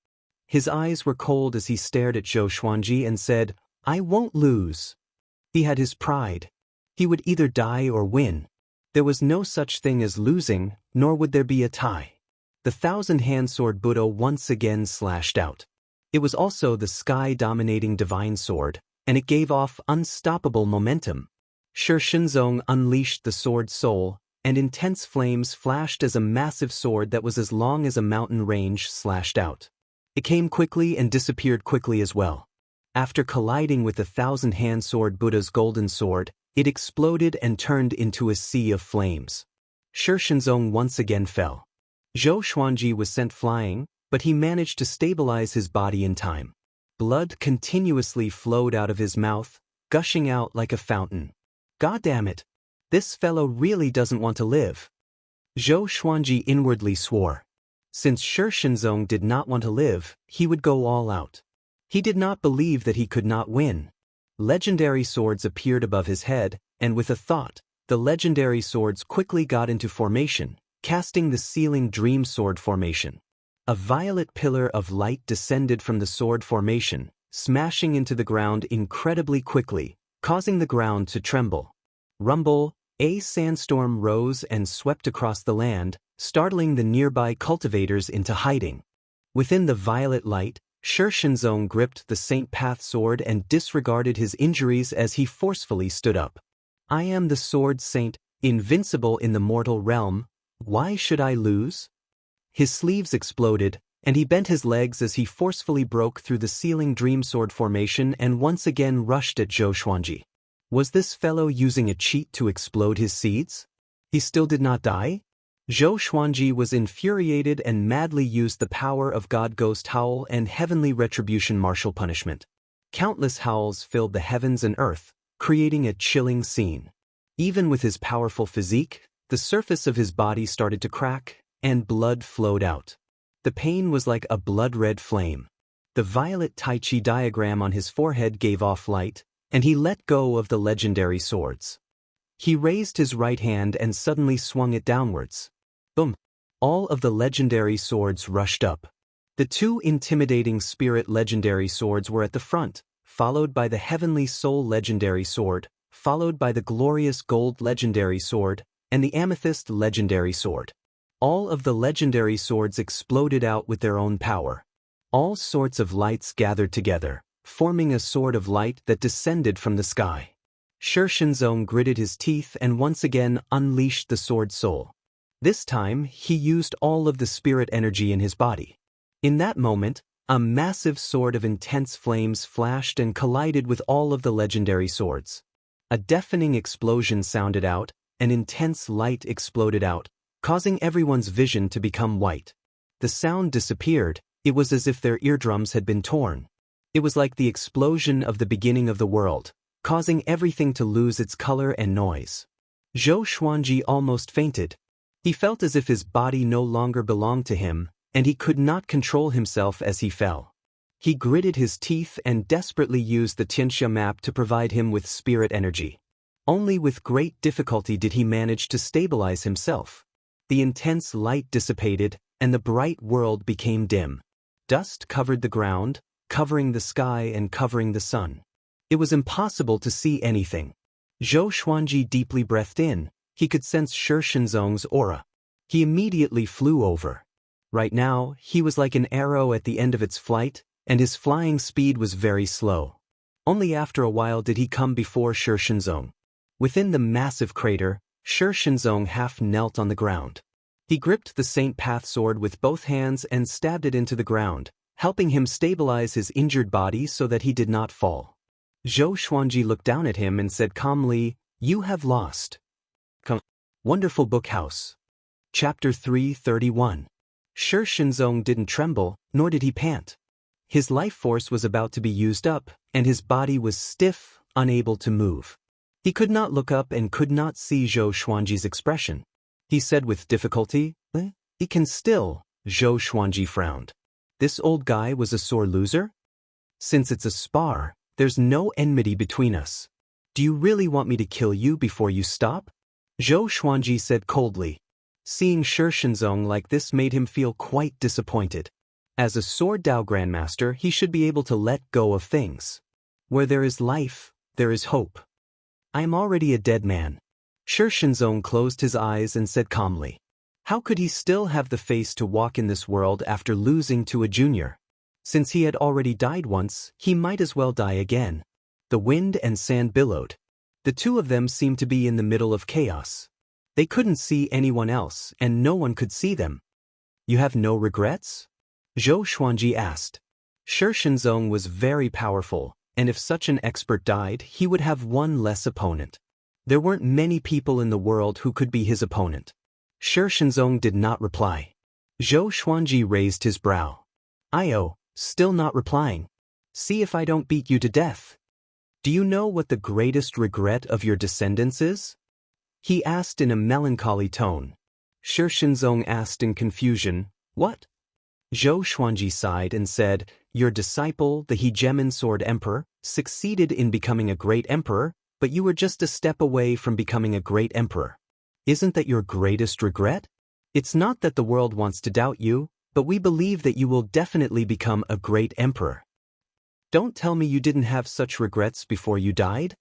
His eyes were cold as he stared at Zhou Xuanji and said, "I won't lose." He had his pride. He would either die or win. There was no such thing as losing, nor would there be a tie. The Thousand-Hand Sword Buddha once again slashed out. It was also the sky-dominating divine sword, and it gave off unstoppable momentum. Shensong unleashed the sword soul, and intense flames flashed as a massive sword that was as long as a mountain range slashed out. It came quickly and disappeared quickly as well. After colliding with the Thousand-Hand Sword Buddha's golden sword, it exploded and turned into a sea of flames. Shensong once again fell. Zhou Xuanji was sent flying, but he managed to stabilize his body in time. Blood continuously flowed out of his mouth, gushing out like a fountain. God damn it! This fellow really doesn't want to live. Zhou Xuanji inwardly swore. Since Shensong did not want to live, he would go all out. He did not believe that he could not win. Legendary swords appeared above his head, and with a thought, the legendary swords quickly got into formation, casting the Sealing Dream Sword formation. A violet pillar of light descended from the sword formation, smashing into the ground incredibly quickly, causing the ground to tremble. Rumble, a sandstorm rose and swept across the land, startling the nearby cultivators into hiding. Within the violet light, Shensong gripped the Saint Path sword and disregarded his injuries as he forcefully stood up. "I am the Sword Saint, invincible in the mortal realm. Why should I lose?" His sleeves exploded, and he bent his legs as he forcefully broke through the Sealing Dream Sword formation and once again rushed at Zhou Xuanji. Was this fellow using a cheat to explode his seeds? He still did not die? Zhou Xuanji was infuriated and madly used the power of God Ghost Howl and Heavenly Retribution Martial Punishment. Countless howls filled the heavens and earth, creating a chilling scene. Even with his powerful physique, the surface of his body started to crack, and blood flowed out. The pain was like a blood-red flame. The violet Tai Chi diagram on his forehead gave off light, and he let go of the legendary swords. He raised his right hand and suddenly swung it downwards. Boom! All of the legendary swords rushed up. The two intimidating spirit legendary swords were at the front, followed by the Heavenly Soul legendary sword, followed by the glorious gold legendary sword, and the amethyst legendary sword. All of the legendary swords exploded out with their own power. All sorts of lights gathered together, forming a sword of light that descended from the sky. Shishinzong gritted his teeth and once again unleashed the sword soul. This time, he used all of the spirit energy in his body. In that moment, a massive sword of intense flames flashed and collided with all of the legendary swords. A deafening explosion sounded out, and intense light exploded out, causing everyone's vision to become white. The sound disappeared. It was as if their eardrums had been torn. It was like the explosion of the beginning of the world, causing everything to lose its color and noise. Zhou Xuanji almost fainted. He felt as if his body no longer belonged to him, and he could not control himself as he fell. He gritted his teeth and desperately used the Tianxia map to provide him with spirit energy. Only with great difficulty did he manage to stabilize himself. The intense light dissipated, and the bright world became dim. Dust covered the ground, covering the sky and covering the sun. It was impossible to see anything. Zhou Xuanji deeply breathed in. He could sense Shishinzong's aura. He immediately flew over. Right now, he was like an arrow at the end of its flight, and his flying speed was very slow. Only after a while did he come before Shishinzong. Within the massive crater, Shishinzong half knelt on the ground. He gripped the Saint Path sword with both hands and stabbed it into the ground, helping him stabilize his injured body so that he did not fall. Zhou Xuanji looked down at him and said calmly, "You have lost." Wonderful Book House. Chapter 331. Shishinzong didn't tremble, nor did he pant. His life force was about to be used up, and his body was stiff, unable to move. He could not look up and could not see Zhou Xuanji's expression. He said with difficulty, "He can still." Zhou Xuanji frowned. This old guy was a sore loser? Since it's a spar, there's no enmity between us. Do you really want me to kill you before you stop? Zhou Xuanji said coldly. Seeing Shishinzong like this made him feel quite disappointed. As a Sword Dao Grandmaster, he should be able to let go of things. Where there is life, there is hope. I am already a dead man. Shishinzong closed his eyes and said calmly. How could he still have the face to walk in this world after losing to a junior? Since he had already died once, he might as well die again. The wind and sand billowed. The two of them seemed to be in the middle of chaos. They couldn't see anyone else, and no one could see them. You have no regrets? Zhou Xuanji asked. Shishinzong was very powerful, and if such an expert died, he would have one less opponent. There weren't many people in the world who could be his opponent. Shishinzong did not reply. Zhou Xuanji raised his brow. Io, still not replying. See if I don't beat you to death. Do you know what the greatest regret of your descendants is? He asked in a melancholy tone. Shishinzong asked in confusion, What? Zhou Xuanji sighed and said, Your disciple, the Hegemon Sword Emperor, succeeded in becoming a great emperor, but you were just a step away from becoming a great emperor. Isn't that your greatest regret? It's not that the world wants to doubt you, but we believe that you will definitely become a great emperor. Don't tell me you didn't have such regrets before you died?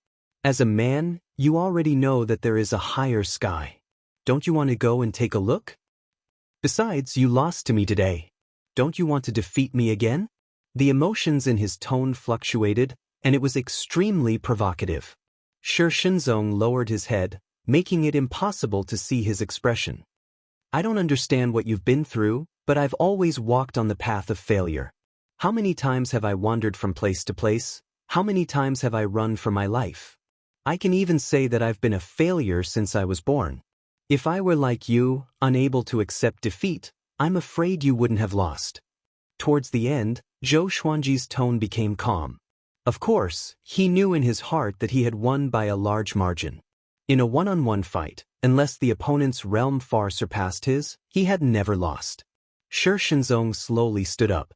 As a man, you already know that there is a higher sky. Don't you want to go and take a look? Besides, you lost to me today. Don't you want to defeat me again? The emotions in his tone fluctuated, and it was extremely provocative. Shishinzong lowered his head, making it impossible to see his expression. I don't understand what you've been through, but I've always walked on the path of failure. How many times have I wandered from place to place? How many times have I run for my life? I can even say that I've been a failure since I was born. If I were like you, unable to accept defeat, I'm afraid you wouldn't have lost. Towards the end, Zhou Xuanji's tone became calm. Of course, he knew in his heart that he had won by a large margin. In a one-on-one fight, unless the opponent's realm far surpassed his, he had never lost. Shishinzong slowly stood up.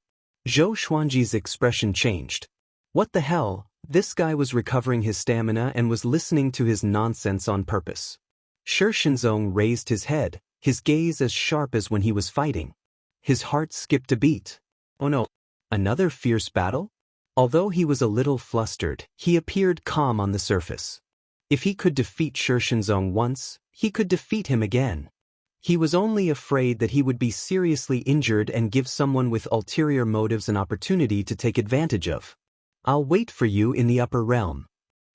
Zhou Xuanji's expression changed. What the hell? This guy was recovering his stamina and was listening to his nonsense on purpose. Shishinzong raised his head, his gaze as sharp as when he was fighting. His heart skipped a beat. Oh no, another fierce battle? Although he was a little flustered, he appeared calm on the surface. If he could defeat Shishinzong once, he could defeat him again. He was only afraid that he would be seriously injured and give someone with ulterior motives an opportunity to take advantage of. "I'll wait for you in the upper realm,"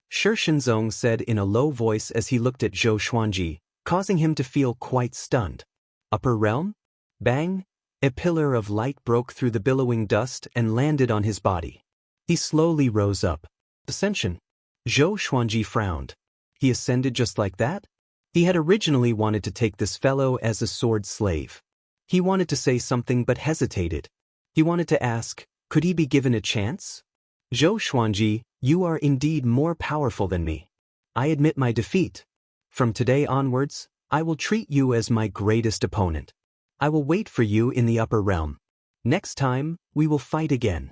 Shi Shenzong said in a low voice as he looked at Zhou Xuanji, causing him to feel quite stunned. "Upper realm?" Bang! A pillar of light broke through the billowing dust and landed on his body. He slowly rose up. "Ascension." Zhou Xuanji frowned. He ascended just like that? He had originally wanted to take this fellow as a sword slave. He wanted to say something but hesitated. He wanted to ask, could he be given a chance? "Zhou Xuanji, you are indeed more powerful than me. I admit my defeat. From today onwards, I will treat you as my greatest opponent. I will wait for you in the upper realm. Next time, we will fight again.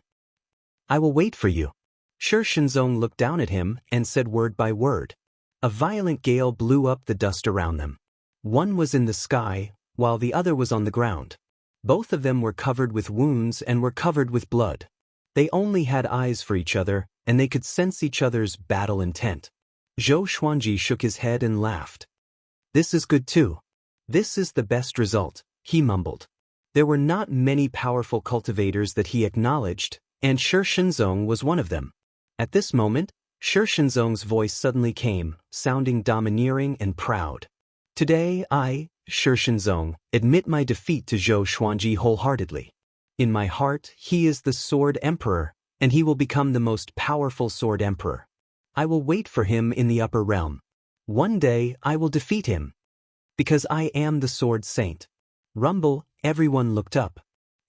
I will wait for you." Shi Shenzong looked down at him and said word by word. A violent gale blew up the dust around them. One was in the sky, while the other was on the ground. Both of them were covered with wounds and were covered with blood. They only had eyes for each other, and they could sense each other's battle intent. Zhou Xuanji shook his head and laughed. "This is good too. This is the best result," he mumbled. There were not many powerful cultivators that he acknowledged, and Shi Shenzong was one of them. At this moment, Shi Shenzong's voice suddenly came, sounding domineering and proud. "Today I, Shi Shenzong, admit my defeat to Zhou Xuanji wholeheartedly. In my heart, he is the Sword Emperor, and he will become the most powerful Sword Emperor. I will wait for him in the upper realm. One day I will defeat him. Because I am the Sword Saint." Rumble, everyone looked up.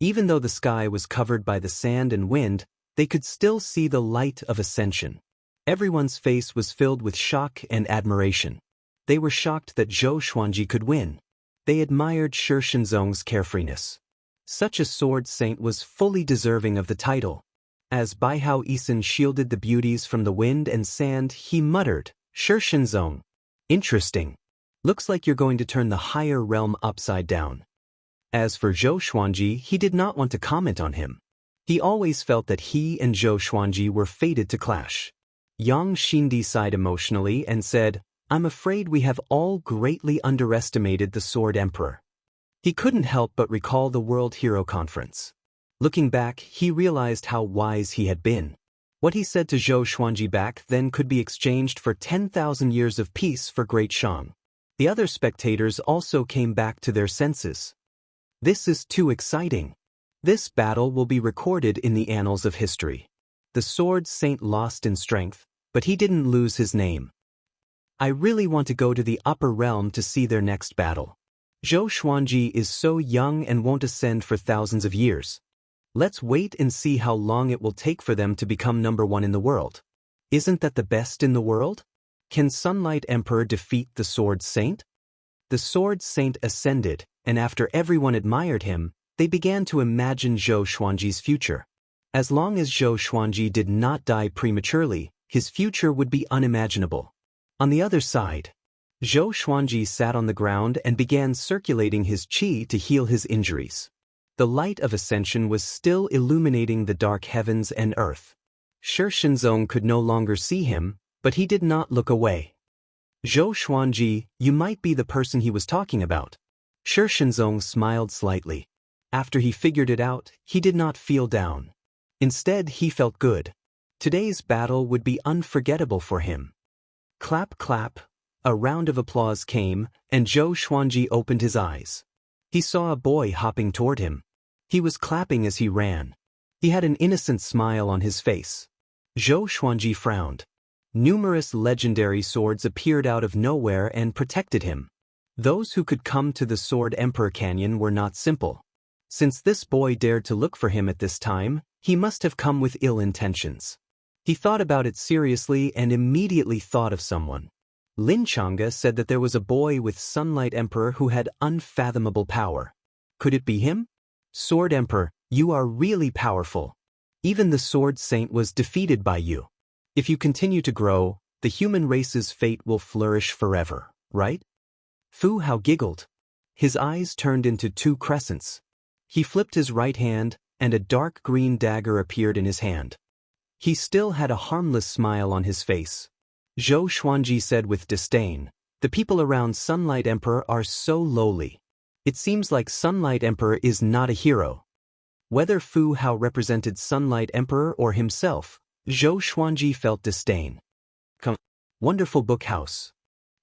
Even though the sky was covered by the sand and wind, they could still see the light of ascension. Everyone's face was filled with shock and admiration. They were shocked that Zhou Xuanji could win. They admired Shi Shenzong's carefreeness. Such a sword saint was fully deserving of the title. As Baihao Yisan shielded the beauties from the wind and sand, he muttered, "Shi Shenzong. Interesting. Looks like you're going to turn the higher realm upside down." As for Zhou Xuanji, he did not want to comment on him. He always felt that he and Zhou Xuanji were fated to clash. Yang Xindi sighed emotionally and said, "I'm afraid we have all greatly underestimated the Sword Emperor." He couldn't help but recall the World Hero Conference. Looking back, he realized how wise he had been. What he said to Zhou Xuanji back then could be exchanged for 10,000 years of peace for Great Shang. The other spectators also came back to their senses. This is too exciting. This battle will be recorded in the annals of history. The Sword Saint lost in strength, but he didn't lose his name. I really want to go to the upper realm to see their next battle. Zhou Xuanji is so young and won't ascend for thousands of years. Let's wait and see how long it will take for them to become number one in the world. Isn't that the best in the world? Can Sunlight Emperor defeat the Sword Saint? The Sword Saint ascended, and after everyone admired him, they began to imagine Zhou Xuanji's future. As long as Zhou Xuanji did not die prematurely, his future would be unimaginable. On the other side, Zhou Xuanji sat on the ground and began circulating his qi to heal his injuries. The light of ascension was still illuminating the dark heavens and earth. Shi Shenzong could no longer see him, but he did not look away. "Zhou Xuanji, you might be the person he was talking about." Shi Shenzong smiled slightly. After he figured it out, he did not feel down. Instead, he felt good. Today's battle would be unforgettable for him. Clap, clap. A round of applause came, and Zhou Xuanji opened his eyes. He saw a boy hopping toward him. He was clapping as he ran. He had an innocent smile on his face. Zhou Xuanji frowned. Numerous legendary swords appeared out of nowhere and protected him. Those who could come to the Sword Emperor Canyon were not simple. Since this boy dared to look for him at this time, he must have come with ill intentions. He thought about it seriously and immediately thought of someone. Lin Chang'e said that there was a boy with Sunlight Emperor who had unfathomable power. Could it be him? Sword Emperor, you are really powerful. Even the Sword Saint was defeated by you. If you continue to grow, the human race's fate will flourish forever, right? Fu Hao giggled. His eyes turned into two crescents. He flipped his right hand, and a dark green dagger appeared in his hand. He still had a harmless smile on his face. Zhou Xuanji said with disdain, "The people around Sunlight Emperor are so lowly. It seems like Sunlight Emperor is not a hero. Whether Fu Hao represented Sunlight Emperor or himself, Zhou Xuanji felt disdain. Wonderful Book House.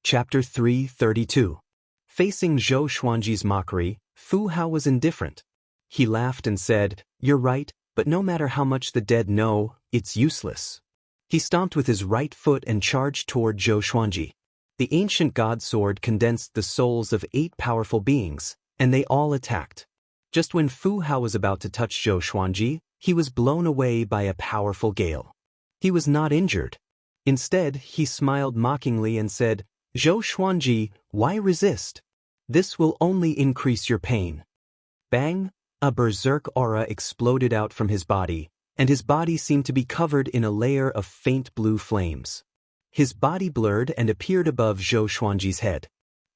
Chapter 332. Facing Zhou Xuanji's mockery, Fu Hao was indifferent. He laughed and said, "You're right, but no matter how much the dead know, it's useless." He stomped with his right foot and charged toward Zhou Xuanji. The ancient god sword condensed the souls of 8 powerful beings, and they all attacked. Just when Fu Hao was about to touch Zhou Xuanji, he was blown away by a powerful gale. He was not injured. Instead, he smiled mockingly and said, "Zhou Xuanji, why resist? This will only increase your pain." Bang! A berserk aura exploded out from his body, and his body seemed to be covered in a layer of faint blue flames. His body blurred and appeared above Zhou Xuanji's head.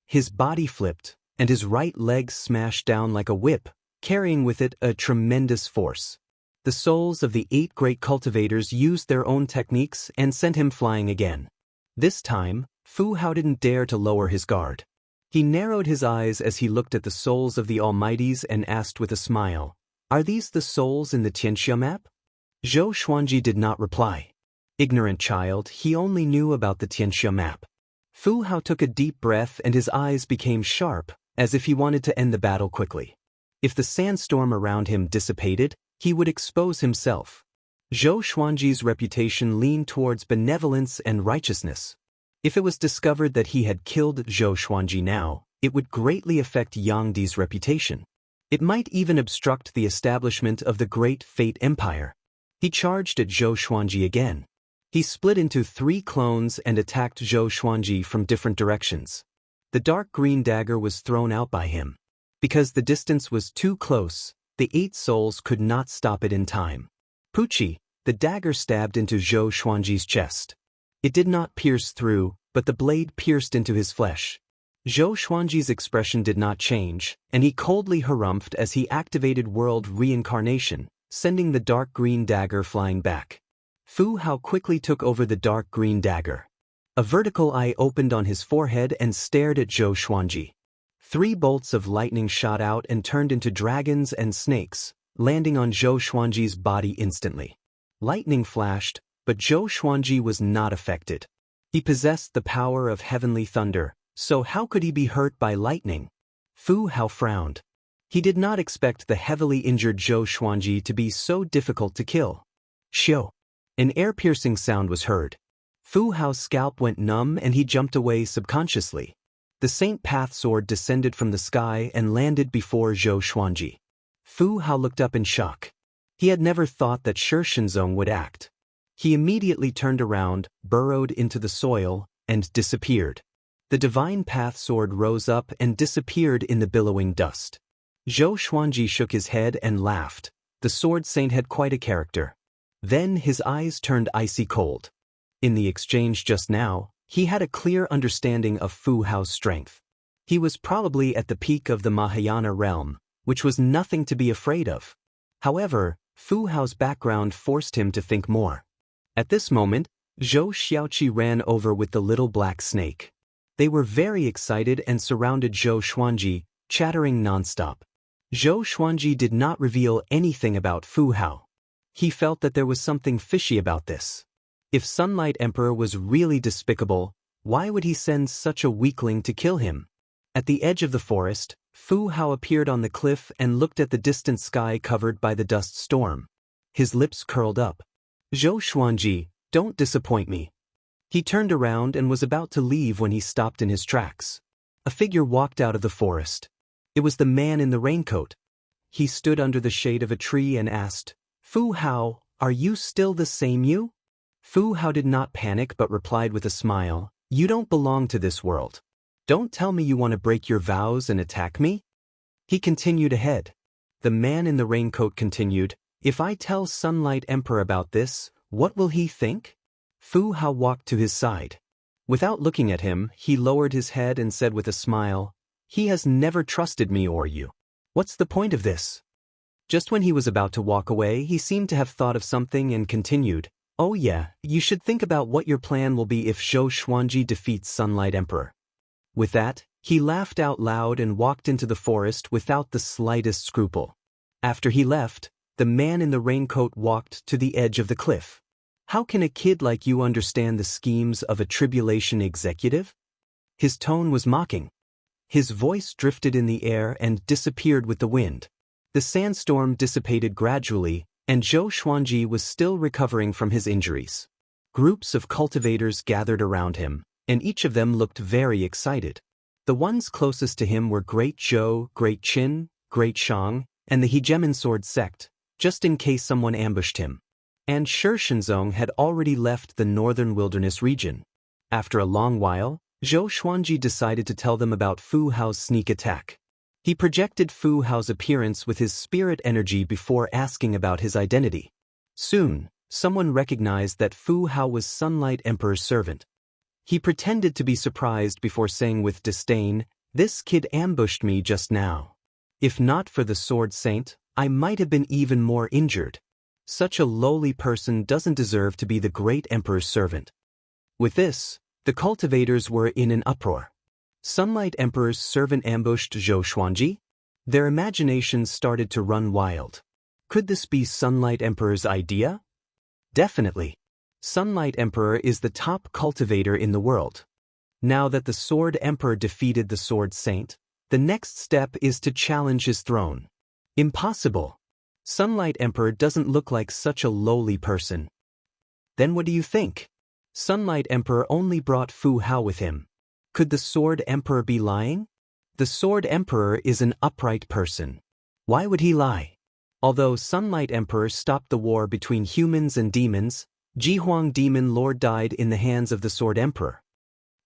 His body flipped, and his right leg smashed down like a whip, carrying with it a tremendous force. The souls of the 8 great cultivators used their own techniques and sent him flying again. This time, Fu Hao didn't dare to lower his guard. He narrowed his eyes as he looked at the souls of the Almighties and asked with a smile, "Are these the souls in the Tianxia map?" Zhou Xuanji did not reply. Ignorant child, he only knew about the Tianxia map. Fu Hao took a deep breath and his eyes became sharp, as if he wanted to end the battle quickly. If the sandstorm around him dissipated, he would expose himself. Zhou Xuanji's reputation leaned towards benevolence and righteousness. If it was discovered that he had killed Zhou Xuanji now, it would greatly affect Yang Di's reputation. It might even obstruct the establishment of the Great Fate Empire. He charged at Zhou Xuanji again. He split into 3 clones and attacked Zhou Xuanji from different directions. The dark green dagger was thrown out by him. Because the distance was too close, the 8 souls could not stop it in time. Pucci, the dagger stabbed into Zhou Xuanji's chest. It did not pierce through, but the blade pierced into his flesh. Zhou Xuanji's expression did not change, and he coldly harumphed as he activated world reincarnation, sending the dark green dagger flying back. Fu Hao quickly took over the dark green dagger. A vertical eye opened on his forehead and stared at Zhou Xuanji. 3 bolts of lightning shot out and turned into dragons and snakes, landing on Zhou Xuanji's body instantly. Lightning flashed, but Zhou Xuanji was not affected. He possessed the power of heavenly thunder, so how could he be hurt by lightning? Fu Hao frowned. He did not expect the heavily injured Zhou Xuanji to be so difficult to kill. Shio! An ear-piercing sound was heard. Fu Hao's scalp went numb and he jumped away subconsciously. The Saint Path sword descended from the sky and landed before Zhou Xuanji. Fu Hao looked up in shock. He had never thought that Shi Shenzong would act. He immediately turned around, burrowed into the soil, and disappeared. The Divine Path sword rose up and disappeared in the billowing dust. Zhou Xuanji shook his head and laughed. The sword saint had quite a character. Then his eyes turned icy cold. In the exchange just now, he had a clear understanding of Fu Hao's strength. He was probably at the peak of the Mahayana realm, which was nothing to be afraid of. However, Fu Hao's background forced him to think more. At this moment, Zhou Xiaoqi ran over with the little black snake. They were very excited and surrounded Zhou Xuanji, chattering nonstop. Zhou Xuanji did not reveal anything about Fu Hao. He felt that there was something fishy about this. If Sunlight Emperor was really despicable, why would he send such a weakling to kill him? At the edge of the forest, Fu Hao appeared on the cliff and looked at the distant sky covered by the dust storm. His lips curled up. "Zhou Xuanji, don't disappoint me." He turned around and was about to leave when he stopped in his tracks. A figure walked out of the forest. It was the man in the raincoat. He stood under the shade of a tree and asked, "Fu Hao, are you still the same you?" Fu Hao did not panic but replied with a smile, "You don't belong to this world. Don't tell me you want to break your vows and attack me?" He continued ahead. The man in the raincoat continued, "If I tell Sunlight Emperor about this, what will he think?" Fu Hao walked to his side. Without looking at him, he lowered his head and said with a smile, "He has never trusted me or you. What's the point of this?" Just when he was about to walk away, he seemed to have thought of something and continued, "Oh yeah, you should think about what your plan will be if Zhou Xuanji defeats Sunlight Emperor." With that, He laughed out loud and walked into the forest without the slightest scruple. After he left, the man in the raincoat walked to the edge of the cliff. How can a kid like you understand the schemes of a tribulation executive? His tone was mocking. His voice drifted in the air and disappeared with the wind. The sandstorm dissipated gradually, and Zhou Xuanji was still recovering from his injuries. Groups of cultivators gathered around him, and each of them looked very excited. The ones closest to him were Great Zhou, Great Qin, Great Shang, and the Hegemon sword sect, just in case someone ambushed him. And Shi Shenzong had already left the northern wilderness region. After a long while, Zhou Xuanji decided to tell them about Fu Hao's sneak attack. He projected Fu Hao's appearance with his spirit energy before asking about his identity. Soon, someone recognized that Fu Hao was Sunlight Emperor's servant. He pretended to be surprised before saying with disdain, "This kid ambushed me just now. If not for the Sword Saint, I might have been even more injured. Such a lowly person doesn't deserve to be the great emperor's servant." With this, the cultivators were in an uproar. Sunlight Emperor's servant ambushed Zhou Xuanji? Their imaginations started to run wild. Could this be Sunlight Emperor's idea? Definitely. Sunlight Emperor is the top cultivator in the world. Now that the Sword Emperor defeated the Sword Saint, the next step is to challenge his throne. Impossible. Sunlight Emperor doesn't look like such a lowly person. Then what do you think? Sunlight Emperor only brought Fu Hao with him. Could the Sword Emperor be lying? The Sword Emperor is an upright person. Why would he lie? Although Sunlight Emperor stopped the war between humans and demons, Jihuang Demon Lord died in the hands of the Sword Emperor.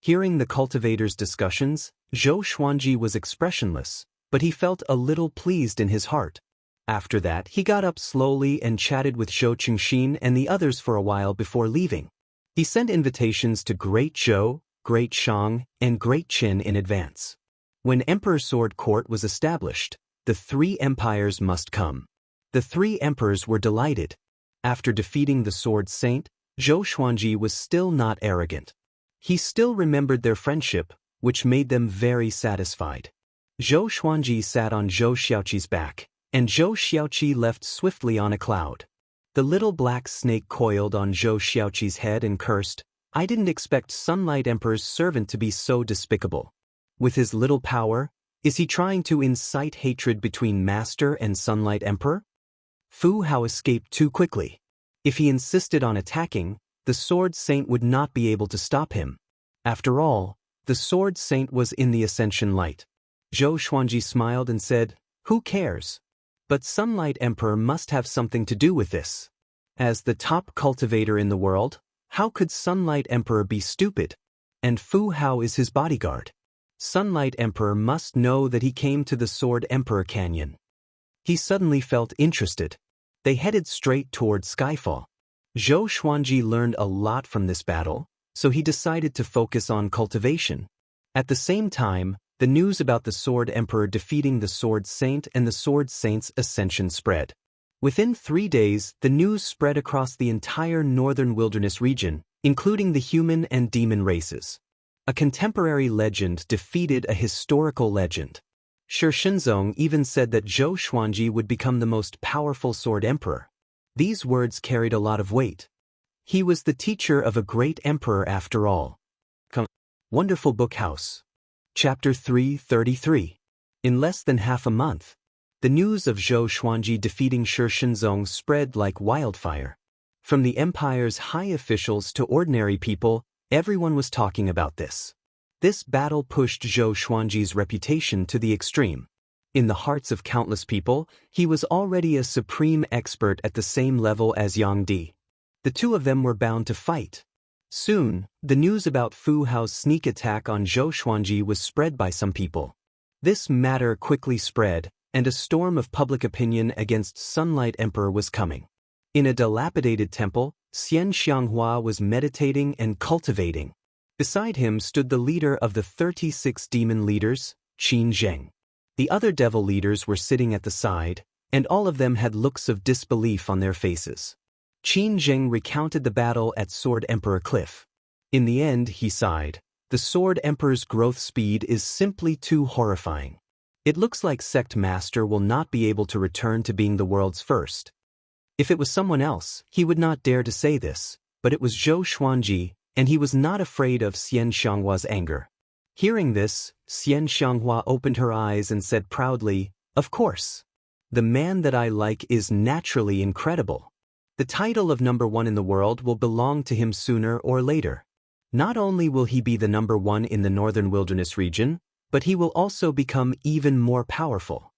Hearing the cultivators' discussions, Zhou Xuanji was expressionless, but he felt a little pleased in his heart. After that, he got up slowly and chatted with Zhou Qingxin and the others for a while before leaving. He sent invitations to Great Zhou, Great Shang, and Great Qin in advance. When Emperor Sword Court was established, the three empires must come. The three emperors were delighted. After defeating the Sword Saint, Zhou Xuanji was still not arrogant. He still remembered their friendship, which made them very satisfied. Zhou Xuanji sat on Zhou Xiaoqi's back, and Zhou Xiaoqi left swiftly on a cloud. The little black snake coiled on Zhou Xiaoqi's head and cursed, "I didn't expect Sunlight Emperor's servant to be so despicable. With his little power, is he trying to incite hatred between Master and Sunlight Emperor?" Fu Hao escaped too quickly. If he insisted on attacking, the Sword Saint would not be able to stop him. After all, the Sword Saint was in the Ascension Light. Zhou Xuanji smiled and said, "Who cares? But Sunlight Emperor must have something to do with this. As the top cultivator in the world, how could Sunlight Emperor be stupid? And Fu Hao is his bodyguard. Sunlight Emperor must know that he came to the Sword Emperor Canyon." He suddenly felt interested. They headed straight toward Skyfall. Zhou Xuanji learned a lot from this battle, so he decided to focus on cultivation. At the same time, the news about the Sword Emperor defeating the Sword Saint and the Sword Saint's ascension spread. Within 3 days, the news spread across the entire northern wilderness region, including the human and demon races. A contemporary legend defeated a historical legend. Shi Shenzong even said that Zhou Xuanji would become the most powerful Sword Emperor. These words carried a lot of weight. He was the teacher of a great emperor after all. Wonderful Book House. Chapter 333. In less than half a month, the news of Zhou Xuanji defeating Shi Shenzong spread like wildfire. From the empire's high officials to ordinary people, everyone was talking about this. This battle pushed Zhou Xuanji's reputation to the extreme. In the hearts of countless people, he was already a supreme expert at the same level as Yang Di. The two of them were bound to fight. Soon, the news about Fu Hao's sneak attack on Zhou Xuanji was spread by some people. This matter quickly spread, and a storm of public opinion against Sunlight Emperor was coming. In a dilapidated temple, Xian Xianghua was meditating and cultivating. Beside him stood the leader of the 36 demon leaders, Qin Zheng. The other devil leaders were sitting at the side, and all of them had looks of disbelief on their faces. Qin Zheng recounted the battle at Sword Emperor Cliff. In the end, he sighed, The Sword Emperor's growth speed is simply too horrifying. It looks like Sect Master will not be able to return to being the world's first. If it was someone else, he would not dare to say this, but it was Zhou Xuanji, and he was not afraid of Xian Xianghua's anger. Hearing this, Xian Xianghua opened her eyes and said proudly, "Of course. The man that I like is naturally incredible. The title of number one in the world will belong to him sooner or later. Not only will he be the number one in the Northern Wilderness region, but he will also become even more powerful."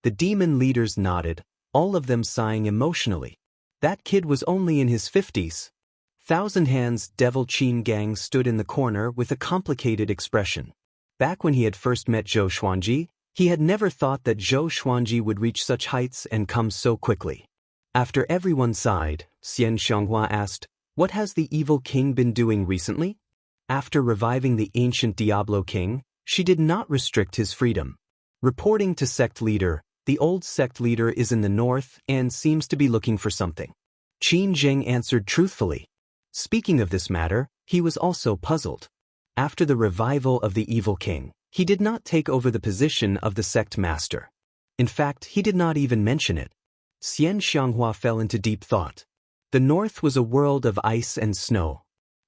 The demon leaders nodded, all of them sighing emotionally. That kid was only in his 50s. Thousand Hands Devil Qin Gang stood in the corner with a complicated expression. Back when he had first met Zhou Xuanji, he had never thought that Zhou Xuanji would reach such heights and come so quickly. After everyone sighed, Xian Xianghua asked, "What has the evil king been doing recently?" After reviving the ancient Diablo king, she did not restrict his freedom. Reporting to sect leader, the old sect leader is in the north and seems to be looking for something. Qin Zheng answered truthfully. Speaking of this matter, he was also puzzled. After the revival of the evil king, he did not take over the position of the sect master. In fact, he did not even mention it. Xian Xianghua fell into deep thought. The north was a world of ice and snow.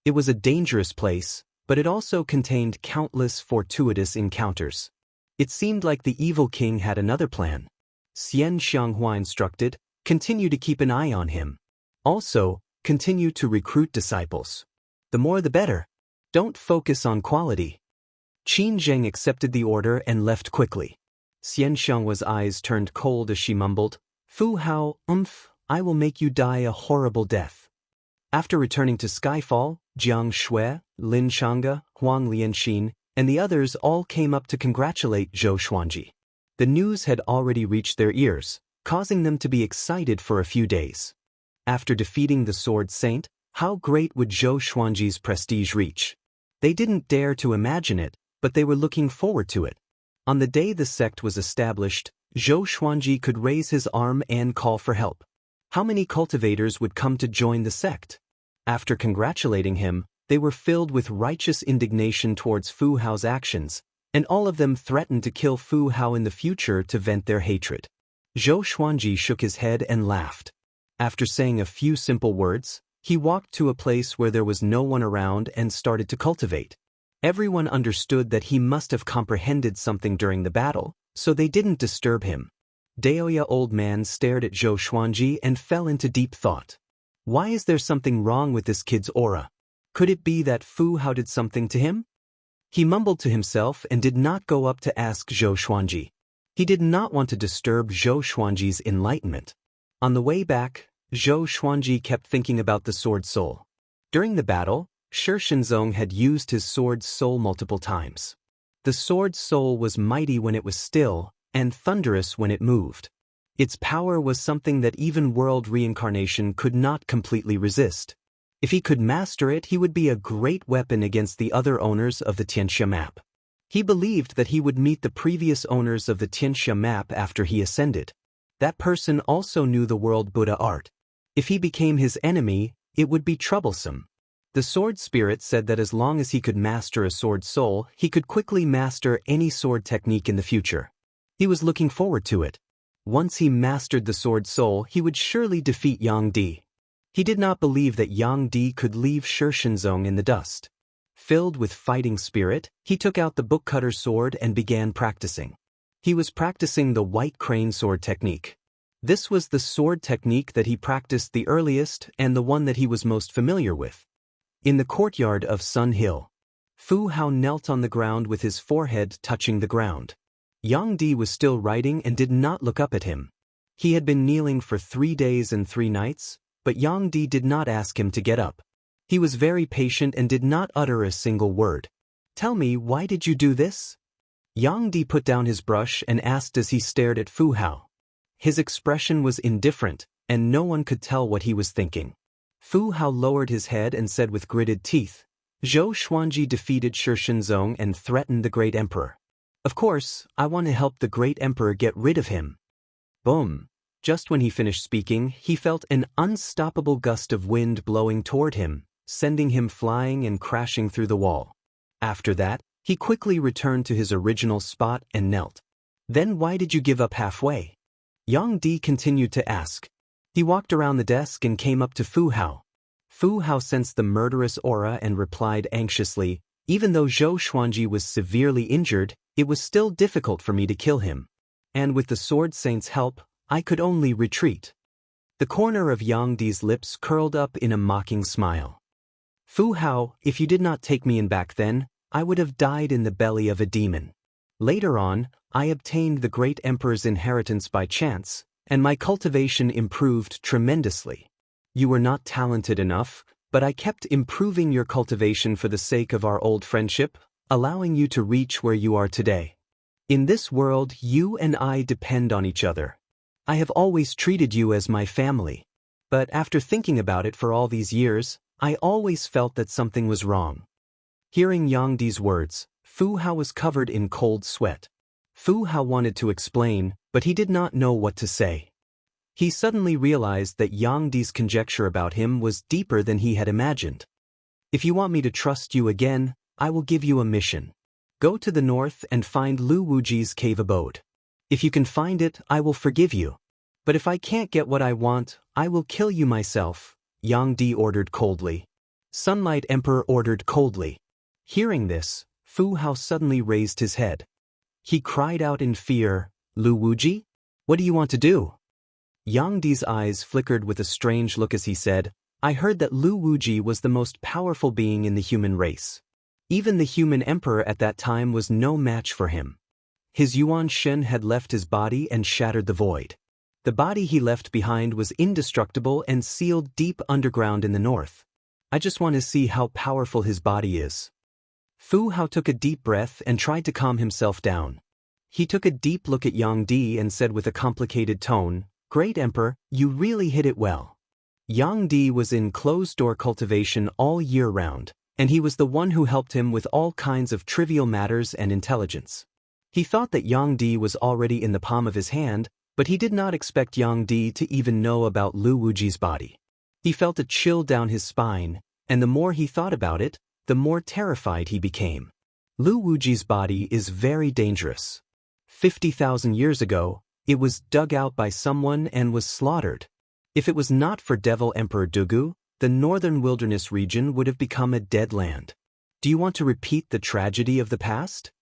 It was a dangerous place, but it also contained countless fortuitous encounters. It seemed like the evil king had another plan. Xian Xianghua instructed, "Continue to keep an eye on him. Also, continue to recruit disciples. The more the better. Don't focus on quality." Qin Zheng accepted the order and left quickly. Xian Xianghua's eyes turned cold as she mumbled, "Fu Hao, I will make you die a horrible death." After returning to Skyfall, Jiang Shui, Lin Changge, Huang Lianxin, and the others all came up to congratulate Zhou Xuanji. The news had already reached their ears, causing them to be excited for a few days. After defeating the Sword Saint, how great would Zhou Xuanji's prestige reach? They didn't dare to imagine it, but they were looking forward to it. On the day the sect was established, Zhou Xuanji could raise his arm and call for help. How many cultivators would come to join the sect? After congratulating him, they were filled with righteous indignation towards Fu Hao's actions, and all of them threatened to kill Fu Hao in the future to vent their hatred. Zhou Xuanji shook his head and laughed. After saying a few simple words, he walked to a place where there was no one around and started to cultivate. Everyone understood that he must have comprehended something during the battle, so they didn't disturb him. Daoya old man stared at Zhou Xuanji and fell into deep thought. Why is there something wrong with this kid's aura? Could it be that Fu Hao did something to him? He mumbled to himself and did not go up to ask Zhou Xuanji. He did not want to disturb Zhou Xuanji's enlightenment. On the way back, Zhou Xuanji kept thinking about the Sword Soul. During the battle, Shi Shenzong had used his Sword Soul multiple times. The Sword Soul was mighty when it was still, and thunderous when it moved. Its power was something that even world reincarnation could not completely resist. If he could master it, he would be a great weapon against the other owners of the Tianxia map. He believed that he would meet the previous owners of the Tianxia map after he ascended. That person also knew the world Buddha art. If he became his enemy, it would be troublesome. The Sword Spirit said that as long as he could master a Sword Soul, he could quickly master any sword technique in the future. He was looking forward to it. Once he mastered the Sword Soul, he would surely defeat Yang Di. He did not believe that Yang Di could leave Shi Shenzong in the dust. Filled with fighting spirit, he took out the bookcutter sword and began practicing. He was practicing the White Crane sword technique. This was the sword technique that he practiced the earliest and the one that he was most familiar with. In the courtyard of Sun Hill, Fu Hao knelt on the ground with his forehead touching the ground. Yang Di was still writing and did not look up at him. He had been kneeling for 3 days and 3 nights, but Yang Di did not ask him to get up. He was very patient and did not utter a single word. "Tell me, why did you do this?" Yang Di put down his brush and asked as he stared at Fu Hao. His expression was indifferent, and no one could tell what he was thinking. Fu Hao lowered his head and said with gritted teeth, "Zhou Xuanji defeated Shi Shenzong and threatened the Great Emperor. Of course, I want to help the Great Emperor get rid of him." Boom! Just when he finished speaking, he felt an unstoppable gust of wind blowing toward him, sending him flying and crashing through the wall. After that, he quickly returned to his original spot and knelt. Then why did you give up halfway? Yang Di continued to ask. He walked around the desk and came up to Fu Hao. Fu Hao sensed the murderous aura and replied anxiously, even though Zhou Xuanji was severely injured, it was still difficult for me to kill him. And with the Sword Saint's help, I could only retreat. The corner of Yang Di's lips curled up in a mocking smile. Fu Hao, if you did not take me in back then, I would have died in the belly of a demon. Later on, I obtained the great emperor's inheritance by chance, and my cultivation improved tremendously. You were not talented enough, but I kept improving your cultivation for the sake of our old friendship, allowing you to reach where you are today. In this world, you and I depend on each other. I have always treated you as my family. But after thinking about it for all these years, I always felt that something was wrong. Hearing Yang Di's words, Fu Hao was covered in cold sweat. Fu Hao wanted to explain, but he did not know what to say. He suddenly realized that Yang Di's conjecture about him was deeper than he had imagined. If you want me to trust you again, I will give you a mission. Go to the north and find Lu Wuji's cave abode. If you can find it, I will forgive you. But if I can't get what I want, I will kill you myself, Yang Di ordered coldly. Sunlight Emperor ordered coldly. Hearing this, Fu Hao suddenly raised his head. He cried out in fear, Lu Wuji? What do you want to do? Yang Di's eyes flickered with a strange look as he said, I heard that Lu Wuji was the most powerful being in the human race. Even the human emperor at that time was no match for him. His Yuan Shen had left his body and shattered the void. The body he left behind was indestructible and sealed deep underground in the north. I just want to see how powerful his body is. Fu Hao took a deep breath and tried to calm himself down. He took a deep look at Yang Di and said with a complicated tone, Great Emperor, you really hit it well. Yang Di was in closed-door cultivation all year round, and he was the one who helped him with all kinds of trivial matters and intelligence. He thought that Yang Di was already in the palm of his hand, but he did not expect Yang Di to even know about Lu Wuji's body. He felt a chill down his spine, and the more he thought about it, the more terrified he became. Lu Wuji's body is very dangerous. 50,000 years ago, it was dug out by someone and was slaughtered. If it was not for Devil Emperor Dugu, the northern wilderness region would have become a dead land. Do you want to repeat the tragedy of the past?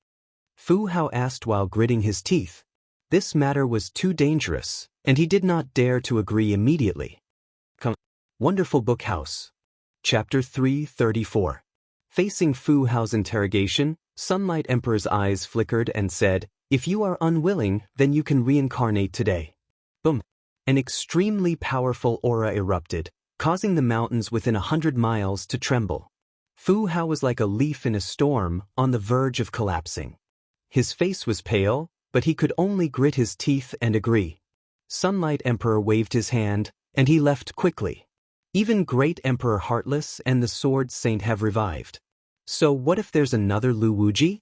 Fu Hao asked while gritting his teeth. This matter was too dangerous, and he did not dare to agree immediately. Wonderful Book House. Chapter 334. Facing Fu Hao's interrogation, Sunlight Emperor's eyes flickered and said, If you are unwilling, then you can reincarnate today. Boom. An extremely powerful aura erupted, causing the mountains within 100 miles to tremble. Fu Hao was like a leaf in a storm, on the verge of collapsing. His face was pale, but he could only grit his teeth and agree. Sunlight Emperor waved his hand, and he left quickly. Even Great Emperor Heartless and the Sword Saint have revived. So what if there's another Lu Wuji?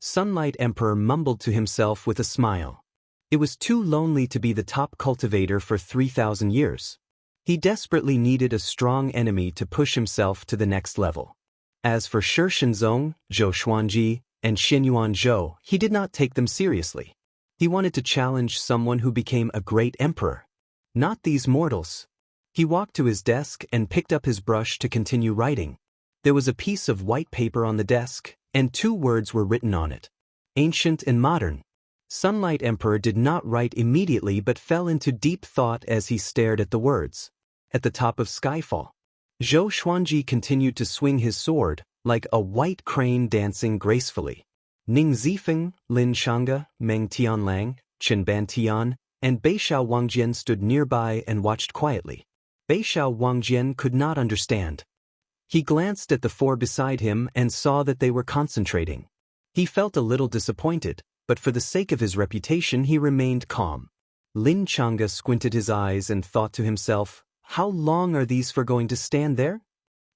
Sunlight Emperor mumbled to himself with a smile. It was too lonely to be the top cultivator for 3,000 years. He desperately needed a strong enemy to push himself to the next level. As for Shi Shenzong, Zhou Xuanji, and Xinyuan Zhou, he did not take them seriously. He wanted to challenge someone who became a great emperor. Not these mortals. He walked to his desk and picked up his brush to continue writing. There was a piece of white paper on the desk, and 2 words were written on it. Ancient and modern. Sunlight Emperor did not write immediately but fell into deep thought as he stared at the words. At the top of Skyfall, Zhou Xuanji continued to swing his sword, like a white crane dancing gracefully. Ning Zifeng, Lin Shanga, Meng Tianlang, Chen Bantian, and Beishao Wangjian stood nearby and watched quietly. Beishao Wangjian could not understand. He glanced at the 4 beside him and saw that they were concentrating. He felt a little disappointed, but for the sake of his reputation he remained calm. Lin Changa squinted his eyes and thought to himself, how long are these 4 going to stand there?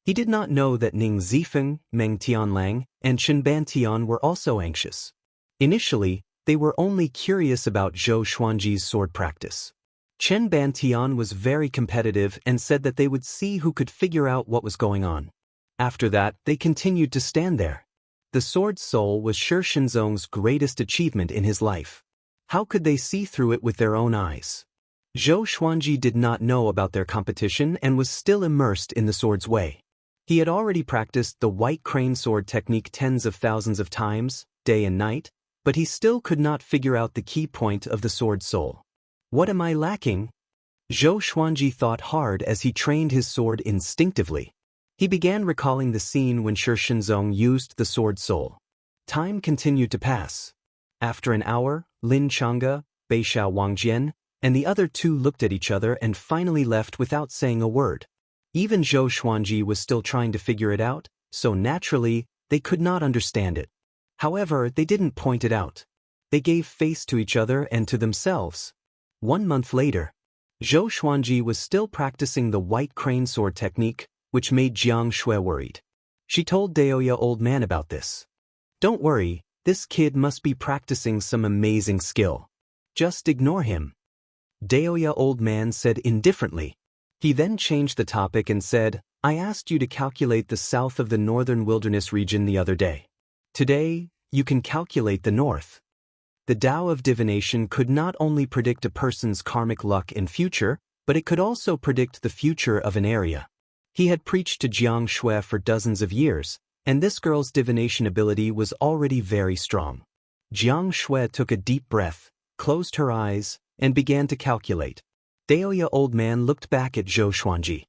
He did not know that Ning Zifeng, Meng Tianlang, and Chen Bantian were also anxious. Initially, they were only curious about Zhou Xuanji's sword practice. Chen Bantian was very competitive and said that they would see who could figure out what was going on. After that, they continued to stand there. The sword's soul was Shi Shenzong's greatest achievement in his life. How could they see through it with their own eyes? Zhou Xuanji did not know about their competition and was still immersed in the sword's way. He had already practiced the white crane sword technique tens of thousands of times, day and night, but he still could not figure out the key point of the sword's soul. What am I lacking? Zhou Xuanji thought hard as he trained his sword instinctively. He began recalling the scene when Shi Shenzong used the sword soul. Time continued to pass. After an hour, Lin Changge, Beishao Wangjian, and the other two looked at each other and finally left without saying a word. Even Zhou Xuanji was still trying to figure it out, so naturally, they could not understand it. However, they didn't point it out. They gave face to each other and to themselves. 1 month later, Zhou Xuanji was still practicing the white crane sword technique, which made Jiang Shui worried. She told Daoya old man about this. Don't worry, this kid must be practicing some amazing skill. Just ignore him. Daoya old man said indifferently. He then changed the topic and said, I asked you to calculate the south of the northern wilderness region the other day. Today, you can calculate the north. The Tao of divination could not only predict a person's karmic luck and future, but it could also predict the future of an area. He had preached to Jiang Shui for dozens of years, and this girl's divination ability was already very strong. Jiang Shui took a deep breath, closed her eyes, and began to calculate. Daoya old man looked back at Zhou Xuanji.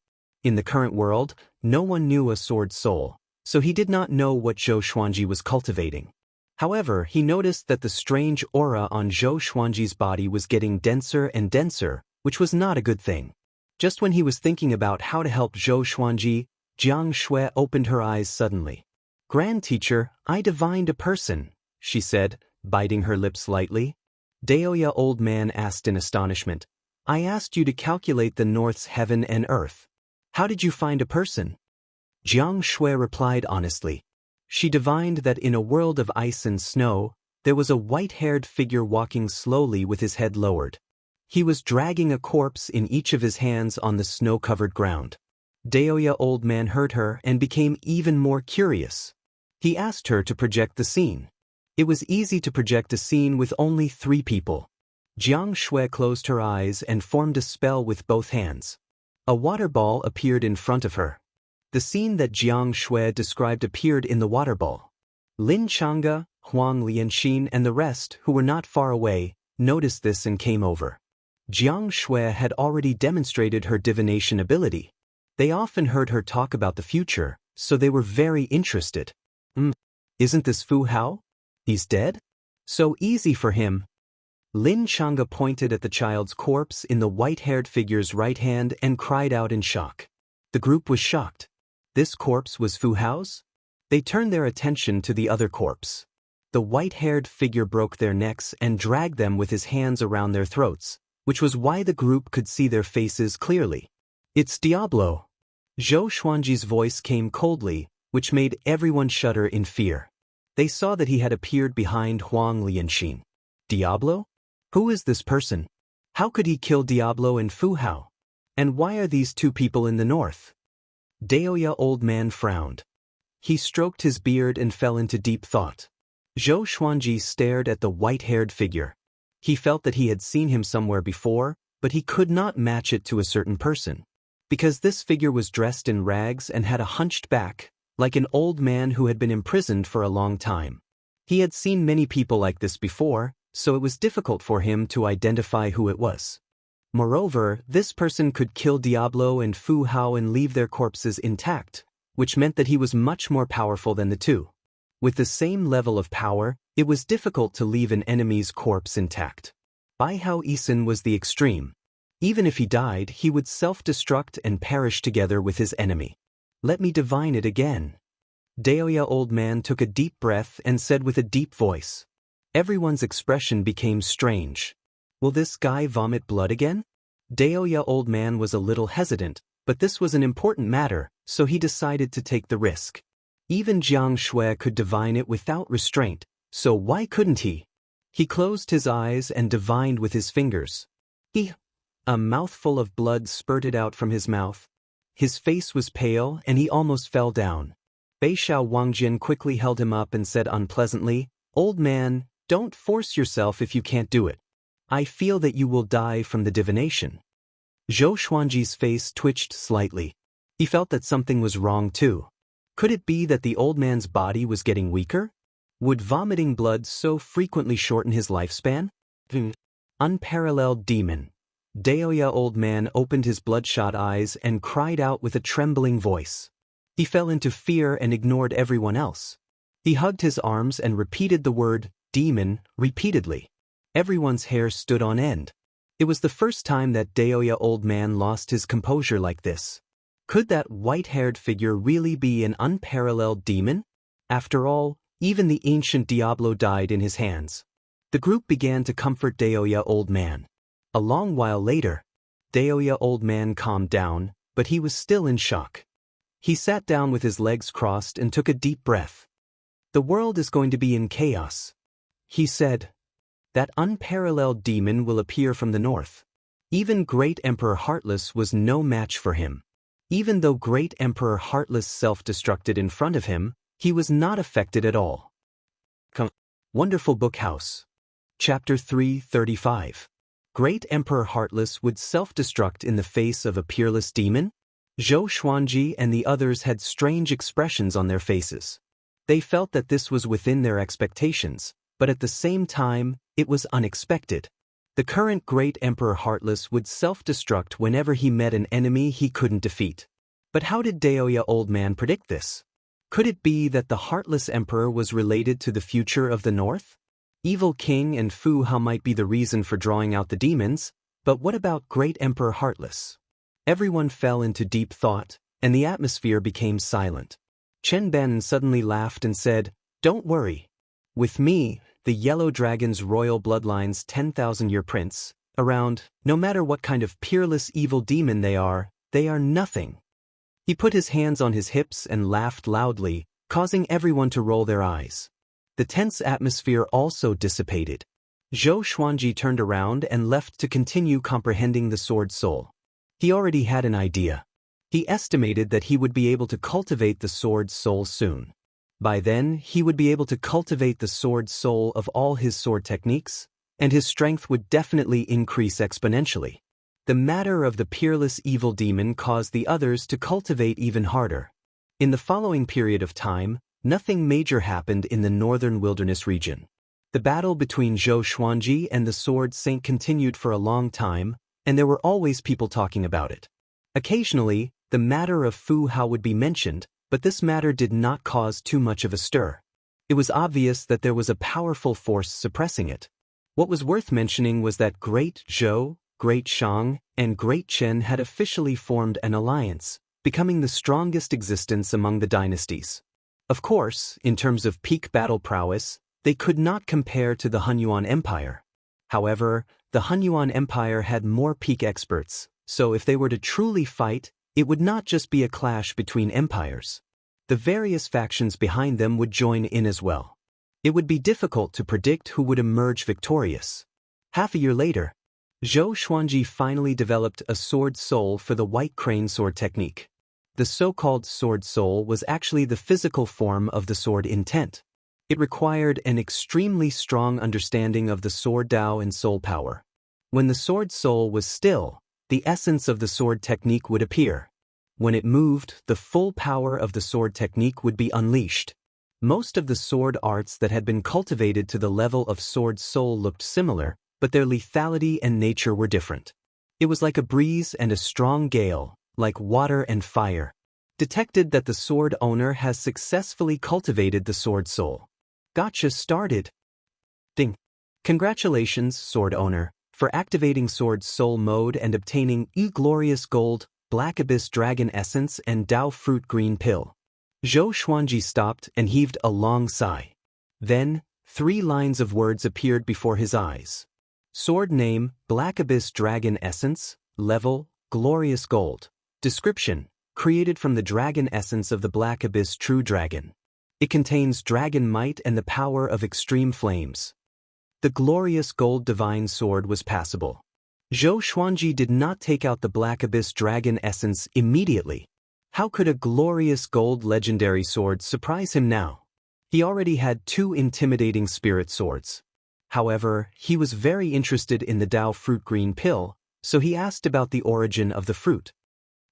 In the current world, no one knew a sword soul, so he did not know what Zhou Xuanji was cultivating. However, he noticed that the strange aura on Zhou Xuanji's body was getting denser and denser, which was not a good thing. Just when he was thinking about how to help Zhou Xuanji, Jiang Shui opened her eyes suddenly. Grand teacher, I divined a person, she said, biting her lips lightly. Daoya old man asked in astonishment, I asked you to calculate the north's heaven and earth. How did you find a person? Jiang Shui replied honestly. She divined that in a world of ice and snow, there was a white-haired figure walking slowly with his head lowered. He was dragging a corpse in each of his hands on the snow-covered ground. Daoya old man heard her and became even more curious. He asked her to project the scene. It was easy to project a scene with only 3 people. Jiang Shui closed her eyes and formed a spell with both hands. A water ball appeared in front of her. The scene that Jiang Shui described appeared in the water ball. Lin Changge, Huang Lianxin and the rest, who were not far away, noticed this and came over. Jiang Shui had already demonstrated her divination ability. They often heard her talk about the future, so they were very interested. Isn't this Fu Hao? He's dead? So easy for him. Lin Changge pointed at the child's corpse in the white-haired figure's right hand and cried out in shock. The group was shocked. This corpse was Fu Hao's? They turned their attention to the other corpse. The white-haired figure broke their necks and dragged them with his hands around their throats, which was why the group could see their faces clearly. It's Diablo. Zhou Xuanji's voice came coldly, which made everyone shudder in fear. They saw that he had appeared behind Huang Lianxin. Diablo? Who is this person? How could he kill Diablo and Fu Hao? And why are these 2 people in the north? Daoya old man frowned. He stroked his beard and fell into deep thought. Zhou Xuanji stared at the white-haired figure. He felt that he had seen him somewhere before, but he could not match it to a certain person. Because this figure was dressed in rags and had a hunched back, like an old man who had been imprisoned for a long time. He had seen many people like this before, so it was difficult for him to identify who it was. Moreover, this person could kill Diablo and Fu Hao and leave their corpses intact, which meant that he was much more powerful than the 2. With the same level of power, it was difficult to leave an enemy's corpse intact. Bai Hao Isin was the extreme. Even if he died, he would self-destruct and perish together with his enemy. Let me divine it again. Daoya old man took a deep breath and said with a deep voice. Everyone's expression became strange. Will this guy vomit blood again? Daoya old man was a little hesitant, but this was an important matter, so he decided to take the risk. Even Jiang Shui could divine it without restraint, so why couldn't he? He closed his eyes and divined with his fingers. A mouthful of blood spurted out from his mouth. His face was pale and he almost fell down. Beishao Wangjin quickly held him up and said unpleasantly, "Old man, don't force yourself if you can't do it. I feel that you will die from the divination." Zhou Xuanji's face twitched slightly. He felt that something was wrong too. Could it be that the old man's body was getting weaker? Would vomiting blood so frequently shorten his lifespan? Unparalleled demon. Daoya old man opened his bloodshot eyes and cried out with a trembling voice. He fell into fear and ignored everyone else. He hugged his arms and repeated the word, demon, repeatedly. Everyone's hair stood on end. It was the first time that Daoya old man lost his composure like this. Could that white-haired figure really be an unparalleled demon? After all, even the ancient Diablo died in his hands. The group began to comfort Daoya old man. A long while later, Daoya old man calmed down, but he was still in shock. He sat down with his legs crossed and took a deep breath. "The world is going to be in chaos," he said. "That unparalleled demon will appear from the north. Even Great Emperor Heartless was no match for him. Even though Great Emperor Heartless self-destructed in front of him, he was not affected at all." Wonderful Book House. Chapter 335. Great Emperor Heartless would self-destruct in the face of a peerless demon? Zhou Xuanji and the others had strange expressions on their faces. They felt that this was within their expectations, but at the same time, it was unexpected. The current Great Emperor Heartless would self-destruct whenever he met an enemy he couldn't defeat. But how did Daoya old man predict this? Could it be that the Heartless Emperor was related to the future of the North? Evil King and Fu Hao might be the reason for drawing out the demons, but what about Great Emperor Heartless? Everyone fell into deep thought, and the atmosphere became silent. Chen Ben suddenly laughed and said, "Don't worry. With me, the Yellow Dragon's royal bloodline's 10,000-year prince, around, no matter what kind of peerless evil demon they are nothing." He put his hands on his hips and laughed loudly, causing everyone to roll their eyes. The tense atmosphere also dissipated. Zhou Xuanji turned around and left to continue comprehending the sword soul. He already had an idea. He estimated that he would be able to cultivate the sword soul soon. By then, he would be able to cultivate the sword soul of all his sword techniques, and his strength would definitely increase exponentially. The matter of the peerless evil demon caused the others to cultivate even harder. In the following period of time, nothing major happened in the northern wilderness region. The battle between Zhou Xuanji and the Sword Saint continued for a long time, and there were always people talking about it. Occasionally, the matter of Fu Hao would be mentioned, but this matter did not cause too much of a stir. It was obvious that there was a powerful force suppressing it. What was worth mentioning was that Great Zhou, Great Shang, and Great Chen had officially formed an alliance, becoming the strongest existence among the dynasties. Of course, in terms of peak battle prowess, they could not compare to the Hunyuan Empire. However, the Hunyuan Empire had more peak experts, so if they were to truly fight, it would not just be a clash between empires. The various factions behind them would join in as well. It would be difficult to predict who would emerge victorious. Half a year later, Zhou Xuanji finally developed a sword soul for the White Crane sword technique. The so-called sword soul was actually the physical form of the sword intent. It required an extremely strong understanding of the sword Tao and soul power. When the sword soul was still, the essence of the sword technique would appear. When it moved, the full power of the sword technique would be unleashed. Most of the sword arts that had been cultivated to the level of sword soul looked similar, but their lethality and nature were different. It was like a breeze and a strong gale, like water and fire. Detected that the sword owner has successfully cultivated the sword soul. Gotcha started. Ding. Congratulations, sword owner, for activating sword soul mode and obtaining glorious gold, Black Abyss Dragon Essence and Dao Fruit Green Pill. Zhou Xuanji stopped and heaved a long sigh. Then, 3 lines of words appeared before his eyes. Sword name, Black Abyss Dragon Essence, level, Glorious Gold. Description, created from the dragon essence of the Black Abyss True Dragon. It contains dragon might and the power of extreme flames. The glorious gold divine sword was passable. Zhou Xuanji did not take out the Black Abyss Dragon Essence immediately. How could a glorious gold legendary sword surprise him now? He already had 2 intimidating spirit swords. However, he was very interested in the Dao fruit green pill, so he asked about the origin of the fruit.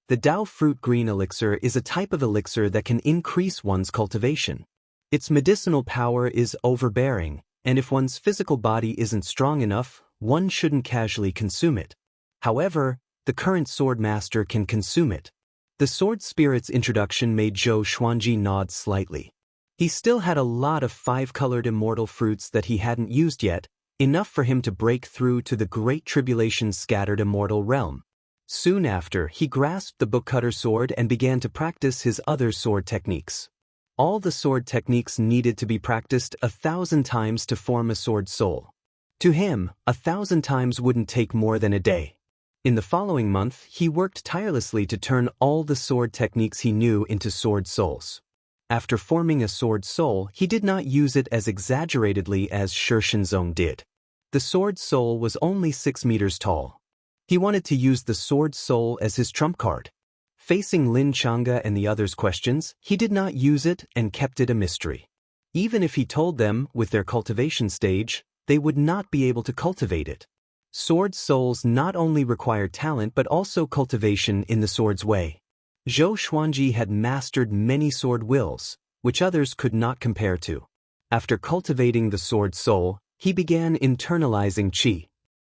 The Dao fruit green elixir is a type of elixir that can increase one's cultivation. Its medicinal power is overbearing, and if one's physical body isn't strong enough, one shouldn't casually consume it. However, the current sword master can consume it. The sword spirit's introduction made Zhou Xuanji nod slightly. He still had a lot of 5-colored immortal fruits that he hadn't used yet, enough for him to break through to the Great Tribulation's scattered immortal realm. Soon after, he grasped the bookcutter sword and began to practice his other sword techniques. All the sword techniques needed to be practiced 1,000 times to form a sword soul. To him, 1,000 times wouldn't take more than a day. In the following month, he worked tirelessly to turn all the sword techniques he knew into sword souls. After forming a sword soul, he did not use it as exaggeratedly as Shi Shenzong did. The sword soul was only 6 meters tall. He wanted to use the sword soul as his trump card. Facing Lin Chang'e and the others' questions, he did not use it and kept it a mystery. Even if he told them, with their cultivation stage, they would not be able to cultivate it. Sword souls not only require talent but also cultivation in the sword's way. Zhou Xuanji had mastered many sword wills, which others could not compare to. After cultivating the sword soul, he began internalizing qi.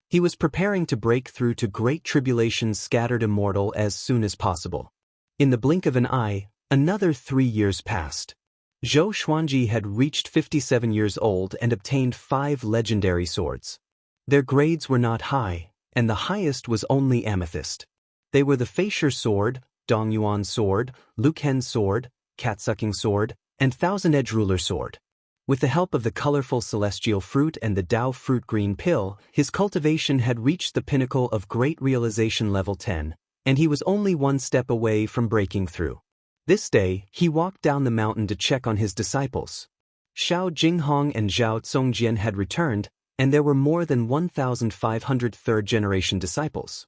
He was preparing to break through to Great Tribulation's scattered immortal as soon as possible. In the blink of an eye, another 3 years passed. Zhou Xuanji had reached 57 years old and obtained 5 legendary swords. Their grades were not high, and the highest was only amethyst. They were the Feisher sword, Dongyuan sword, Luken sword, cat-sucking sword, and thousand-edge ruler sword. With the help of the colorful celestial fruit and the Dao fruit green pill, his cultivation had reached the pinnacle of great realization level 10, and he was only 1 step away from breaking through. This day, he walked down the mountain to check on his disciples. Xiao Jinghong and Zhao Congjian had returned, and there were more than 1,500 third-generation disciples.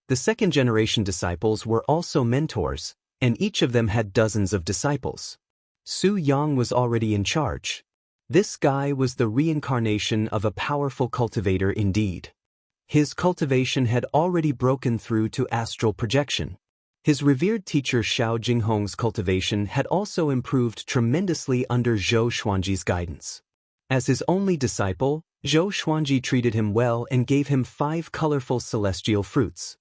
The second-generation disciples were also mentors, and each of them had dozens of disciples. Su Yang was already in charge. This guy was the reincarnation of a powerful cultivator indeed. His cultivation had already broken through to astral projection. His revered teacher Xiao Jinghong's cultivation had also improved tremendously under Zhou Xuanji's guidance. As his only disciple, Zhou Xuanji treated him well and gave him 5 colorful celestial fruits.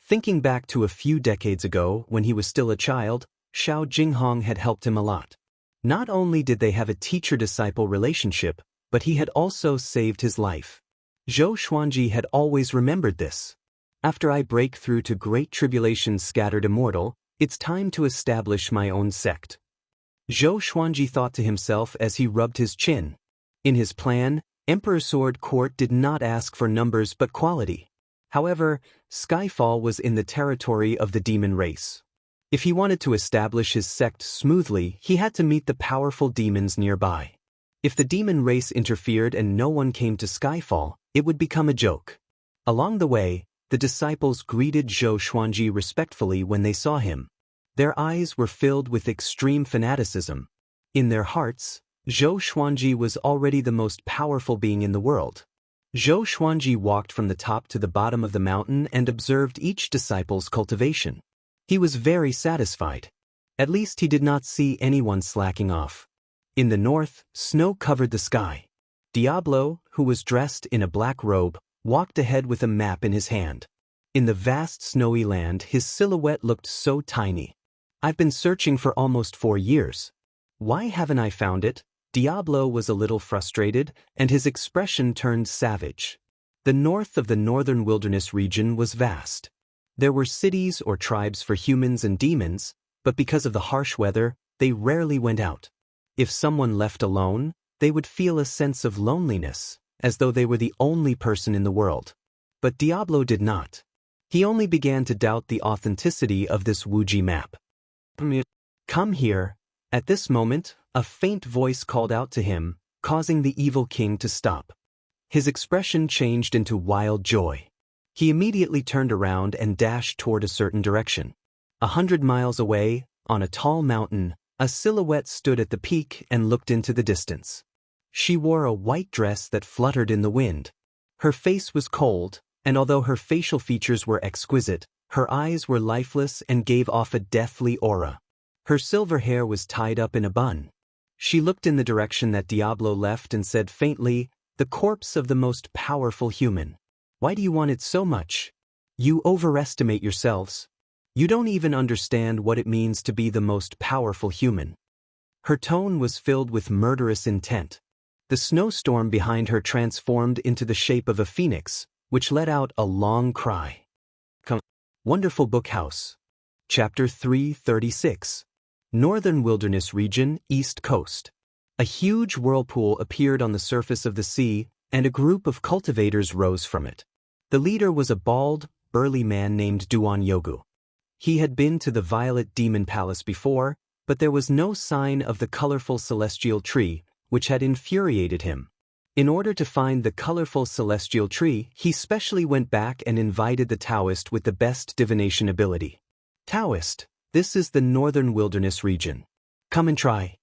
Thinking back to a few decades ago when he was still a child, Xiao Jinghong had helped him a lot. Not only did they have a teacher-disciple relationship, but he had also saved his life. Zhou Xuanji had always remembered this. After I break through to Great Tribulation's scattered immortal, it's time to establish my own sect. Zhou Xuanji thought to himself as he rubbed his chin. In his plan, Emperor Sword Court did not ask for numbers but quality. However, Skyfall was in the territory of the demon race. If he wanted to establish his sect smoothly, he had to meet the powerful demons nearby. If the demon race interfered and no one came to Skyfall, it would become a joke. Along the way, the disciples greeted Zhou Xuanji respectfully when they saw him. Their eyes were filled with extreme fanaticism. In their hearts, Zhou Xuanji was already the most powerful being in the world. Zhou Xuanji walked from the top to the bottom of the mountain and observed each disciple's cultivation. He was very satisfied. At least he did not see anyone slacking off. In the north, snow covered the sky. Diablo, who was dressed in a black robe, walked ahead with a map in his hand. In the vast snowy land, his silhouette looked so tiny. I've been searching for almost 4 years. Why haven't I found it? Diablo was a little frustrated, and his expression turned savage. The north of the northern wilderness region was vast. There were cities or tribes for humans and demons, but because of the harsh weather, they rarely went out. If someone left alone, they would feel a sense of loneliness, as though they were the only person in the world. But Diablo did not. He only began to doubt the authenticity of this Wuji map. Come here. At this moment, a faint voice called out to him, causing the evil king to stop. His expression changed into wild joy. He immediately turned around and dashed toward a certain direction. 100 miles away, on a tall mountain, a silhouette stood at the peak and looked into the distance. She wore a white dress that fluttered in the wind. Her face was cold, and although her facial features were exquisite, her eyes were lifeless and gave off a deathly aura. Her silver hair was tied up in a bun. She looked in the direction that Diablo left and said faintly, "The corpse of the most powerful human. Why do you want it so much? You overestimate yourselves. You don't even understand what it means to be the most powerful human." Her tone was filled with murderous intent. The snowstorm behind her transformed into the shape of a phoenix, which let out a long cry. Wonderful Book House. Chapter 336. Northern Wilderness Region, East Coast. A huge whirlpool appeared on the surface of the sea, and a group of cultivators rose from it. The leader was a bald, burly man named Duan Yogu. He had been to the Violet Demon Palace before, but there was no sign of the colorful celestial tree, which had infuriated him. In order to find the colorful celestial tree, he specially went back and invited the Taoist with the best divination ability. "Taoist, this is the Northern Wilderness Region. Come and try."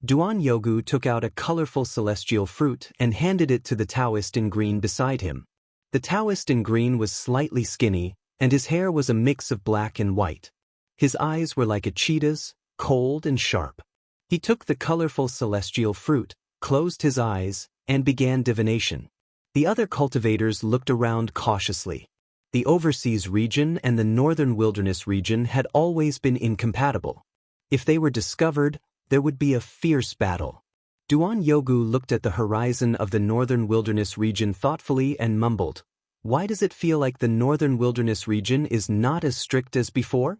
Duan Yogu took out a colorful celestial fruit and handed it to the Taoist in green beside him. The Taoist in green was slightly skinny, and his hair was a mix of black and white. His eyes were like a cheetah's, cold and sharp. He took the colorful celestial fruit, closed his eyes, and began divination. The other cultivators looked around cautiously. The overseas region and the northern wilderness region had always been incompatible. If they were discovered, there would be a fierce battle. Duan Yogu looked at the horizon of the northern wilderness region thoughtfully and mumbled, "Why does it feel like the northern wilderness region is not as strict as before?"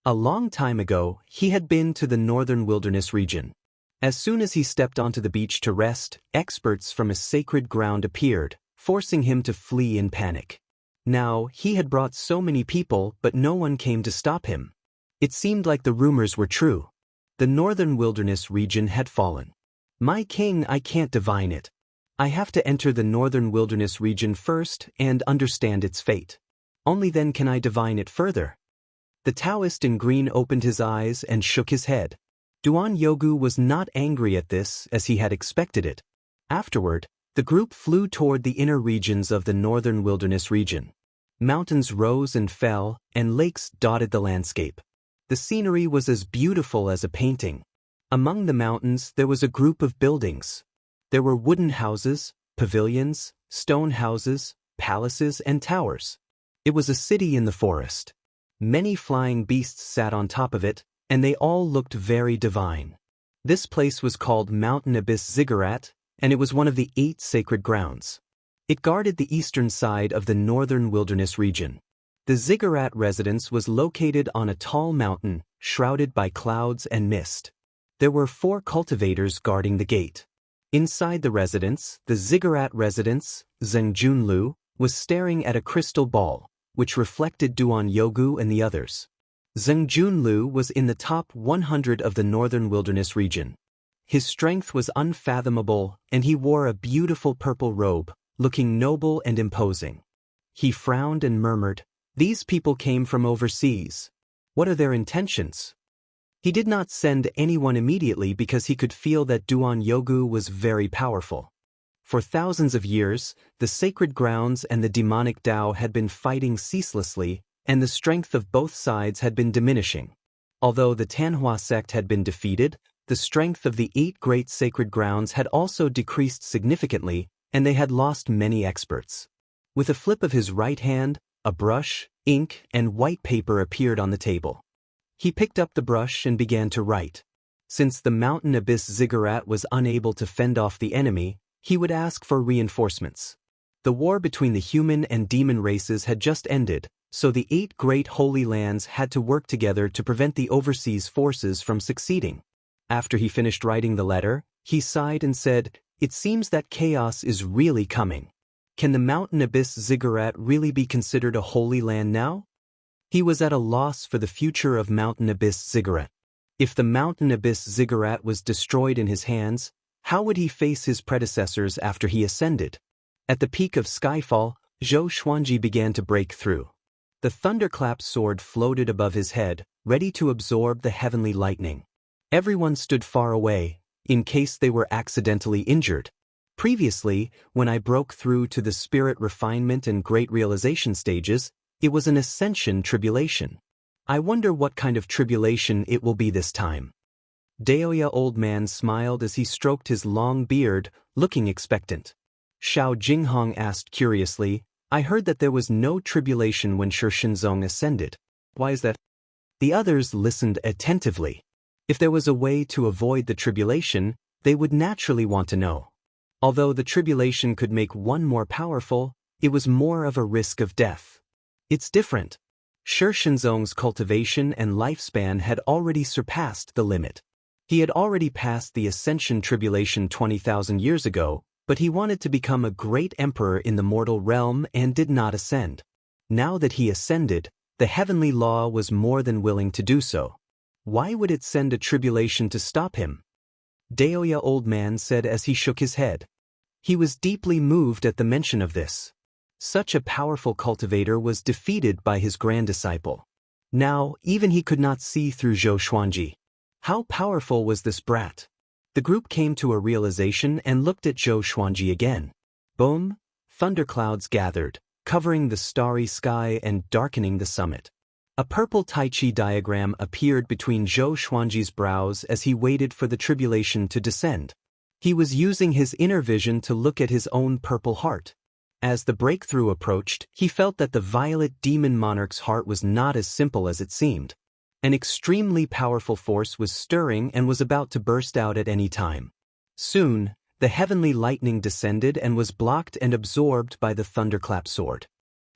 A long time ago, he had been to the northern wilderness region. As soon as he stepped onto the beach to rest, experts from a sacred ground appeared, forcing him to flee in panic. Now, he had brought so many people, but no one came to stop him. It seemed like the rumors were true. The northern wilderness region had fallen. "My king, I can't divine it. I have to enter the northern wilderness region first and understand its fate. Only then can I divine it further." The Taoist in green opened his eyes and shook his head. Duan Yogu was not angry at this as he had expected it. Afterward, the group flew toward the inner regions of the northern wilderness region. Mountains rose and fell, and lakes dotted the landscape. The scenery was as beautiful as a painting. Among the mountains there was a group of buildings. There were wooden houses, pavilions, stone houses, palaces, and towers. It was a city in the forest. Many flying beasts sat on top of it, and they all looked very divine. This place was called Mountain Abyss Ziggurat, and it was one of the 8 sacred grounds. It guarded the eastern side of the northern wilderness region. The Ziggurat residence was located on a tall mountain, shrouded by clouds and mist. There were 4 cultivators guarding the gate. Inside the residence, the Ziggurat residence, Zheng Junlu, was staring at a crystal ball, which reflected Duan Yogu and the others. Zheng Junlu was in the top 100 of the northern wilderness region. His strength was unfathomable, and he wore a beautiful purple robe, looking noble and imposing. He frowned and murmured, "These people came from overseas. What are their intentions?" He did not send anyone immediately because he could feel that Duan Yogu was very powerful. For thousands of years, the sacred grounds and the demonic Tao had been fighting ceaselessly, and the strength of both sides had been diminishing. Although the Tanhua sect had been defeated, the strength of the 8 great sacred grounds had also decreased significantly, and they had lost many experts. With a flip of his right hand, a brush, ink, and white paper appeared on the table. He picked up the brush and began to write. Since the Mountain Abyss Ziggurat was unable to fend off the enemy, he would ask for reinforcements. The war between the human and demon races had just ended, so the 8 great holy lands had to work together to prevent the overseas forces from succeeding. After he finished writing the letter, he sighed and said, "It seems that chaos is really coming. Can the Mountain Abyss Ziggurat really be considered a holy land now?" He was at a loss for the future of Mountain Abyss Ziggurat. If the Mountain Abyss Ziggurat was destroyed in his hands, how would he face his predecessors after he ascended? At the peak of Skyfall, Zhou Xuanji began to break through. The thunderclap sword floated above his head, ready to absorb the heavenly lightning. Everyone stood far away, in case they were accidentally injured. Previously, when I broke through to the spirit refinement and great realization stages, it was an ascension tribulation. I wonder what kind of tribulation it will be this time. Daoya old man smiled as he stroked his long beard, looking expectant. Xiao Jinghong asked curiously, I heard that there was no tribulation when Shi Shinzong ascended. Why is that? The others listened attentively. If there was a way to avoid the tribulation, they would naturally want to know. Although the tribulation could make one more powerful, it was more of a risk of death. It's different. Shi Shinzong's cultivation and lifespan had already surpassed the limit. He had already passed the ascension tribulation 20,000 years ago, but he wanted to become a great emperor in the mortal realm and did not ascend. Now that he ascended, the heavenly law was more than willing to do so. Why would it send a tribulation to stop him? Daoya old man said as he shook his head. He was deeply moved at the mention of this. Such a powerful cultivator was defeated by his grand disciple. Now, even he could not see through Zhou Xuanji. How powerful was this brat? The group came to a realization and looked at Zhou Xuanji again. Boom! Thunderclouds gathered, covering the starry sky and darkening the summit. A purple Tai Chi diagram appeared between Zhou Xuanji's brows as he waited for the tribulation to descend. He was using his inner vision to look at his own purple heart. As the breakthrough approached, he felt that the violet demon monarch's heart was not as simple as it seemed. An extremely powerful force was stirring and was about to burst out at any time. Soon, the heavenly lightning descended and was blocked and absorbed by the thunderclap sword.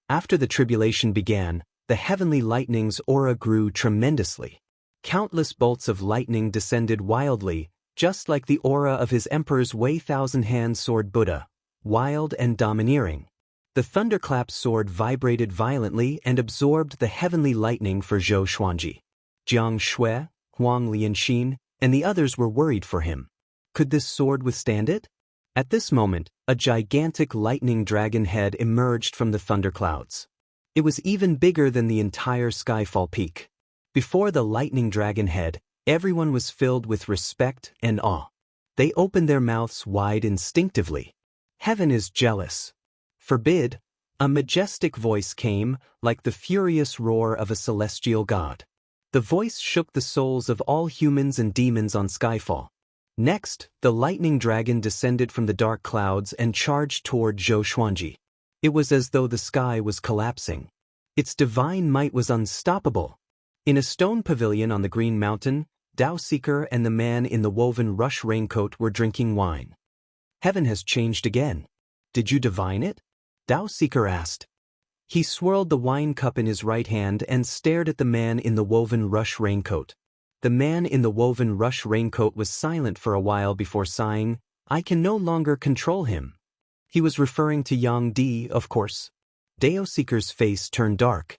After the tribulation began, the heavenly lightning's aura grew tremendously. Countless bolts of lightning descended wildly, just like the aura of his emperor's Wei Thousand-Hand Sword Buddha, wild and domineering. The thunderclap sword vibrated violently and absorbed the heavenly lightning for Zhou Xuanji. Jiang Shui, Huang Lianxin, and the others were worried for him. Could this sword withstand it? At this moment, a gigantic lightning dragon head emerged from the thunderclouds. It was even bigger than the entire Skyfall Peak. Before the lightning dragon head, everyone was filled with respect and awe. They opened their mouths wide instinctively. Heaven is jealous. Forbid! A majestic voice came, like the furious roar of a celestial god. The voice shook the souls of all humans and demons on Skyfall. Next, the lightning dragon descended from the dark clouds and charged toward Zhou Xuanji. It was as though the sky was collapsing. Its divine might was unstoppable. In a stone pavilion on the Green Mountain, Dao Seeker and the man in the woven rush raincoat were drinking wine. Heaven has changed again. Did you divine it? Dao Seeker asked. He swirled the wine cup in his right hand and stared at the man in the woven rush raincoat. The man in the woven rush raincoat was silent for a while before sighing, I can no longer control him. He was referring to Yang Di, of course. Dao Seeker's face turned dark.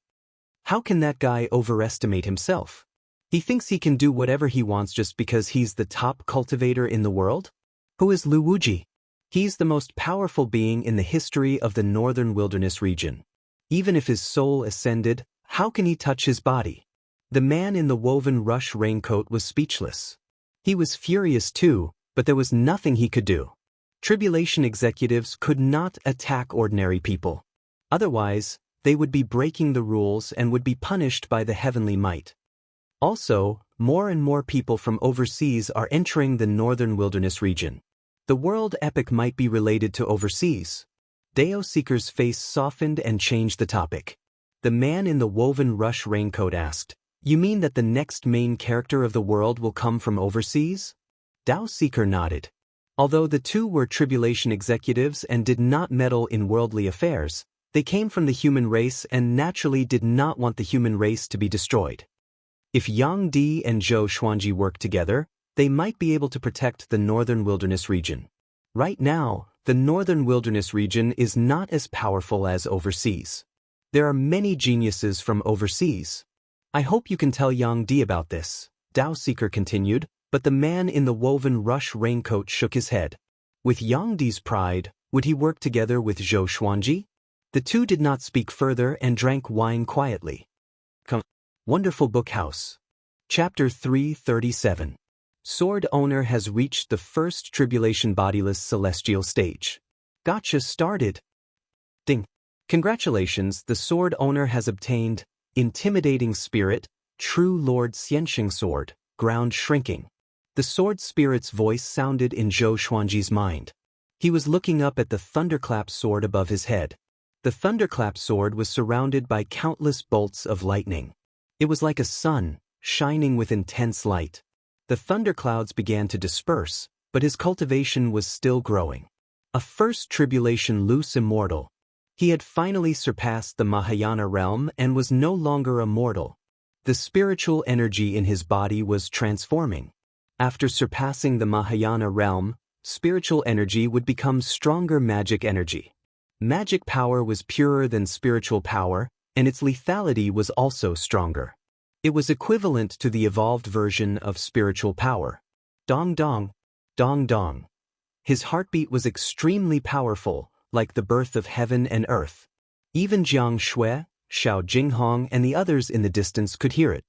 How can that guy overestimate himself? He thinks he can do whatever he wants just because he's the top cultivator in the world? Who is Lu Wuji? He's the most powerful being in the history of the Northern Wilderness region. Even if his soul ascended, how can he touch his body? The man in the woven rush raincoat was speechless. He was furious too, but there was nothing he could do. Tribulation executives could not attack ordinary people. Otherwise, they would be breaking the rules and would be punished by the heavenly might. Also, more and more people from overseas are entering the Northern Wilderness region. The world epic might be related to overseas. Dao Seeker's face softened and changed the topic. The man in the woven rush raincoat asked, You mean that the next main character of the world will come from overseas? Dao Seeker nodded. Although the two were tribulation executives and did not meddle in worldly affairs, they came from the human race and naturally did not want the human race to be destroyed. If Yang Di and Zhou Xuanji worked together, they might be able to protect the Northern Wilderness region. Right now, the Northern Wilderness region is not as powerful as overseas. There are many geniuses from overseas. I hope you can tell Yang Di about this, Dao Seeker continued, but the man in the woven rush raincoat shook his head. With Yang Di's pride, would he work together with Zhou Xuanji? The two did not speak further and drank wine quietly. Wonderful Book House. Chapter 337. Sword owner has reached the first tribulation bodiless celestial stage. Gotcha started. Ding. Congratulations, the sword owner has obtained intimidating spirit, true Lord Xianxing sword, ground shrinking. The sword spirit's voice sounded in Zhou Xuanji's mind. He was looking up at the thunderclap sword above his head. The thunderclap sword was surrounded by countless bolts of lightning. It was like a sun, shining with intense light. The thunderclouds began to disperse, but his cultivation was still growing. A first tribulation loose immortal. He had finally surpassed the Mahayana realm and was no longer a mortal. The spiritual energy in his body was transforming. After surpassing the Mahayana realm, spiritual energy would become stronger magic energy. Magic power was purer than spiritual power, and its lethality was also stronger. It was equivalent to the evolved version of spiritual power. Dong dong, dong dong. His heartbeat was extremely powerful, like the birth of heaven and earth. Even Jiang Shui, Xiao Jinghong, and the others in the distance could hear it.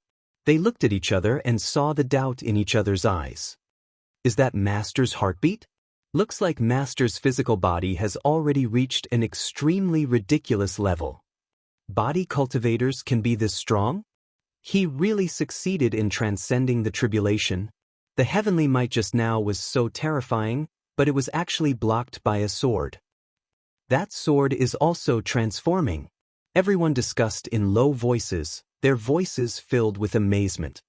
They looked at each other and saw the doubt in each other's eyes. Is that Master's heartbeat? Looks like Master's physical body has already reached an extremely ridiculous level. Body cultivators can be this strong? He really succeeded in transcending the tribulation. The heavenly might just now was so terrifying, but it was actually blocked by a sword. That sword is also transforming. Everyone discussed in low voices, their voices filled with amazement.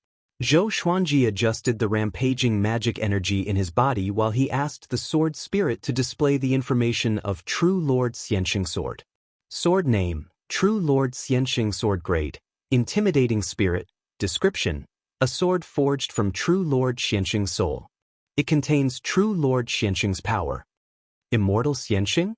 Zhou Xuanji adjusted the rampaging magic energy in his body while he asked the sword spirit to display the information of True Lord Xianxing sword. Sword name, True Lord Xianxing sword grade, intimidating spirit, description, a sword forged from True Lord Xianxing's soul. It contains True Lord Xianxing's power. Immortal Xianxing?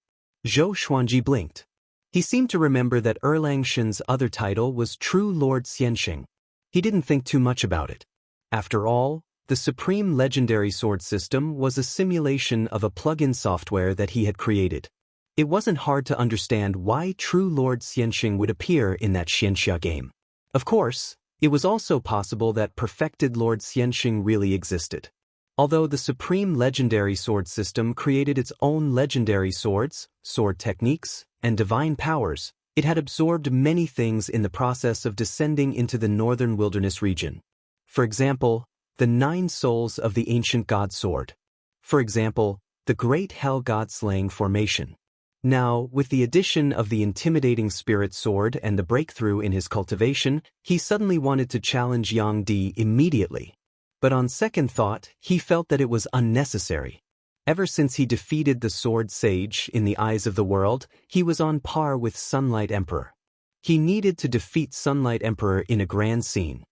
Zhou Xuanji blinked. He seemed to remember that Erlang Shen's other title was True Lord Xianxing. He didn't think too much about it. After all, the Supreme Legendary Sword System was a simulation of a plug-in software that he had created. It wasn't hard to understand why True Lord Xianxing would appear in that Xianxia game. Of course, it was also possible that perfected Lord Xianxing really existed. Although the Supreme Legendary Sword System created its own legendary swords, sword techniques, and divine powers, it had absorbed many things in the process of descending into the northern wilderness region. For example, the 9 souls of the ancient god sword. For example, the great hell god slaying formation. Now, with the addition of the intimidating spirit sword and the breakthrough in his cultivation, he suddenly wanted to challenge Yang Di immediately. But on second thought, he felt that it was unnecessary. Ever since he defeated the Sword Sage in the eyes of the world, he was on par with Sunlight Emperor. He needed to defeat Sunlight Emperor in a grand scene.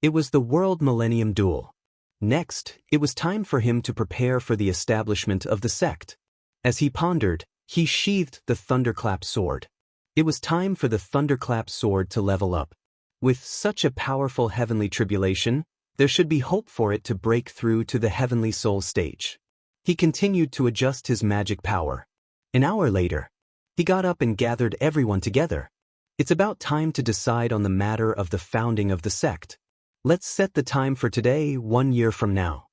It was the World Millennium Duel. Next, it was time for him to prepare for the establishment of the sect. As he pondered, he sheathed the Thunderclap sword. It was time for the Thunderclap sword to level up. With such a powerful heavenly tribulation, there should be hope for it to break through to the heavenly soul stage. He continued to adjust his magic power. An hour later, he got up and gathered everyone together. It's about time to decide on the matter of the founding of the sect. Let's set the time for today, 1 year from now.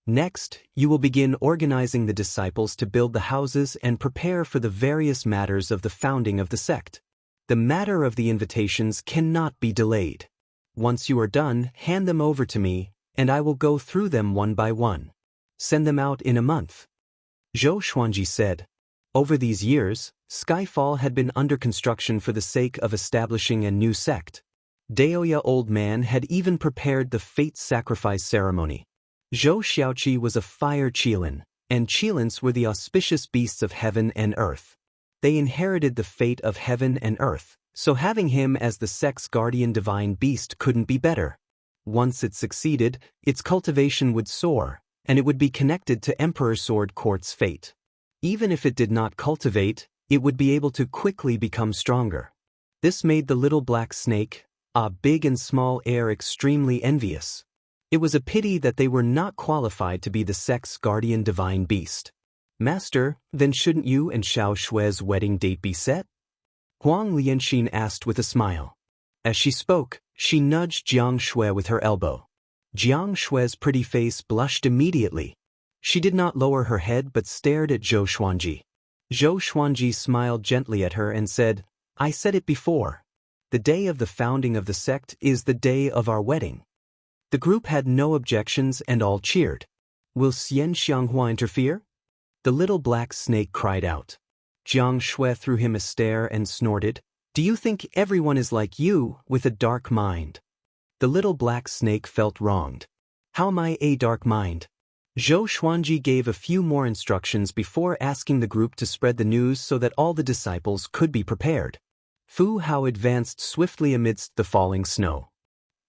Next, you will begin organizing the disciples to build the houses and prepare for the various matters of the founding of the sect. The matter of the invitations cannot be delayed. Once you are done, hand them over to me, and I will go through them one by one. Send them out in a month. Zhou Xuanji said. Over these years, Skyfall had been under construction for the sake of establishing a new sect. Daoya Old Man had even prepared the fate sacrifice ceremony. Zhou Xiaoqi was a fire Qilin, and Qilins were the auspicious beasts of heaven and earth. They inherited the fate of heaven and earth, so having him as the sect's guardian divine beast couldn't be better. Once it succeeded, its cultivation would soar, and it would be connected to Emperor Sword Court's fate. Even if it did not cultivate, it would be able to quickly become stronger. This made the little black snake, a big and small heir, extremely envious. It was a pity that they were not qualified to be the sect's guardian divine beast. Master, then shouldn't you and Xiao Shui's wedding date be set? Huang Lianxin asked with a smile. As she spoke, she nudged Jiang Shui with her elbow. Jiang Shui's pretty face blushed immediately. She did not lower her head but stared at Zhou Xuanji. Zhou Xuanji smiled gently at her and said, "I said it before. The day of the founding of the sect is the day of our wedding." The group had no objections and all cheered. "Will Xian Xianghua interfere?" The little black snake cried out. Jiang Shui threw him a stare and snorted, "Do you think everyone is like you, with a dark mind?" The little black snake felt wronged. "How am I a dark mind?" Zhou Xuanji gave a few more instructions before asking the group to spread the news so that all the disciples could be prepared. Fu Hao advanced swiftly amidst the falling snow.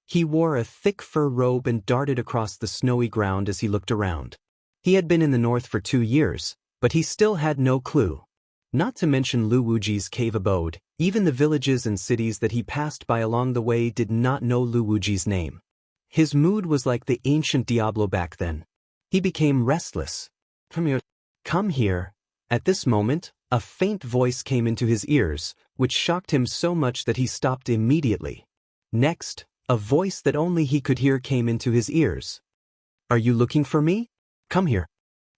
He wore a thick fur robe and darted across the snowy ground as he looked around. He had been in the north for 2 years, but he still had no clue. Not to mention Lu Wuji's cave abode, even the villages and cities that he passed by along the way did not know Lu Wuji's name. His mood was like the ancient Diablo back then. He became restless. "Come here. Come here." At this moment, a faint voice came into his ears, which shocked him so much that he stopped immediately. Next, a voice that only he could hear came into his ears. "Are you looking for me? Come here.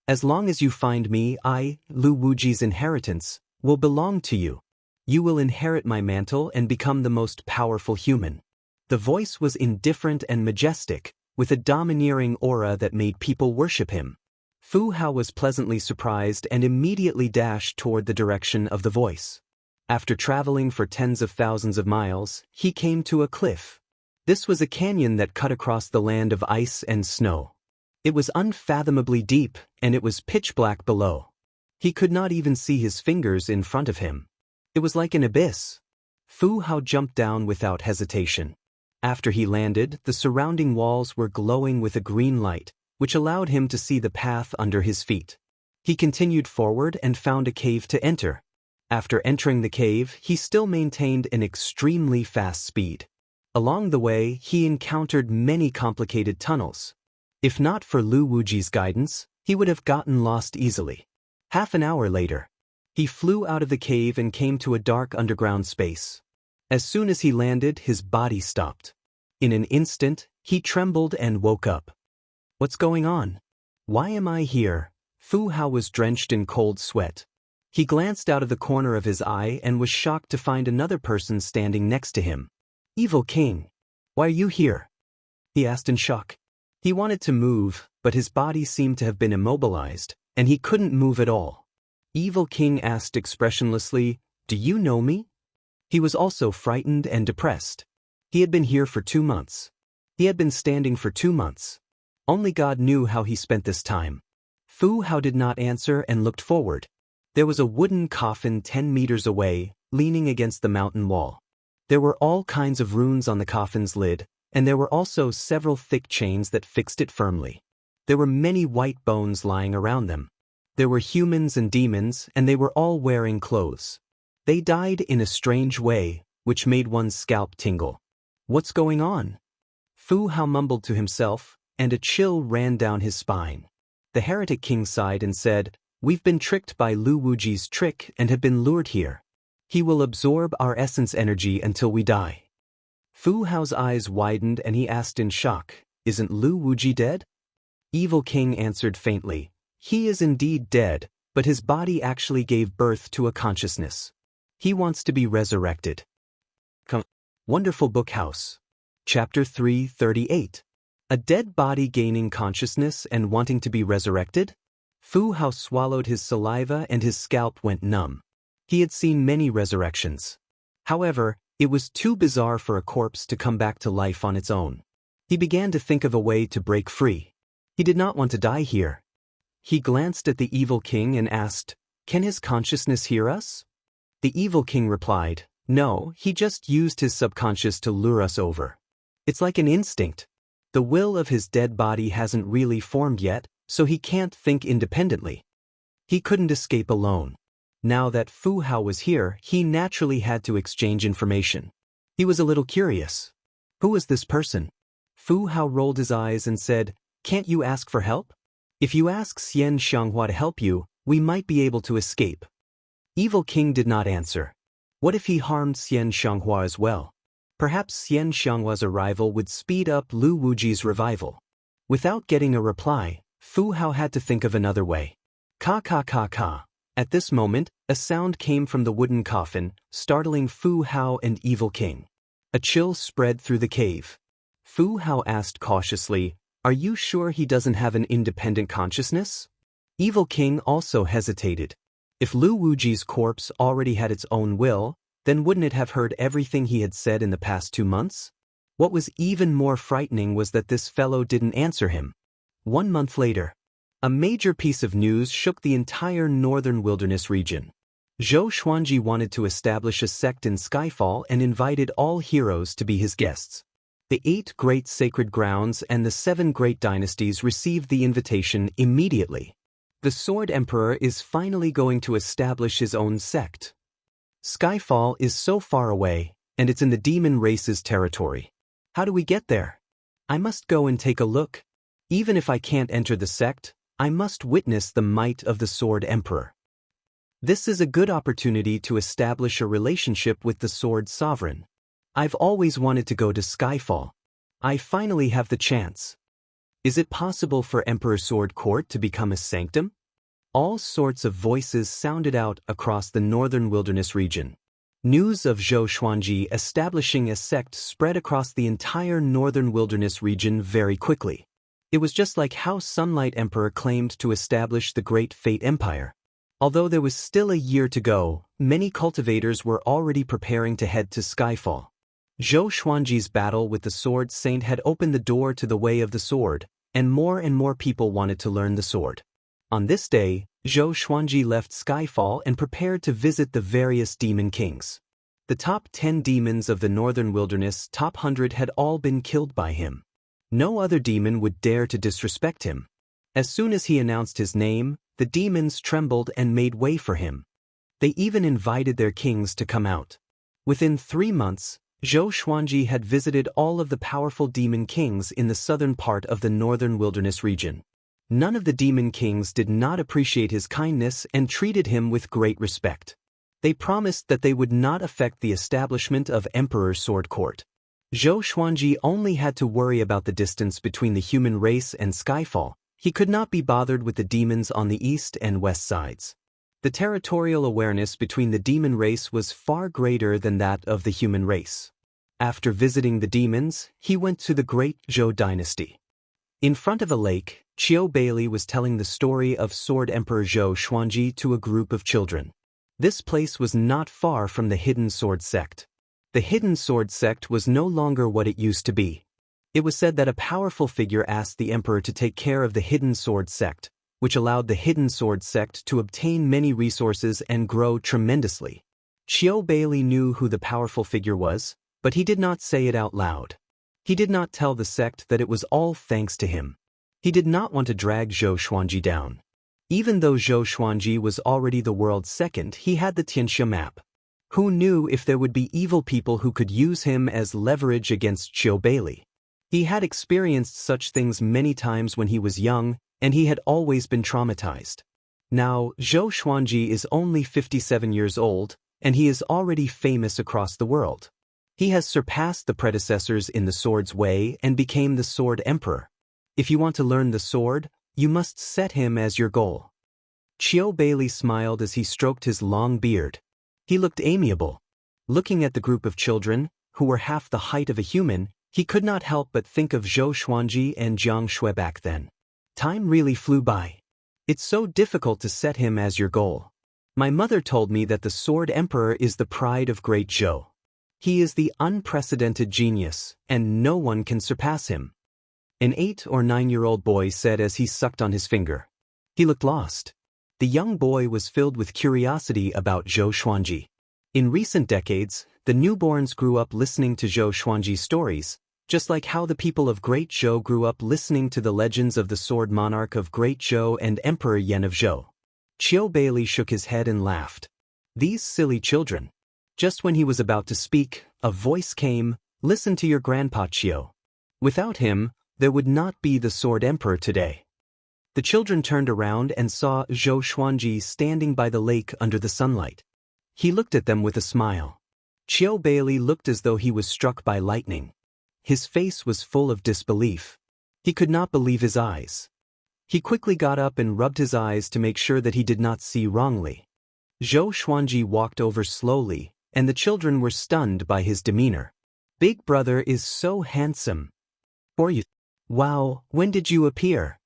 As long as you find me, I, Lu Wuji's inheritance, will belong to you. You will inherit my mantle and become the most powerful human." The voice was indifferent and majestic, with a domineering aura that made people worship him. Fu Hao was pleasantly surprised and immediately dashed toward the direction of the voice. After traveling for tens of thousands of miles, he came to a cliff. This was a canyon that cut across the land of ice and snow. It was unfathomably deep, and it was pitch black below. He could not even see his fingers in front of him. It was like an abyss. Fu Hao jumped down without hesitation. After he landed, the surrounding walls were glowing with a green light, which allowed him to see the path under his feet. He continued forward and found a cave to enter. After entering the cave, he still maintained an extremely fast speed. Along the way, he encountered many complicated tunnels. If not for Lu Wuji's guidance, he would have gotten lost easily. Half an hour later, he flew out of the cave and came to a dark underground space. As soon as he landed, his body stopped. In an instant, he trembled and woke up. "What's going on? Why am I here?" Fu Hao was drenched in cold sweat. He glanced out of the corner of his eye and was shocked to find another person standing next to him. "Evil King, why are you here?" he asked in shock. He wanted to move, but his body seemed to have been immobilized, and he couldn't move at all. Evil King asked expressionlessly, "Do you know me?" He was also frightened and depressed. He had been here for 2 months. He had been standing for 2 months. Only God knew how he spent this time. Fu Hao did not answer and looked forward. There was a wooden coffin 10 meters away, leaning against the mountain wall. There were all kinds of runes on the coffin's lid, and there were also several thick chains that fixed it firmly. There were many white bones lying around them. There were humans and demons, and they were all wearing clothes. They died in a strange way, which made one's scalp tingle. "What's going on?" Fu Hao mumbled to himself, and a chill ran down his spine. The heretic king sighed and said, "We've been tricked by Lu Wuji's trick and have been lured here. He will absorb our essence energy until we die." Fu Hao's eyes widened and he asked in shock, "Isn't Lu Wuji dead?" Evil King answered faintly, "He is indeed dead, but his body actually gave birth to a consciousness. He wants to be resurrected." Wonderful Book House. Chapter 338. A dead body gaining consciousness and wanting to be resurrected? Fu Hao swallowed his saliva and his scalp went numb. He had seen many resurrections. However, it was too bizarre for a corpse to come back to life on its own. He began to think of a way to break free. He did not want to die here. He glanced at the evil king and asked, "Can his consciousness hear us?" The evil king replied, "No, he just used his subconscious to lure us over. It's like an instinct. The will of his dead body hasn't really formed yet, so he can't think independently." He couldn't escape alone. Now that Fu Hao was here, he naturally had to exchange information. He was a little curious. Who was this person? Fu Hao rolled his eyes and said, "Can't you ask for help? If you ask Xian Xianghua to help you, we might be able to escape." Evil King did not answer. What if he harmed Xian Xianghua as well? Perhaps Xian Xianghua's arrival would speed up Lu Wuji's revival. Without getting a reply, Fu Hao had to think of another way. Ka ka ka ka. At this moment, a sound came from the wooden coffin, startling Fu Hao and Evil King. A chill spread through the cave. Fu Hao asked cautiously, "Are you sure he doesn't have an independent consciousness?" Evil King also hesitated. If Lu Wuji's corpse already had its own will, then wouldn't it have heard everything he had said in the past 2 months? What was even more frightening was that this fellow didn't answer him. 1 month later, a major piece of news shook the entire northern wilderness region. Zhou Xuanji wanted to establish a sect in Skyfall and invited all heroes to be his guests. The 8 great sacred grounds and the 7 great dynasties received the invitation immediately. The Sword Emperor is finally going to establish his own sect. Skyfall is so far away, and it's in the demon race's territory. How do we get there? I must go and take a look. Even if I can't enter the sect, I must witness the might of the Sword Emperor. This is a good opportunity to establish a relationship with the Sword Sovereign. I've always wanted to go to Skyfall. I finally have the chance. Is it possible for Emperor Sword Court to become a sanctum? All sorts of voices sounded out across the northern wilderness region. News of Zhou Xuanji establishing a sect spread across the entire northern wilderness region very quickly. It was just like how Sunlight Emperor claimed to establish the Great Fate Empire. Although there was still a year to go, many cultivators were already preparing to head to Skyfall. Zhou Xuanji's battle with the Sword Saint had opened the door to the way of the sword, and more people wanted to learn the sword. On this day, Zhou Xuanji left Skyfall and prepared to visit the various demon kings. The top 10 demons of the northern wilderness, top 100 had all been killed by him. No other demon would dare to disrespect him. As soon as he announced his name, the demons trembled and made way for him. They even invited their kings to come out. Within 3 months, Zhou Xuanji had visited all of the powerful demon kings in the southern part of the northern wilderness region. None of the demon kings did not appreciate his kindness and treated him with great respect. They promised that they would not affect the establishment of Emperor Sword Court. Zhou Xuanji only had to worry about the distance between the human race and Skyfall. He could not be bothered with the demons on the east and west sides. The territorial awareness between the demon race was far greater than that of the human race. After visiting the demons, he went to the Great Zhou dynasty. In front of a lake, Qiu Bailey was telling the story of Sword Emperor Zhou Xuanji to a group of children. This place was not far from the Hidden Sword Sect. The Hidden Sword Sect was no longer what it used to be. It was said that a powerful figure asked the emperor to take care of the Hidden Sword Sect, which allowed the Hidden Sword Sect to obtain many resources and grow tremendously. Qiu Bailey knew who the powerful figure was, but he did not say it out loud. He did not tell the sect that it was all thanks to him. He did not want to drag Zhou Xuanji down. Even though Zhou Xuanji was already the world's second, he had the Tianxia map. Who knew if there would be evil people who could use him as leverage against Qiu Bailey? He had experienced such things many times when he was young, and he had always been traumatized. Now, Zhou Xuanji is only 57 years old, and he is already famous across the world. He has surpassed the predecessors in the sword's way and became the Sword Emperor. If you want to learn the sword, you must set him as your goal. Qiu Bailey smiled as he stroked his long beard. He looked amiable. Looking at the group of children, who were half the height of a human, he could not help but think of Zhou Xuanji and Jiang Shui back then. Time really flew by. It's so difficult to set him as your goal. My mother told me that the Sword Emperor is the pride of Great Zhou. He is the unprecedented genius, and no one can surpass him. An 8 or 9-year-old boy said as he sucked on his finger. He looked lost. The young boy was filled with curiosity about Zhou Xuanji. In recent decades, the newborns grew up listening to Zhou Xuanji's stories, just like how the people of Great Zhou grew up listening to the legends of the Sword Monarch of Great Zhou and Emperor Yan of Zhou. Qiu Bailey shook his head and laughed. These silly children. Just when he was about to speak, a voice came, "Listen to your grandpa Qiu. Without him, there would not be the Sword Emperor today." The children turned around and saw Zhou Xuanji standing by the lake under the sunlight. He looked at them with a smile. Chiu Bailey looked as though he was struck by lightning. His face was full of disbelief. He could not believe his eyes. He quickly got up and rubbed his eyes to make sure that he did not see wrongly. Zhou Xuanji walked over slowly, and the children were stunned by his demeanor. Big brother is so handsome. Or you. Wow, when did you appear?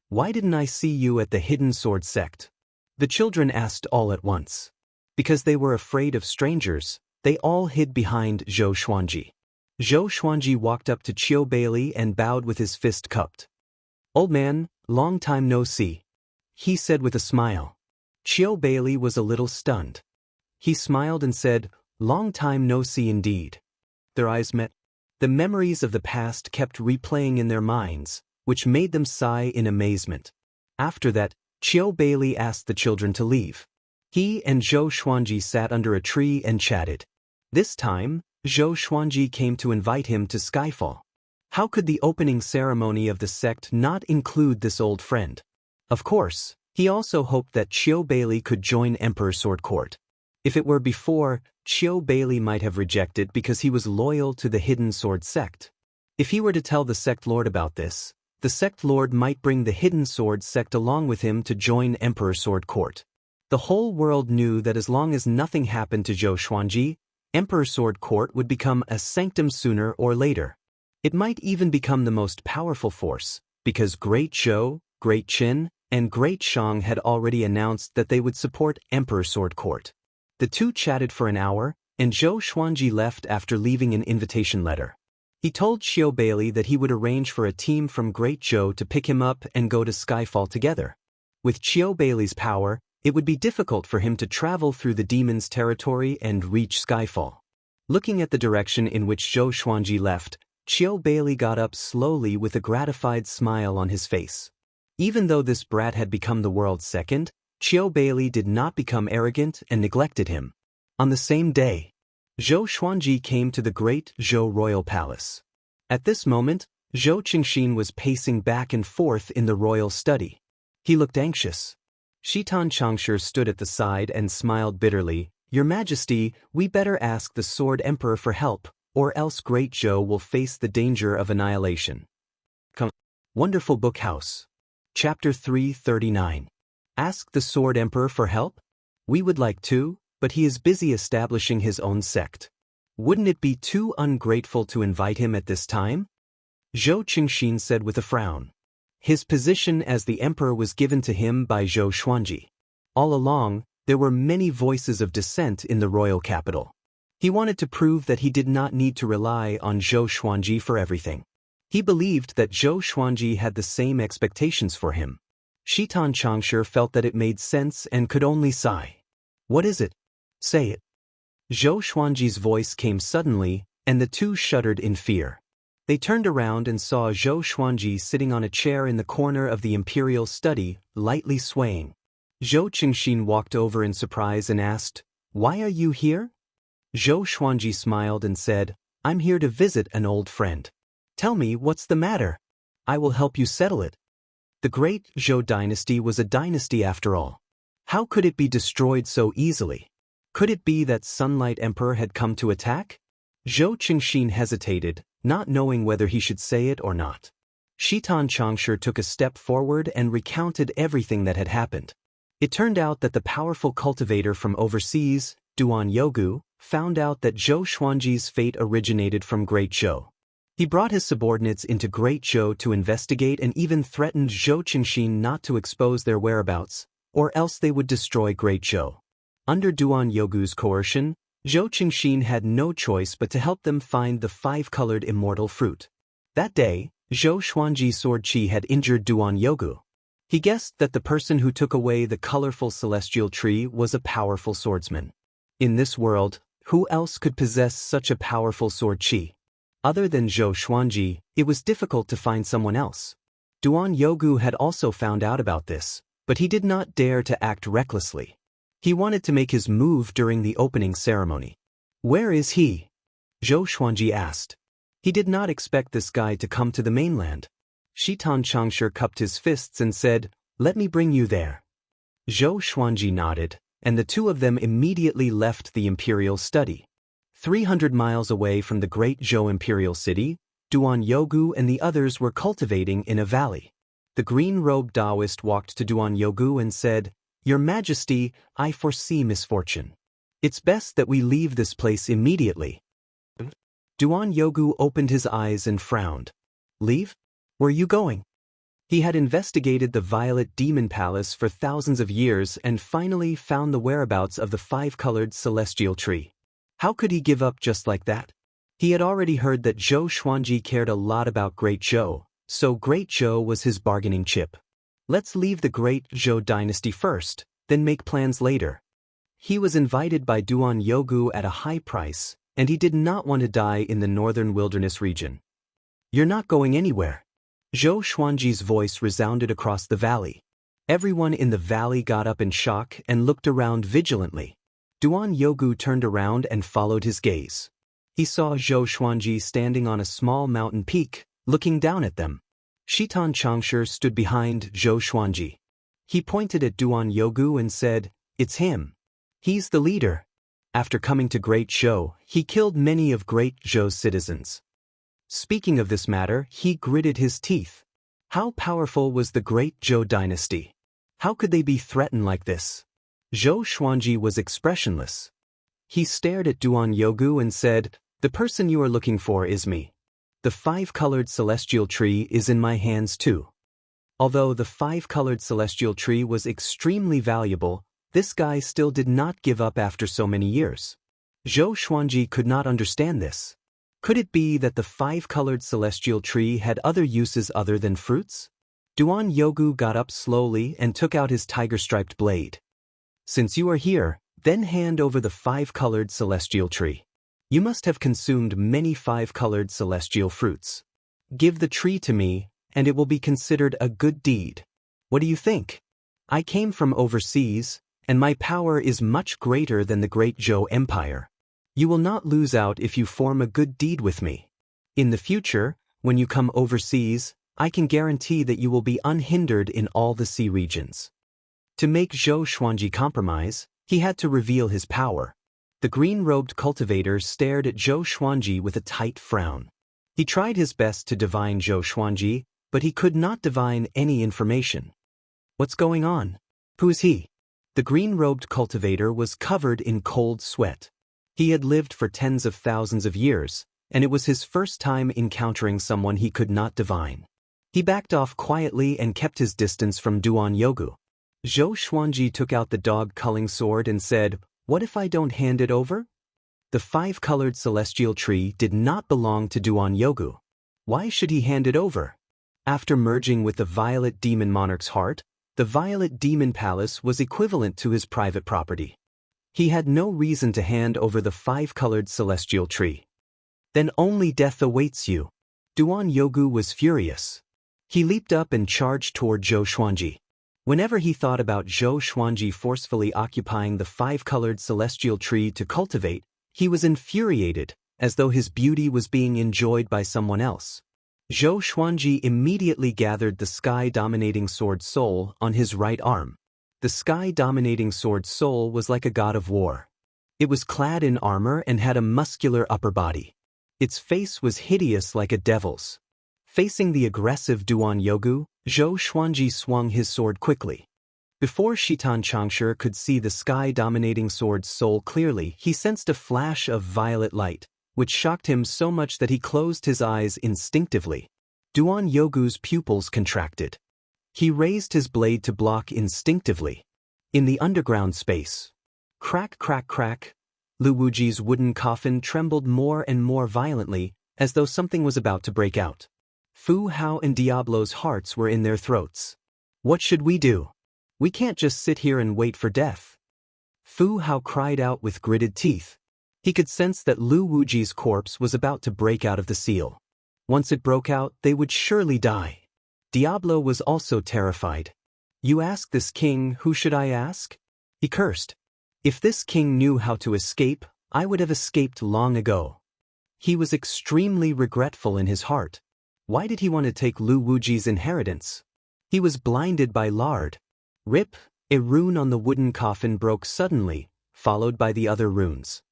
Why didn't I see you at the Hidden Sword sect? The children asked all at once. Because they were afraid of strangers, they all hid behind Zhou Xuanji. Zhou Xuanji walked up to Chiu Bailey and bowed with his fist cupped. Old man, long time no see, he said with a smile. Chiu Bailey was a little stunned. He smiled and said, long time no see indeed. Their eyes met. The memories of the past kept replaying in their minds, which made them sigh in amazement. After that, Chiu Bailey asked the children to leave. He and Zhou Xuanji sat under a tree and chatted. This time, Zhou Xuanji came to invite him to Skyfall. How could the opening ceremony of the sect not include this old friend? Of course, he also hoped that Chiu Bailey could join Emperor Sword Court. If it were before, Chiu Bailey might have rejected because he was loyal to the Hidden Sword sect. If he were to tell the sect lord about this, the sect lord might bring the Hidden Sword sect along with him to join Emperor Sword Court. The whole world knew that as long as nothing happened to Zhou Xuanji, Emperor Sword Court would become a sanctum sooner or later. It might even become the most powerful force, because Great Zhou, Great Qin, and Great Shang had already announced that they would support Emperor Sword Court. The two chatted for an hour, and Zhou Xuanji left after leaving an invitation letter. He told Chiu Bailey that he would arrange for a team from Great Zhou to pick him up and go to Skyfall together. With Chiu Bailey's power, it would be difficult for him to travel through the demon's territory and reach Skyfall. Looking at the direction in which Zhou Xuanji left, Chiu Bailey got up slowly with a gratified smile on his face. Even though this brat had become the world's second, Chiu Bailey did not become arrogant and neglected him. On the same day, Zhou Xuanji came to the Great Zhou Royal Palace. At this moment, Zhou Qingxin was pacing back and forth in the royal study. He looked anxious. Shitan Changsha stood at the side and smiled bitterly. Your Majesty, we better ask the Sword Emperor for help, or else Great Zhou will face the danger of annihilation. Wonderful Book House. Chapter 339. Ask the Sword Emperor for help? We would like to, but he is busy establishing his own sect. Wouldn't it be too ungrateful to invite him at this time? Zhou Qingxin said with a frown. His position as the emperor was given to him by Zhou Xuanji. All along, there were many voices of dissent in the royal capital. He wanted to prove that he did not need to rely on Zhou Xuanji for everything. He believed that Zhou Xuanji had the same expectations for him. Shitan Changsha felt that it made sense and could only sigh. What is it? Say it. Zhou Xuanji's voice came suddenly, and the two shuddered in fear. They turned around and saw Zhou Xuanji sitting on a chair in the corner of the imperial study, lightly swaying. Zhou Qingxin walked over in surprise and asked, Why are you here? Zhou Xuanji smiled and said, I'm here to visit an old friend. Tell me what's the matter. I will help you settle it. The Great Zhou dynasty was a dynasty after all. How could it be destroyed so easily? Could it be that Sunlight Emperor had come to attack? Zhou Qingxin hesitated, not knowing whether he should say it or not. Shitan Changsha took a step forward and recounted everything that had happened. It turned out that the powerful cultivator from overseas, Duan Yogu, found out that Zhou Xuanji's fate originated from Great Zhou. He brought his subordinates into Great Zhou to investigate and even threatened Zhou Qingxin not to expose their whereabouts, or else they would destroy Great Zhou. Under Duan Yogu's coercion, Zhou Qingxin had no choice but to help them find the five-colored immortal fruit. That day, Zhou Xuanji's sword chi had injured Duan Yogu. He guessed that the person who took away the colorful celestial tree was a powerful swordsman. In this world, who else could possess such a powerful sword chi? Other than Zhou Xuanji, it was difficult to find someone else. Duan Yogu had also found out about this, but he did not dare to act recklessly. He wanted to make his move during the opening ceremony. Where is he? Zhou Xuanji asked. He did not expect this guy to come to the mainland. Shitan Changsha cupped his fists and said, Let me bring you there. Zhou Xuanji nodded, and the two of them immediately left the imperial study. 300 miles away from the great Zhou imperial city, Duan Yogu and the others were cultivating in a valley. The green-robed Taoist walked to Duan Yogu and said, "Your Majesty, I foresee misfortune. It's best that we leave this place immediately." Duan Yogu opened his eyes and frowned. "Leave? Where are you going?" He had investigated the Violet Demon Palace for thousands of years and finally found the whereabouts of the five-colored celestial tree. How could he give up just like that? He had already heard that Zhou Xuanji cared a lot about Great Zhou, so Great Zhou was his bargaining chip. Let's leave the Great Zhou dynasty first, then make plans later. He was invited by Duan Yogu at a high price, and he did not want to die in the northern wilderness region. "You're not going anywhere." Zhou Xuanji's voice resounded across the valley. Everyone in the valley got up in shock and looked around vigilantly. Duan Yogu turned around and followed his gaze. He saw Zhou Xuanji standing on a small mountain peak, looking down at them. Shitan Changsher stood behind Zhou Xuanji. He pointed at Duan Yogu and said, "It's him. He's the leader. After coming to Great Zhou, he killed many of Great Zhou's citizens." Speaking of this matter, he gritted his teeth. How powerful was the Great Zhou dynasty? How could they be threatened like this? Zhou Xuanji was expressionless. He stared at Duan Yogu and said, "The person you are looking for is me. The five-colored celestial tree is in my hands too." Although the five-colored celestial tree was extremely valuable, this guy still did not give up after so many years. Zhou Xuanji could not understand this. Could it be that the five-colored celestial tree had other uses other than fruits? Duan Yogu got up slowly and took out his tiger-striped blade. "Since you are here, then hand over the five-colored celestial tree. You must have consumed many five-colored celestial fruits. Give the tree to me, and it will be considered a good deed. What do you think? I came from overseas, and my power is much greater than the Great Zhou Empire. You will not lose out if you form a good deed with me. In the future, when you come overseas, I can guarantee that you will be unhindered in all the sea regions." To make Zhou Xuanji compromise, he had to reveal his power. The green-robed cultivator stared at Zhou Xuanji with a tight frown. He tried his best to divine Zhou Xuanji, but he could not divine any information. "What's going on? Who is he?" The green-robed cultivator was covered in cold sweat. He had lived for tens of thousands of years, and it was his first time encountering someone he could not divine. He backed off quietly and kept his distance from Duan Yogu. Zhou Xuanji took out the dog-culling sword and said, "What if I don't hand it over?" The five-colored celestial tree did not belong to Duan Yogu. Why should he hand it over? After merging with the Violet Demon Monarch's heart, the Violet Demon Palace was equivalent to his private property. He had no reason to hand over the five-colored celestial tree. "Then only death awaits you." Duan Yogu was furious. He leaped up and charged toward Zhou Xuanji. Whenever he thought about Zhou Xuanji forcefully occupying the five-colored celestial tree to cultivate, he was infuriated, as though his beauty was being enjoyed by someone else. Zhou Xuanji immediately gathered the sky-dominating sword soul on his right arm. The sky-dominating sword soul was like a god of war. It was clad in armor and had a muscular upper body. Its face was hideous like a devil's. Facing the aggressive Duan Yogu, Zhou Xuanji swung his sword quickly. Before Shitan Changsher could see the sky-dominating sword's soul clearly, he sensed a flash of violet light, which shocked him so much that he closed his eyes instinctively. Duan Yogu's pupils contracted. He raised his blade to block instinctively. In the underground space, crack, crack, crack, Lu Wuji's wooden coffin trembled more and more violently, as though something was about to break out. Fu Hao and Diablo's hearts were in their throats. "What should we do? We can't just sit here and wait for death." Fu Hao cried out with gritted teeth. He could sense that Lu Wuji's corpse was about to break out of the seal. Once it broke out, they would surely die. Diablo was also terrified. "You ask this king, who should I ask?" He cursed. "If this king knew how to escape, I would have escaped long ago." He was extremely regretful in his heart. Why did he want to take Lu Wuji's inheritance? He was blinded by lard. Rip, a rune on the wooden coffin broke suddenly, followed by the other runes.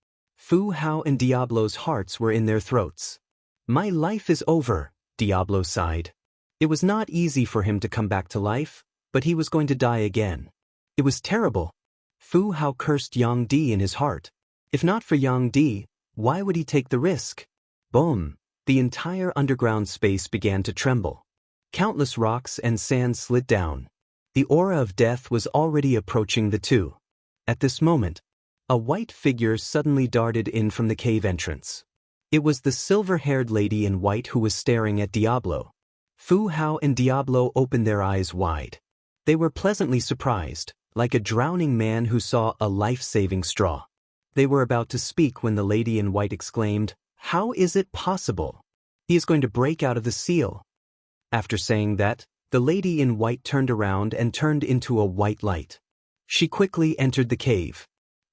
Fu Hao and Diablo's hearts were in their throats. My life is over, Diablo sighed. It was not easy for him to come back to life, but he was going to die again. It was terrible. Fu Hao cursed Yang Di in his heart. If not for Yang Di, why would he take the risk? Boom! The entire underground space began to tremble. Countless rocks and sand slid down. The aura of death was already approaching the two. At this moment, a white figure suddenly darted in from the cave entrance. It was the silver-haired lady in white who was staring at Diablo. Fu Hao and Diablo opened their eyes wide. They were pleasantly surprised, like a drowning man who saw a life-saving straw. They were about to speak when the lady in white exclaimed, "How is it possible? He is going to break out of the seal." After saying that, the lady in white turned around and turned into a white light. She quickly entered the cave.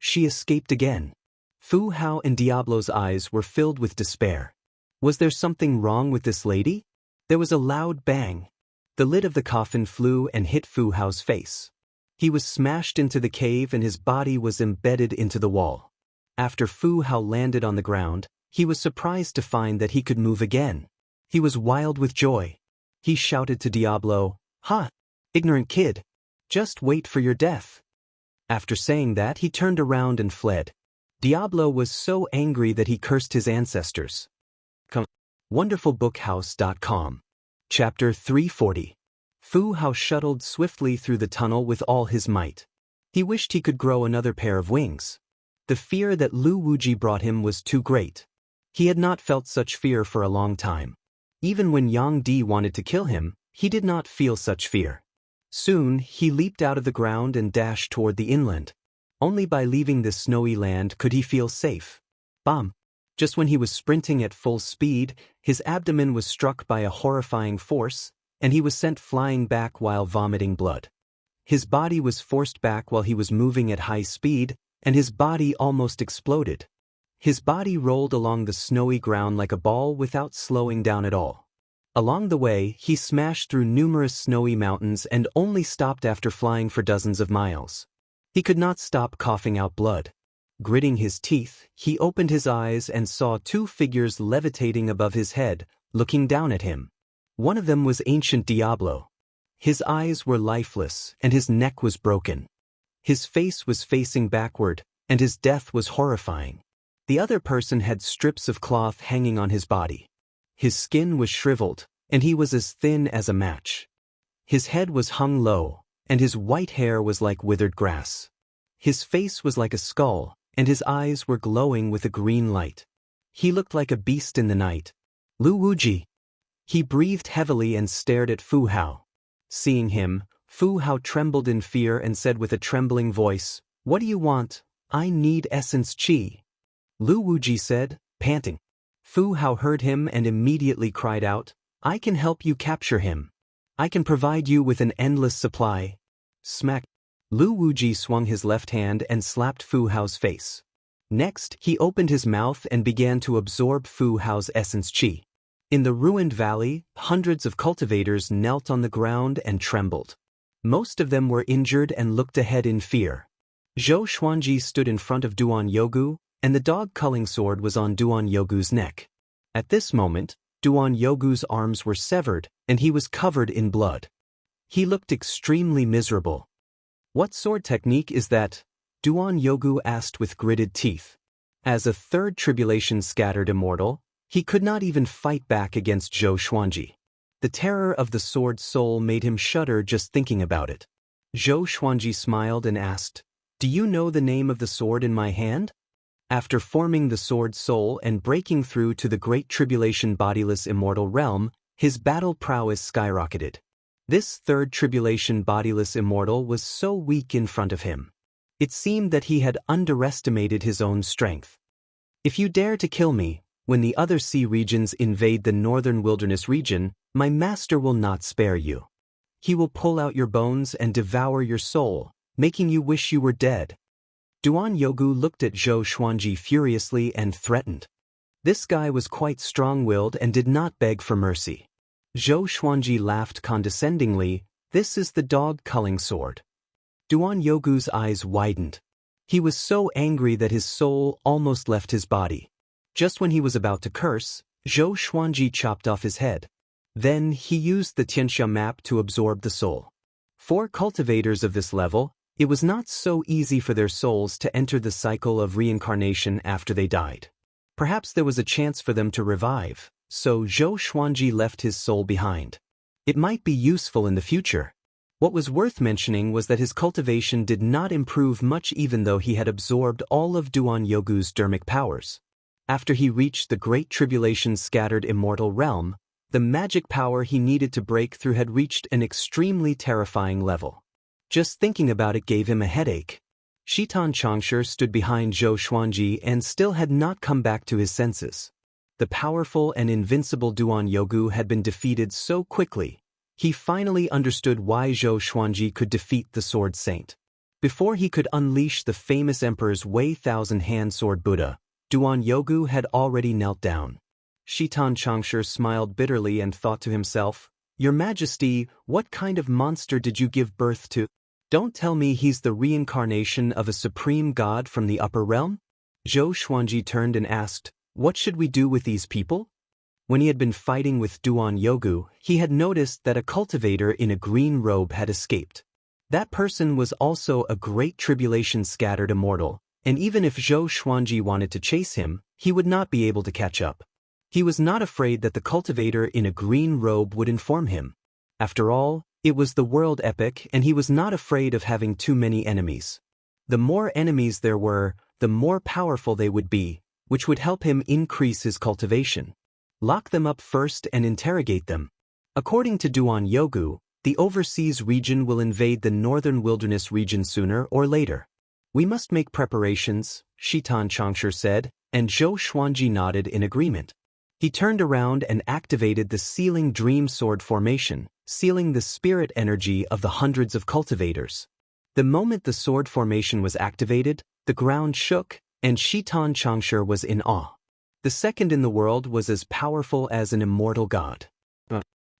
She escaped again. Fu Hao and Diablo's eyes were filled with despair. Was there something wrong with this lady? There was a loud bang. The lid of the coffin flew and hit Fu Hao's face. He was smashed into the cave and his body was embedded into the wall. After Fu Hao landed on the ground, he was surprised to find that he could move again. He was wild with joy. He shouted to Diablo, "Ha! Ignorant kid! Just wait for your death." After saying that, he turned around and fled. Diablo was so angry that he cursed his ancestors. WonderfulBookhouse.com. Chapter 340. Fu Hao shuttled swiftly through the tunnel with all his might. He wished he could grow another pair of wings. The fear that Lu Wuji brought him was too great. He had not felt such fear for a long time. Even when Yang Di wanted to kill him, he did not feel such fear. Soon, he leaped out of the ground and dashed toward the inland. Only by leaving this snowy land could he feel safe. Bam! Just when he was sprinting at full speed, his abdomen was struck by a horrifying force, and he was sent flying back while vomiting blood. His body was forced back while he was moving at high speed, and his body almost exploded. His body rolled along the snowy ground like a ball without slowing down at all. Along the way, he smashed through numerous snowy mountains and only stopped after flying for dozens of miles. He could not stop coughing out blood. Gritting his teeth, he opened his eyes and saw two figures levitating above his head, looking down at him. One of them was ancient Diablo. His eyes were lifeless, and his neck was broken. His face was facing backward, and his death was horrifying. The other person had strips of cloth hanging on his body. His skin was shriveled, and he was as thin as a match. His head was hung low, and his white hair was like withered grass. His face was like a skull, and his eyes were glowing with a green light. He looked like a beast in the night. Lu Wuji. He breathed heavily and stared at Fu Hao. Seeing him, Fu Hao trembled in fear and said with a trembling voice, "What do you want? I need essence chi." Lu Wuji said, panting. Fu Hao heard him and immediately cried out, "I can help you capture him. I can provide you with an endless supply." Smack. Lu Wuji swung his left hand and slapped Fu Hao's face. Next, he opened his mouth and began to absorb Fu Hao's essence chi. In the ruined valley, hundreds of cultivators knelt on the ground and trembled. Most of them were injured and looked ahead in fear. Zhou Xuanji stood in front of Duan Yogu, and the dog-culling sword was on Duan Yogu's neck. At this moment, Duan Yogu's arms were severed, and he was covered in blood. He looked extremely miserable. "What sword technique is that?" Duan Yogu asked with gritted teeth. As a third tribulation scattered immortal, he could not even fight back against Zhou Xuanji. The terror of the sword soul made him shudder just thinking about it. Zhou Xuanji smiled and asked, "Do you know the name of the sword in my hand?" After forming the sword soul and breaking through to the Great Tribulation bodiless immortal realm, his battle prowess skyrocketed. This third tribulation bodiless immortal was so weak in front of him. It seemed that he had underestimated his own strength. "If you dare to kill me, when the other sea regions invade the northern wilderness region, my master will not spare you. He will pull out your bones and devour your soul, making you wish you were dead." Duan Yogu looked at Zhou Xuanji furiously and threatened. This guy was quite strong-willed and did not beg for mercy. Zhou Xuanji laughed condescendingly, "This is the dog-culling sword." Duan Yogu's eyes widened. He was so angry that his soul almost left his body. Just when he was about to curse, Zhou Xuanji chopped off his head. Then he used the Tianxia map to absorb the soul. For cultivators of this level, it was not so easy for their souls to enter the cycle of reincarnation after they died. Perhaps there was a chance for them to revive, so Zhou Xuanji left his soul behind. It might be useful in the future. What was worth mentioning was that his cultivation did not improve much even though he had absorbed all of Duan Yogu's dermic powers. After he reached the Great Tribulation's scattered immortal realm, the magic power he needed to break through had reached an extremely terrifying level. Just thinking about it gave him a headache. Shitan Changsha stood behind Zhou Xuanji and still had not come back to his senses. The powerful and invincible Duan Yogu had been defeated so quickly. He finally understood why Zhou Xuanji could defeat the Sword Saint. Before he could unleash the famous Emperor's Wei Thousand-Hand Sword Buddha, Duan Yogu had already knelt down. Shitan Changsha smiled bitterly and thought to himself, "Your Majesty, what kind of monster did you give birth to? Don't tell me he's the reincarnation of a supreme god from the upper realm?" Zhou Xuanji turned and asked, "What should we do with these people?" When he had been fighting with Duan Yogu, he had noticed that a cultivator in a green robe had escaped. That person was also a Great Tribulation scattered immortal, and even if Zhou Xuanji wanted to chase him, he would not be able to catch up. He was not afraid that the cultivator in a green robe would inform him. After all, it was the world epic and he was not afraid of having too many enemies. The more enemies there were, the more powerful they would be, which would help him increase his cultivation. Lock them up first and interrogate them. According to Duan Yogu, the overseas region will invade the northern wilderness region sooner or later. "We must make preparations," Shitan Changsha said, and Zhou Xuanji nodded in agreement. He turned around and activated the Sealing Dream Sword formation, sealing the spirit energy of the hundreds of cultivators. The moment the sword formation was activated, the ground shook, and Shitan Changsha was in awe. The second in the world was as powerful as an immortal god.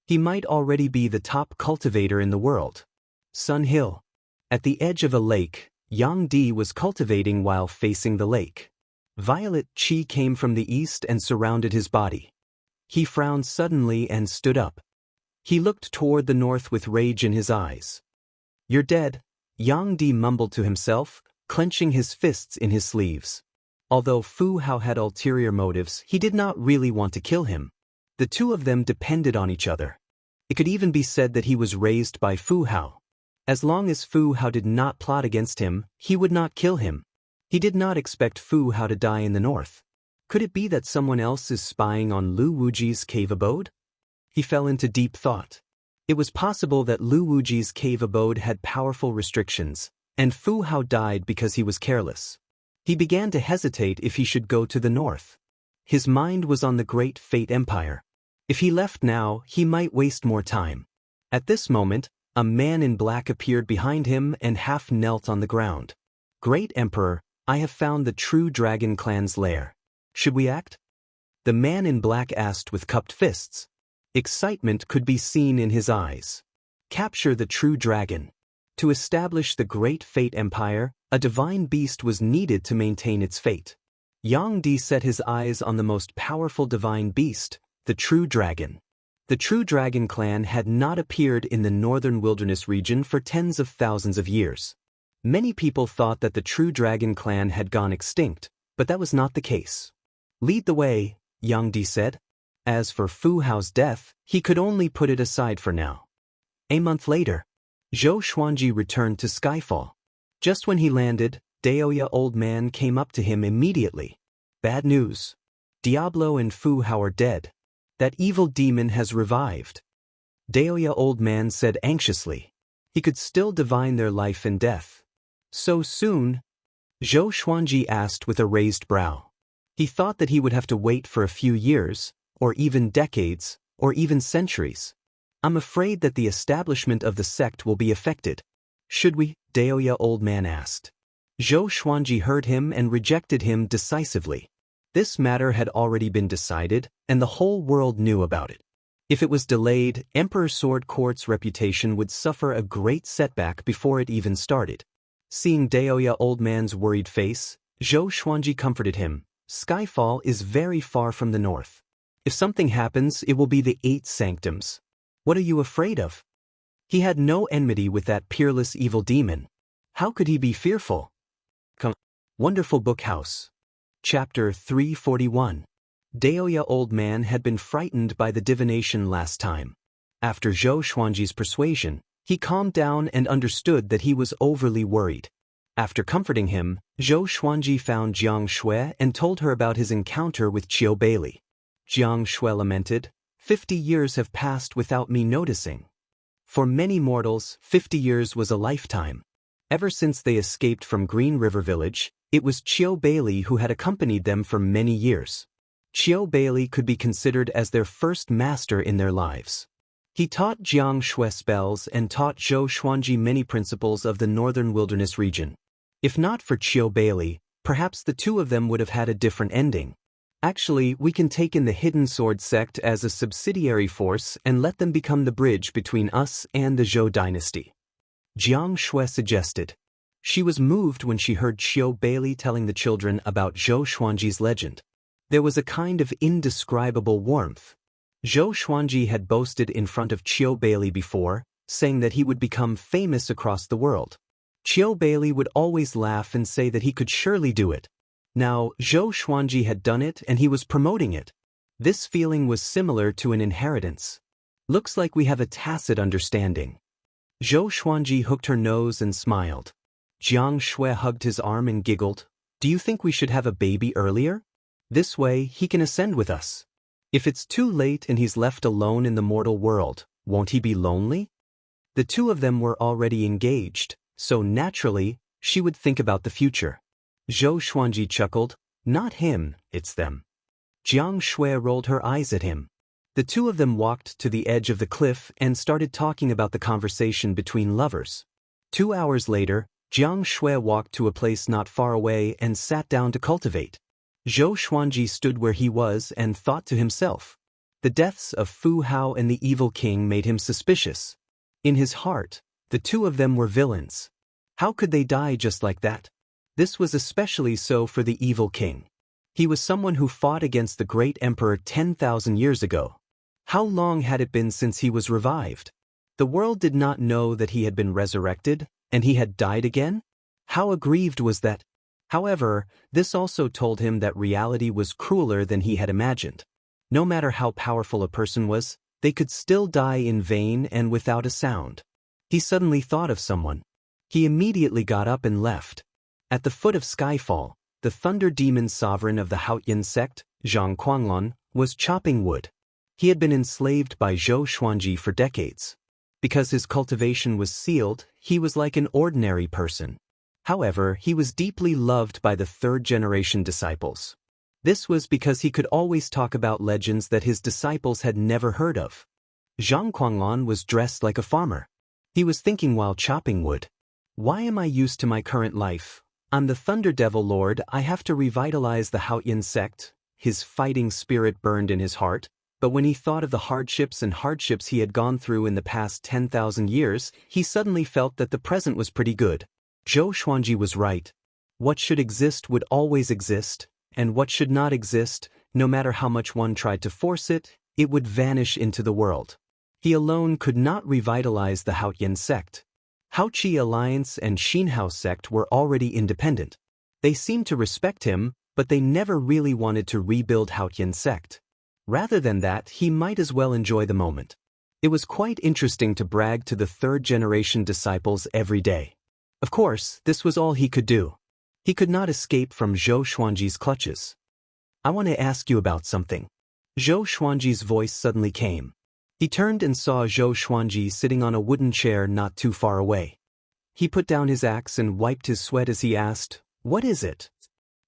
He might already be the top cultivator in the world. Sun Hill. At the edge of a lake, Yang Di was cultivating while facing the lake. Violet Qi came from the east and surrounded his body. He frowned suddenly and stood up. He looked toward the north with rage in his eyes. "You're dead," Yang Di mumbled to himself, clenching his fists in his sleeves. Although Fu Hao had ulterior motives, he did not really want to kill him. The two of them depended on each other. It could even be said that he was raised by Fu Hao. As long as Fu Hao did not plot against him, he would not kill him. He did not expect Fu Hao to die in the north. Could it be that someone else is spying on Lu Wuji's cave abode? He fell into deep thought. It was possible that Lu Wuji's cave abode had powerful restrictions, and Fu Hao died because he was careless. He began to hesitate if he should go to the north. His mind was on the Great Fate Empire. If he left now, he might waste more time. At this moment, a man in black appeared behind him and half knelt on the ground. "Great Emperor, I have found the true dragon clan's lair. Should we act?" The man in black asked with cupped fists. Excitement could be seen in his eyes. Capture the true dragon. To establish the Great Fate Empire, a divine beast was needed to maintain its fate. Yang Di set his eyes on the most powerful divine beast, the true dragon. The true dragon clan had not appeared in the northern wilderness region for tens of thousands of years. Many people thought that the true dragon clan had gone extinct, but that was not the case. "Lead the way," Yang Di said. As for Fu Hao's death, he could only put it aside for now. A month later, Zhou Xuanji returned to Skyfall. Just when he landed, Daoya Old Man came up to him immediately. "Bad news. Diablo and Fu Hao are dead. That evil demon has revived." Daoya Old Man said anxiously. He could still divine their life and death. "So soon?" Zhou Xuanji asked with a raised brow. He thought that he would have to wait for a few years, or even decades, or even centuries. "I'm afraid that the establishment of the sect will be affected." "Should we?" Daoya Old Man asked. Zhou Xuanji heard him and rejected him decisively. This matter had already been decided, and the whole world knew about it. If it was delayed, Emperor Sword Court's reputation would suffer a great setback before it even started. Seeing Daoya old man's worried face, Zhou Xuanji comforted him. Skyfall is very far from the north. If something happens, it will be the 8 sanctums. What are you afraid of? He had no enmity with that peerless evil demon. How could he be fearful? Wonderful Book House. Chapter 341. Daoya old man had been frightened by the divination last time. After Zhou Xuanji's persuasion, he calmed down and understood that he was overly worried. After comforting him, Zhou Xuanji found Jiang Shui and told her about his encounter with Qiu Beili. Jiang Shui lamented, 50 years have passed without me noticing. For many mortals, 50 years was a lifetime. Ever since they escaped from Green River Village, it was Qiu Beili who had accompanied them for many years. Qiu Beili could be considered as their first master in their lives. He taught Jiang Shui spells and taught Zhou Xuanji many principles of the northern wilderness region. If not for Qiu Beili, perhaps the two of them would have had a different ending. Actually, we can take in the Hidden Sword sect as a subsidiary force and let them become the bridge between us and the Zhou dynasty. Jiang Shui suggested. She was moved when she heard Qiu Beili telling the children about Zhou Xuanji's legend. There was a kind of indescribable warmth. Zhou Xuanji had boasted in front of Qiu Beili before, saying that he would become famous across the world. Qiu Beili would always laugh and say that he could surely do it. Now, Zhou Xuanji had done it and he was promoting it. This feeling was similar to an inheritance. Looks like we have a tacit understanding. Zhou Xuanji hooked her nose and smiled. Jiang Shui hugged his arm and giggled. Do you think we should have a baby earlier? This way, he can ascend with us. If it's too late and he's left alone in the mortal world, won't he be lonely? The two of them were already engaged, so naturally, she would think about the future. Zhou Xuanji chuckled. Not him, it's them. Jiang Shui rolled her eyes at him. The two of them walked to the edge of the cliff and started talking about the conversation between lovers. 2 hours later, Jiang Shui walked to a place not far away and sat down to cultivate. Zhou Xuanji stood where he was and thought to himself. The deaths of Fu Hao and the evil king made him suspicious. In his heart, the two of them were villains. How could they die just like that? This was especially so for the evil king. He was someone who fought against the great emperor 10,000 years ago. How long had it been since he was revived? The world did not know that he had been resurrected, and he had died again? How aggrieved was that? However, this also told him that reality was crueler than he had imagined. No matter how powerful a person was, they could still die in vain and without a sound. He suddenly thought of someone. He immediately got up and left. At the foot of Skyfall, the thunder demon sovereign of the Haotian sect, Zhang Quanglun, was chopping wood. He had been enslaved by Zhou Xuanji for decades. Because his cultivation was sealed, he was like an ordinary person. However, he was deeply loved by the third-generation disciples. This was because he could always talk about legends that his disciples had never heard of. Zhang Quanglun was dressed like a farmer. He was thinking while chopping wood. Why am I used to my current life? I'm the Thunder Devil Lord. I have to revitalize the Haotian sect. His fighting spirit burned in his heart, but when he thought of the hardships he had gone through in the past 10,000 years, he suddenly felt that the present was pretty good. Zhou Xuanji was right. What should exist would always exist, and what should not exist, no matter how much one tried to force it, it would vanish into the world. He alone could not revitalize the Haotian sect. Haoqi Alliance and Xinhao sect were already independent. They seemed to respect him, but they never really wanted to rebuild Haotian sect. Rather than that, he might as well enjoy the moment. It was quite interesting to brag to the third-generation disciples every day. Of course, this was all he could do. He could not escape from Zhou Xuanji's clutches. I want to ask you about something. Zhou Xuanji's voice suddenly came. He turned and saw Zhou Xuanji sitting on a wooden chair not too far away. He put down his axe and wiped his sweat as he asked, "What is it?"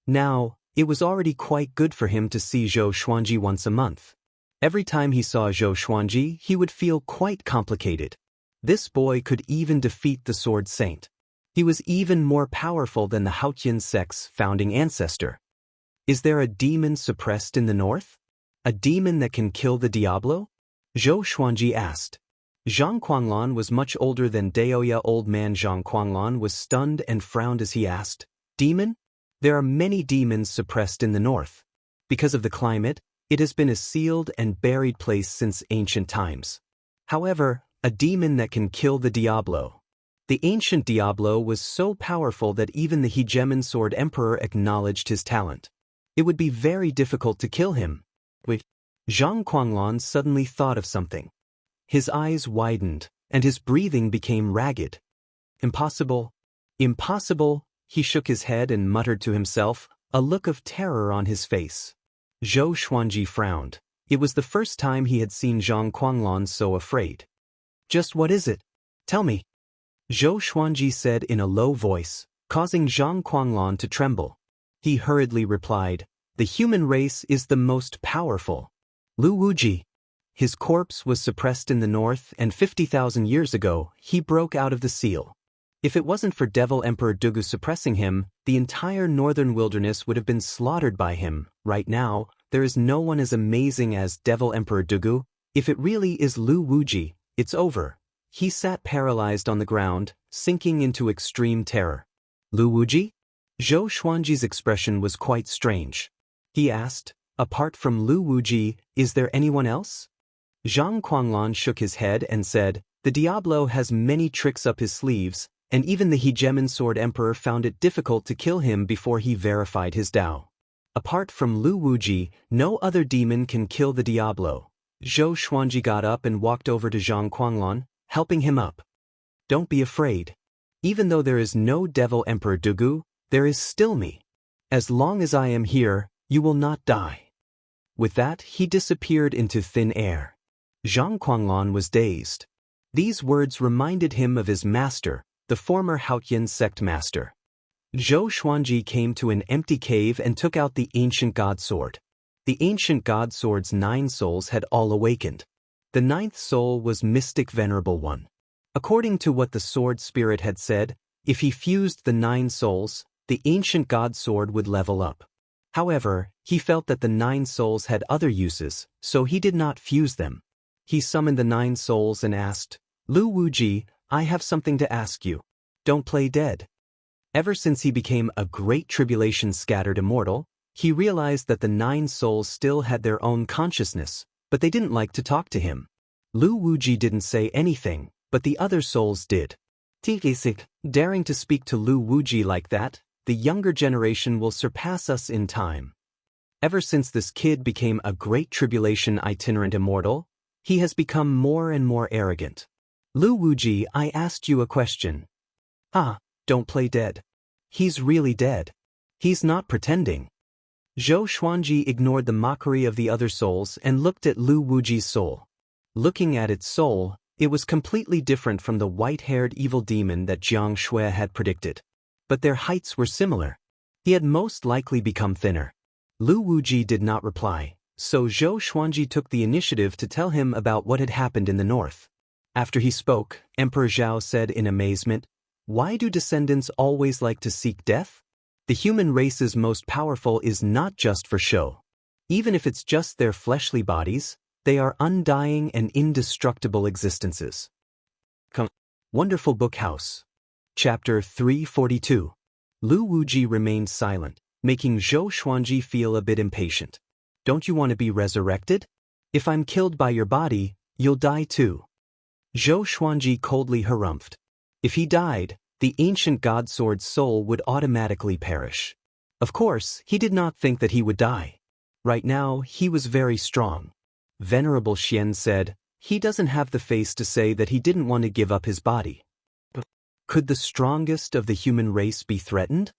Now, it was already quite good for him to see Zhou Xuanji once a month. Every time he saw Zhou Xuanji, he would feel quite complicated. This boy could even defeat the Sword Saint. He was even more powerful than the Haotian sect's founding ancestor. Is there a demon suppressed in the north? A demon that can kill the Diablo? Zhou Xuanji asked. Zhang Quanglan was much older than Daoya. Old man Zhang Quanglan was stunned and frowned as he asked, "Demon? There are many demons suppressed in the north. Because of the climate, it has been a sealed and buried place since ancient times. However, a demon that can kill the Diablo. The ancient Diablo was so powerful that even the Hegemon Sword Emperor acknowledged his talent. It would be very difficult to kill him." Wait. Zhang Quanglan suddenly thought of something. His eyes widened, and his breathing became ragged. "Impossible. Impossible," he shook his head and muttered to himself, a look of terror on his face. Zhou Xuanji frowned. It was the first time he had seen Zhang Quanglan so afraid. "Just what is it? Tell me," Zhou Xuanji said in a low voice, causing Zhang Quanglan to tremble. He hurriedly replied, "The human race is the most powerful. Lu Wuji." His corpse was suppressed in the north, and 50,000 years ago, he broke out of the seal. If it wasn't for Devil Emperor Dugu suppressing him, the entire northern wilderness would have been slaughtered by him. Right now, there is no one as amazing as Devil Emperor Dugu. If it really is Lu Wuji, it's over. He sat paralyzed on the ground, sinking into extreme terror. "Lu Wuji?" Zhou Xuanji's expression was quite strange. He asked, "Apart from Lu Wuji, is there anyone else?" Zhang Quanglan shook his head and said, "The Diablo has many tricks up his sleeves, and even the Hegemon Sword Emperor found it difficult to kill him before he verified his Tao. Apart from Lu Wuji, no other demon can kill the Diablo." Zhou Xuanji got up and walked over to Zhang Quanglan, helping him up. "Don't be afraid. Even though there is no Devil Emperor Dugu, there is still me. As long as I am here, you will not die." With that, he disappeared into thin air. Zhang Quanglan was dazed. These words reminded him of his master, the former Haotian sect master. Zhou Xuanji came to an empty cave and took out the ancient god sword. The ancient god sword's 9 souls had all awakened. The 9th soul was Mystic Venerable One. According to what the sword spirit had said, if he fused the 9 souls, the ancient god sword would level up. However, he felt that the 9 souls had other uses, so he did not fuse them. He summoned the 9 souls and asked, "Lu Wuji, I have something to ask you. Don't play dead." Ever since he became a great tribulation scattered immortal, he realized that the 9 souls still had their own consciousness, but they didn't like to talk to him. Lu Wuji didn't say anything, but the other souls did. Daring to speak to Lu Wuji like that, the younger generation will surpass us in time. Ever since this kid became a great tribulation itinerant immortal, he has become more and more arrogant. "Lu Wuji, I asked you a question." "Ah, don't play dead. He's really dead. He's not pretending." Zhou Xuanji ignored the mockery of the other souls and looked at Lu Wuji's soul. Looking at its soul, it was completely different from the white-haired evil demon that Jiang Shui had predicted. But their heights were similar. He had most likely become thinner. Lu Wuji did not reply, so Zhou Xuanji took the initiative to tell him about what had happened in the north. After he spoke, Emperor Zhao said in amazement, "Why do descendants always like to seek death? The human race's most powerful is not just for show. Even if it's just their fleshly bodies, they are undying and indestructible existences." Wonderful Book House. Chapter 342. Lu Wuji remained silent, making Zhou Xuanji feel a bit impatient. "Don't you want to be resurrected? If I'm killed by your body, you'll die too." Zhou Xuanji coldly harumphed. If he died, the ancient god sword's soul would automatically perish. Of course, he did not think that he would die. Right now, he was very strong. Venerable Xian said, "He doesn't have the face to say that he didn't want to give up his body." Could the strongest of the human race be threatened?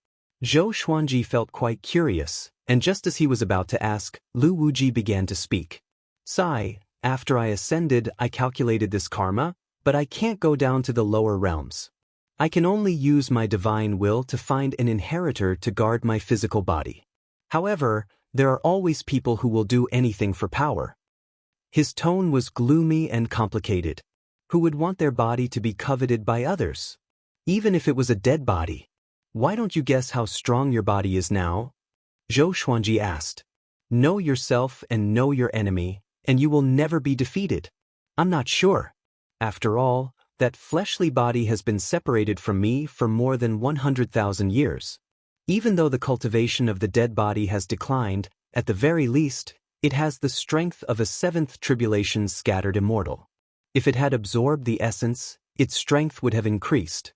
Zhou Xuanji felt quite curious, and just as he was about to ask, Lu Wuji began to speak. "Sai, after I ascended, I calculated this karma, but I can't go down to the lower realms. I can only use my divine will to find an inheritor to guard my physical body. However, there are always people who will do anything for power." His tone was gloomy and complicated. Who would want their body to be coveted by others? Even if it was a dead body. "Why don't you guess how strong your body is now?" Zhou Xuanji asked. "Know yourself and know your enemy, and you will never be defeated." "I'm not sure." After all, that fleshly body has been separated from me for more than 100,000 years. Even though the cultivation of the dead body has declined, at the very least, it has the strength of a seventh tribulation scattered immortal. If it had absorbed the essence, its strength would have increased.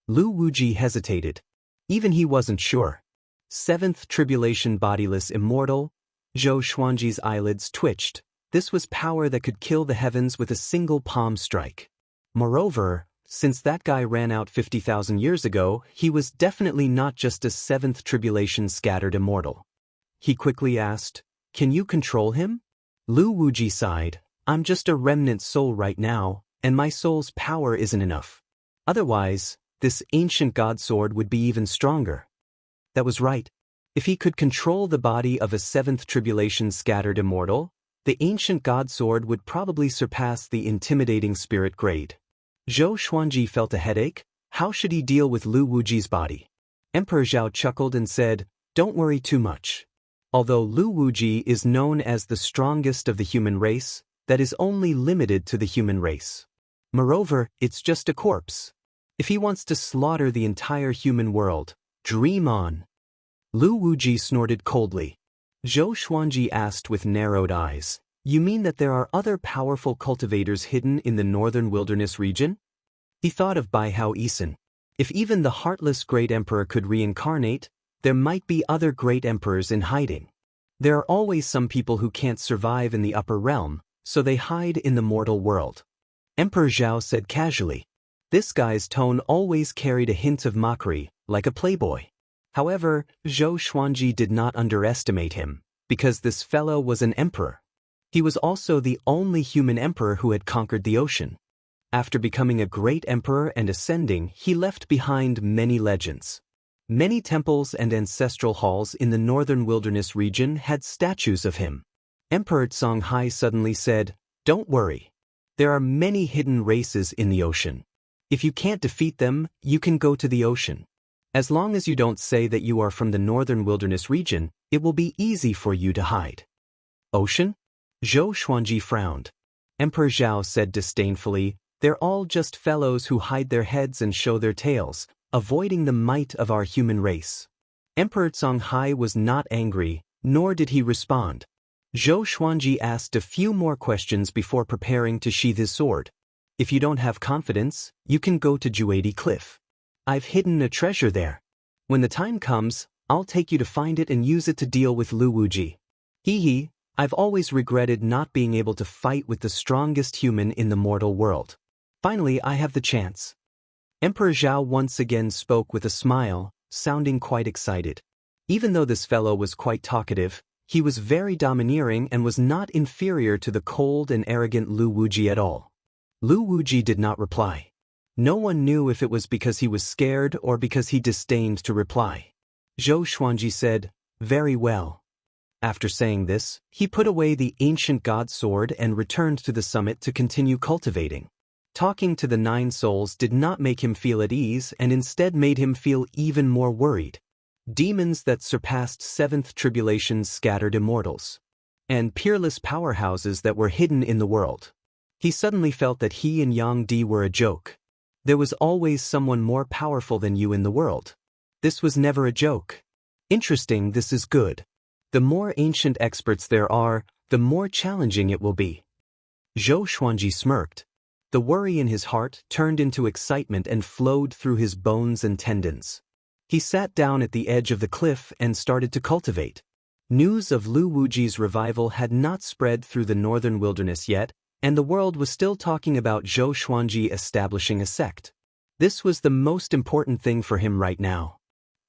Lu Wuji hesitated. Even he wasn't sure. Seventh tribulation bodiless immortal? Zhou Xuanji's eyelids twitched. This was power that could kill the heavens with a single palm strike. Moreover, since that guy ran out 50,000 years ago, he was definitely not just a seventh tribulation scattered immortal. He quickly asked, "Can you control him?" Lu Wuji sighed. "I'm just a remnant soul right now, and my soul's power isn't enough. Otherwise, this ancient god sword would be even stronger." That was right. If he could control the body of a seventh tribulation scattered immortal, the ancient god sword would probably surpass the intimidating spirit grade. Zhou Xuanji felt a headache. How should he deal with Lu Wuji's body? Emperor Zhao chuckled and said, "Don't worry too much. Although Lu Wuji is known as the strongest of the human race, that is only limited to the human race. Moreover, it's just a corpse. If he wants to slaughter the entire human world, dream on." Lu Wuji snorted coldly. Zhou Xuanji asked with narrowed eyes, "You mean that there are other powerful cultivators hidden in the northern wilderness region?" He thought of Bai Hao Yisan. If even the heartless great emperor could reincarnate, there might be other great emperors in hiding. There are always some people who can't survive in the upper realm, so they hide in the mortal world. Emperor Zhao said casually. This guy's tone always carried a hint of mockery, like a playboy. However, Zhou Xuanji did not underestimate him, because this fellow was an emperor. He was also the only human emperor who had conquered the ocean. After becoming a great emperor and ascending, he left behind many legends. Many temples and ancestral halls in the northern wilderness region had statues of him. Emperor Songhai suddenly said, "Don't worry. There are many hidden races in the ocean. If you can't defeat them, you can go to the ocean. As long as you don't say that you are from the northern wilderness region, it will be easy for you to hide." Ocean? Zhou Xuanji frowned. Emperor Zhao said disdainfully, "They're all just fellows who hide their heads and show their tails, avoiding the might of our human race." Emperor Songhai was not angry, nor did he respond. Zhou Xuanji asked a few more questions before preparing to sheath his sword. "If you don't have confidence, you can go to Juadi Cliff. I've hidden a treasure there. When the time comes, I'll take you to find it and use it to deal with Lu Wuji." Hee, I've always regretted not being able to fight with the strongest human in the mortal world. Finally, I have the chance. Emperor Zhao once again spoke with a smile, sounding quite excited. Even though this fellow was quite talkative, he was very domineering and was not inferior to the cold and arrogant Lu Wuji at all. Lu Wuji did not reply. No one knew if it was because he was scared or because he disdained to reply. Zhou Xuanji said, "Very well." After saying this, he put away the ancient god sword and returned to the summit to continue cultivating. Talking to the 9 souls did not make him feel at ease and instead made him feel even more worried. Demons that surpassed 7th tribulation's scattered immortals. And peerless powerhouses that were hidden in the world. He suddenly felt that he and Yang Di were a joke. There was always someone more powerful than you in the world. This was never a joke. Interesting, this is good. The more ancient experts there are, the more challenging it will be. Zhou Xuanji smirked. The worry in his heart turned into excitement and flowed through his bones and tendons. He sat down at the edge of the cliff and started to cultivate. News of Lu Wuji's revival had not spread through the northern wilderness yet, and the world was still talking about Zhou Xuanji establishing a sect. This was the most important thing for him right now.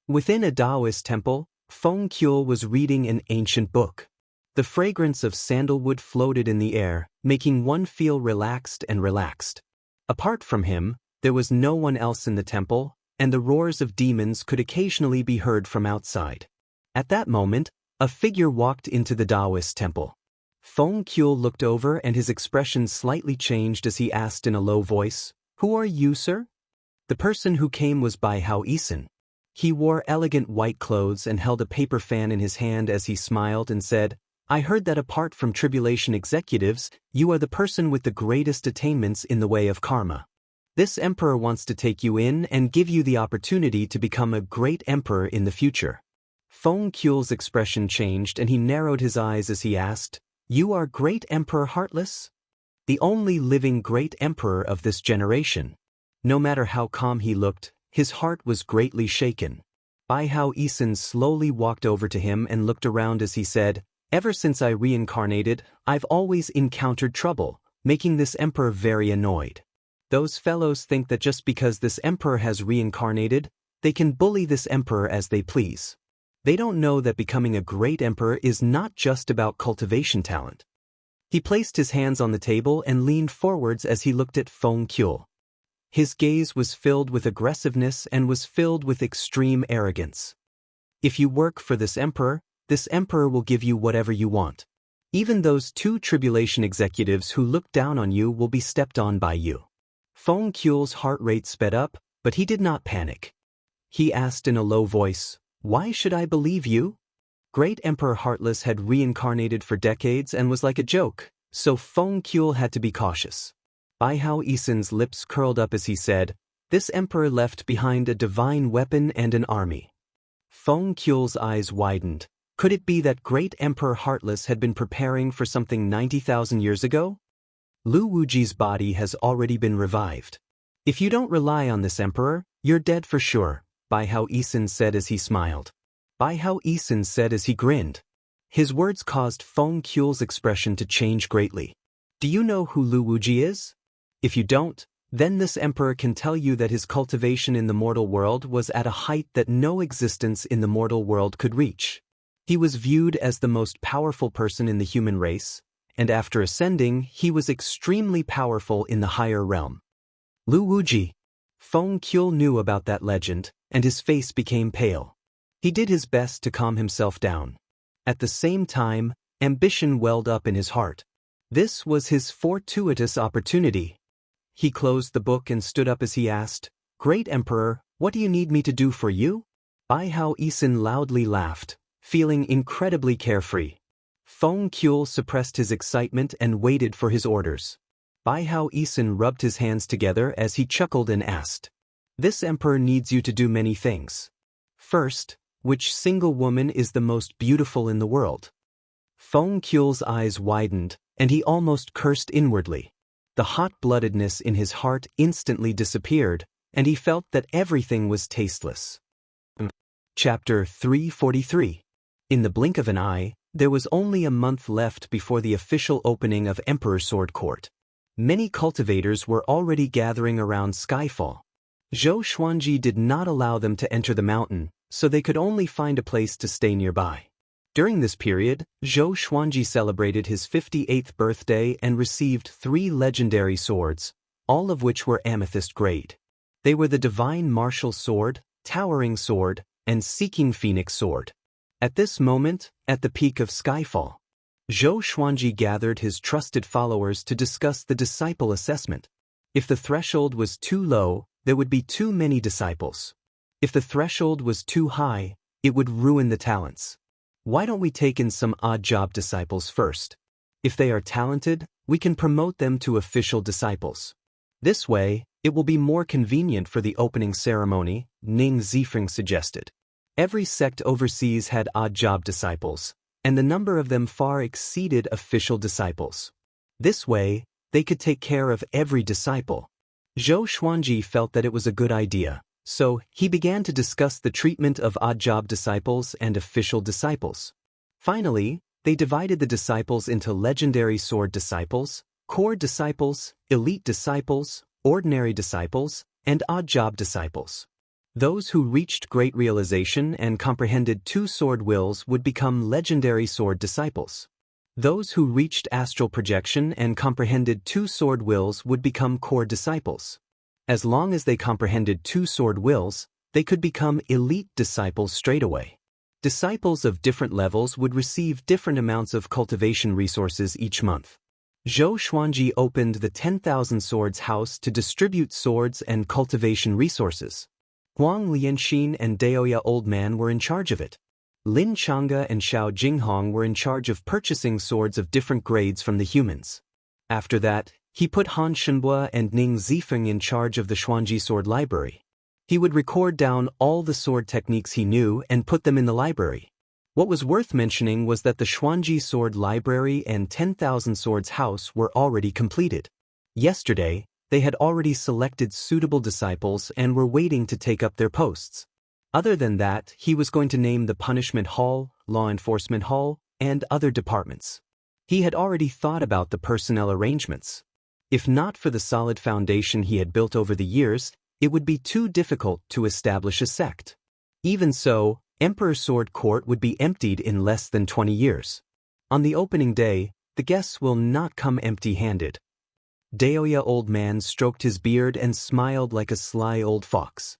Within a Taoist temple, Feng Qiu was reading an ancient book. The fragrance of sandalwood floated in the air, making one feel relaxed and relaxed. Apart from him, there was no one else in the temple, and the roars of demons could occasionally be heard from outside. At that moment, a figure walked into the Taoist temple. Feng Qiu looked over and his expression slightly changed as he asked in a low voice, "Who are you, sir?" The person who came was Bai Hao Yisan. He wore elegant white clothes and held a paper fan in his hand as he smiled and said, I heard that apart from tribulation executives, you are the person with the greatest attainments in the way of karma. This emperor wants to take you in and give you the opportunity to become a great emperor in the future. Feng Kule's expression changed and he narrowed his eyes as he asked, "You are Great Emperor Heartless? The only living great emperor of this generation." No matter how calm he looked, his heart was greatly shaken. Bai Hao Isin slowly walked over to him and looked around as he said, "Ever since I reincarnated, I've always encountered trouble, making this emperor very annoyed. Those fellows think that just because this emperor has reincarnated, they can bully this emperor as they please. They don't know that becoming a great emperor is not just about cultivation talent." He placed his hands on the table and leaned forwards as he looked at Feng Kule. His gaze was filled with aggressiveness and was filled with extreme arrogance. "If you work for this emperor will give you whatever you want. Even those two tribulation executives who look down on you will be stepped on by you." Feng Kule's heart rate sped up, but he did not panic. He asked in a low voice, "Why should I believe you?" Great Emperor Heartless had reincarnated for decades and was like a joke, so Feng Kule had to be cautious. Bai Hao Isin's lips curled up as he said, "This emperor left behind a divine weapon and an army." Feng Kule's eyes widened. Could it be that Great Emperor Heartless had been preparing for something 90,000 years ago? Lu Wuji's body has already been revived. "If you don't rely on this emperor, you're dead for sure," Bai Hao Isin said as he smiled. Bai Hao Isin said as he grinned. His words caused Feng Kule's expression to change greatly. "Do you know who Lu Wuji is? If you don't, then this emperor can tell you that his cultivation in the mortal world was at a height that no existence in the mortal world could reach. He was viewed as the most powerful person in the human race, and after ascending, he was extremely powerful in the higher realm." Lu Wuji. Feng Kule knew about that legend, and his face became pale. He did his best to calm himself down. At the same time, ambition welled up in his heart. This was his fortuitous opportunity. He closed the book and stood up as he asked, "Great Emperor, what do you need me to do for you?" Bai Hao Isin loudly laughed, feeling incredibly carefree. Feng Kule suppressed his excitement and waited for his orders. Bai Hao Isin rubbed his hands together as he chuckled and asked, "This emperor needs you to do many things. First, which single woman is the most beautiful in the world?" Feng Kule's eyes widened, and he almost cursed inwardly. The hot-bloodedness in his heart instantly disappeared, and he felt that everything was tasteless. Chapter 343. In the blink of an eye, there was only a month left before the official opening of Emperor Sword Court. Many cultivators were already gathering around Skyfall. Zhou Xuanji did not allow them to enter the mountain, so they could only find a place to stay nearby. During this period, Zhou Xuanji celebrated his 58th birthday and received 3 legendary swords, all of which were amethyst grade. They were the Divine Martial Sword, Towering Sword, and Seeking Phoenix Sword. At this moment, at the peak of Skyfall, Zhou Xuanji gathered his trusted followers to discuss the disciple assessment. If the threshold was too low, there would be too many disciples. If the threshold was too high, it would ruin the talents. Why don't we take in some odd job disciples first? If they are talented, we can promote them to official disciples. This way, it will be more convenient for the opening ceremony, Ning Zifeng suggested. Every sect overseas had odd job disciples, and the number of them far exceeded official disciples. This way, they could take care of every disciple. Zhou Xuanji felt that it was a good idea, so he began to discuss the treatment of odd job disciples and official disciples. Finally, they divided the disciples into legendary sword disciples, core disciples, elite disciples, ordinary disciples, and odd job disciples. Those who reached great realization and comprehended 2 sword wills would become legendary sword disciples. Those who reached astral projection and comprehended 2 sword wills would become core disciples. As long as they comprehended 2 sword wills, they could become elite disciples straight away. Disciples of different levels would receive different amounts of cultivation resources each month. Zhou Xuanji opened the 10,000 Swords House to distribute swords and cultivation resources. Huang Lianxin and Daoya Old Man were in charge of it. Lin Chang'e and Xiao Jinghong were in charge of purchasing swords of different grades from the humans. After that, he put Han Shenbue and Ning Zifeng in charge of the Xuanji sword library. He would record down all the sword techniques he knew and put them in the library. What was worth mentioning was that the Xuanji sword library and 10,000 swords house were already completed. Yesterday, they had already selected suitable disciples and were waiting to take up their posts. Other than that, he was going to name the punishment hall, law enforcement hall, and other departments. He had already thought about the personnel arrangements. If not for the solid foundation he had built over the years, it would be too difficult to establish a sect. Even so, Emperor Sword Court would be emptied in less than 20 years. On the opening day, the guests will not come empty-handed. Daoya old man stroked his beard and smiled like a sly old fox.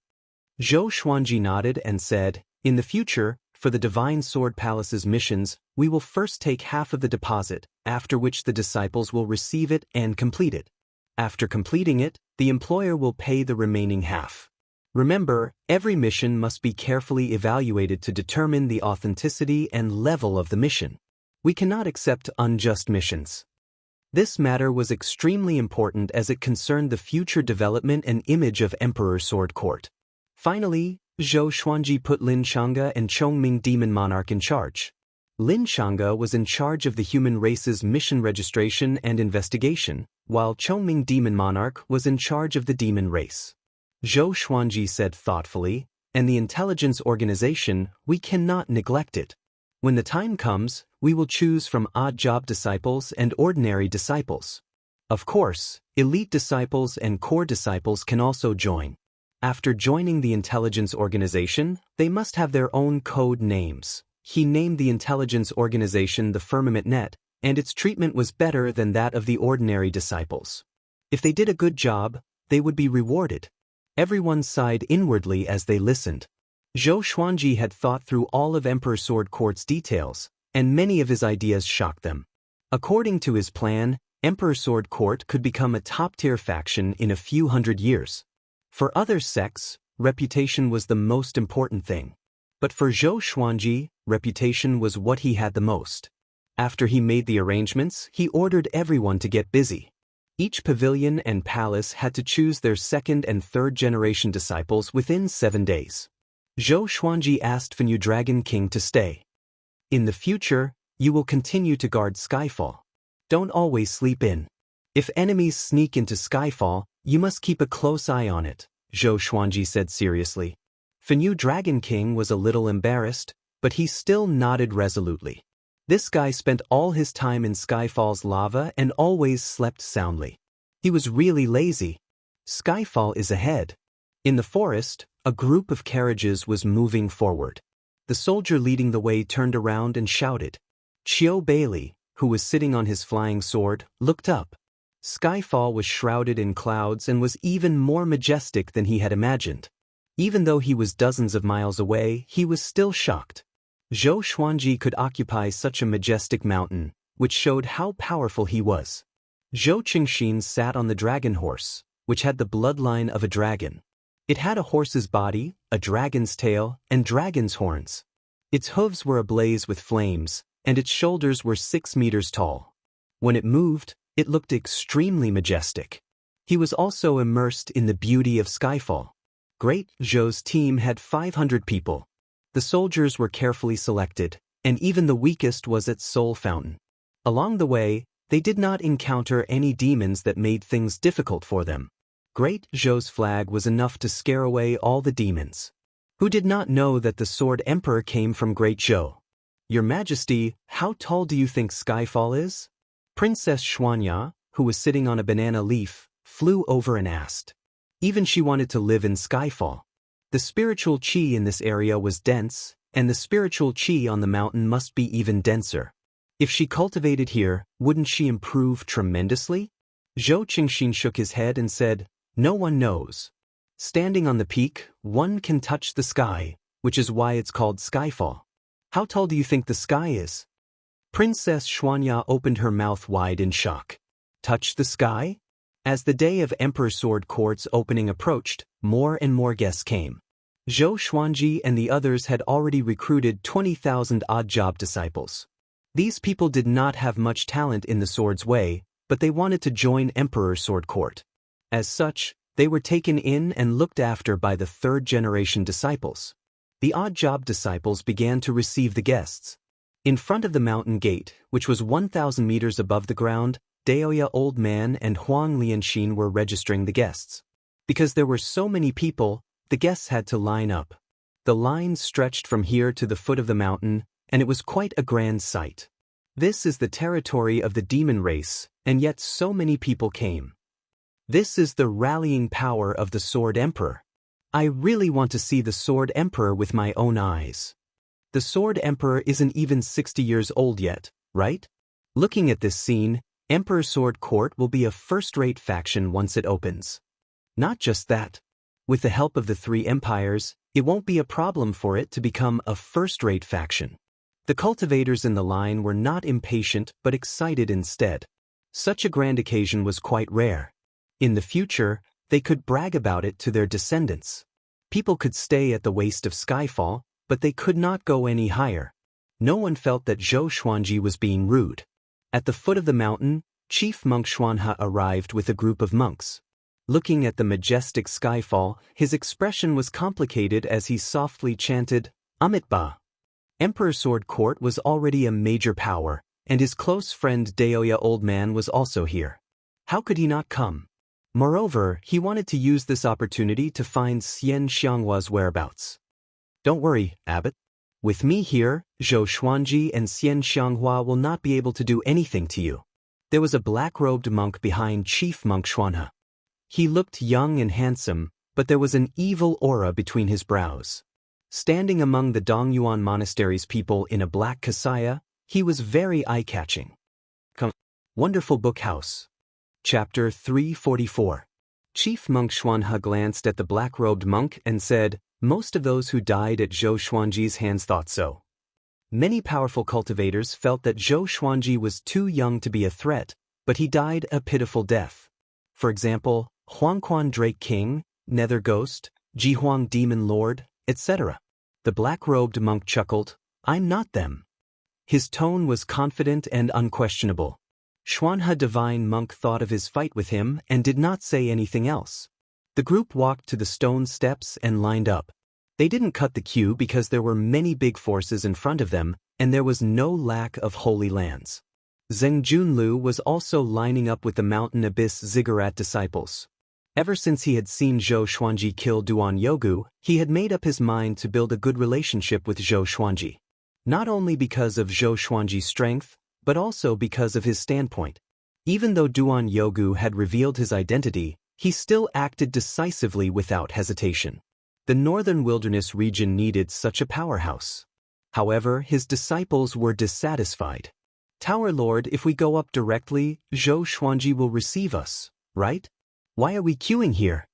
Zhou Xuanji nodded and said, "In the future, for the Divine Sword Palace's missions, we will first take half of the deposit, after which the disciples will receive it and complete it. After completing it, the employer will pay the remaining half. Remember, every mission must be carefully evaluated to determine the authenticity and level of the mission. We cannot accept unjust missions." This matter was extremely important as it concerned the future development and image of Emperor Sword Court. Finally, Zhou Xuanji put Lin Chang'e and Chongming Demon Monarch in charge. Lin Chang'e was in charge of the human race's mission registration and investigation, while Chongming Demon Monarch was in charge of the demon race. Zhou Xuanji said thoughtfully, "And the intelligence organization, we cannot neglect it. When the time comes, we will choose from odd-job disciples and ordinary disciples. Of course, elite disciples and core disciples can also join. After joining the intelligence organization, they must have their own code names." He named the intelligence organization the Firmament Net, and its treatment was better than that of the ordinary disciples. If they did a good job, they would be rewarded. Everyone sighed inwardly as they listened. Zhou Xuanji had thought through all of Emperor Sword Court's details, and many of his ideas shocked them. According to his plan, Emperor Sword Court could become a top-tier faction in a few hundred years. For other sects, reputation was the most important thing. But for Zhou Xuanji, reputation was what he had the most. After he made the arrangements, he ordered everyone to get busy. Each pavilion and palace had to choose their second and third generation disciples within 7 days. Zhou Xuanji asked Fenyu Dragon King to stay. "In the future, you will continue to guard Skyfall. Don't always sleep in. If enemies sneak into Skyfall, you must keep a close eye on it," Zhou Xuanji said seriously. Fenyu Dragon King was a little embarrassed, but he still nodded resolutely. This guy spent all his time in Skyfall's lava and always slept soundly. He was really lazy. Skyfall is ahead. In the forest, a group of carriages was moving forward. The soldier leading the way turned around and shouted. Chiu Bailey, who was sitting on his flying sword, looked up. Skyfall was shrouded in clouds and was even more majestic than he had imagined. Even though he was dozens of miles away, he was still shocked. Zhou Xuanji could occupy such a majestic mountain, which showed how powerful he was. Zhou Qingxin sat on the dragon horse, which had the bloodline of a dragon. It had a horse's body, a dragon's tail, and dragon's horns. Its hooves were ablaze with flames, and its shoulders were 6 meters tall. When it moved, it looked extremely majestic. He was also immersed in the beauty of Skyfall. Great Zhou's team had 500 people. The soldiers were carefully selected, and even the weakest was at Soul Fountain. Along the way, they did not encounter any demons that made things difficult for them. Great Zhou's flag was enough to scare away all the demons. Who did not know that the Sword Emperor came from Great Zhou? Your Majesty, how tall do you think Skyfall is? Princess Xuanya, who was sitting on a banana leaf, flew over and asked. Even she wanted to live in Skyfall. The spiritual qi in this area was dense, and the spiritual qi on the mountain must be even denser. If she cultivated here, wouldn't she improve tremendously? Zhou Qingxin shook his head and said, "No one knows. Standing on the peak, one can touch the sky, which is why it's called Skyfall. How tall do you think the sky is?" Princess Xuanya opened her mouth wide in shock. Touch the sky? As the day of Emperor Sword Court's opening approached, more and more guests came. Zhou Xuanji and the others had already recruited 20,000 odd-job disciples. These people did not have much talent in the sword's way, but they wanted to join Emperor's sword court. As such, they were taken in and looked after by the third-generation disciples. The odd-job disciples began to receive the guests. In front of the mountain gate, which was 1,000 meters above the ground, Daoya Old Man and Huang Lianxin were registering the guests. Because there were so many people, the guests had to line up. The lines stretched from here to the foot of the mountain, and it was quite a grand sight. This is the territory of the demon race, and yet so many people came. This is the rallying power of the Sword Emperor. I really want to see the Sword Emperor with my own eyes. The Sword Emperor isn't even 60 years old yet, right? Looking at this scene, Emperor's Sword Court will be a first-rate faction once it opens. Not just that. With the help of the three empires, it won't be a problem for it to become a first-rate faction. The cultivators in the line were not impatient but excited instead. Such a grand occasion was quite rare. In the future, they could brag about it to their descendants. People could stay at the waist of Skyfall, but they could not go any higher. No one felt that Zhou Xuanji was being rude. At the foot of the mountain, Chief Monk Xuanhe arrived with a group of monks. Looking at the majestic Skyfall, his expression was complicated as he softly chanted, Amitba. Emperor's Sword Court was already a major power, and his close friend Daoya Old Man was also here. How could he not come? Moreover, he wanted to use this opportunity to find Xian Xianghua's whereabouts. Don't worry, Abbot. With me here, Zhou Xuanji and Xian Xianghua will not be able to do anything to you. There was a black-robed monk behind Chief Monk Xuanhe. He looked young and handsome, but there was an evil aura between his brows. Standing among the Dongyuan Monastery's people in a black kasaya, he was very eye-catching. Wonderful Book House. Chapter 344. Chief Monk Xuanhe glanced at the black-robed monk and said, Most of those who died at Zhou Xuanji's hands thought so. Many powerful cultivators felt that Zhou Xuanji was too young to be a threat, but he died a pitiful death. For example, Huangquan Drake King, Nether Ghost, Jihuang Demon Lord, etc. The black-robed monk chuckled, I'm not them. His tone was confident and unquestionable. Xuanhe Divine Monk thought of his fight with him and did not say anything else. The group walked to the stone steps and lined up. They didn't cut the queue because there were many big forces in front of them, and there was no lack of holy lands. Zheng Junlu was also lining up with the Mountain Abyss Ziggurat disciples. Ever since he had seen Zhou Xuanji kill Duan Yogu, he had made up his mind to build a good relationship with Zhou Xuanji. Not only because of Zhou Xuanji's strength, but also because of his standpoint. Even though Duan Yogu had revealed his identity, he still acted decisively without hesitation. The northern wilderness region needed such a powerhouse. However, his disciples were dissatisfied. Tower Lord, if we go up directly, Zhou Xuanji will receive us, right? Why are we queuing here?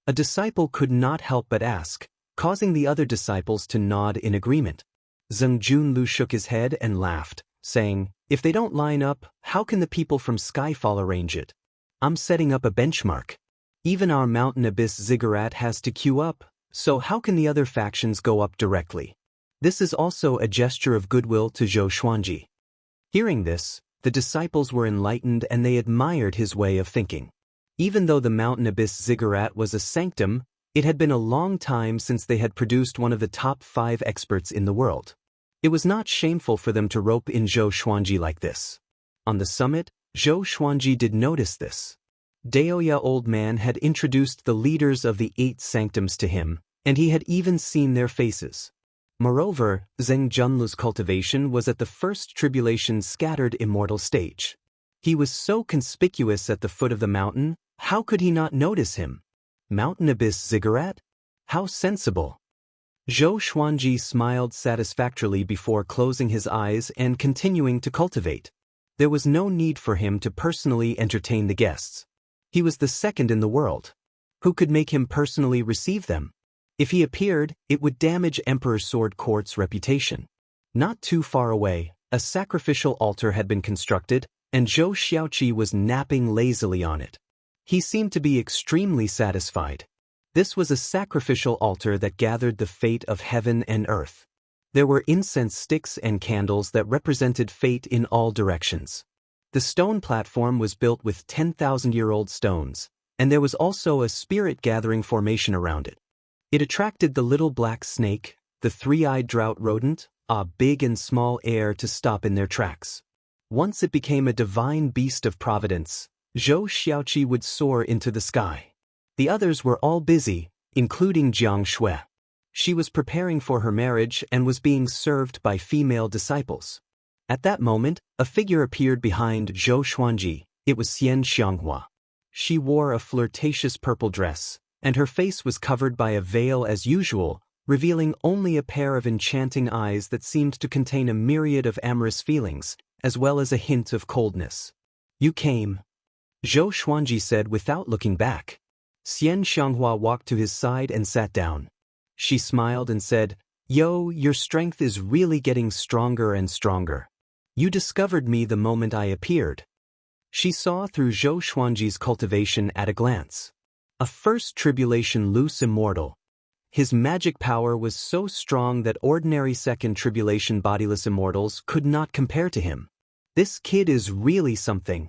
A disciple could not help but ask, causing the other disciples to nod in agreement. Zheng Junlu shook his head and laughed, saying, If they don't line up, how can the people from Skyfall arrange it? I'm setting up a benchmark. Even our Mountain Abyss Ziggurat has to queue up, so how can the other factions go up directly? This is also a gesture of goodwill to Zhou Xuanji. Hearing this, the disciples were enlightened and they admired his way of thinking. Even though the Mountain Abyss Ziggurat was a sanctum, it had been a long time since they had produced one of the top 5 experts in the world. It was not shameful for them to rope in Zhou Xuanji like this. On the summit, Zhou Xuanji did notice this. Daoya Old Man had introduced the leaders of the 8 sanctums to him, and he had even seen their faces. Moreover, Zheng Junlu's cultivation was at the first tribulation's scattered immortal stage. He was so conspicuous at the foot of the mountain, how could he not notice him? Mountain Abyss Ziggurat? How sensible. Zhou Xuanji smiled satisfactorily before closing his eyes and continuing to cultivate. There was no need for him to personally entertain the guests. He was the second in the world. Who could make him personally receive them? If he appeared, it would damage Emperor's Sword Court's reputation. Not too far away, a sacrificial altar had been constructed, and Zhou Xiaoqi was napping lazily on it. He seemed to be extremely satisfied. This was a sacrificial altar that gathered the fate of heaven and earth. There were incense sticks and candles that represented fate in all directions. The stone platform was built with 10,000-year-old stones, and there was also a spirit-gathering formation around it. It attracted the little black snake, the three-eyed drought rodent, a big and small heir to stop in their tracks. Once it became a divine beast of providence, Zhou Xiaoqi would soar into the sky. The others were all busy, including Jiang Shui. She was preparing for her marriage and was being served by female disciples. At that moment, a figure appeared behind Zhou Xuanji. It was Xian Xianghua. She wore a flirtatious purple dress, and her face was covered by a veil as usual, revealing only a pair of enchanting eyes that seemed to contain a myriad of amorous feelings, as well as a hint of coldness. "You came," Zhou Xuanji said without looking back. Xian Xianghua walked to his side and sat down. She smiled and said, "Yo, your strength is really getting stronger and stronger. You discovered me the moment I appeared." She saw through Zhou Xuanji's cultivation at a glance. A first tribulation loose immortal. His magic power was so strong that ordinary second tribulation bodiless immortals could not compare to him. This kid is really something.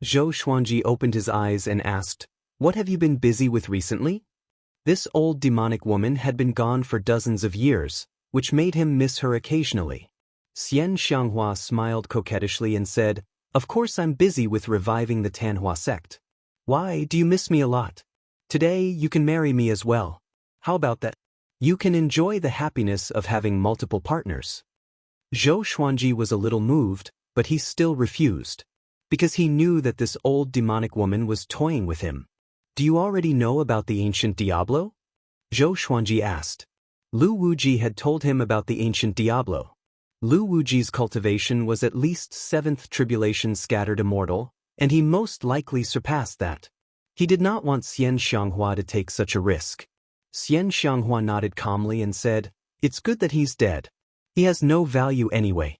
Zhou Xuanji opened his eyes and asked, "What have you been busy with recently?" This old demonic woman had been gone for dozens of years, which made him miss her occasionally. Xian Xianghua smiled coquettishly and said, "Of course I'm busy with reviving the Tanhua sect. Why, do you miss me a lot? Today you can marry me as well. How about that? You can enjoy the happiness of having multiple partners." Zhou Xuanji was a little moved, but he still refused, because he knew that this old demonic woman was toying with him. "Do you already know about the ancient Diablo?" Zhou Xuanji asked. Lu Wuji had told him about the ancient Diablo. Lu Wuji's cultivation was at least 7th tribulation scattered immortal, and he most likely surpassed that. He did not want Xian Xianghua to take such a risk. Xian Xianghua nodded calmly and said, "It's good that he's dead. He has no value anyway."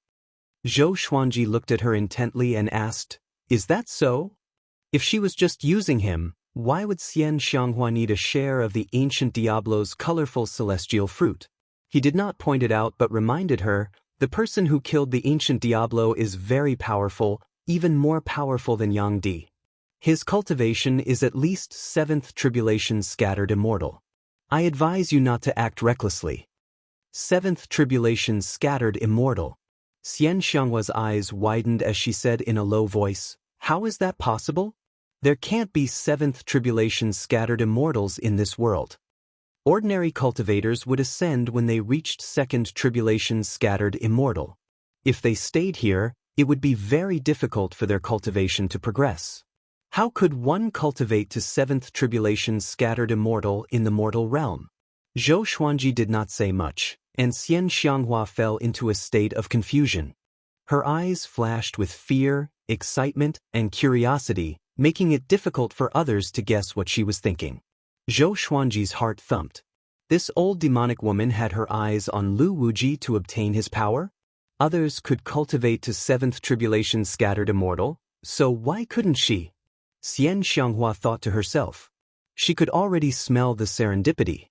Zhou Xuanji looked at her intently and asked, "Is that so? If she was just using him, why would Xian Xianghua need a share of the ancient Diablo's colorful celestial fruit?" He did not point it out but reminded her, "The person who killed the ancient Diablo is very powerful, even more powerful than Yang Di. His cultivation is at least 7th tribulation scattered immortal. I advise you not to act recklessly." 7th tribulation scattered immortal. Xian Xianghua's eyes widened as she said in a low voice, "How is that possible? There can't be 7th tribulation scattered immortals in this world. Ordinary cultivators would ascend when they reached 2nd tribulation scattered immortal. If they stayed here, it would be very difficult for their cultivation to progress. How could one cultivate to 7th tribulation scattered immortal in the mortal realm?" Zhou Xuanji did not say much, and Xian Xianghua fell into a state of confusion. Her eyes flashed with fear, excitement, and curiosity, making it difficult for others to guess what she was thinking. Zhou Xuanji's heart thumped. This old demonic woman had her eyes on Lu Wuji to obtain his power? Others could cultivate to 7th tribulation scattered immortal, so why couldn't she? Xian Xianghua thought to herself. She could already smell the serendipity.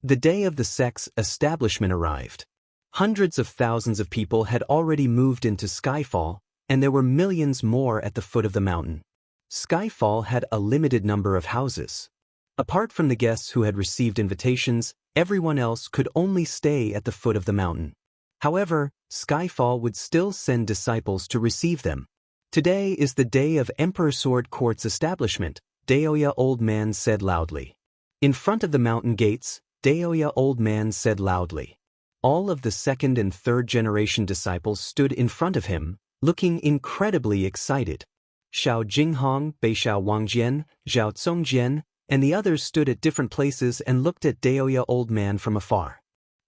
The day of the sect's establishment arrived. Hundreds of thousands of people had already moved into Skyfall, and there were millions more at the foot of the mountain. Skyfall had a limited number of houses. Apart from the guests who had received invitations, everyone else could only stay at the foot of the mountain. However, Skyfall would still send disciples to receive them. "Today is the day of Emperor Sword Court's establishment," Daoya Old Man said loudly. In front of the mountain gates, Daoya Old Man said loudly. All of the 2nd and 3rd generation disciples stood in front of him, looking incredibly excited. Xiao Jinghong, Beixiao Wangjian, Zhao Zongjian, and the others stood at different places and looked at Daoya Old Man from afar.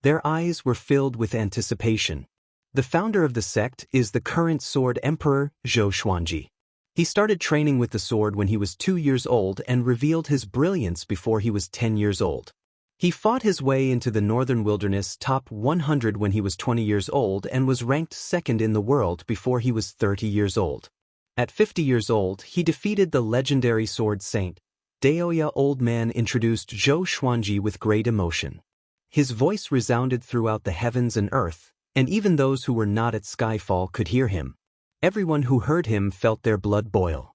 Their eyes were filled with anticipation. The founder of the sect is the current Sword Emperor, Zhou Xuanji. He started training with the sword when he was 2 years old and revealed his brilliance before he was 10 years old. He fought his way into the Northern Wilderness top 100 when he was 20 years old and was ranked 2nd in the world before he was 30 years old. At 50 years old, he defeated the legendary Sword Saint, Daoya old man introduced Zhou Xuanji with great emotion. His voice resounded throughout the heavens and earth, and even those who were not at Skyfall could hear him. Everyone who heard him felt their blood boil.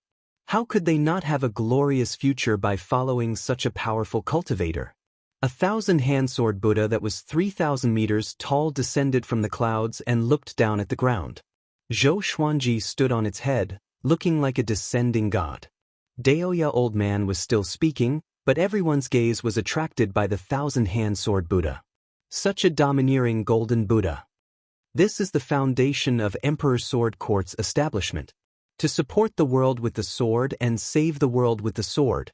How could they not have a glorious future by following such a powerful cultivator? A 1,000-hand-sword Buddha that was 3,000 meters tall descended from the clouds and looked down at the ground. Zhou Xuanji stood on its head, looking like a descending god. Daoya old man was still speaking, but everyone's gaze was attracted by the 1,000-hand-sword Buddha. Such a domineering golden Buddha. This is the foundation of Emperor Sword Court's establishment. To support the world with the sword and save the world with the sword.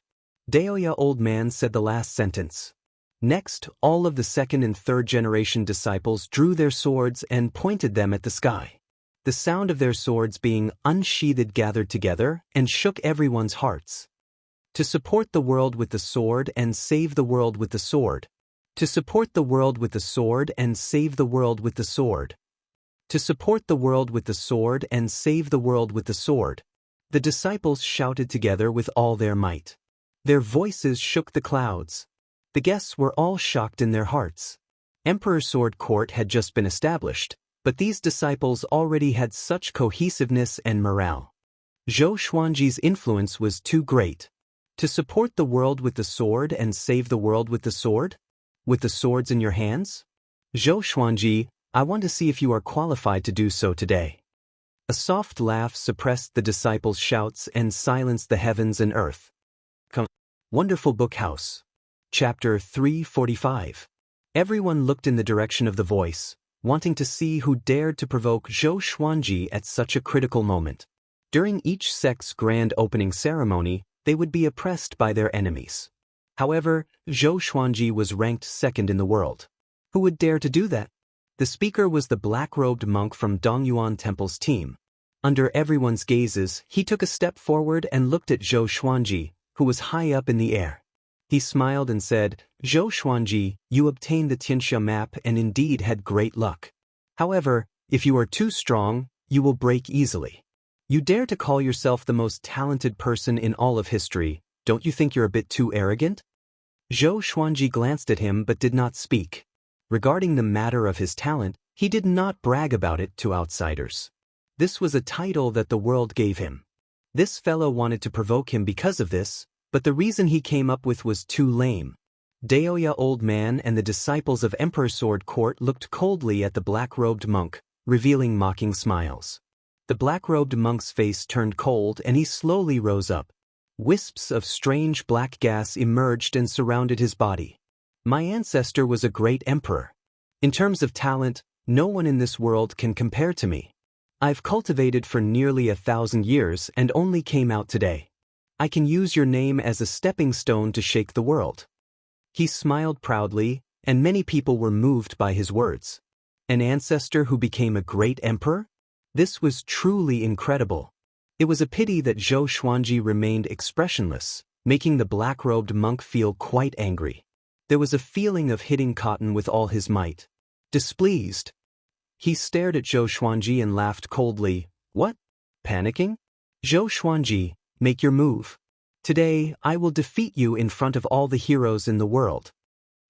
Daoya old man said the last sentence. Next, all of the second and third generation disciples drew their swords and pointed them at the sky. The sound of their swords being unsheathed gathered together and shook everyone's hearts. To support the world with the sword and save the world with the sword. To support the world with the sword and save the world with the sword. To support the world with the sword and save the world with the sword. The disciples shouted together with all their might. Their voices shook the clouds. The guests were all shocked in their hearts. Emperor Sword Court had just been established, but these disciples already had such cohesiveness and morale. Zhou Xuanji's influence was too great. To support the world with the sword and save the world with the sword? With the swords in your hands? Zhou Xuanji, I want to see if you are qualified to do so today. A soft laugh suppressed the disciples' shouts and silenced the heavens and earth. Wonderful Book House. Chapter 345. Everyone looked in the direction of the voice, wanting to see who dared to provoke Zhou Xuanji at such a critical moment. During each sect's grand opening ceremony, they would be oppressed by their enemies. However, Zhou Xuanji was ranked second in the world. Who would dare to do that? The speaker was the black-robed monk from Dongyuan Temple's team. Under everyone's gazes, he took a step forward and looked at Zhou Xuanji, who was high up in the air. He smiled and said, Zhou Xuanji, you obtained the Tianxia map and indeed had great luck. However, if you are too strong, you will break easily. You dare to call yourself the most talented person in all of history, don't you think you're a bit too arrogant? Zhou Xuanji glanced at him but did not speak. Regarding the matter of his talent, he did not brag about it to outsiders. This was a title that the world gave him. This fellow wanted to provoke him because of this, but the reason he came up with was too lame. Daoya old man and the disciples of Emperor Sword Court looked coldly at the black-robed monk, revealing mocking smiles. The black-robed monk's face turned cold and he slowly rose up. Wisps of strange black gas emerged and surrounded his body. My ancestor was a great emperor. In terms of talent, no one in this world can compare to me. I've cultivated for nearly 1,000 years and only came out today. I can use your name as a stepping stone to shake the world. He smiled proudly, and many people were moved by his words. An ancestor who became a great emperor? This was truly incredible. It was a pity that Zhou Xuanji remained expressionless, making the black-robed monk feel quite angry. There was a feeling of hitting cotton with all his might. Displeased. He stared at Zhou Xuanji and laughed coldly. What? Panicking? Zhou Xuanji, make your move. Today, I will defeat you in front of all the heroes in the world.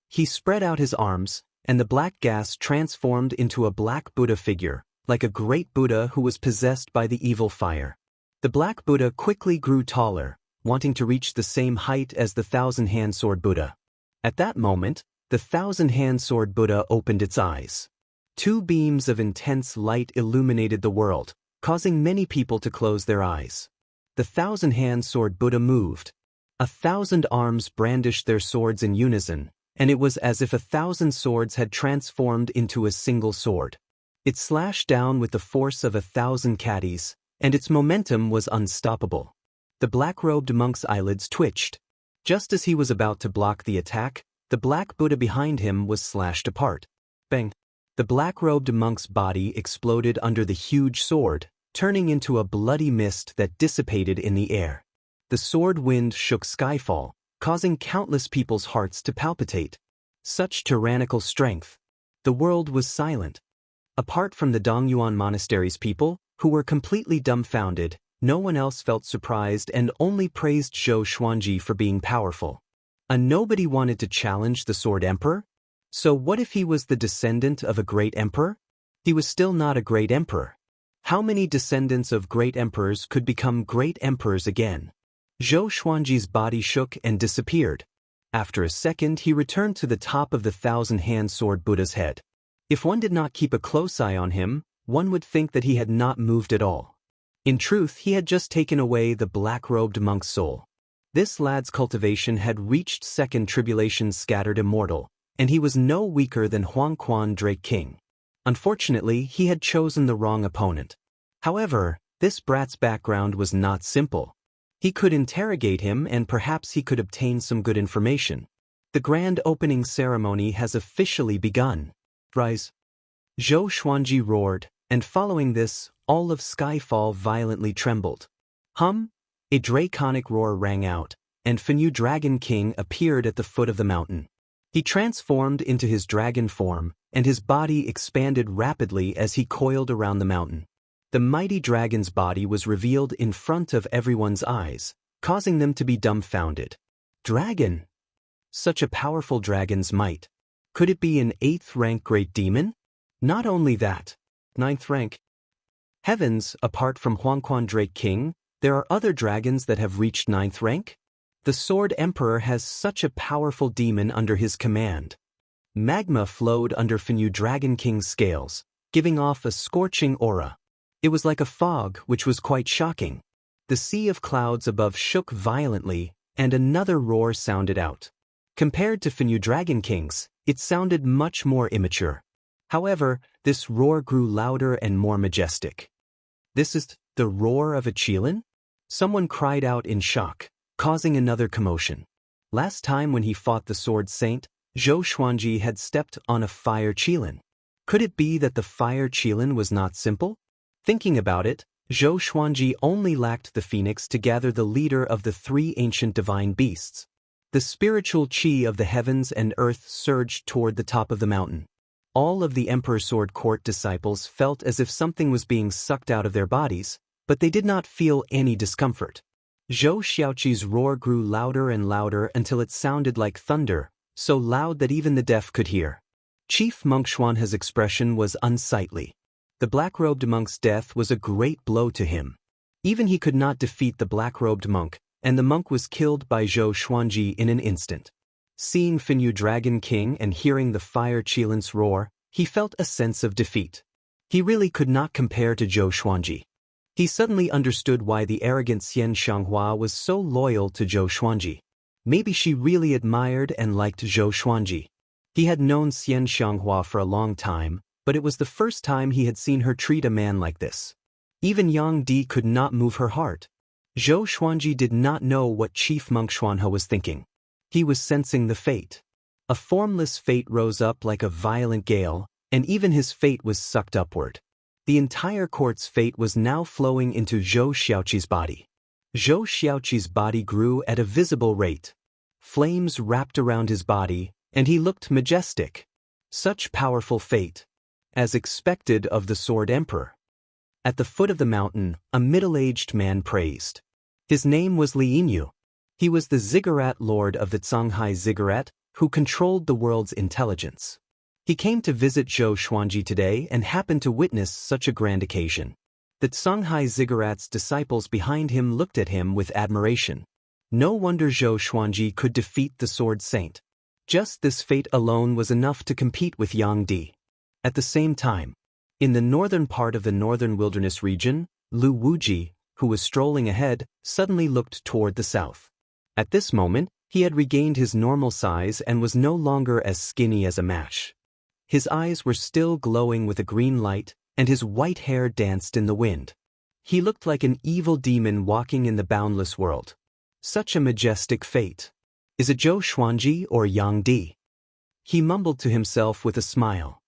He spread out his arms, and the black gas transformed into a black Buddha figure, like a great Buddha who was possessed by the evil fire. The black Buddha quickly grew taller, wanting to reach the same height as the 1,000-hand sword Buddha. At that moment, the 1,000-hand sword Buddha opened its eyes. Two beams of intense light illuminated the world, causing many people to close their eyes. The 1,000-hand sword Buddha moved. 1,000 arms brandished their swords in unison, and it was as if 1,000 swords had transformed into a single sword. It slashed down with the force of 1,000 caddies, and its momentum was unstoppable. The black-robed monk's eyelids twitched. Just as he was about to block the attack, the black Buddha behind him was slashed apart. Bang! The black-robed monk's body exploded under the huge sword, turning into a bloody mist that dissipated in the air. The sword wind shook Skyfall, causing countless people's hearts to palpitate. Such tyrannical strength. The world was silent. Apart from the Dongyuan Monastery's people, who were completely dumbfounded, No one else felt surprised and only praised Zhou Xuanji for being powerful. Nobody wanted to challenge the Sword Emperor? So what if he was the descendant of a great emperor? He was still not a great emperor. How many descendants of great emperors could become great emperors again? Zhou Xuanji's body shook and disappeared. After a second, he returned to the top of the thousand-hand sword Buddha's head. If one did not keep a close eye on him, one would think that he had not moved at all. In truth, he had just taken away the black-robed monk's soul. This lad's cultivation had reached second tribulation's scattered immortal, and he was no weaker than Huang Quan Drake King. Unfortunately, he had chosen the wrong opponent. However, this brat's background was not simple. He could interrogate him and perhaps he could obtain some good information. The grand opening ceremony has officially begun. Rise! Zhou Xuanji roared, and following this, all of Skyfall violently trembled. A draconic roar rang out, and Fenyu Dragon King appeared at the foot of the mountain. He transformed into his dragon form, and his body expanded rapidly as he coiled around the mountain. The mighty dragon's body was revealed in front of everyone's eyes, causing them to be dumbfounded. Dragon? Such a powerful dragon's might. Could it be an 8th rank great demon? Not only that. 9th rank. Heavens, apart from Huangquan Drake King, there are other dragons that have reached 9th rank? The Sword Emperor has such a powerful demon under his command. Magma flowed under Fenyu Dragon King's scales, giving off a scorching aura. It was like a fog, which was quite shocking. The sea of clouds above shook violently, and another roar sounded out. Compared to Fenyu Dragon King's, it sounded much more immature. However, this roar grew louder and more majestic. This is the roar of a Qilin? Someone cried out in shock, causing another commotion. Last time when he fought the Sword Saint, Zhou Xuanji had stepped on a fire Qilin. Could it be that the fire Qilin was not simple? Thinking about it, Zhou Xuanji only lacked the phoenix to gather the leader of the 3 ancient divine beasts. The spiritual qi of the heavens and earth surged toward the top of the mountain. All of the Emperor's Sword Court disciples felt as if something was being sucked out of their bodies, but they did not feel any discomfort. Zhou Xiaoqi's roar grew louder and louder until it sounded like thunder, so loud that even the deaf could hear. Chief Monk Xuanhe's expression was unsightly. The black-robed monk's death was a great blow to him. Even he could not defeat the black-robed monk, and the monk was killed by Zhou Xuanji in an instant. Seeing Fenyu Dragon King and hearing the fire Qilin's roar, he felt a sense of defeat. He really could not compare to Zhou Xuanji. He suddenly understood why the arrogant Xian Xianghua was so loyal to Zhou Xuanji. Maybe she really admired and liked Zhou Xuanji. He had known Xian Xianghua for a long time, but it was the first time he had seen her treat a man like this. Even Yang Di could not move her heart. Zhou Xuanji did not know what Chief Monk Xuanhe was thinking. He was sensing the fate. A formless fate rose up like a violent gale, and even his fate was sucked upward. The entire court's fate was now flowing into Zhou Xiaoqi's body. Zhou Xiaoqi's body grew at a visible rate. Flames wrapped around his body, and he looked majestic. Such powerful fate, as expected of the Sword Emperor. At the foot of the mountain, a middle-aged man praised. His name was Li Yinyu. He was the ziggurat lord of the Songhai Ziggurat, who controlled the world's intelligence. He came to visit Zhou Xuanji today and happened to witness such a grand occasion. The Songhai Ziggurat's disciples behind him looked at him with admiration. No wonder Zhou Xuanji could defeat the Sword Saint. Just this fate alone was enough to compete with Yang Di. At the same time, in the northern part of the northern wilderness region, Lu Wuji, who was strolling ahead, suddenly looked toward the south. At this moment, he had regained his normal size and was no longer as skinny as a mash. His eyes were still glowing with a green light, and his white hair danced in the wind. He looked like an evil demon walking in the boundless world. Such a majestic fate. Is it Zhou Xuanji or Yang Di? He mumbled to himself with a smile.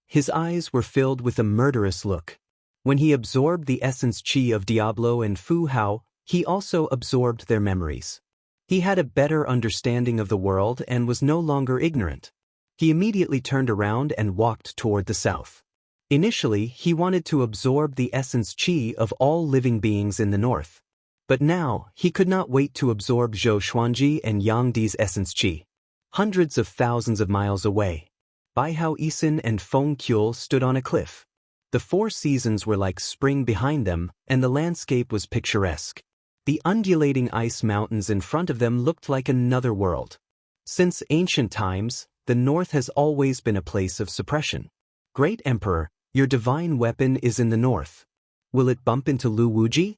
His eyes were filled with a murderous look. When he absorbed the essence qi of Diablo and Fu Hao, he also absorbed their memories. He had a better understanding of the world and was no longer ignorant. He immediately turned around and walked toward the south. Initially, he wanted to absorb the essence qi of all living beings in the north. But now, he could not wait to absorb Zhou Xuanji and Yang Di's essence qi. Hundreds of thousands of miles away, Baihao Yisun and Feng Qiu stood on a cliff. The four seasons were like spring behind them, and the landscape was picturesque. The undulating ice mountains in front of them looked like another world. Since ancient times, the north has always been a place of suppression. Great Emperor, your divine weapon is in the north. Will it bump into Lu Wuji?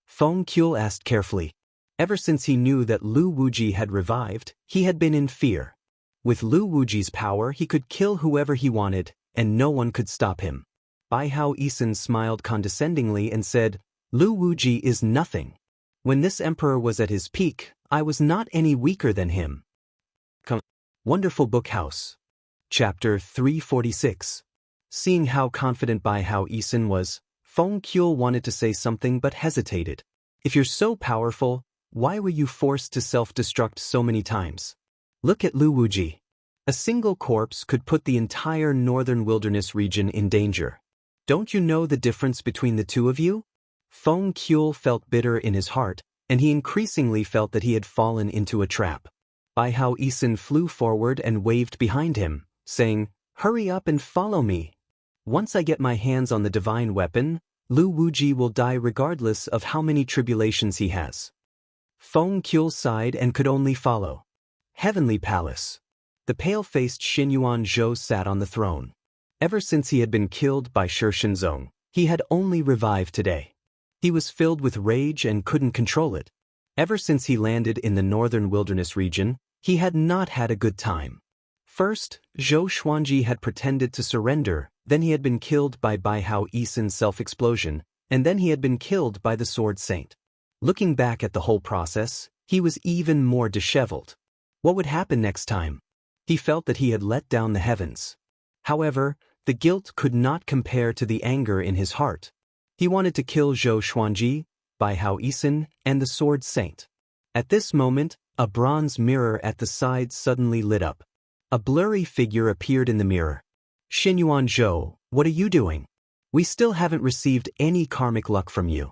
Feng Qiu asked carefully. Ever since he knew that Lu Wuji had revived, he had been in fear. With Lu Wuji's power, he could kill whoever he wanted, and no one could stop him. Baihao Yisun smiled condescendingly and said, Lu Wuji is nothing. When this emperor was at his peak, I was not any weaker than him. Wonderful Book House. Chapter 346. Seeing how confident Baihao Yisun was, Feng Qiu wanted to say something but hesitated. If you're so powerful, why were you forced to self-destruct so many times? Look at Lu Wuji. A single corpse could put the entire northern wilderness region in danger. Don't you know the difference between the two of you? Feng Qiu felt bitter in his heart, and he increasingly felt that he had fallen into a trap. Baihao Yisun flew forward and waved behind him, saying, Hurry up and follow me. Once I get my hands on the divine weapon, Lu Wuji will die regardless of how many tribulations he has. Feng Qiu sighed and could only follow. Heavenly Palace. The pale-faced Xinyuan Zhou sat on the throne. Ever since he had been killed by Shi Shenzong, he had only revived today. He was filled with rage and couldn't control it. Ever since he landed in the northern wilderness region, he had not had a good time. First, Zhou Xuanji had pretended to surrender, then he had been killed by Baihao Yisun's self-explosion, and then he had been killed by the Sword Saint. Looking back at the whole process, he was even more disheveled. What would happen next time? He felt that he had let down the heavens. However, the guilt could not compare to the anger in his heart. He wanted to kill Zhou Xuanji, Baihao Yisun, and the Sword Saint. At this moment, a bronze mirror at the side suddenly lit up. A blurry figure appeared in the mirror. Xinyuan Zhou, what are you doing? We still haven't received any karmic luck from you.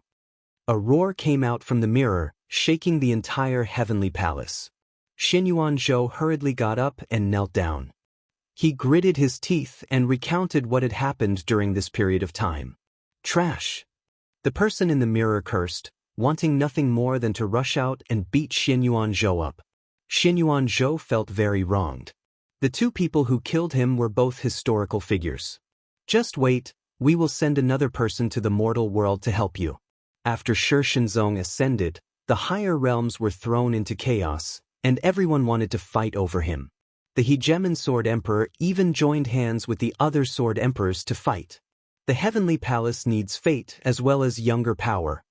A roar came out from the mirror, shaking the entire heavenly palace. Xinyuan Zhou hurriedly got up and knelt down. He gritted his teeth and recounted what had happened during this period of time. Trash. The person in the mirror cursed, wanting nothing more than to rush out and beat Xinyuan Zhou up. Xinyuan Zhou felt very wronged. The two people who killed him were both historical figures. Just wait, we will send another person to the mortal world to help you. After Shi Shenzong ascended, the higher realms were thrown into chaos, and everyone wanted to fight over him. The Hegemon Sword Emperor even joined hands with the other Sword Emperors to fight. The Heavenly Palace needs fate as well as younger power.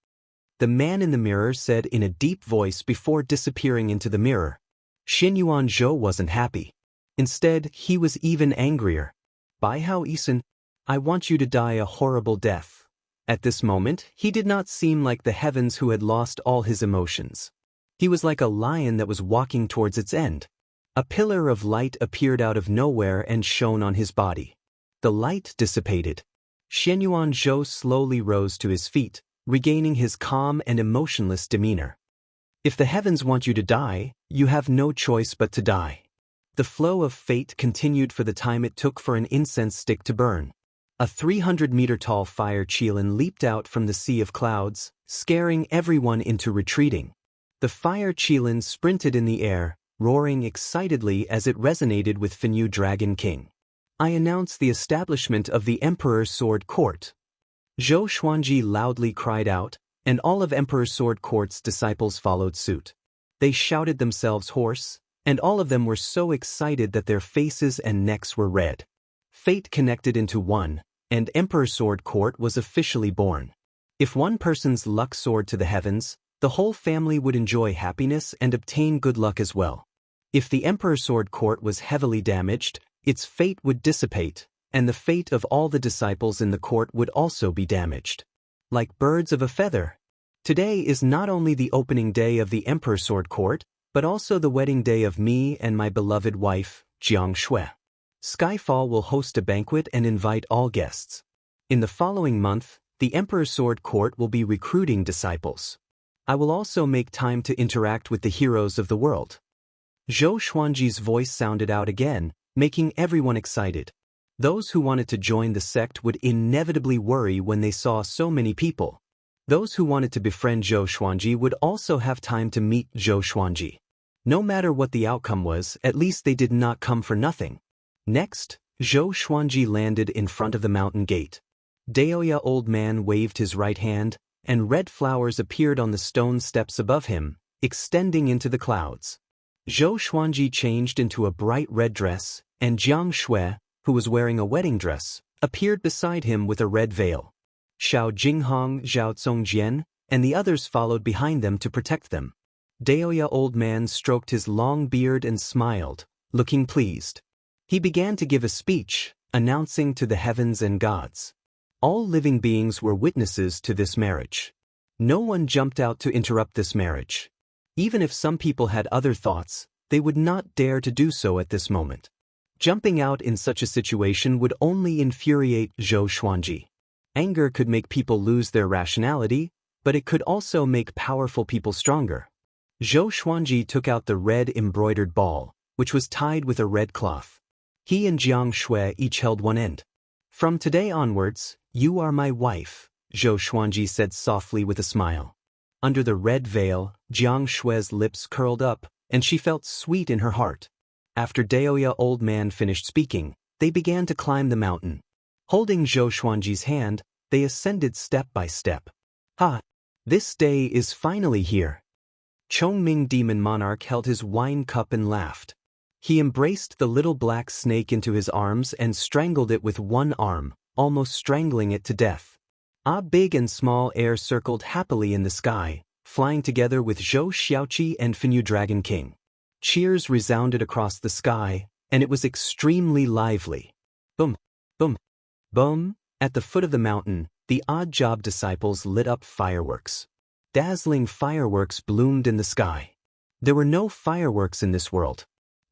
The man in the mirror said in a deep voice before disappearing into the mirror. Xinyuan Zhou wasn't happy. Instead, he was even angrier. Baihao Yisun, I want you to die a horrible death. At this moment, he did not seem like the heavens who had lost all his emotions. He was like a lion that was walking towards its end. A pillar of light appeared out of nowhere and shone on his body. The light dissipated. Xinyuan Zhou slowly rose to his feet, regaining his calm and emotionless demeanor. If the heavens want you to die, you have no choice but to die. The flow of fate continued for the time it took for an incense stick to burn. A 300-meter-tall fire qilin leaped out from the sea of clouds, scaring everyone into retreating. The fire qilin sprinted in the air, roaring excitedly as it resonated with Fenyu Dragon King. I announce the establishment of the Emperor's Sword Court. Zhou Xuanji loudly cried out, and all of Emperor Sword Court's disciples followed suit. They shouted themselves hoarse, and all of them were so excited that their faces and necks were red. Fate connected into one, and Emperor Sword Court was officially born. If one person's luck soared to the heavens, the whole family would enjoy happiness and obtain good luck as well. If the Emperor Sword Court was heavily damaged, its fate would dissipate, and the fate of all the disciples in the court would also be damaged. Like birds of a feather. Today is not only the opening day of the Emperor Sword Court, but also the wedding day of me and my beloved wife, Jiang Shui. Skyfall will host a banquet and invite all guests. In the following month, the Emperor's Sword Court will be recruiting disciples. I will also make time to interact with the heroes of the world. Zhou Xuanji's voice sounded out again, making everyone excited. Those who wanted to join the sect would inevitably worry when they saw so many people. Those who wanted to befriend Zhou Xuanji would also have time to meet Zhou Xuanji. No matter what the outcome was, at least they did not come for nothing. Next, Zhou Xuanji landed in front of the mountain gate. Daoya old man waved his right hand, and red flowers appeared on the stone steps above him, extending into the clouds. Zhou Xuanji changed into a bright red dress, and Jiang Shui, who was wearing a wedding dress, appeared beside him with a red veil. Xiao Jinghong, Zhao Zongjian, and the others followed behind them to protect them. Daoya old man stroked his long beard and smiled, looking pleased. He began to give a speech, announcing to the heavens and gods. All living beings were witnesses to this marriage. No one jumped out to interrupt this marriage. Even if some people had other thoughts, they would not dare to do so at this moment. Jumping out in such a situation would only infuriate Zhou Xuanji. Anger could make people lose their rationality, but it could also make powerful people stronger. Zhou Xuanji took out the red embroidered ball, which was tied with a red cloth. He and Jiang Shui each held one end. "From today onwards, you are my wife," Zhou Xuanji said softly with a smile. Under the red veil, Jiang Shui's lips curled up, and she felt sweet in her heart. After Daoya old man finished speaking, they began to climb the mountain. Holding Zhou Xuanji's hand, they ascended step by step. "Ha! This day is finally here." Chongming Demon Monarch held his wine cup and laughed. He embraced the little black snake into his arms and strangled it with one arm, almost strangling it to death. Big and small air circled happily in the sky, flying together with Zhou Xiaoqi and Fenyu Dragon King. Cheers resounded across the sky, and it was extremely lively. Boom, boom, boom. At the foot of the mountain, the odd job disciples lit up fireworks. Dazzling fireworks bloomed in the sky. There were no fireworks in this world.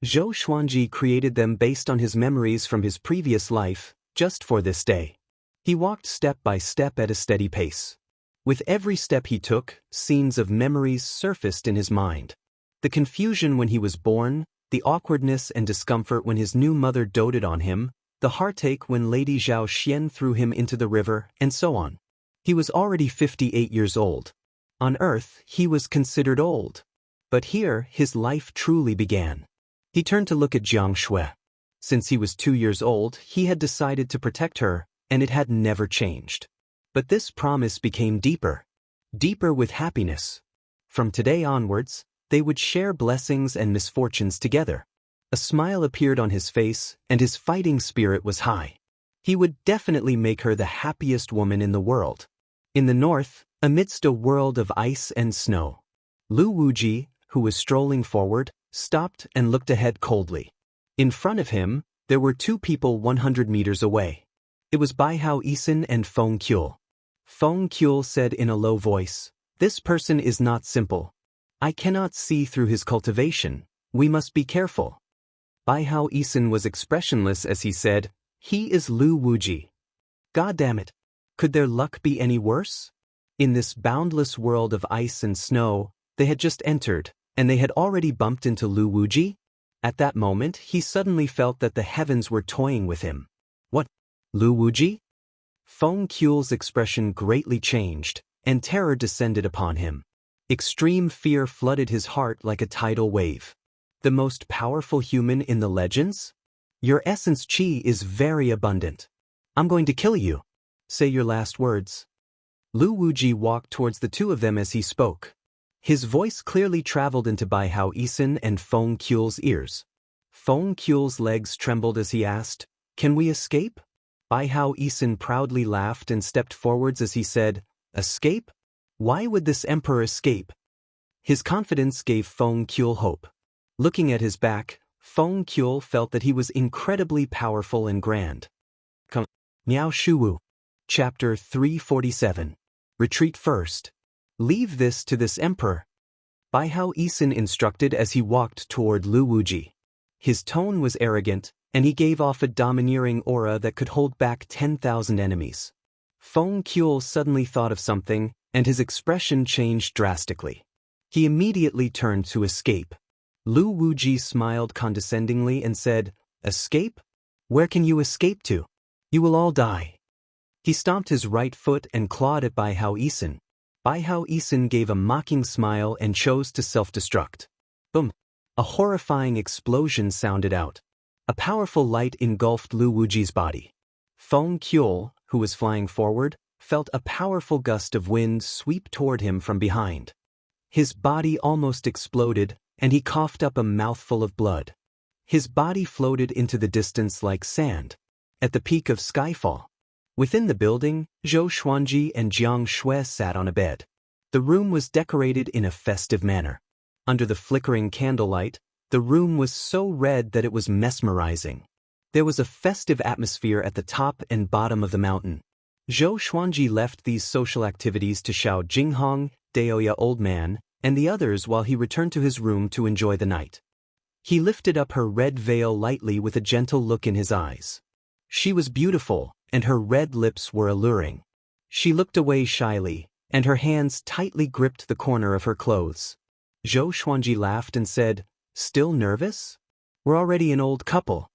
Zhou Xuanji created them based on his memories from his previous life, just for this day. He walked step by step at a steady pace. With every step he took, scenes of memories surfaced in his mind. The confusion when he was born, the awkwardness and discomfort when his new mother doted on him, the heartache when Lady Zhao Xian threw him into the river, and so on. He was already 58 years old. On Earth, he was considered old. But here, his life truly began. He turned to look at Jiang Shui. Since he was 2 years old, he had decided to protect her, and it had never changed. But this promise became deeper. Deeper with happiness. From today onwards, they would share blessings and misfortunes together. A smile appeared on his face, and his fighting spirit was high. He would definitely make her the happiest woman in the world. In the north, amidst a world of ice and snow, Lu Wuji, who was strolling forward, stopped and looked ahead coldly. In front of him, there were two people 100 meters away. It was Baihao Isin and Feng Qiul. Feng Qiul said in a low voice, "This person is not simple. I cannot see through his cultivation. We must be careful." Baihao Isin was expressionless as he said, "He is Lu Wuji. God damn it. Could their luck be any worse?" In this boundless world of ice and snow, they had just entered, and they had already bumped into Lu Wuji? At that moment, he suddenly felt that the heavens were toying with him. What? Lu Wuji? Feng Qiul's expression greatly changed, and terror descended upon him. Extreme fear flooded his heart like a tidal wave. The most powerful human in the legends? Your essence chi is very abundant. I'm going to kill you. Say your last words. Lu Wuji walked towards the two of them as he spoke. His voice clearly traveled into Baihao Isin and Feng Qiul's ears. Feng Qiul's legs trembled as he asked, "Can we escape?" Baihao Isin proudly laughed and stepped forwards as he said, "Escape? Why would this emperor escape?" His confidence gave Feng Qiul hope. Looking at his back, Feng Qiul felt that he was incredibly powerful and grand. Miao Shuwu. Chapter 347. Retreat first. Leave this to this emperor. Baihao Isin instructed as he walked toward Lu Wuji. His tone was arrogant, and he gave off a domineering aura that could hold back 10,000 enemies. Feng Qiu suddenly thought of something, and his expression changed drastically. He immediately turned to escape. Lu Wuji smiled condescendingly and said, "Escape? Where can you escape to? You will all die." He stomped his right foot and clawed at Bai Hao Yisan. Bai Hao Yisan gave a mocking smile and chose to self-destruct. Boom! A horrifying explosion sounded out. A powerful light engulfed Lu Wuji's body. Feng Qiu, who was flying forward, felt a powerful gust of wind sweep toward him from behind. His body almost exploded, and he coughed up a mouthful of blood. His body floated into the distance like sand. At the peak of Skyfall. Within the building, Zhou Xuanji and Jiang Shui sat on a bed. The room was decorated in a festive manner. Under the flickering candlelight, the room was so red that it was mesmerizing. There was a festive atmosphere at the top and bottom of the mountain. Zhou Xuanji left these social activities to Xiao Jinghong, Daoya Old Man, and the others while he returned to his room to enjoy the night. He lifted up her red veil lightly with a gentle look in his eyes. She was beautiful, and her red lips were alluring. She looked away shyly, and her hands tightly gripped the corner of her clothes. Zhou Xuanji laughed and said, "Still nervous? We're already an old couple."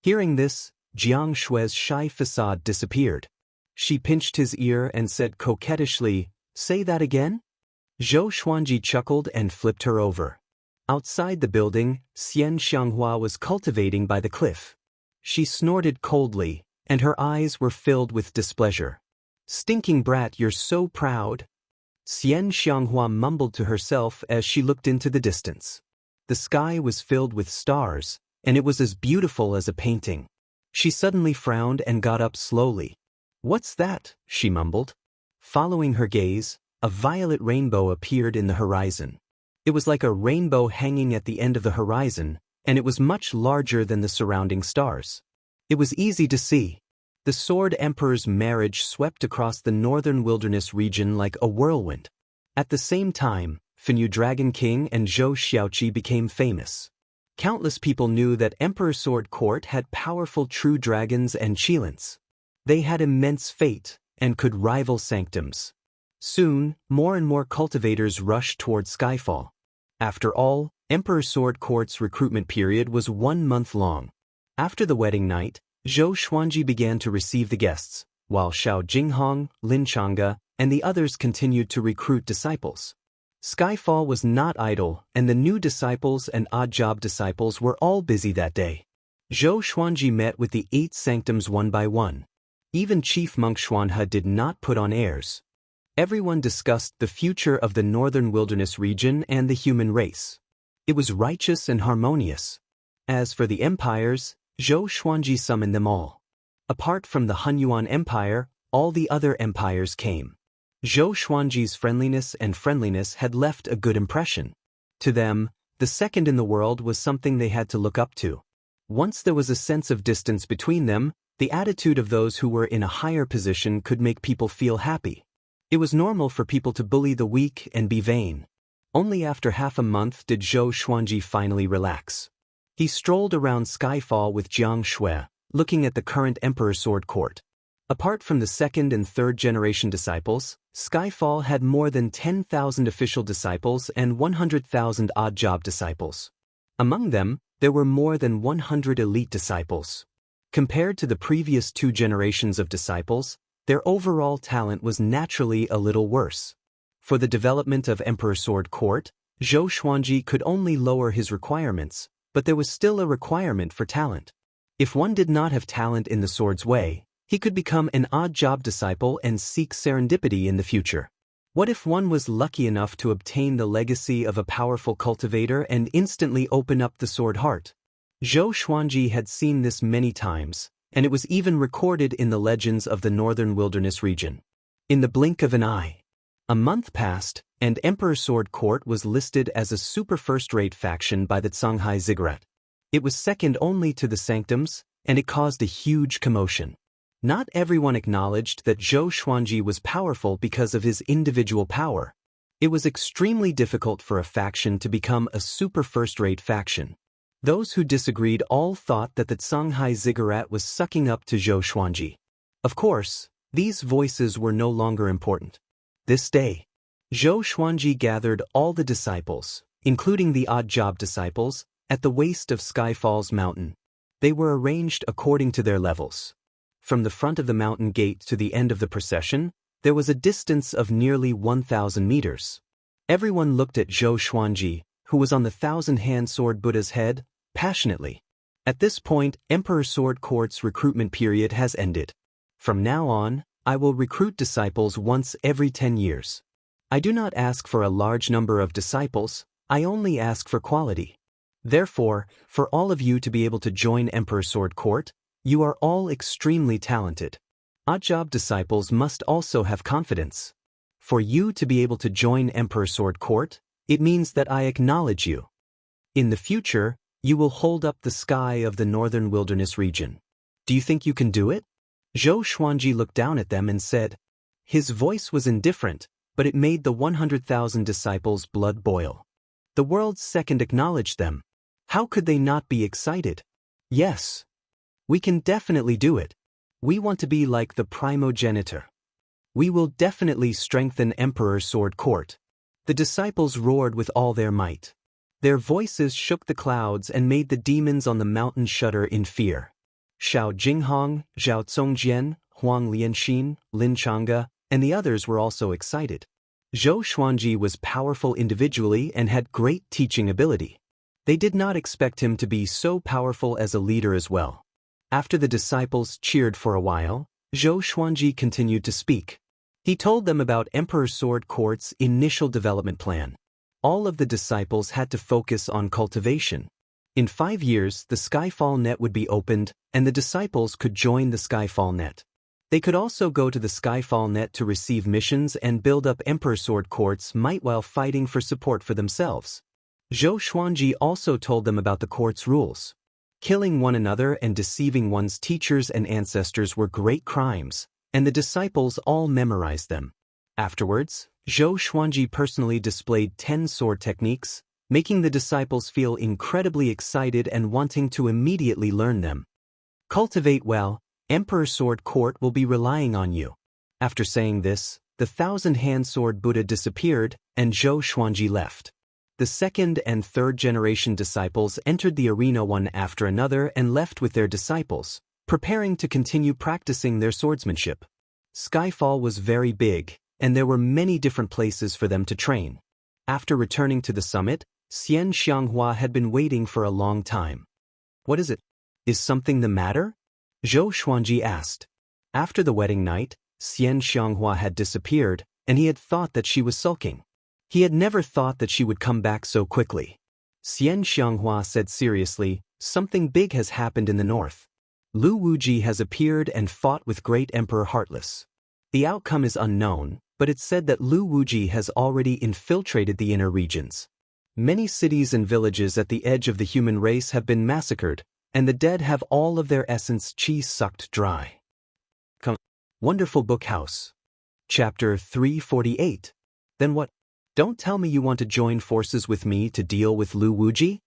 Hearing this, Jiang Shui's shy facade disappeared. She pinched his ear and said coquettishly, "Say that again?" Zhou Xuanji chuckled and flipped her over. Outside the building, Xian Xianghua was cultivating by the cliff. She snorted coldly, and her eyes were filled with displeasure. "Stinking brat, you're so proud." Xian Xianghua mumbled to herself as she looked into the distance. The sky was filled with stars, and it was as beautiful as a painting. She suddenly frowned and got up slowly. "What's that?" she mumbled. Following her gaze, a violet rainbow appeared in the horizon. It was like a rainbow hanging at the end of the horizon, and it was much larger than the surrounding stars. It was easy to see. The Sword Emperor's marriage swept across the northern wilderness region like a whirlwind. At the same time, Fenyu Dragon King and Zhou Xiaoqi became famous. Countless people knew that Emperor Sword Court had powerful true dragons and Qilins. They had immense fate, and could rival sanctums. Soon, more and more cultivators rushed toward Skyfall. After all, Emperor Sword Court's recruitment period was 1 month long. After the wedding night, Zhou Xuanji began to receive the guests, while Xiao Jinghong, Lin Changge, and the others continued to recruit disciples. Skyfall was not idle, and the new disciples and odd-job disciples were all busy that day. Zhou Xuanji met with the 8 sanctums one by one. Even Chief Monk Xuanhe did not put on airs. Everyone discussed the future of the northern wilderness region and the human race. It was righteous and harmonious. As for the empires, Zhou Xuanji summoned them all. Apart from the Hunyuan Empire, all the other empires came. Zhou Xuanji's friendliness had left a good impression. To them, the second in the world was something they had to look up to. Once there was a sense of distance between them, the attitude of those who were in a higher position could make people feel happy. It was normal for people to bully the weak and be vain. Only after half a month did Zhou Xuanji finally relax. He strolled around Skyfall with Jiang Shui, looking at the current Emperor Sword Court. Apart from the second and third generation disciples, Skyfall had more than 10,000 official disciples and 100,000 odd-job disciples. Among them, there were more than 100 elite disciples. Compared to the previous 2 generations of disciples, their overall talent was naturally a little worse. For the development of Emperor Sword Court, Zhou Xuanji could only lower his requirements, but there was still a requirement for talent. If one did not have talent in the sword's way, he could become an odd-job disciple and seek serendipity in the future. What if one was lucky enough to obtain the legacy of a powerful cultivator and instantly open up the sword heart? Zhou Xuanji had seen this many times, and it was even recorded in the legends of the northern wilderness region. In the blink of an eye, a month passed, and Emperor Sword Court was listed as a super first-rate faction by the Songhai Ziggurat. It was second only to the Sanctums, and it caused a huge commotion. Not everyone acknowledged that Zhou Xuanji was powerful because of his individual power. It was extremely difficult for a faction to become a super first-rate faction. Those who disagreed all thought that the Shanghai ziggurat was sucking up to Zhou Xuanji. Of course, these voices were no longer important. This day, Zhou Xuanji gathered all the disciples, including the odd job disciples, at the waist of Skyfall's mountain. They were arranged according to their levels. From the front of the mountain gate to the end of the procession, there was a distance of nearly 1,000 meters. Everyone looked at Zhou Xuanji, who was on the 1,000-hand sword Buddha's head, passionately. At this point, Emperor Sword Court's recruitment period has ended. From now on, I will recruit disciples once every 10 years. I do not ask for a large number of disciples, I only ask for quality. Therefore, for all of you to be able to join Emperor Sword Court, you are all extremely talented. Odd job disciples must also have confidence. For you to be able to join Emperor Sword Court, it means that I acknowledge you. In the future, you will hold up the sky of the northern wilderness region. Do you think you can do it? Zhou Xuanji looked down at them and said. His voice was indifferent, but it made the 100,000 disciples' blood boil. The world's second acknowledged them. How could they not be excited? Yes. We can definitely do it. We want to be like the primogenitor. We will definitely strengthen Emperor Sword Court. The disciples roared with all their might. Their voices shook the clouds and made the demons on the mountain shudder in fear. Xiao Jinghong, Zhao Congjian, Huang Lianxin, Lin Changge, and the others were also excited. Zhou Xuanji was powerful individually and had great teaching ability. They did not expect him to be so powerful as a leader as well. After the disciples cheered for a while, Zhou Xuanji continued to speak. He told them about Emperor Sword Court's initial development plan. All of the disciples had to focus on cultivation. In 5 years, the Skyfall net would be opened, and the disciples could join the Skyfall net. They could also go to the Skyfall net to receive missions and build up Emperor Sword Court's might while fighting for support for themselves. Zhou Xuanji also told them about the court's rules. Killing one another and deceiving one's teachers and ancestors were great crimes, and the disciples all memorized them. Afterwards, Zhou Xuanji personally displayed 10 sword techniques, making the disciples feel incredibly excited and wanting to immediately learn them. Cultivate well, Emperor Sword Court will be relying on you. After saying this, the 1,000-hand sword Buddha disappeared, and Zhou Xuanji left. The second and third generation disciples entered the arena one after another and left with their disciples, preparing to continue practicing their swordsmanship. Skyfall was very big, and there were many different places for them to train. After returning to the summit, Xian Xianghua had been waiting for a long time. What is it? Is something the matter? Zhou Xuanji asked. After the wedding night, Xian Xianghua had disappeared, and he had thought that she was sulking. He had never thought that she would come back so quickly. Xian Xianghua said seriously, something big has happened in the north. Lu Wuji has appeared and fought with great Emperor Heartless. The outcome is unknown, but it's said that Lu Wuji has already infiltrated the inner regions. Many cities and villages at the edge of the human race have been massacred, and the dead have all of their essence chi sucked dry. Wonderful Book House. Chapter 348. Then what? Don't tell me you want to join forces with me to deal with Lu Wuji?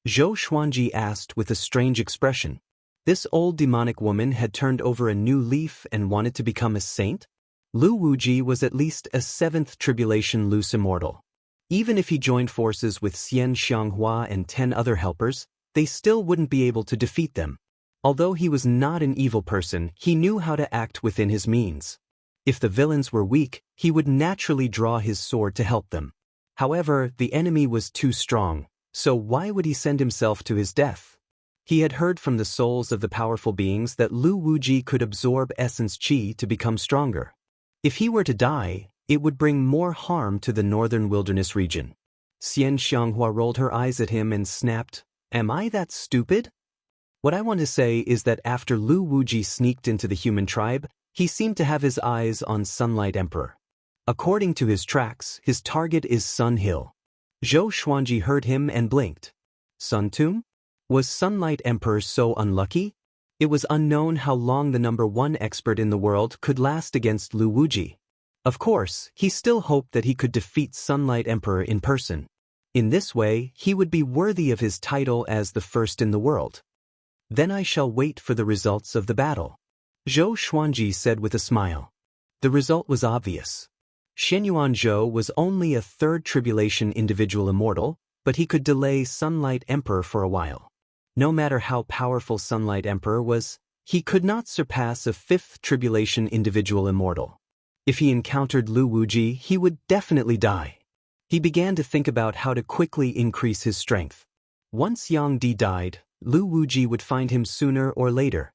Zhou Xuanji asked with a strange expression. This old demonic woman had turned over a new leaf and wanted to become a saint? Lu Wuji was at least a 7th tribulation loose immortal. Even if he joined forces with Xian Xianghua and 10 other helpers, they still wouldn't be able to defeat them. Although he was not an evil person, he knew how to act within his means. If the villains were weak, he would naturally draw his sword to help them. However, the enemy was too strong, so why would he send himself to his death? He had heard from the souls of the powerful beings that Lu Wuji could absorb essence chi to become stronger. If he were to die, it would bring more harm to the northern wilderness region. Xian Xianghua rolled her eyes at him and snapped, "Am I that stupid?" What I want to say is that after Lu Wuji sneaked into the human tribe, he seemed to have his eyes on Sunlight Emperor. According to his tracks, his target is Sun Hill. Zhou Xuanji heard him and blinked. Sun Tomb? Was Sunlight Emperor so unlucky? It was unknown how long the #1 expert in the world could last against Lu Wuji. Of course, he still hoped that he could defeat Sunlight Emperor in person. In this way, he would be worthy of his title as the first in the world. Then I shall wait for the results of the battle, Zhou Xuanji said with a smile. The result was obvious. Xianyuan Zhou was only a third tribulation individual immortal, but he could delay Sunlight Emperor for a while. No matter how powerful Sunlight Emperor was, he could not surpass a fifth tribulation individual immortal. If he encountered Lu Wuji, he would definitely die. He began to think about how to quickly increase his strength. Once Yang Di died, Lu Wuji would find him sooner or later.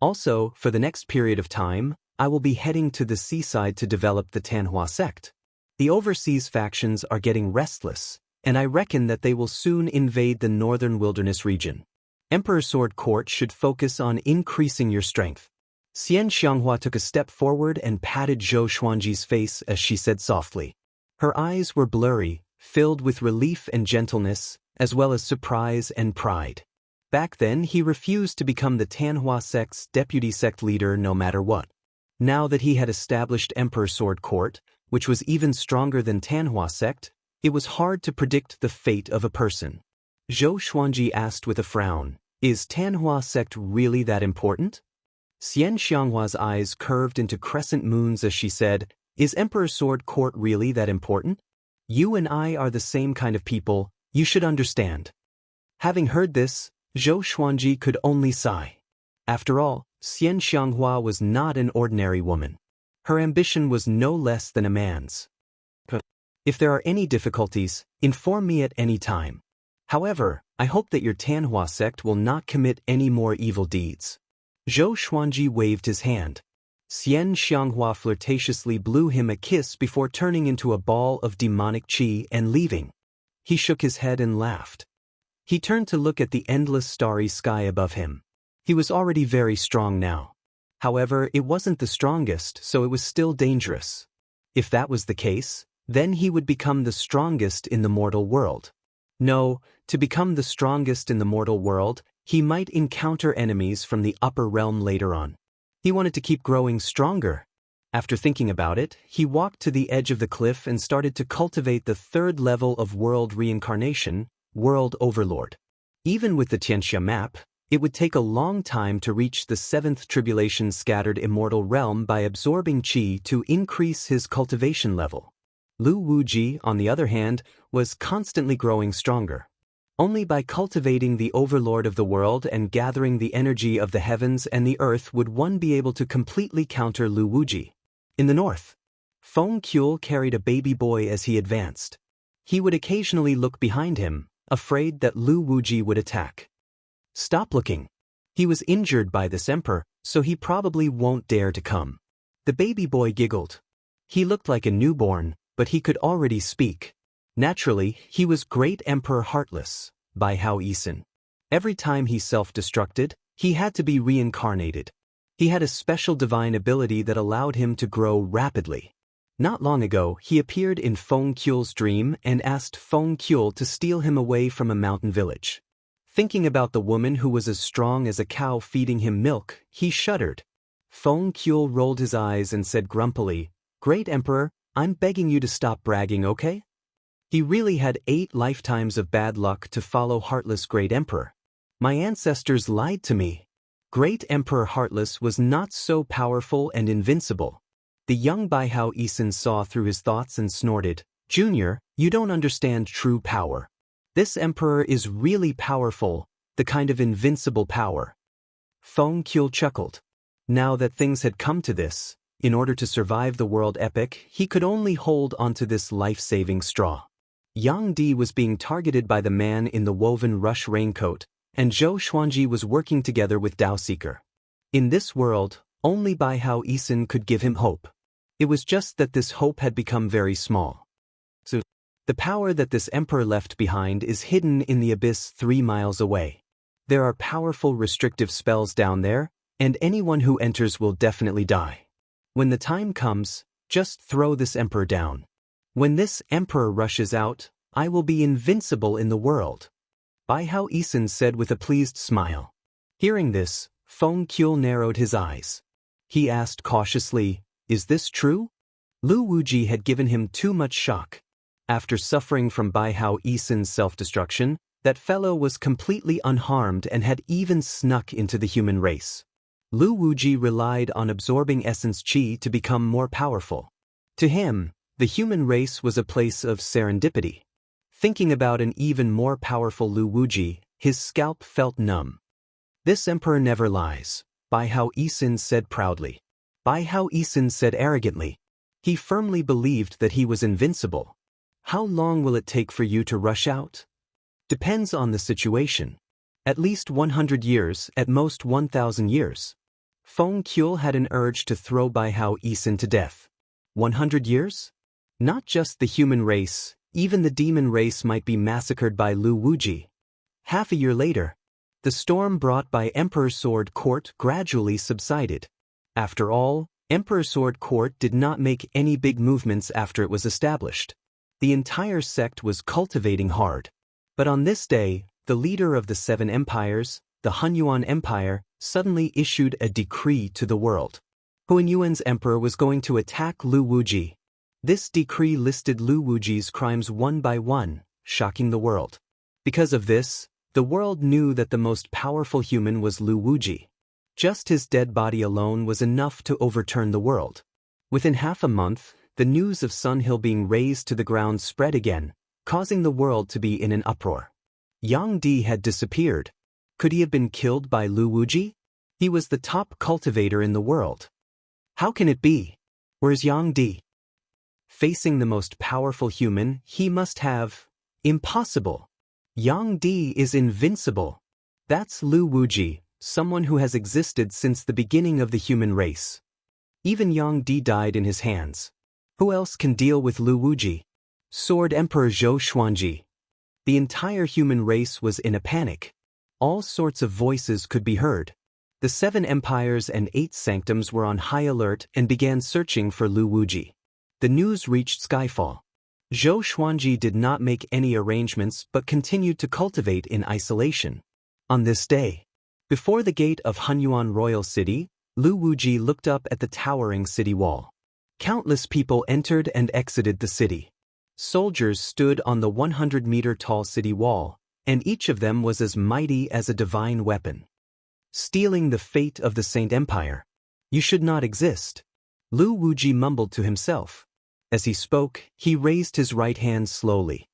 Also, for the next period of time, I will be heading to the seaside to develop the Tanhua sect. The overseas factions are getting restless, and I reckon that they will soon invade the northern wilderness region. Emperor Sword Court should focus on increasing your strength. Xian Xianghua took a step forward and patted Zhou Xuanji's face as she said softly. Her eyes were blurry, filled with relief and gentleness, as well as surprise and pride. Back then, he refused to become the Tanhua sect's deputy sect leader no matter what. Now that he had established Emperor Sword Court, which was even stronger than Tanhua sect, it was hard to predict the fate of a person. Zhou Xuanji asked with a frown, "Is Tanhua sect really that important?" Xian Xianghua's eyes curved into crescent moons as she said, "Is Emperor Sword Court really that important? You and I are the same kind of people, you should understand." Having heard this, Zhou Xuanji could only sigh. After all, Xian Xianghua was not an ordinary woman. Her ambition was no less than a man's. If there are any difficulties, inform me at any time. However, I hope that your Tanhua sect will not commit any more evil deeds. Zhou Xuanji waved his hand. Xian Xianghua flirtatiously blew him a kiss before turning into a ball of demonic qi and leaving. He shook his head and laughed. He turned to look at the endless starry sky above him. He was already very strong now. However, it wasn't the strongest, so it was still dangerous. If that was the case, then he would become the strongest in the mortal world. No, to become the strongest in the mortal world, he might encounter enemies from the upper realm later on. He wanted to keep growing stronger. After thinking about it, he walked to the edge of the cliff and started to cultivate the third level of world reincarnation, World Overlord. Even with the Tianxia map, it would take a long time to reach the seventh tribulation scattered immortal realm by absorbing qi to increase his cultivation level. Lu Wuji, on the other hand, was constantly growing stronger. Only by cultivating the overlord of the world and gathering the energy of the heavens and the earth would one be able to completely counter Lu Wuji. In the north, Feng Qiul carried a baby boy as he advanced. He would occasionally look behind him, afraid that Lu Wuji would attack. "Stop looking. He was injured by this emperor, so he probably won't dare to come." The baby boy giggled. He looked like a newborn, but he could already speak. Naturally, he was Great Emperor Heartless, by Hao Yisun. Every time he self-destructed, he had to be reincarnated. He had a special divine ability that allowed him to grow rapidly. Not long ago, he appeared in Feng Qiul's dream and asked Feng Qiul to steal him away from a mountain village. Thinking about the woman who was as strong as a cow feeding him milk, he shuddered. Feng Qiul rolled his eyes and said grumpily, "Great Emperor, I'm begging you to stop bragging, okay?" He really had 8 lifetimes of bad luck to follow Heartless Great Emperor. My ancestors lied to me. Great Emperor Heartless was not so powerful and invincible. The young Baihao Yisun saw through his thoughts and snorted, "Junior, you don't understand true power. This emperor is really powerful, the kind of invincible power." Feng Qiul chuckled. Now that things had come to this, in order to survive the world epic, he could only hold onto this life-saving straw. Yang Di was being targeted by the man in the woven rush raincoat, and Zhou Xuanji was working together with Dao Seeker. In this world, only Baihao Yisun could give him hope. It was just that this hope had become very small. So, the power that this emperor left behind is hidden in the abyss 3 miles away. There are powerful restrictive spells down there, and anyone who enters will definitely die. When the time comes, just throw this emperor down. When this emperor rushes out, I will be invincible in the world. Baihao Yisun said with a pleased smile. Hearing this, Feng Qiul narrowed his eyes. He asked cautiously, "Is this true?" Lu Wuji had given him too much shock. After suffering from Bai Hao Yisin's self-destruction, that fellow was completely unharmed and had even snuck into the human race. Lu Wuji relied on absorbing essence qi to become more powerful. To him, the human race was a place of serendipity. Thinking about an even more powerful Lu Wuji, his scalp felt numb. This emperor never lies, Bai Hao Yisin said proudly. Bai Hao Yisin said arrogantly. He firmly believed that he was invincible. How long will it take for you to rush out? Depends on the situation. At least 100 years, at most 1,000 years. Feng Qiu had an urge to throw Bai Hao Yisin to death. 100 years? Not just the human race, even the demon race might be massacred by Lu Wuji. Half a year later, the storm brought by Emperor Sword Court gradually subsided. After all, Emperor Sword Court did not make any big movements after it was established. The entire sect was cultivating hard. But on this day, the leader of the Seven Empires, the Hunyuan Empire, suddenly issued a decree to the world. Hunyuan's emperor was going to attack Lu Wuji. This decree listed Lu Wuji's crimes one by one, shocking the world. Because of this, the world knew that the most powerful human was Lu Wuji. Just his dead body alone was enough to overturn the world. Within half a month, the news of Sun Hill being razed to the ground spread again, causing the world to be in an uproar. Yang Di had disappeared. Could he have been killed by Lu Wuji? He was the top cultivator in the world. How can it be? Where's Yang Di? Facing the most powerful human, he must have... Impossible. Yang Di is invincible. That's Lu Wuji, someone who has existed since the beginning of the human race. Even Yang Di died in his hands. Who else can deal with Lu Wuji? Sword Emperor Zhou Xuanji. The entire human race was in a panic. All sorts of voices could be heard. The Seven Empires and 8 Sanctums were on high alert and began searching for Lu Wuji. The news reached Skyfall. Zhou Xuanji did not make any arrangements but continued to cultivate in isolation. On this day, before the gate of Hunyuan Royal City, Lu Wuji looked up at the towering city wall. Countless people entered and exited the city. Soldiers stood on the 100-meter-tall city wall, and each of them was as mighty as a divine weapon. Stealing the fate of the Saint Empire. You should not exist. Lu Wuji mumbled to himself. As he spoke, he raised his right hand slowly.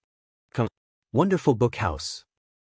Come, wonderful book house.